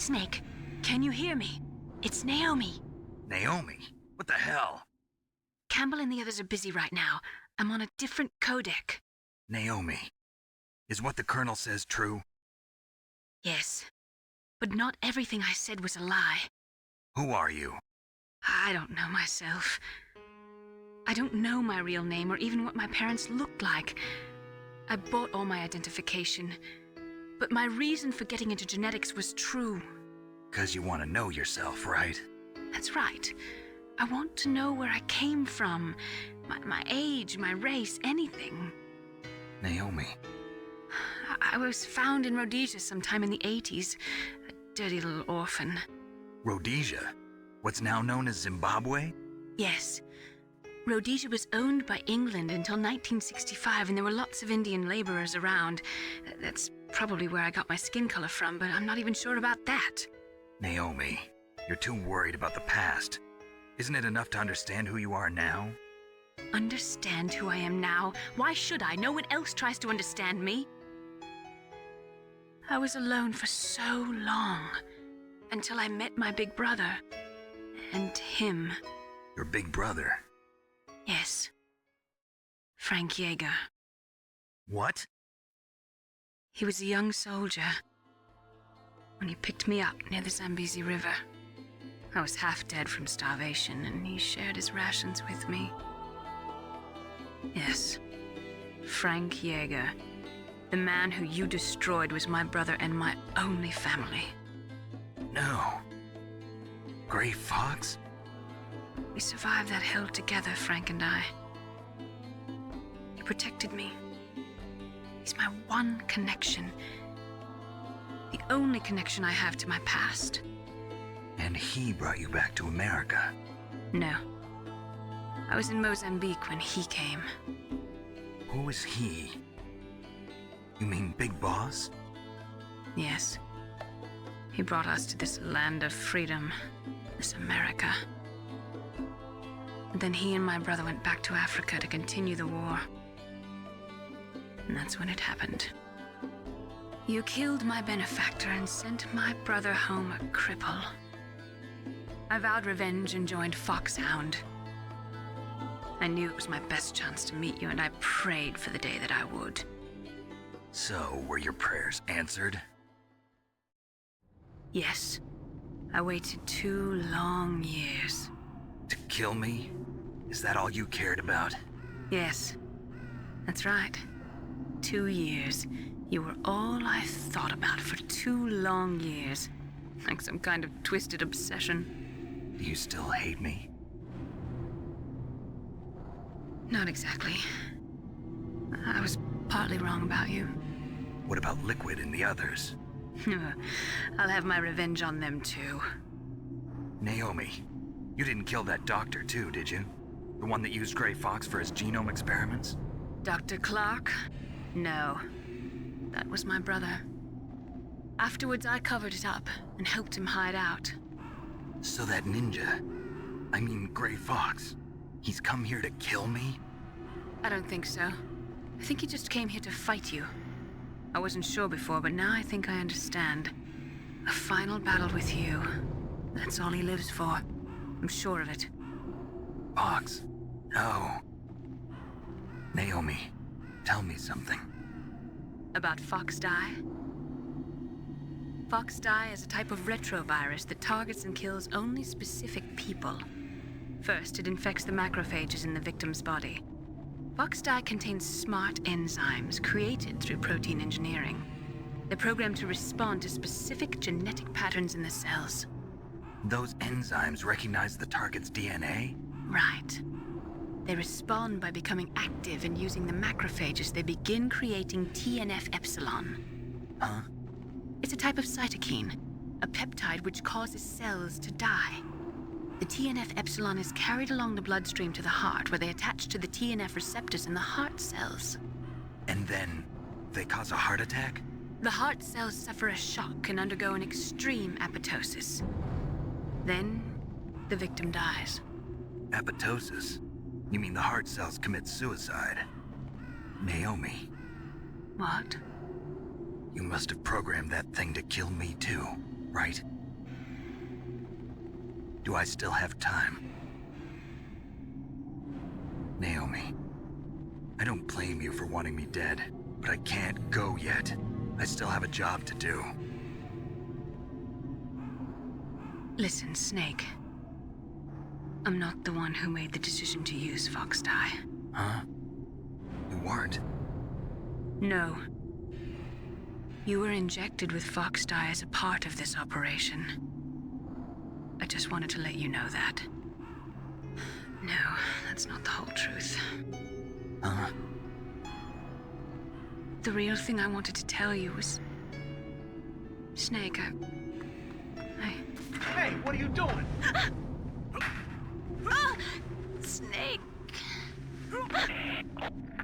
Snake, can you hear me? It's Naomi. Naomi? What the hell? Campbell and the others are busy right now. I'm on a different codec. Naomi, is what the Colonel says true? Yes, but not everything I said was a lie. Who are you? I don't know myself. I don't know my real name or even what my parents looked like. I bought all my identification, but my reason for getting into genetics was true. 'Cause you want to know yourself, right? That's right. I want to know where I came from, my age, my race, anything. Naomi. I was found in Rhodesia sometime in the 80s, a dirty little orphan. Rhodesia? What's now known as Zimbabwe? Yes. Rhodesia was owned by England until 1965, and there were lots of Indian laborers around. That's probably where I got my skin color from, but I'm not even sure about that. Naomi, you're too worried about the past. Isn't it enough to understand who you are now? Understand who I am now? Why should I? No one else tries to understand me. I was alone for so long, until I met my big brother. And him. Your big brother? Yes. Frank Yeager. What? He was a young soldier when he picked me up near the Zambezi River. I was half dead from starvation, and he shared his rations with me. Yes, Frank Yeager. The man who you destroyed was my brother and my only family. No. Gray Fox? We survived that hell together, Frank and I. He protected me. He's my one connection. The only connection I have to my past. And he brought you back to America? No. I was in Mozambique when he came. Who is he? You mean Big Boss? Yes. He brought us to this land of freedom, this America. And then he and my brother went back to Africa to continue the war. And that's when it happened. You killed my benefactor and sent my brother home a cripple. I vowed revenge and joined Foxhound. I knew it was my best chance to meet you, and I prayed for the day that I would. So, were your prayers answered? Yes. I waited 2 long years. To kill me? Is that all you cared about? Yes. That's right. 2 years. You were all I thought about for 2 long years. Like some kind of twisted obsession. Do you still hate me? Not exactly. I was partly wrong about you. What about Liquid and the others? I'll have my revenge on them too. Naomi, you didn't kill that doctor too, did you? The one that used Gray Fox for his genome experiments? Dr. Clark? No. That was my brother. Afterwards, I covered it up and helped him hide out. So that ninja, I mean Gray Fox, he's come here to kill me? I don't think so. I think he just came here to fight you. I wasn't sure before, but now I think I understand. A final battle with you. That's all he lives for. I'm sure of it. Fox? No. Naomi, tell me something. About FoxDie? FoxDie is a type of retrovirus that targets and kills only specific people. First, it infects the macrophages in the victim's body. FoxDie contains smart enzymes created through protein engineering. They're programmed to respond to specific genetic patterns in the cells. Those enzymes recognize the target's DNA? Right. They respond by becoming active and using the macrophages. They begin creating TNF-epsilon. Huh? It's a type of cytokine, a peptide which causes cells to die. The TNF-epsilon is carried along the bloodstream to the heart, where they attach to the TNF receptors in the heart cells. And then they cause a heart attack? The heart cells suffer a shock and undergo an extreme apoptosis. Then, the victim dies. Apoptosis? You mean the heart cells commit suicide? Naomi. What? You must have programmed that thing to kill me too, right? Do I still have time? Naomi, I don't blame you for wanting me dead, but I can't go yet. I still have a job to do. Listen, Snake. I'm not the one who made the decision to use Fox Dye. Huh? You weren't? No. You were injected with Fox Dye as a part of this operation. I just wanted to let you know that. No, that's not the whole truth. Huh? The real thing I wanted to tell you was... Snake, Hey, what are you doing? Snake!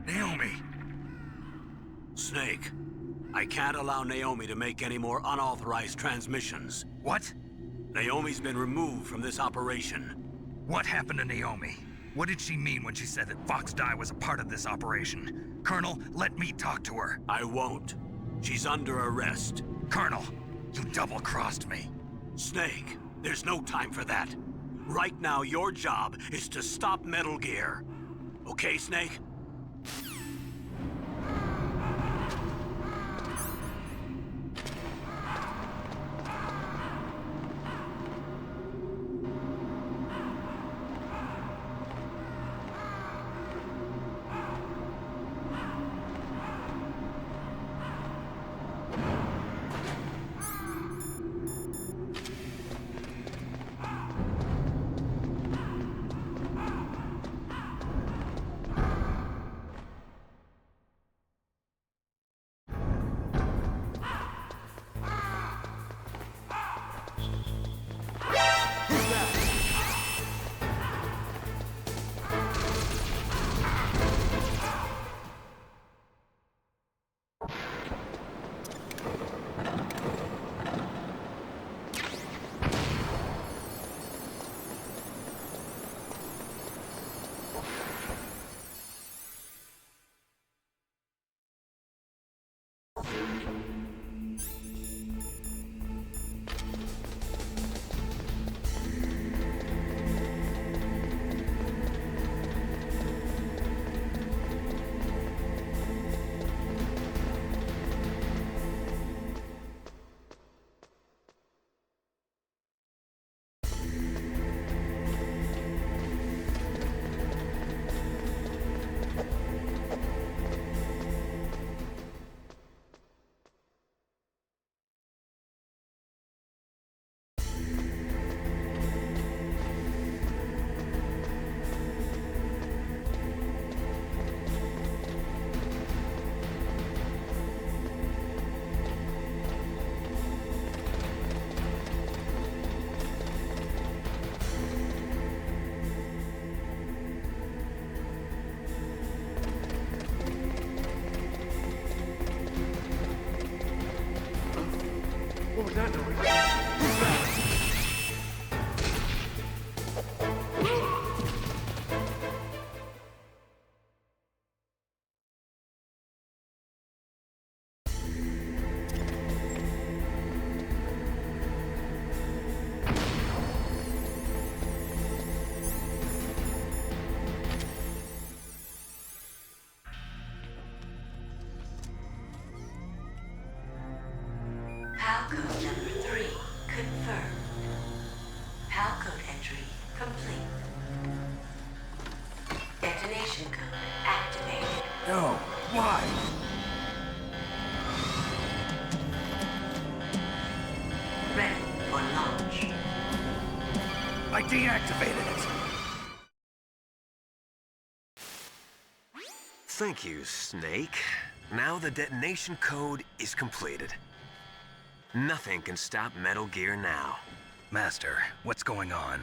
Naomi! Snake, I can't allow Naomi to make any more unauthorized transmissions. What? Naomi's been removed from this operation. What happened to Naomi? What did she mean when she said that Fox Dye was a part of this operation? Colonel, let me talk to her. I won't. She's under arrest. Colonel, you double-crossed me. Snake, there's no time for that. Right now, your job is to stop Metal Gear. Okay, Snake? What was that noise? Palcode number 3 confirmed. Palcode entry complete. Detonation code activated. No, why? Ready for launch. I deactivated it. Thank you, Snake. Now the detonation code is completed. Nothing can stop Metal Gear now. Master, what's going on?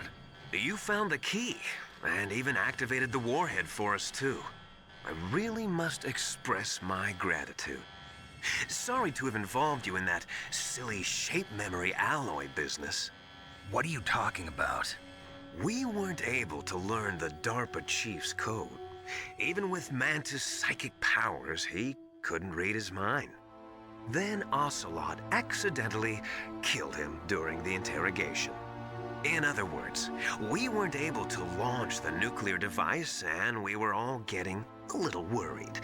You found the key, and even activated the warhead for us, too. I really must express my gratitude. Sorry to have involved you in that silly shape memory alloy business. What are you talking about? We weren't able to learn the DARPA chief's code. Even with Mantis' psychic powers, he couldn't read his mind. Then Ocelot accidentally killed him during the interrogation. In other words, we weren't able to launch the nuclear device, and we were all getting a little worried.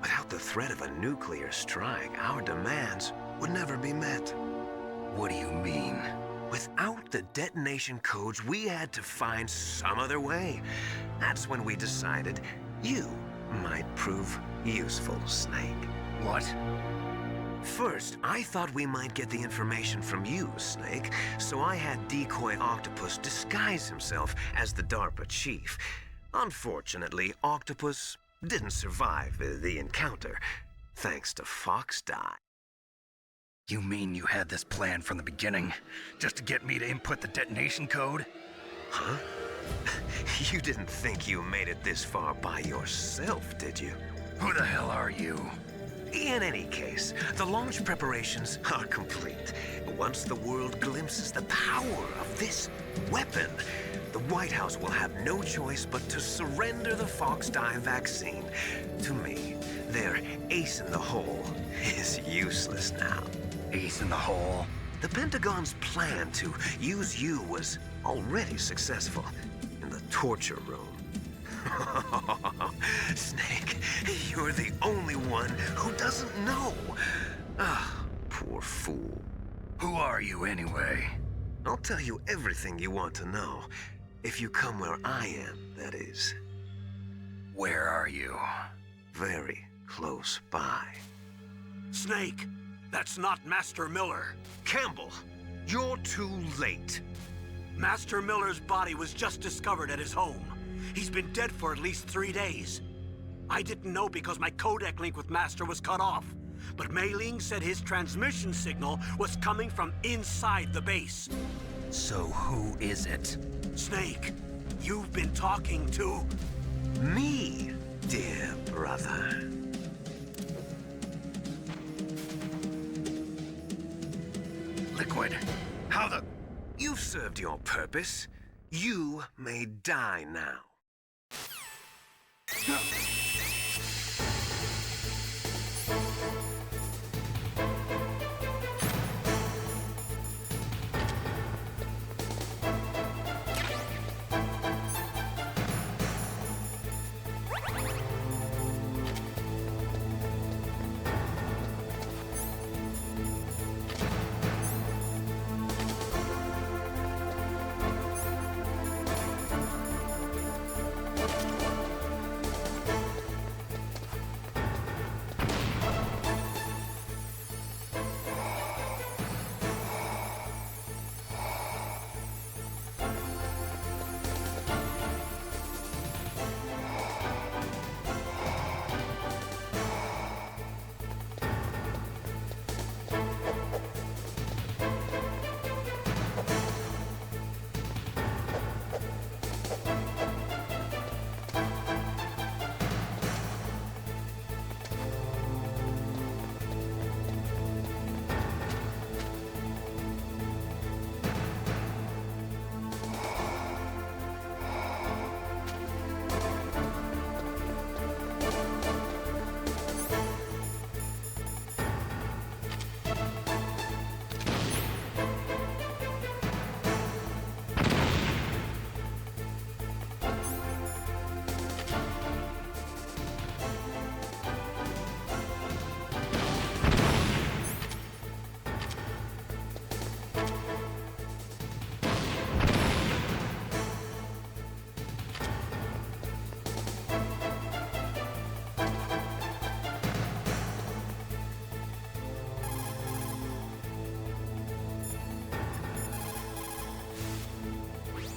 Without the threat of a nuclear strike, our demands would never be met. What do you mean? Without the detonation codes, we had to find some other way. That's when we decided you might prove useful, Snake. What? First, I thought we might get the information from you, Snake, so I had Decoy Octopus disguise himself as the DARPA chief. Unfortunately, Octopus didn't survive the encounter, thanks to Foxdie. You mean you had this plan from the beginning, just to get me to input the detonation code? Huh? You didn't think you made it this far by yourself, did you? Who the hell are you? In any case, the launch preparations are complete. Once the world glimpses the power of this weapon, the White House will have no choice but to surrender the Foxdie vaccine to me. Their ace in the hole is useless now. Ace in the hole? The Pentagon's plan to use you was already successful in the torture room. Snake, you're the only one who doesn't know. Ah, poor fool. Who are you anyway? I'll tell you everything you want to know. If you come where I am, that is. Where are you? Very close by. Snake, that's not Master Miller. Campbell, you're too late. Master Miller's body was just discovered at his home. He's been dead for at least 3 days. I didn't know because my codec link with Master was cut off. But Mei Ling said his transmission signal was coming from inside the base. So who is it? Snake, you've been talking to... me, dear brother. Liquid, how the... You've served your purpose. You may die now.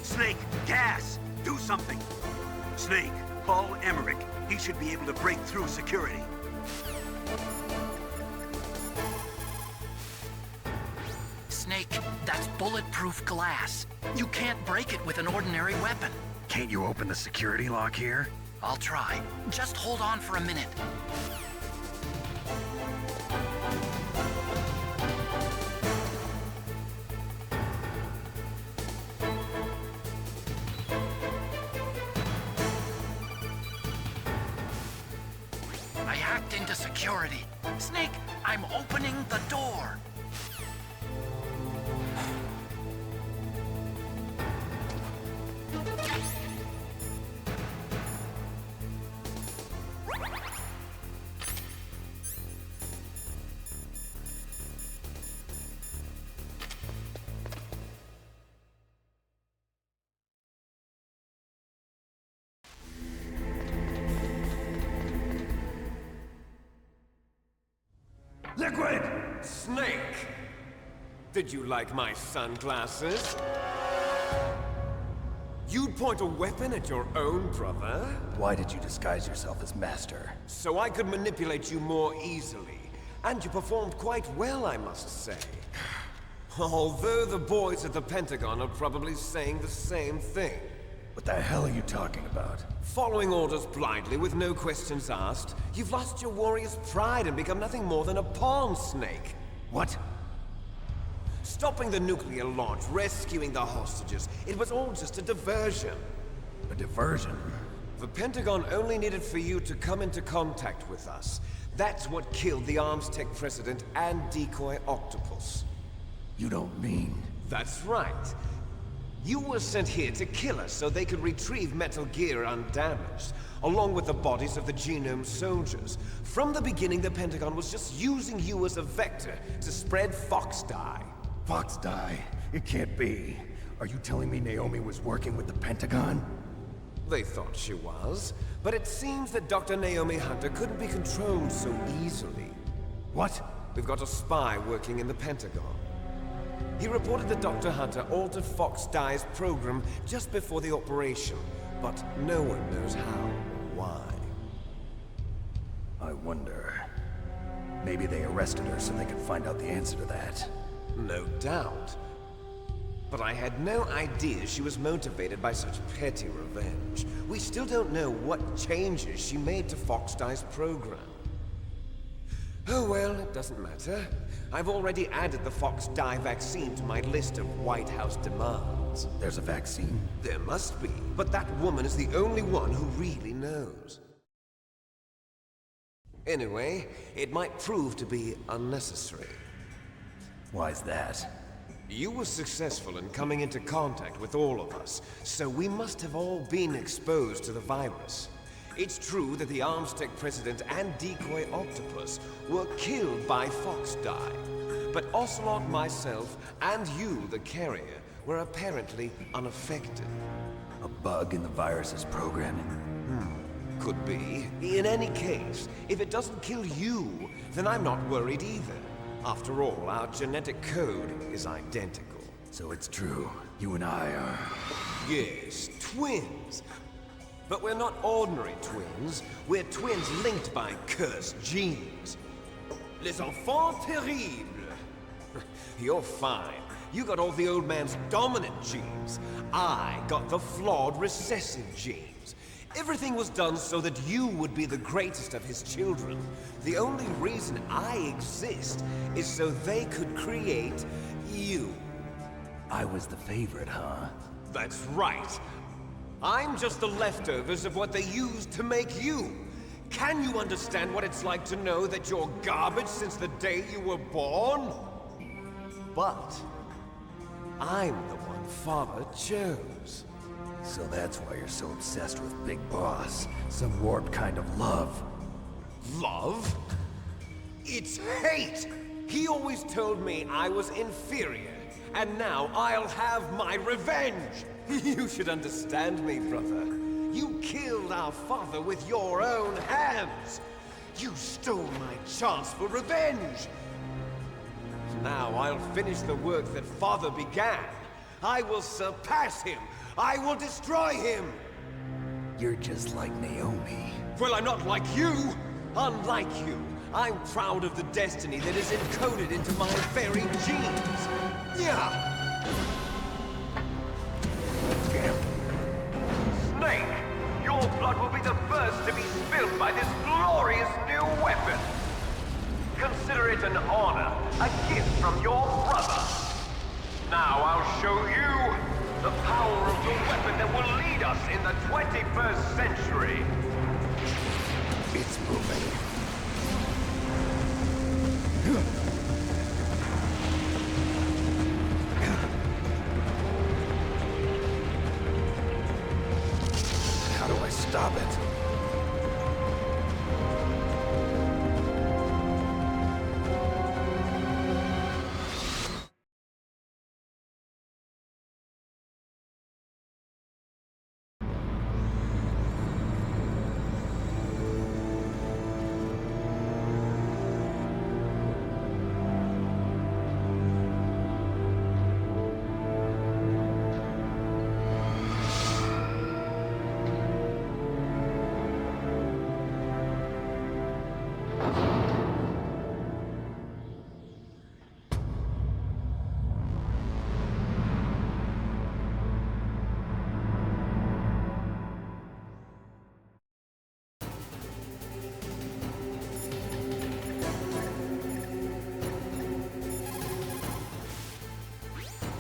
Snake, gas! Do something! Snake, call Emmerich. He should be able to break through security. Snake, that's bulletproof glass. You can't break it with an ordinary weapon. Can't you open the security lock here? I'll try. Just hold on for a minute. I hacked into security. Snake, I'm opening the door. Snake! Did you like my sunglasses? You'd point a weapon at your own brother? Why did you disguise yourself as Master? So I could manipulate you more easily. And you performed quite well, I must say. Although the boys at the Pentagon are probably saying the same thing. What the hell are you talking about? Following orders blindly with no questions asked, you've lost your warrior's pride and become nothing more than a pawn, Snake. What? Stopping the nuclear launch, rescuing the hostages, it was all just a diversion. A diversion? The Pentagon only needed for you to come into contact with us. That's what killed the Armstech president and decoy Octopus. You don't mean... That's right. You were sent here to kill us so they could retrieve Metal Gear undamaged, along with the bodies of the Genome soldiers. From the beginning, the Pentagon was just using you as a vector to spread Fox Dye. Fox Dye? It can't be. Are you telling me Naomi was working with the Pentagon? They thought she was, but it seems that Dr. Naomi Hunter couldn't be controlled so easily. What? We've got a spy working in the Pentagon. He reported that Dr. Hunter altered Fox Dye's program just before the operation, but no one knows how or why. I wonder... Maybe they arrested her so they could find out the answer to that. No doubt. But I had no idea she was motivated by such petty revenge. We still don't know what changes she made to Fox Dye's program. Oh well, it doesn't matter. I've already added the Fox Dye vaccine to my list of White House demands. There's a vaccine? There must be, but that woman is the only one who really knows. Anyway, it might prove to be unnecessary. Why's that? You were successful in coming into contact with all of us, so we must have all been exposed to the virus. It's true that the Armstech president and decoy Octopus were killed by Fox Dye, but Ocelot, myself, and you, the carrier, were apparently unaffected. A bug in the virus's programming? Could be. In any case, if it doesn't kill you, then I'm not worried either. After all, our genetic code is identical. So it's true. You and I are... Yes, twins. But we're not ordinary twins. We're twins linked by cursed genes. Les enfants terribles. You're fine. You got all the old man's dominant genes. I got the flawed recessive genes. Everything was done so that you would be the greatest of his children. The only reason I exist is so they could create you. I was the favorite, huh? That's right. I'm just the leftovers of what they used to make you. Can you understand what it's like to know that you're garbage since the day you were born? But I'm the one Father chose. So that's why you're so obsessed with Big Boss. Some warped kind of love. Love? It's hate! He always told me I was inferior, and now I'll have my revenge! You should understand me, brother. You killed our father with your own hands! You stole my chance for revenge! Now I'll finish the work that Father began. I will surpass him! I will destroy him! You're just like Naomi. Well, I'm not like you! Unlike you, I'm proud of the destiny that is encoded into my very genes! Yeah! Snake! Your blood will be the first to be spilled by this glorious new weapon! Consider it an honor, a gift from your brother! Now I'll show you the power of the weapon that will lead us in the 21st century! It's moving. How do I stop it?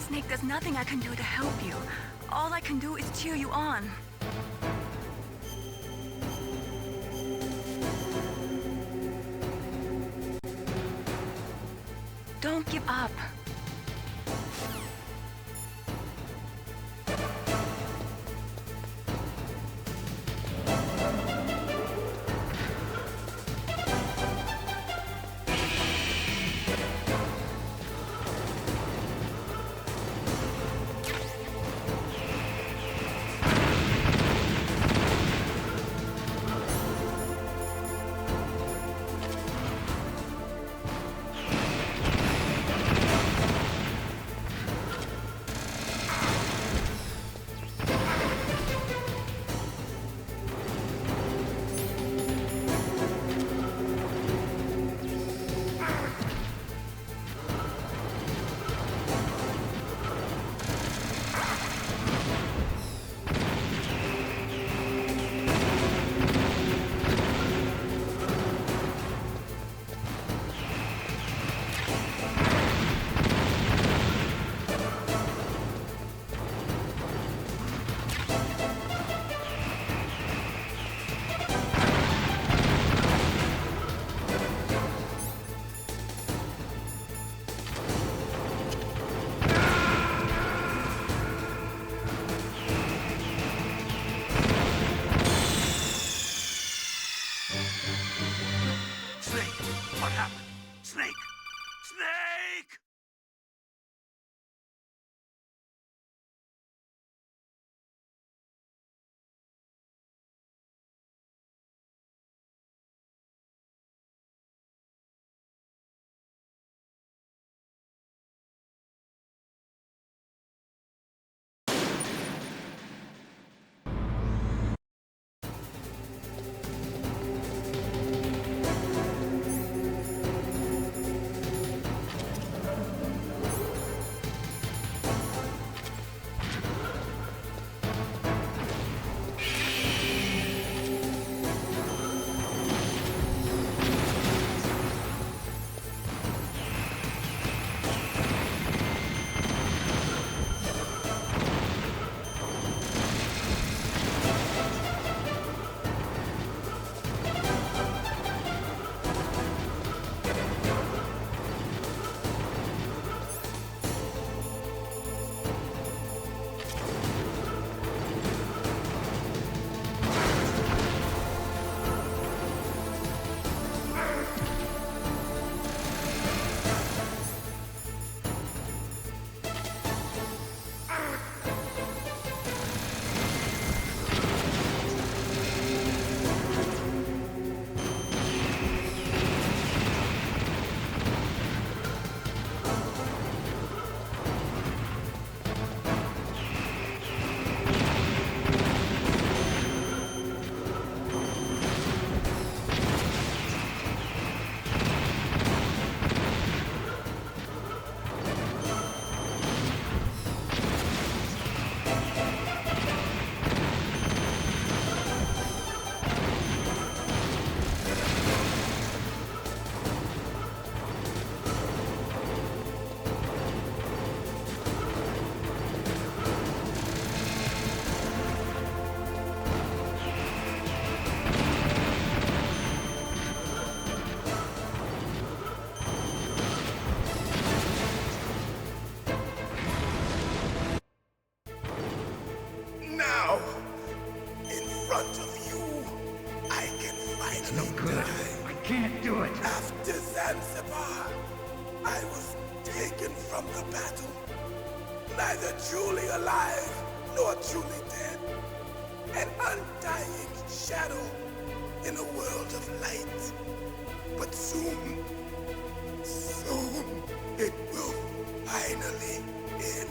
Snake, there's nothing I can do to help you. All I can do is cheer you on. Don't give up. front of you, I can finally no good. I can't do it. After Zanzibar, I was taken from the battle. Neither truly alive, nor truly dead. An undying shadow in a world of light. But soon, it will finally end.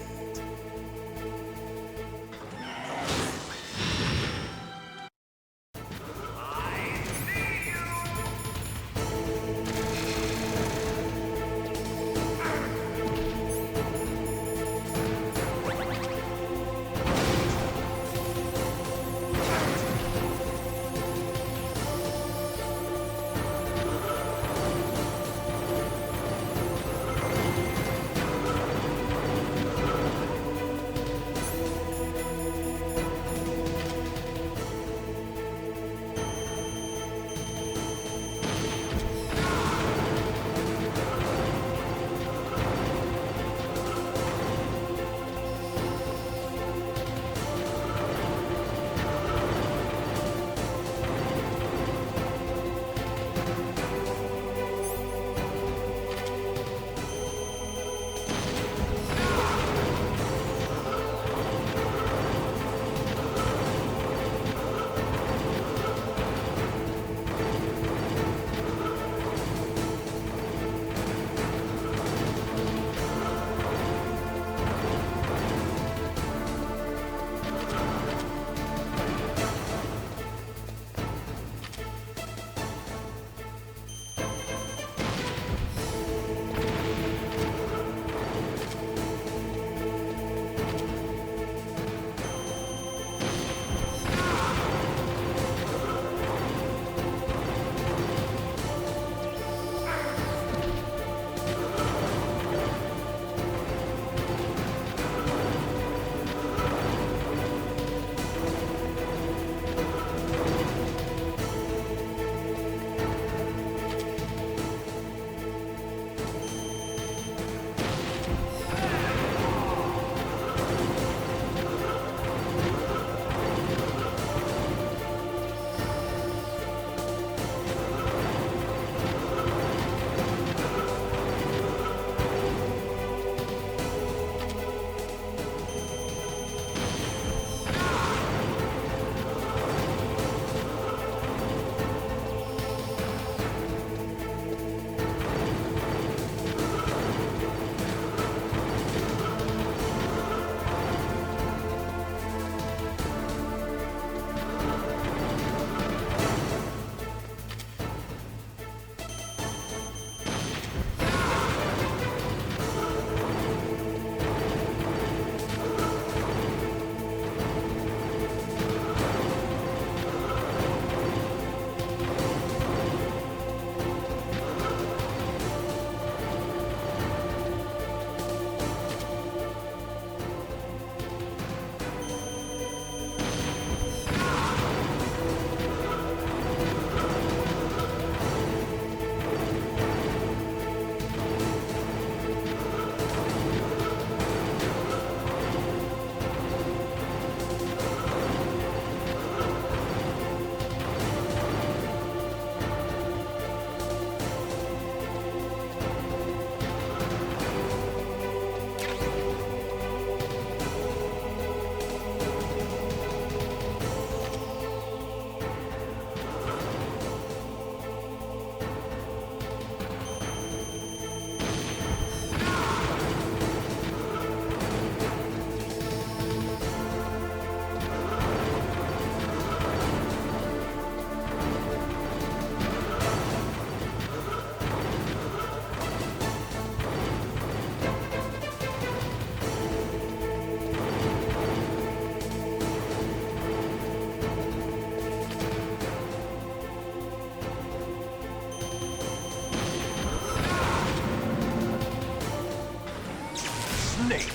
snake!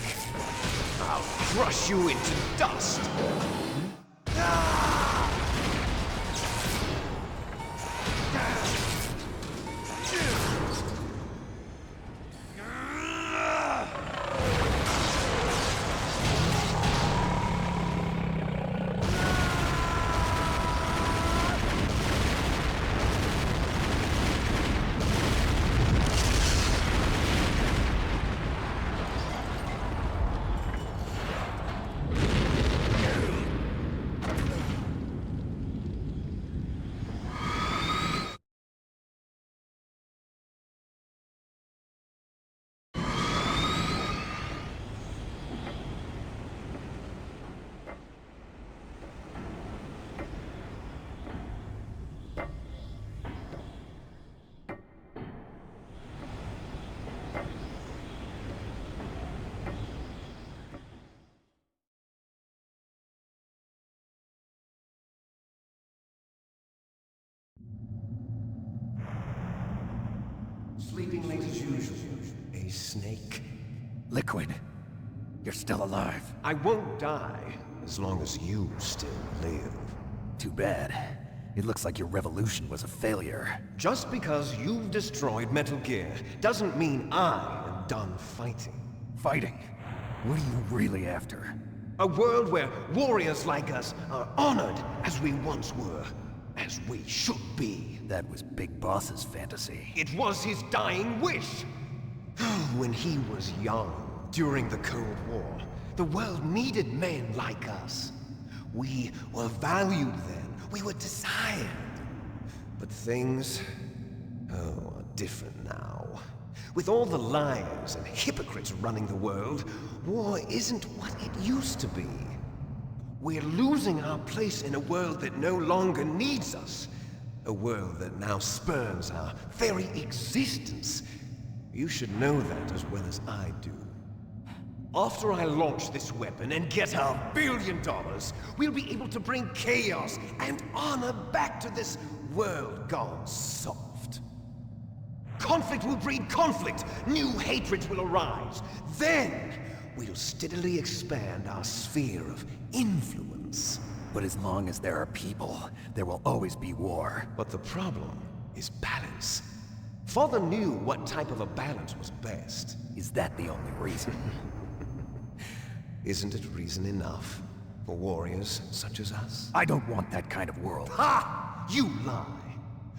I'll crush you into dust! Sleeping late as usual. A snake. Liquid, you're still alive. I won't die as long as you still live. Too bad. It looks like your revolution was a failure. Just because you've destroyed Metal Gear doesn't mean I am done fighting. Fighting? What are you really after? A world where warriors like us are honored as we once were. As we should be. That was Big Boss's fantasy. It was his dying wish! When he was young, during the Cold War, the world needed men like us. We were valued then. We were desired. But things, are different now. With all the liars and hypocrites running the world, war isn't what it used to be. We're losing our place in a world that no longer needs us. A world that now spurns our very existence. You should know that as well as I do. After I launch this weapon and get $1 billion, we'll be able to bring chaos and honor back to this world gone soft. Conflict will breed conflict. New hatreds will arise. Then, we'll steadily expand our sphere of influence. But as long as there are people, there will always be war. But the problem is balance. Father knew what type of a balance was best. Is that the only reason? Isn't it reason enough for warriors such as us? I don't want that kind of world. Ha! You lie!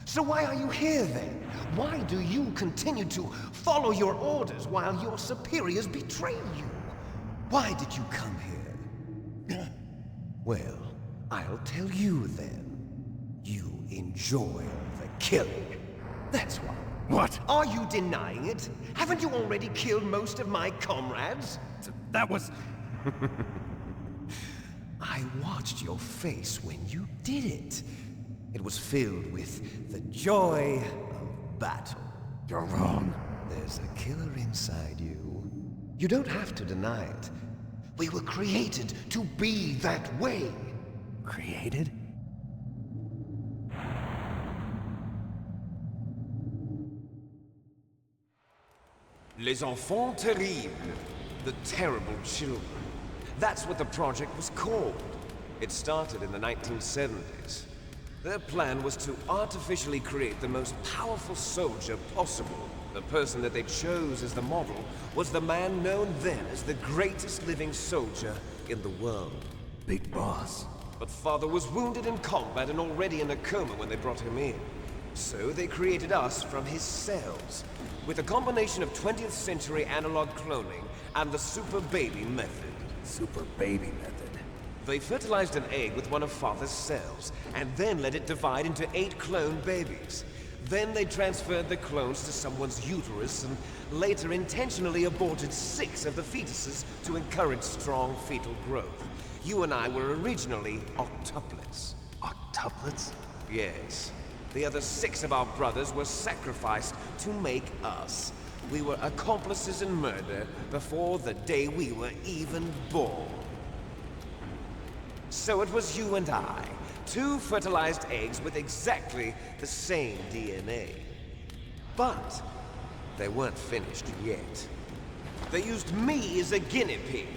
So why are you here then? Why do you continue to follow your orders while your superiors betray you? Why did you come here? Well, I'll tell you then. You enjoy the killing. That's why. What? Are you denying it? Haven't you already killed most of my comrades? That was... I watched your face when you did it. It was filled with the joy of battle. You're wrong. There's a killer inside you. You don't have to deny it. We were created to be that way. Created? Les enfants terribles. The terrible children. That's what the project was called. It started in the 1970s. Their plan was to artificially create the most powerful soldier possible. The person that they chose as the model was the man known then as the greatest living soldier in the world. Big Boss. But Father was wounded in combat and already in a coma when they brought him in. So they created us from his cells, with a combination of 20th century analog cloning and the Super Baby method. Super Baby method? They fertilized an egg with one of Father's cells, and then let it divide into 8 clone babies. Then they transferred the clones to someone's uterus and later intentionally aborted 6 of the fetuses to encourage strong fetal growth. You and I were originally octuplets. Octuplets? Yes. The other 6 of our brothers were sacrificed to make us. We were accomplices in murder before the day we were even born. So it was you and I, 2 fertilized eggs with exactly the same DNA. But they weren't finished yet. They used me as a guinea pig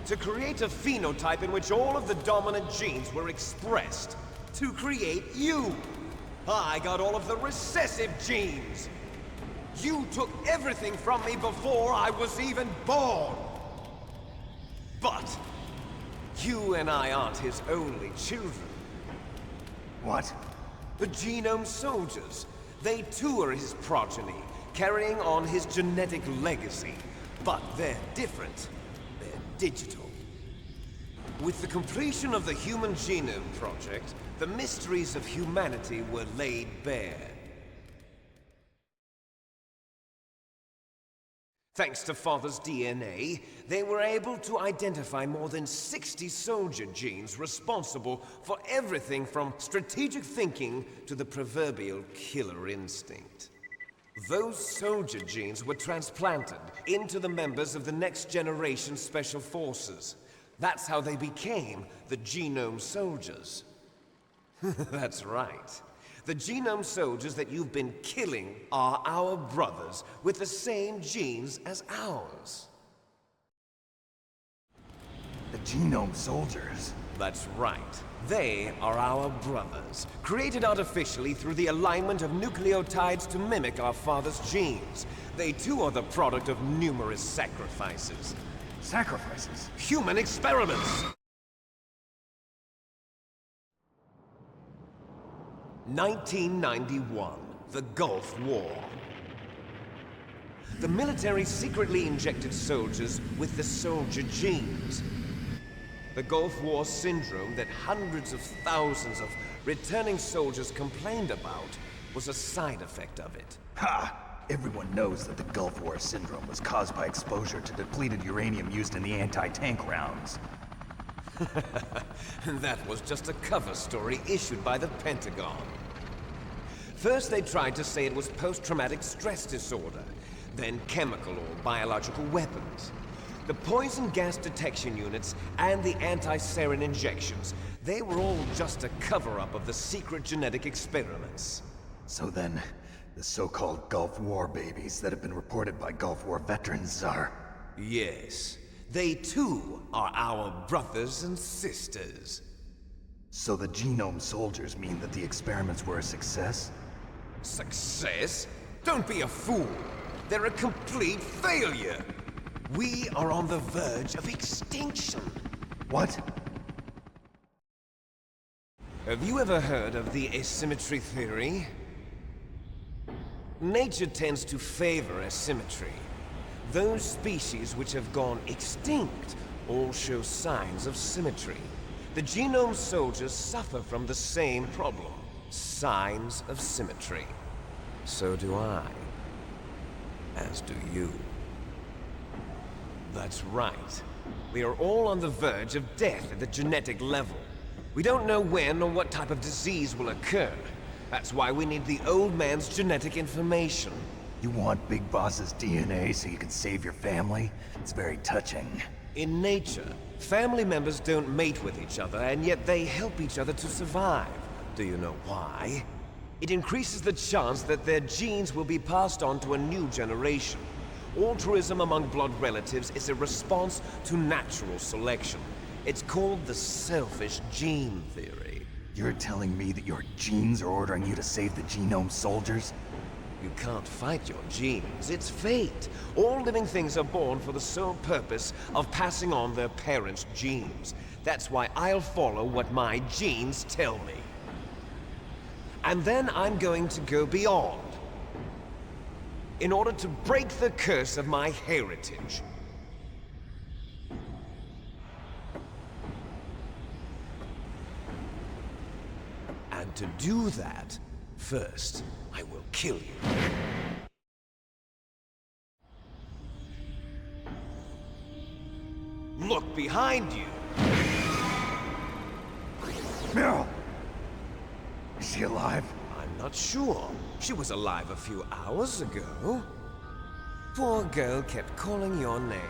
to create a phenotype in which all of the dominant genes were expressed. To create you! I got all of the recessive genes! You took everything from me before I was even born! But you and I aren't his only children. What? The Genome Soldiers. They too are his progeny, carrying on his genetic legacy. But they're different. They're digital. With the completion of the Human Genome Project, the mysteries of humanity were laid bare. Thanks to Father's DNA, they were able to identify more than 60 soldier genes responsible for everything from strategic thinking to the proverbial killer instinct. Those soldier genes were transplanted into the members of the next generation Special Forces. That's how they became the Genome Soldiers. That's right. The Genome Soldiers that you've been killing are our brothers with the same genes as ours. The Genome Soldiers? That's right. They are our brothers, created artificially through the alignment of nucleotides to mimic our father's genes. They too are the product of numerous sacrifices. Sacrifices? Human experiments! 1991, the Gulf War. The military secretly injected soldiers with the soldier genes. The Gulf War syndrome that hundreds of thousands of returning soldiers complained about was a side effect of it. Ha! Everyone knows that the Gulf War syndrome was caused by exposure to depleted uranium used in the anti-tank rounds. That was just a cover story issued by the Pentagon. First they tried to say it was post-traumatic stress disorder, then chemical or biological weapons. The poison gas detection units and the anti-sarin injections, they were all just a cover-up of the secret genetic experiments. So then, the so-called Gulf War babies that have been reported by Gulf War veterans are... Yes. They too are our brothers and sisters. So the Genome Soldiers mean that the experiments were a success? Success? Don't be a fool. They're a complete failure. We are on the verge of extinction. What? Have you ever heard of the asymmetry theory? Nature tends to favor asymmetry. Those species which have gone extinct all show signs of symmetry. The Genome Soldiers suffer from the same problem. Signs of symmetry. So do I. As do you. That's right. We are all on the verge of death at the genetic level. We don't know when or what type of disease will occur. That's why we need the old man's genetic information. You want Big Boss's DNA so you can save your family? It's very touching. In nature, family members don't mate with each other, and yet they help each other to survive. Do you know why? It increases the chance that their genes will be passed on to a new generation. Altruism among blood relatives is a response to natural selection. It's called the selfish gene theory. You're telling me that your genes are ordering you to save the Genome Soldiers? You can't fight your genes. It's fate. All living things are born for the sole purpose of passing on their parents' genes. That's why I'll follow what my genes tell me. And then I'm going to go beyond. In order to break the curse of my heritage. And to do that, first, I will kill you. Look behind you! Meryl! Is she alive? I'm not sure. She was alive a few hours ago. Poor girl kept calling your name.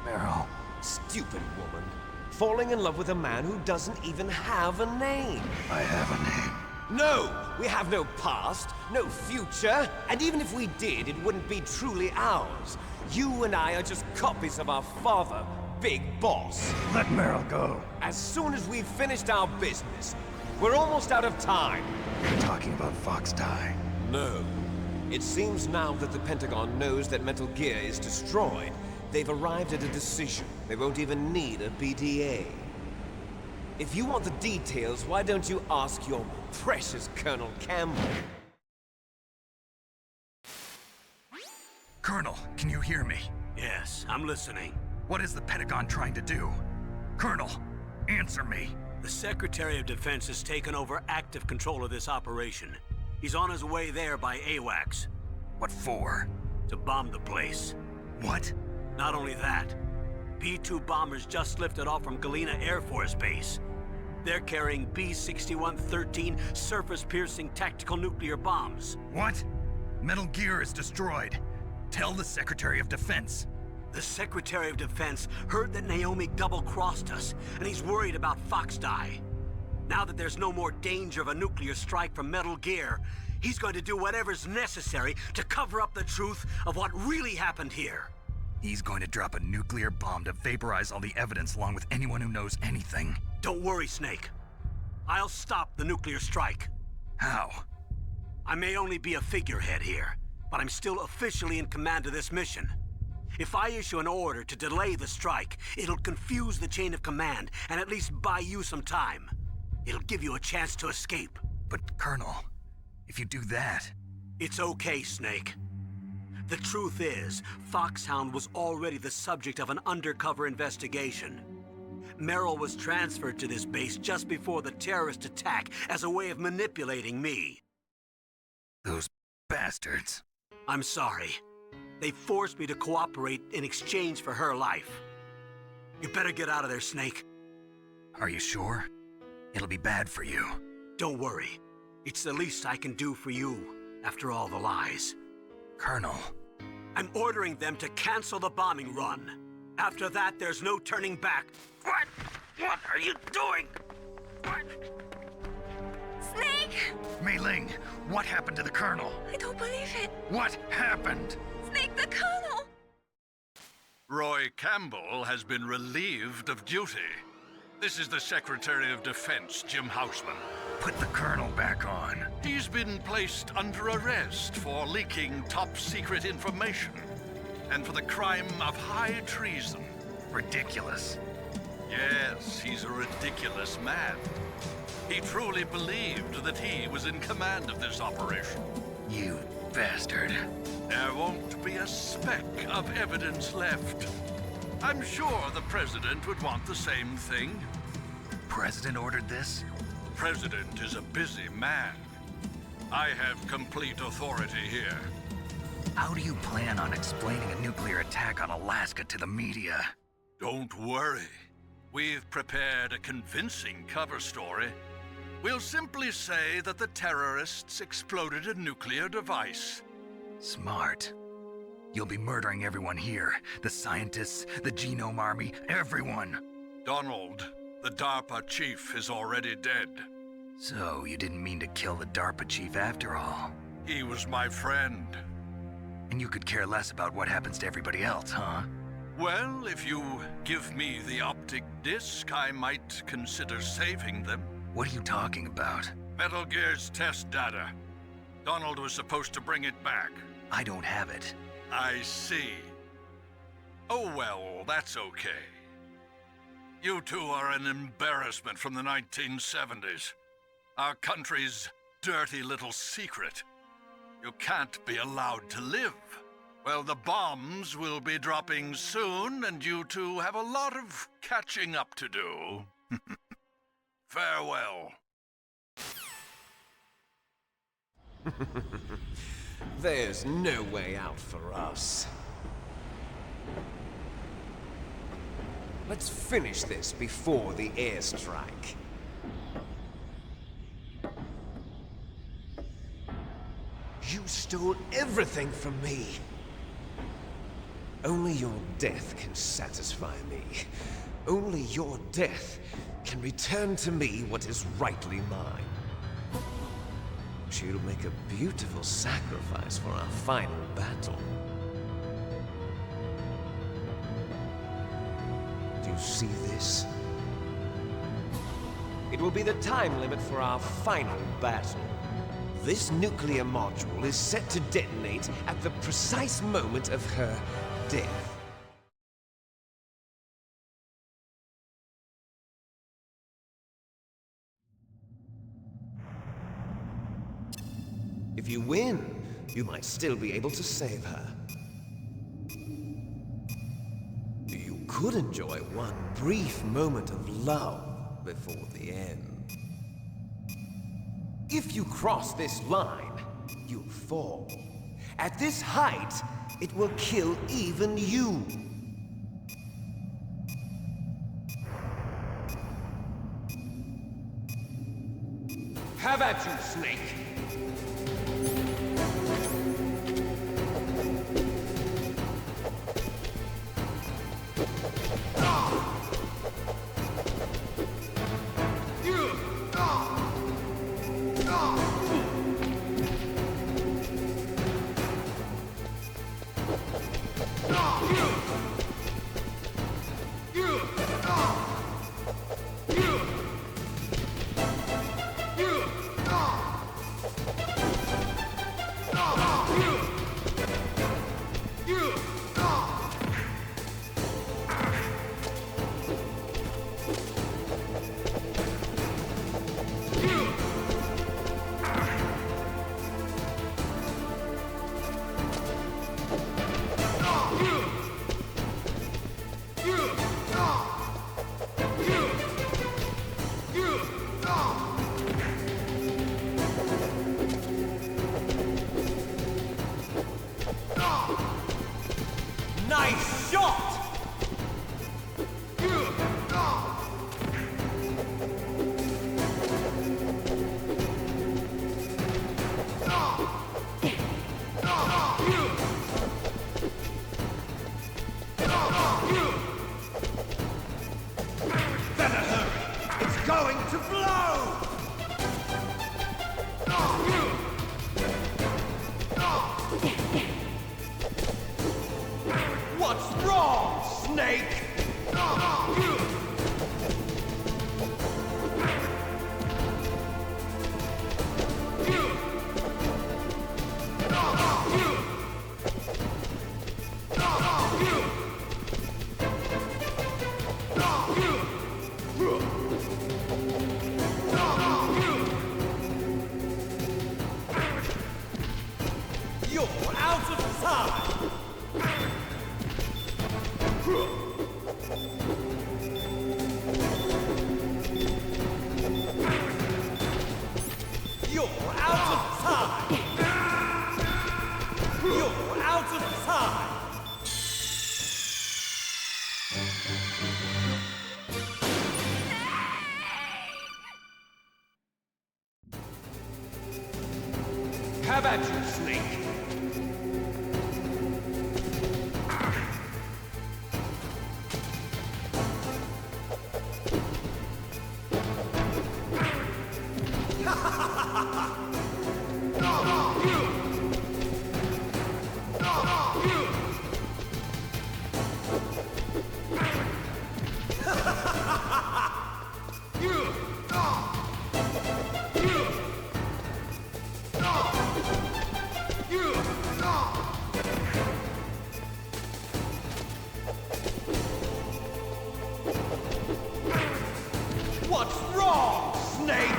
Meryl. Stupid woman. Falling in love with a man who doesn't even have a name. I have a name. No! We have no past, no future, and even if we did, it wouldn't be truly ours. You and I are just copies of our father, Big Boss. Let Meryl go. As soon as we've finished our business, we're almost out of time. You're talking about Fox Die. No. It seems now that the Pentagon knows that Metal Gear is destroyed. They've arrived at a decision. They won't even need a BDA. If you want the details, why don't you ask your precious Colonel Campbell? Colonel, can you hear me? Yes, I'm listening. What is the Pentagon trying to do? Colonel, answer me. The Secretary of Defense has taken over active control of this operation. He's on his way there by AWACS. What for? To bomb the place. What? Not only that, B-2 bombers just lifted off from Galena Air Force Base. They're carrying B-6113 surface-piercing tactical nuclear bombs. What? Metal Gear is destroyed. Tell the Secretary of Defense. The Secretary of Defense heard that Naomi double-crossed us, and he's worried about Fox Die. Now that there's no more danger of a nuclear strike from Metal Gear, he's going to do whatever's necessary to cover up the truth of what really happened here. He's going to drop a nuclear bomb to vaporize all the evidence along with anyone who knows anything. Don't worry, Snake. I'll stop the nuclear strike. How? I may only be a figurehead here, but I'm still officially in command of this mission. If I issue an order to delay the strike, it'll confuse the chain of command and at least buy you some time. It'll give you a chance to escape. But, Colonel, if you do that... It's okay, Snake. The truth is, Foxhound was already the subject of an undercover investigation. Meryl was transferred to this base just before the terrorist attack as a way of manipulating me. Those bastards. I'm sorry. They forced me to cooperate in exchange for her life. You better get out of there, Snake. Are you sure? It'll be bad for you. Don't worry. It's the least I can do for you, after all the lies. Colonel. I'm ordering them to cancel the bombing run. After that, there's no turning back. What? What are you doing? What? Snake! Mei Ling, what happened to the Colonel? I don't believe it. What happened? Snake, the Colonel! Roy Campbell has been relieved of duty. This is the Secretary of Defense, Jim Houseman. Put the Colonel back on. He's been placed under arrest for leaking top-secret information and for the crime of high treason. Ridiculous. Yes, he's a ridiculous man. He truly believed that he was in command of this operation. You bastard. There won't be a speck of evidence left. I'm sure the President would want the same thing. President ordered this? President is a busy man. I have complete authority here. How do you plan on explaining a nuclear attack on Alaska to the media? Don't worry. We've prepared a convincing cover story. We'll simply say that the terrorists exploded a nuclear device. Smart. You'll be murdering everyone here. The scientists, the Genome Army, everyone. Donald, the DARPA chief, is already dead. So, you didn't mean to kill the DARPA chief after all? He was my friend. And you could care less about what happens to everybody else, huh? Well, if you give me the optic disc, I might consider saving them. What are you talking about? Metal Gear's test data. Donald was supposed to bring it back. I don't have it. I see. Oh well, that's okay. You two are an embarrassment from the 1970s. Our country's dirty little secret. You can't be allowed to live. Well, the bombs will be dropping soon, and you two have a lot of catching up to do. Farewell. There's no way out for us. Let's finish this before the airstrike. You stole everything from me. Only your death can satisfy me. Only your death can return to me what is rightly mine. She'll make a beautiful sacrifice for our final battle. you see this? It will be the time limit for our final battle. This nuclear module is set to detonate at the precise moment of her death. If you win, you might still be able to save her. You could enjoy one brief moment of love before the end. If you cross this line, you'll fall. At this height, it will kill even you. Have at you, Snake! Nice shot! Better hurry! It's going to blow! What's wrong, Snake? You're out of time! You're out of time! You're out of time! Have at you, Snake! What's wrong, Snake?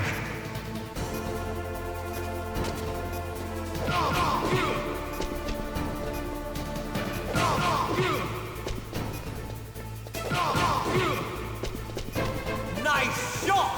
Nice shot!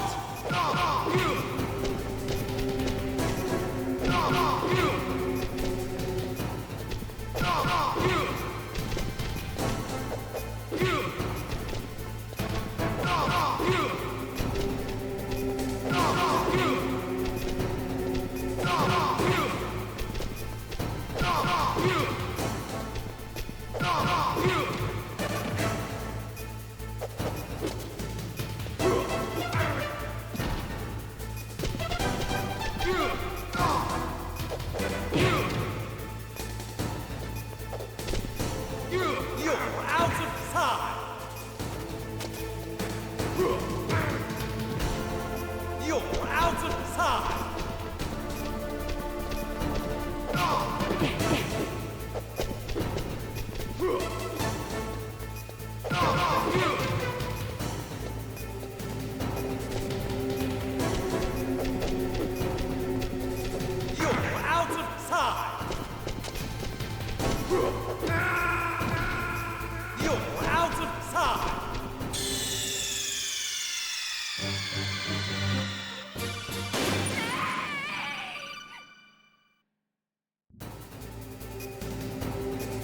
time!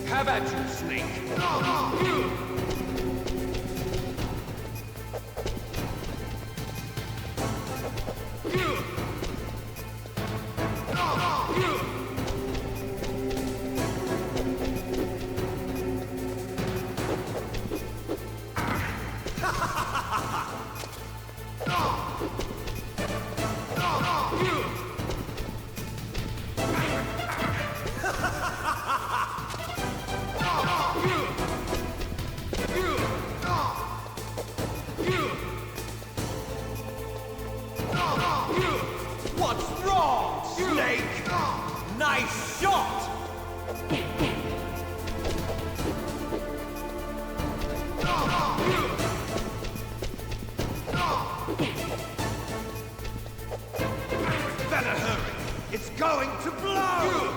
Have at you, Snake! What's wrong, Snake? Nice shot! Better hurry! It's going to blow!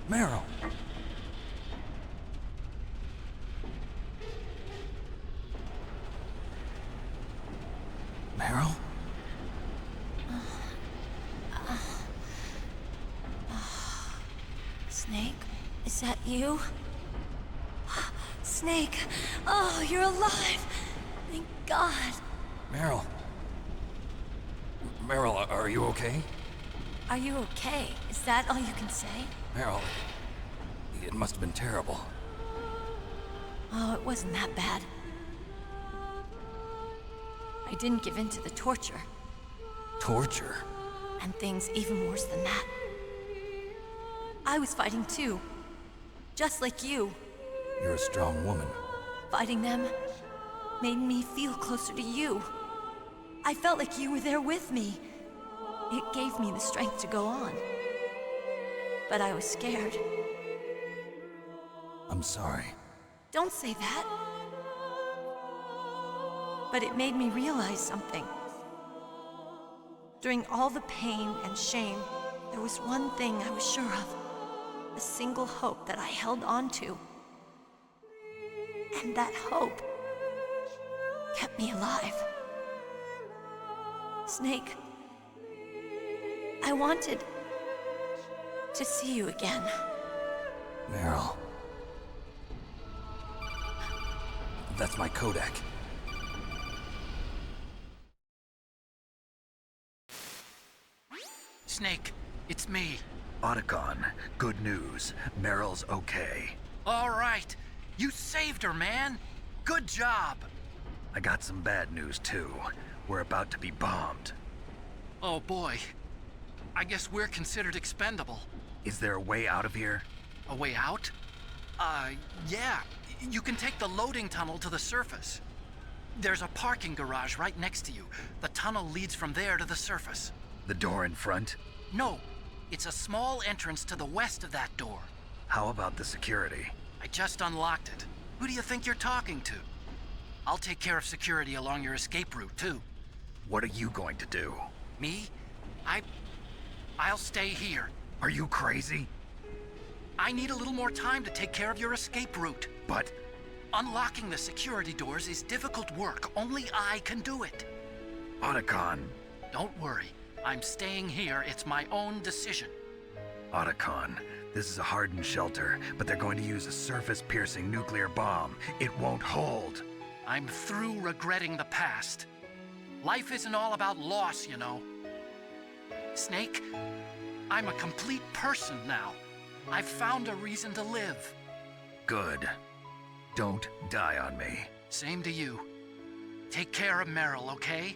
Meryl! Meryl? Snake, is that you? Snake, oh, you're alive! Thank God. Meryl. Meryl, are you okay? Are you okay? Is that all you can say? Meryl, it must have been terrible. Oh, it wasn't that bad. I didn't give in to the torture. Torture? And things even worse than that. I was fighting too. Just like you. You're a strong woman. Fighting them made me feel closer to you. I felt like you were there with me. It gave me the strength to go on. But I was scared. I'm sorry. Don't say that. But it made me realize something. During all the pain and shame, there was one thing I was sure of. A single hope that I held on to. And that hope kept me alive. Snake, I wanted to see you again. Meryl. That's my Kodak. Snake, it's me. Otacon, good news. Meryl's okay. All right. You saved her, man. Good job. I got some bad news, too. We're about to be bombed. Oh, boy. I guess we're considered expendable. Is there a way out of here? A way out? Yeah. You can take the loading tunnel to the surface. There's a parking garage right next to you. The tunnel leads from there to the surface. The door in front? No. It's a small entrance to the west of that door. How about the security? I just unlocked it. Who do you think you're talking to? I'll take care of security along your escape route, too. What are you going to do? Me? I'll stay here. Are you crazy? I need a little more time to take care of your escape route. But... unlocking the security doors is difficult work. Only I can do it. Otacon. Don't worry. I'm staying here. It's my own decision. Otacon, this is a hardened shelter, but they're going to use a surface-piercing nuclear bomb. It won't hold. I'm through regretting the past. Life isn't all about loss, you know. Snake, I'm a complete person now. I've found a reason to live. Good. Don't die on me. Same to you. Take care of Meryl, okay?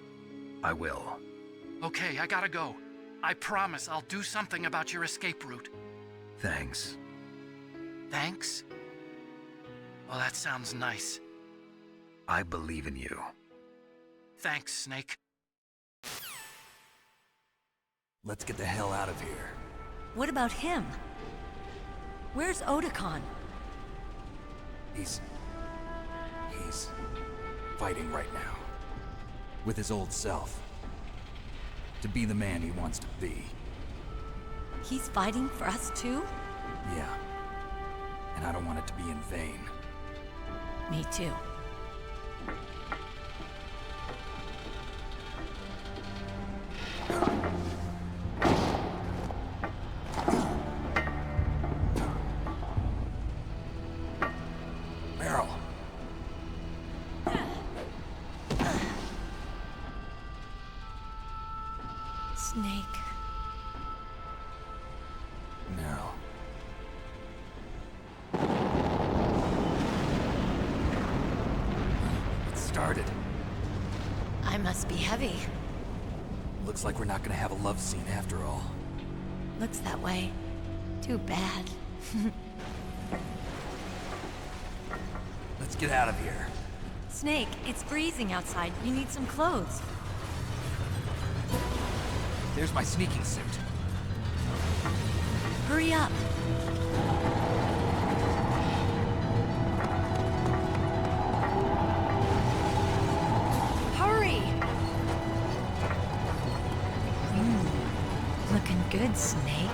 I will. Okay, I gotta go. I promise I'll do something about your escape route. Thanks. Thanks? Well, that sounds nice. I believe in you. Thanks, Snake. Let's get the hell out of here. What about him? Where's Otacon? He's fighting right now. With his old self. To be the man he wants to be. He's fighting for us too? Yeah. And I don't want it to be in vain. Me too. Meryl. Snake. Meryl. It started. I must be heavy. Looks like we're not gonna have a love scene after all. Looks that way. Too bad. Let's get out of here. Snake, it's freezing outside. You need some clothes. There's my sneaking suit. Hurry up. Hurry! Looking good, Snake.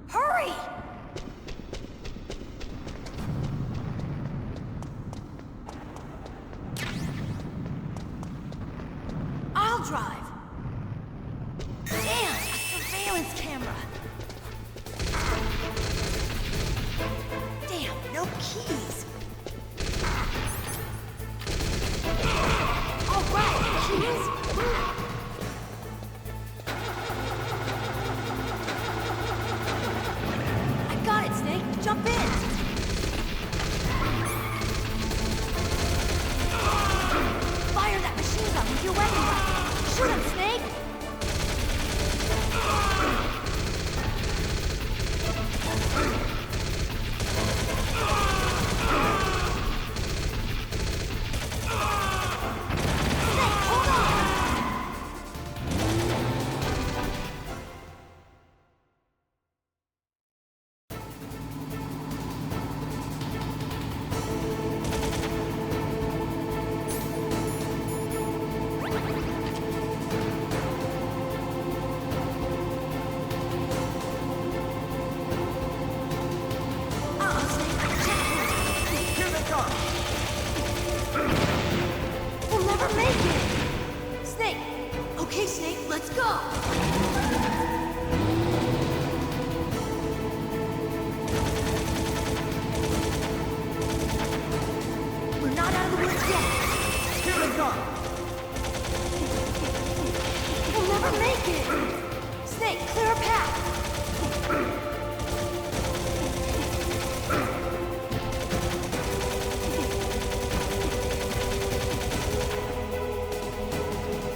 Hurry! I'll drive. Damn, a surveillance camera. Damn, no keys. All right, keys. I got it, Snake. Jump in. Fire that machine gun with your weapon. Shoot him, Snake. We'll never make it! Snake! Okay, Snake, let's go! We're not out of the woods yet! Here they come! We'll never make it! Snake, clear a path!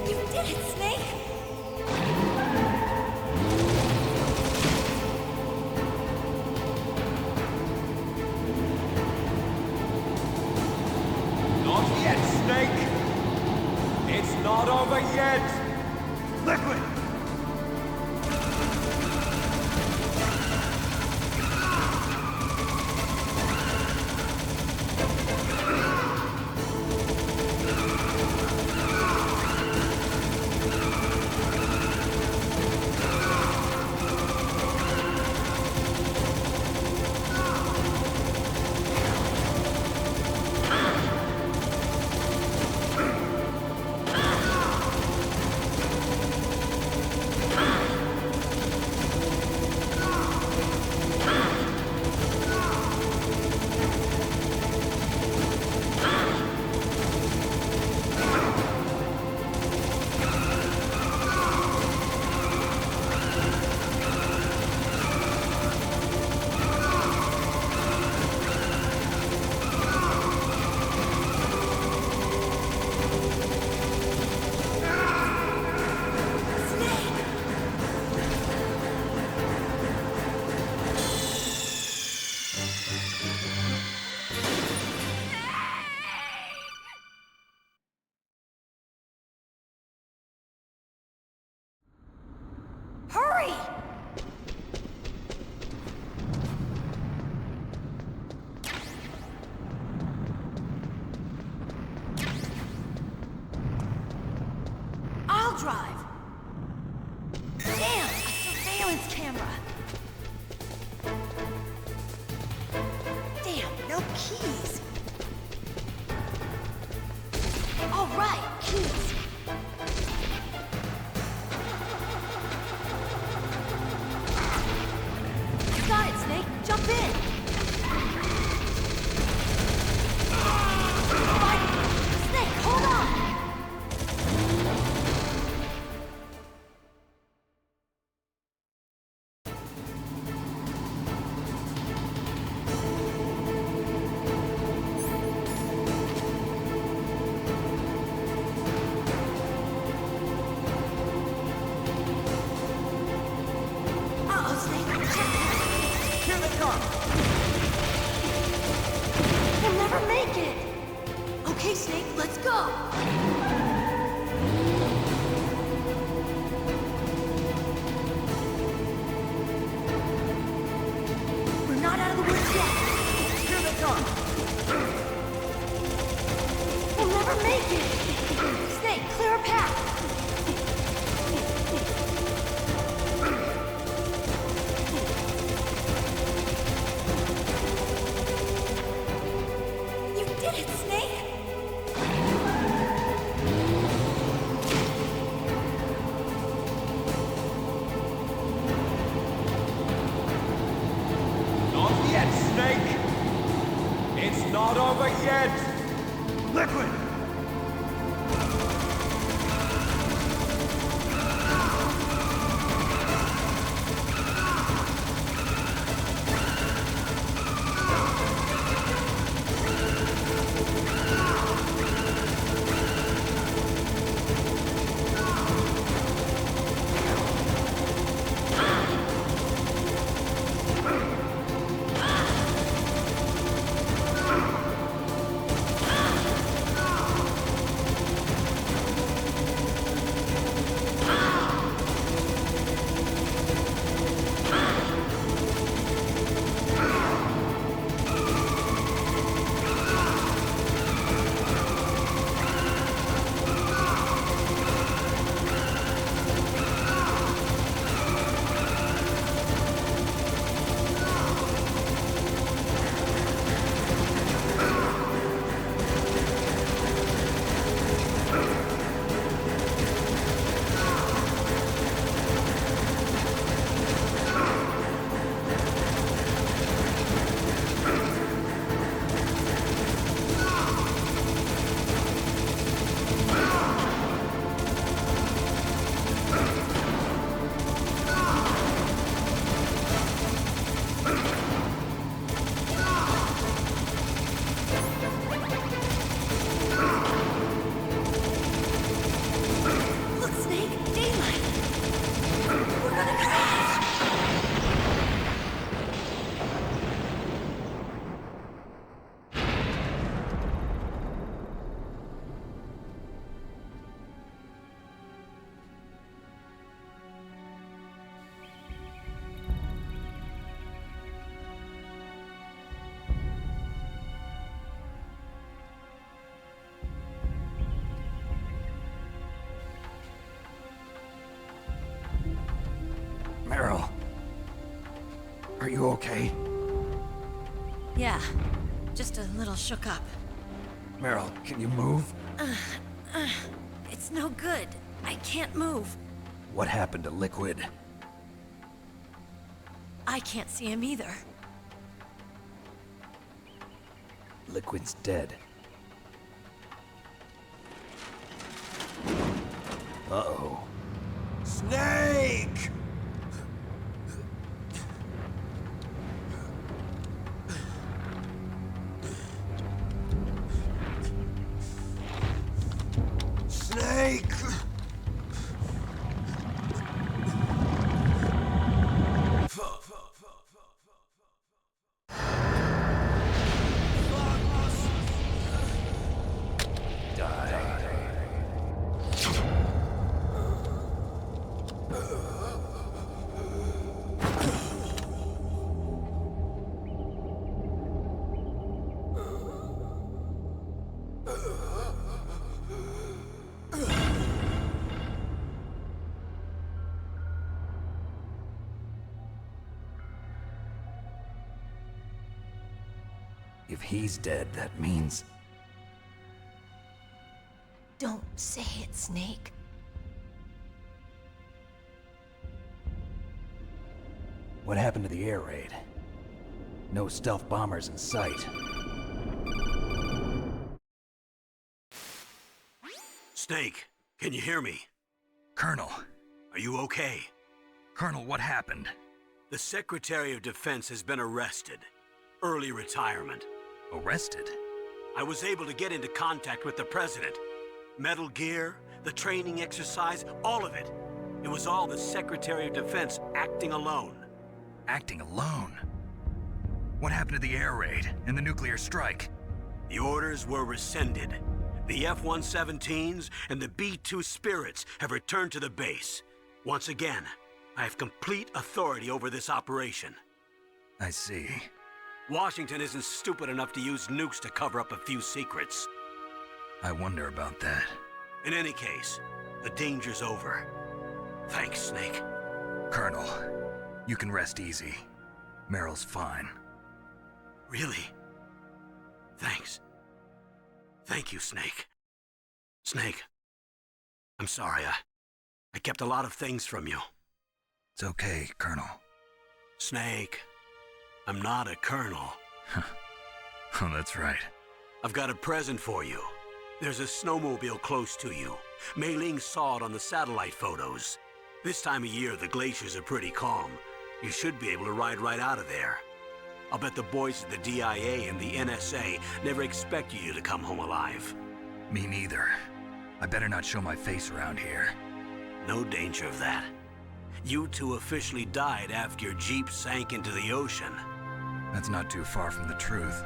Did it, Snake? Not yet, Snake! It's not over yet! Liquid! Hurry! I'll drive. Damn, a surveillance camera. Damn, no keys. All right, keys. Got it, Snake. Jump in. Snake, hold on. Uh-oh, Snake. Here they come! We'll never make it. Okay, Snake, let's go. We're not out of the woods yet. Here they come! We'll never make it. Snake, clear a path. You did it, Snake! Not yet, Snake! It's not over yet! Liquid! you okay? Yeah, just a little shook up. Meryl, can you move? It's no good. I can't move. What happened to Liquid? I can't see him either. Liquid's dead. Uh-oh. Snake! Snake! If he's dead, that means... Don't say it, Snake. What happened to the air raid? No stealth bombers in sight. Snake, can you hear me? Colonel. Are you okay? Colonel, what happened? The Secretary of Defense has been arrested. Early retirement. Arrested? I was able to get into contact with the President. Metal Gear, the training exercise, all of it. It was all the Secretary of Defense acting alone. Acting alone? What happened to the air raid and the nuclear strike? The orders were rescinded. The F-117s and the B-2 Spirits have returned to the base. Once again, I have complete authority over this operation. I see. Washington isn't stupid enough to use nukes to cover up a few secrets. I wonder about that. In any case, the danger's over. Thanks, Snake. Colonel, you can rest easy. Meryl's fine. Really? Thanks. Thank you, Snake. Snake, I'm sorry. I kept a lot of things from you. It's okay, Colonel. Snake, I'm not a colonel. Oh, that's right. I've got a present for you. There's a snowmobile close to you. Mei Ling saw it on the satellite photos. This time of year, the glaciers are pretty calm. You should be able to ride right out of there. I'll bet the boys at the DIA and the NSA never expected you to come home alive. Me neither. I better not show my face around here. No danger of that. You two officially died after your Jeep sank into the ocean. That's not too far from the truth.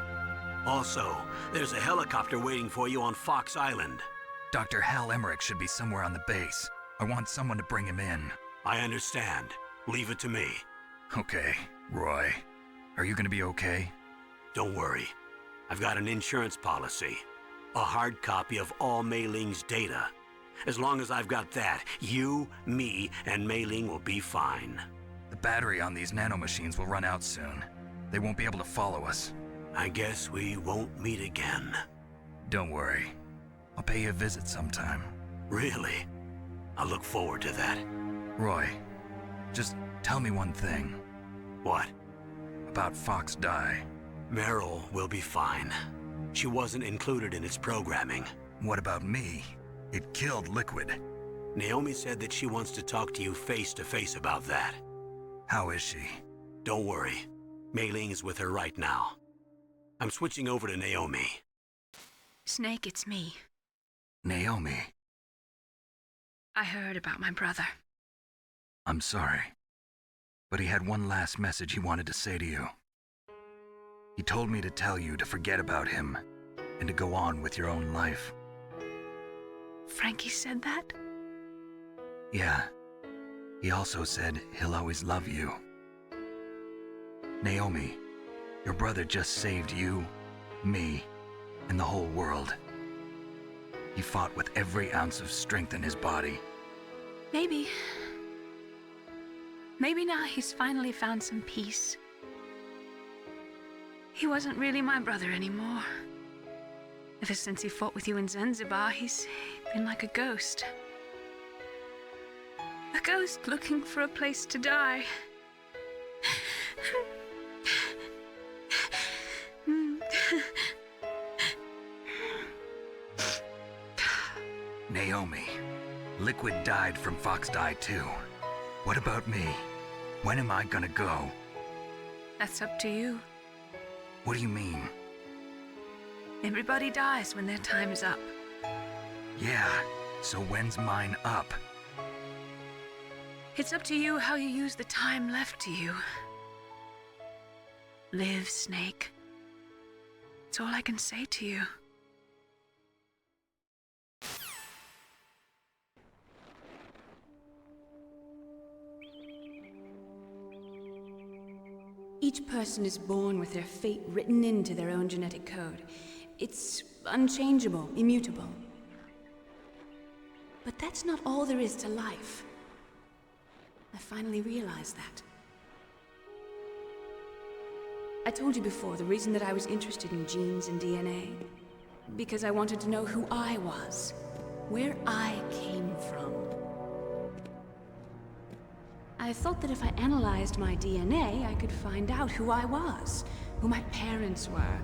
Also, there's a helicopter waiting for you on Fox Island. Dr. Hal Emmerich should be somewhere on the base. I want someone to bring him in. I understand. Leave it to me. Okay, Roy. Are you gonna be okay? Don't worry. I've got an insurance policy. A hard copy of all Mei Ling's data. As long as I've got that, you, me, and Mei Ling will be fine. The battery on these nanomachines will run out soon. They won't be able to follow us. I guess we won't meet again. Don't worry. I'll pay you a visit sometime. Really? I look forward to that. Roy, just tell me one thing. What? About Fox Die. Meryl will be fine. She wasn't included in its programming. What about me? It killed Liquid. Naomi said that she wants to talk to you face to face about that. How is she? Don't worry. Mei Ling is with her right now. I'm switching over to Naomi. Snake, it's me. Naomi. I heard about my brother. I'm sorry. But he had one last message he wanted to say to you. He told me to tell you to forget about him and to go on with your own life. Frankie said that? Yeah. He also said he'll always love you. Naomi, your brother just saved you, me, and the whole world. He fought with every ounce of strength in his body. Maybe. Maybe now he's finally found some peace. He wasn't really my brother anymore. Ever since he fought with you in Zanzibar, he's been like a ghost. A ghost looking for a place to die. Naomi, Liquid died from Fox Die too. What about me? When am I gonna go? That's up to you. What do you mean? Everybody dies when their time is up. Yeah, so when's mine up? It's up to you how you use the time left to you. Live, Snake. That's all I can say to you. Each person is born with their fate written into their own genetic code. It's unchangeable, immutable. But that's not all there is to life. I finally realized that. I told you before the reason that I was interested in genes and DNA. Because I wanted to know who I was, where I came from. I thought that if I analyzed my DNA, I could find out who I was, who my parents were.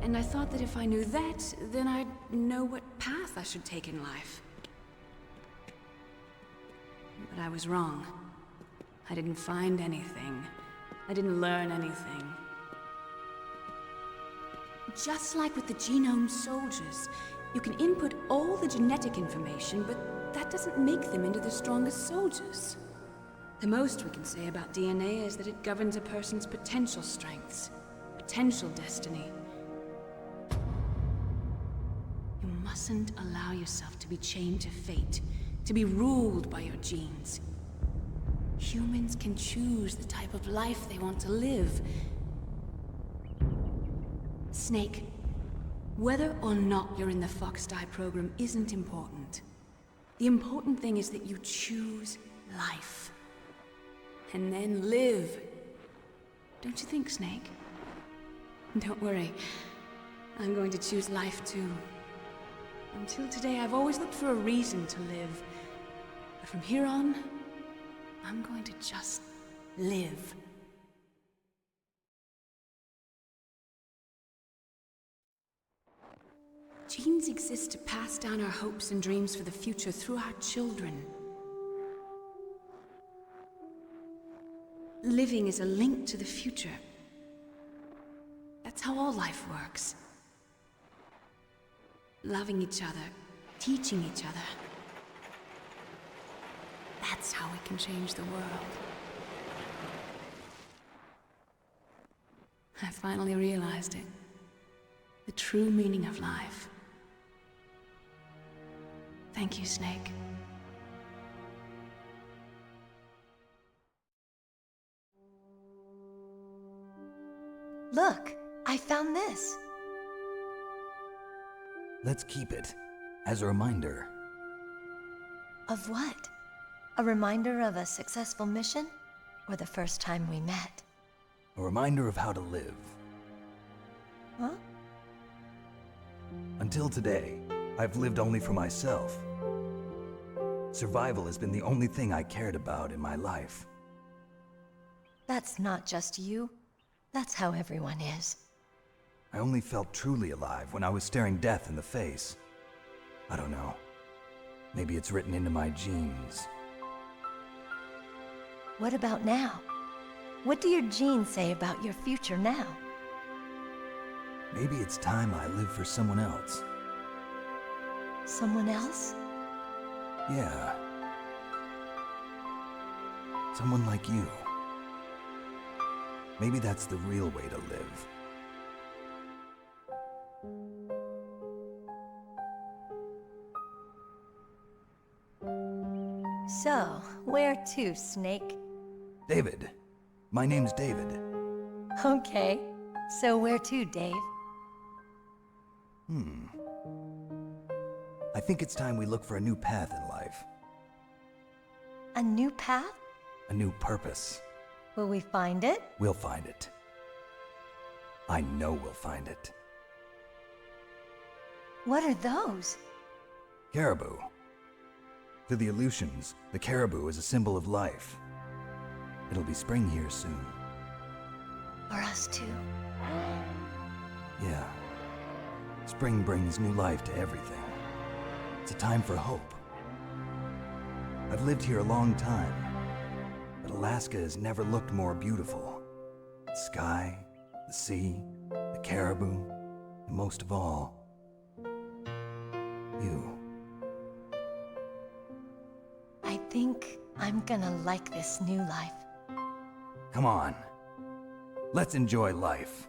And I thought that if I knew that, then I'd know what path I should take in life. But I was wrong. I didn't find anything. I didn't learn anything. Just like with the genome soldiers, you can input all the genetic information, but that doesn't make them into the strongest soldiers. The most we can say about DNA is that it governs a person's potential strengths, potential destiny. You mustn't allow yourself to be chained to fate, to be ruled by your genes. Humans can choose the type of life they want to live. Snake, whether or not you're in the Fox Die program isn't important. The important thing is that you choose life. And then live. Don't you think, Snake? Don't worry. I'm going to choose life too. Until today, I've always looked for a reason to live. But from here on, I'm going to just live. Genes exist to pass down our hopes and dreams for the future through our children. Living is a link to the future. That's how all life works. Loving each other, teaching each other. That's how we can change the world. I finally realized it. The true meaning of life. Thank you, Snake. Look, I found this. Let's keep it as a reminder. Of what? A reminder of a successful mission? Or the first time we met? A reminder of how to live. Huh? Until today, I've lived only for myself. Survival has been the only thing I cared about in my life. That's not just you. That's how everyone is. I only felt truly alive when I was staring death in the face. I don't know. Maybe it's written into my genes. What about now? What do your genes say about your future now? Maybe it's time I live for someone else. Someone else? Yeah. Someone like you. Maybe that's the real way to live. So, where to, Snake? David. My name's David. Okay. So where to, Dave? I think it's time we look for a new path in life. A new path? A new purpose. Will we find it? We'll find it. I know we'll find it. What are those? Caribou. To the Aleutians, the caribou is a symbol of life. It'll be spring here soon. For us too. Yeah. Spring brings new life to everything. It's a time for hope. I've lived here a long time, but Alaska has never looked more beautiful. The sky, the sea, the caribou, and most of all, you. I think I'm gonna like this new life. Come on. Let's enjoy life.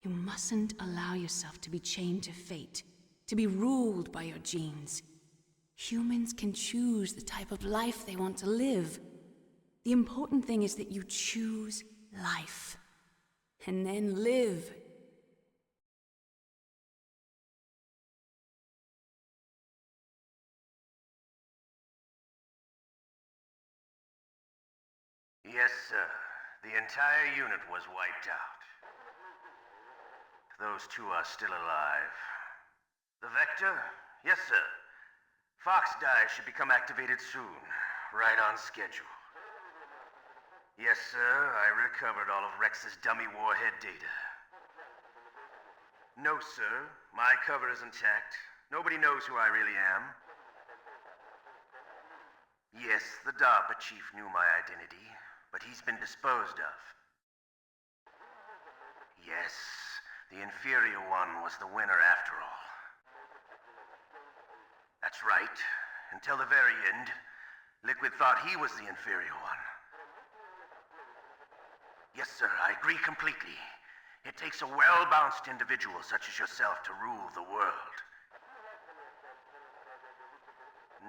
You mustn't allow yourself to be chained to fate, to be ruled by your genes. Humans can choose the type of life they want to live. The important thing is that you choose life, and then live. Yes, sir. The entire unit was wiped out. Those two are still alive. The Vector? Yes, sir. Fox Die should become activated soon. Right on schedule. Yes, sir. I recovered all of Rex's dummy warhead data. No, sir. My cover is intact. Nobody knows who I really am. Yes, the DARPA chief knew my identity, but he's been disposed of. Yes, the inferior one was the winner after all. That's right. Until the very end, Liquid thought he was the inferior one. Yes, sir, I agree completely. It takes a well-balanced individual such as yourself to rule the world.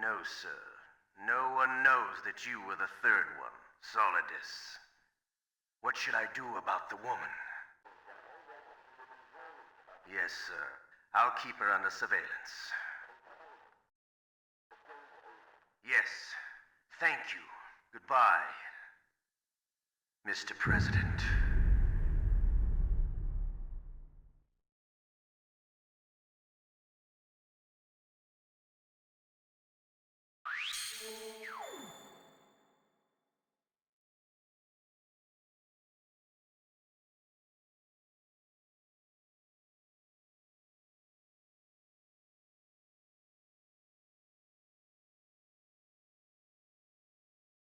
No, sir. No one knows that you were the third one, Solidus. What should I do about the woman? Yes, sir. I'll keep her under surveillance. Yes. Thank you. Goodbye, Mr. President.